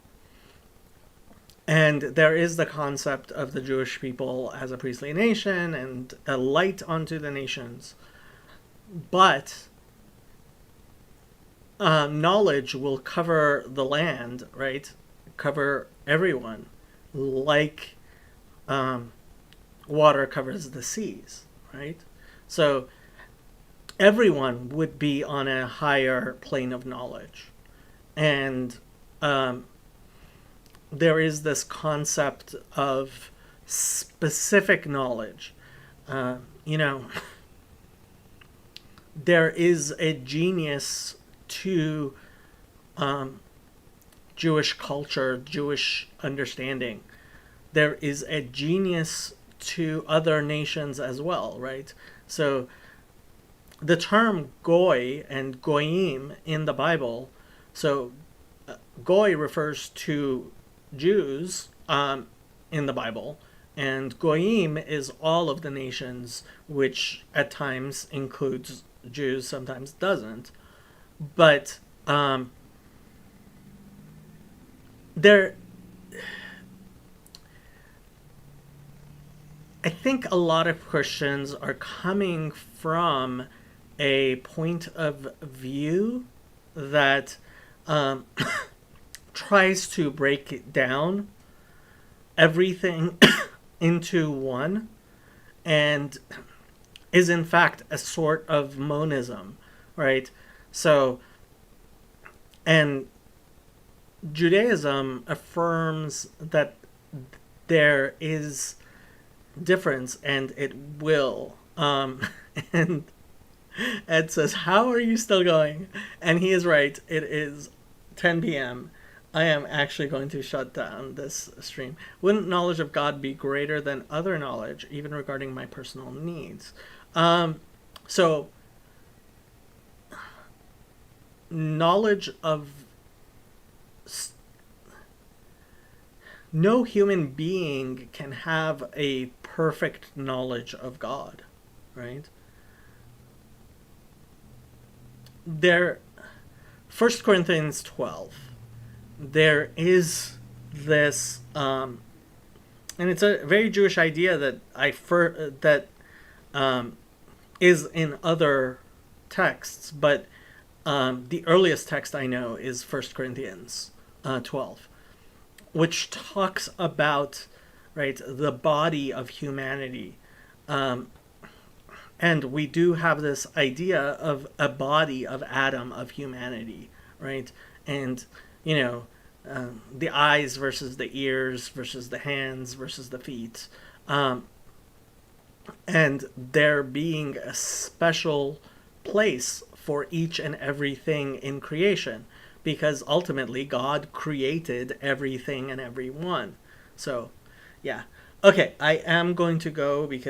And there is the concept of the Jewish people as a priestly nation and a light unto the nations. But knowledge will cover the land, right? Cover everyone, like water covers the seas, right? So everyone would be on a higher plane of knowledge. And there is this concept of specific knowledge. There is a genius to Jewish culture, Jewish understanding. There is a genius to other nations as well, right? So the term goy and goyim in the Bible, so goy refers to Jews in the Bible, and goyim is all of the nations, which at times includes Jews, sometimes doesn't. But I think a lot of Christians are coming from a point of view that tries to break it down everything into one, and is in fact a sort of monism, right? So, and Judaism affirms that there is difference, and it will. And Ed says, "How are you still going?" And he is right. It is 10 p.m. I am actually going to shut down this stream. Wouldn't knowledge of God be greater than other knowledge, even regarding my personal needs? So, knowledge of... No human being can have a perfect knowledge of God, right? 1 Corinthians 12, there is this, and it's a very Jewish idea that is in other texts, but the earliest text I know is 1 Corinthians 12, which talks about, right, the body of humanity. And we do have this idea of a body of Adam, of humanity, right? And, the eyes versus the ears versus the hands versus the feet. And there being a special place for each and everything in creation, because ultimately God created everything and everyone. So, yeah. Okay, I am going to go because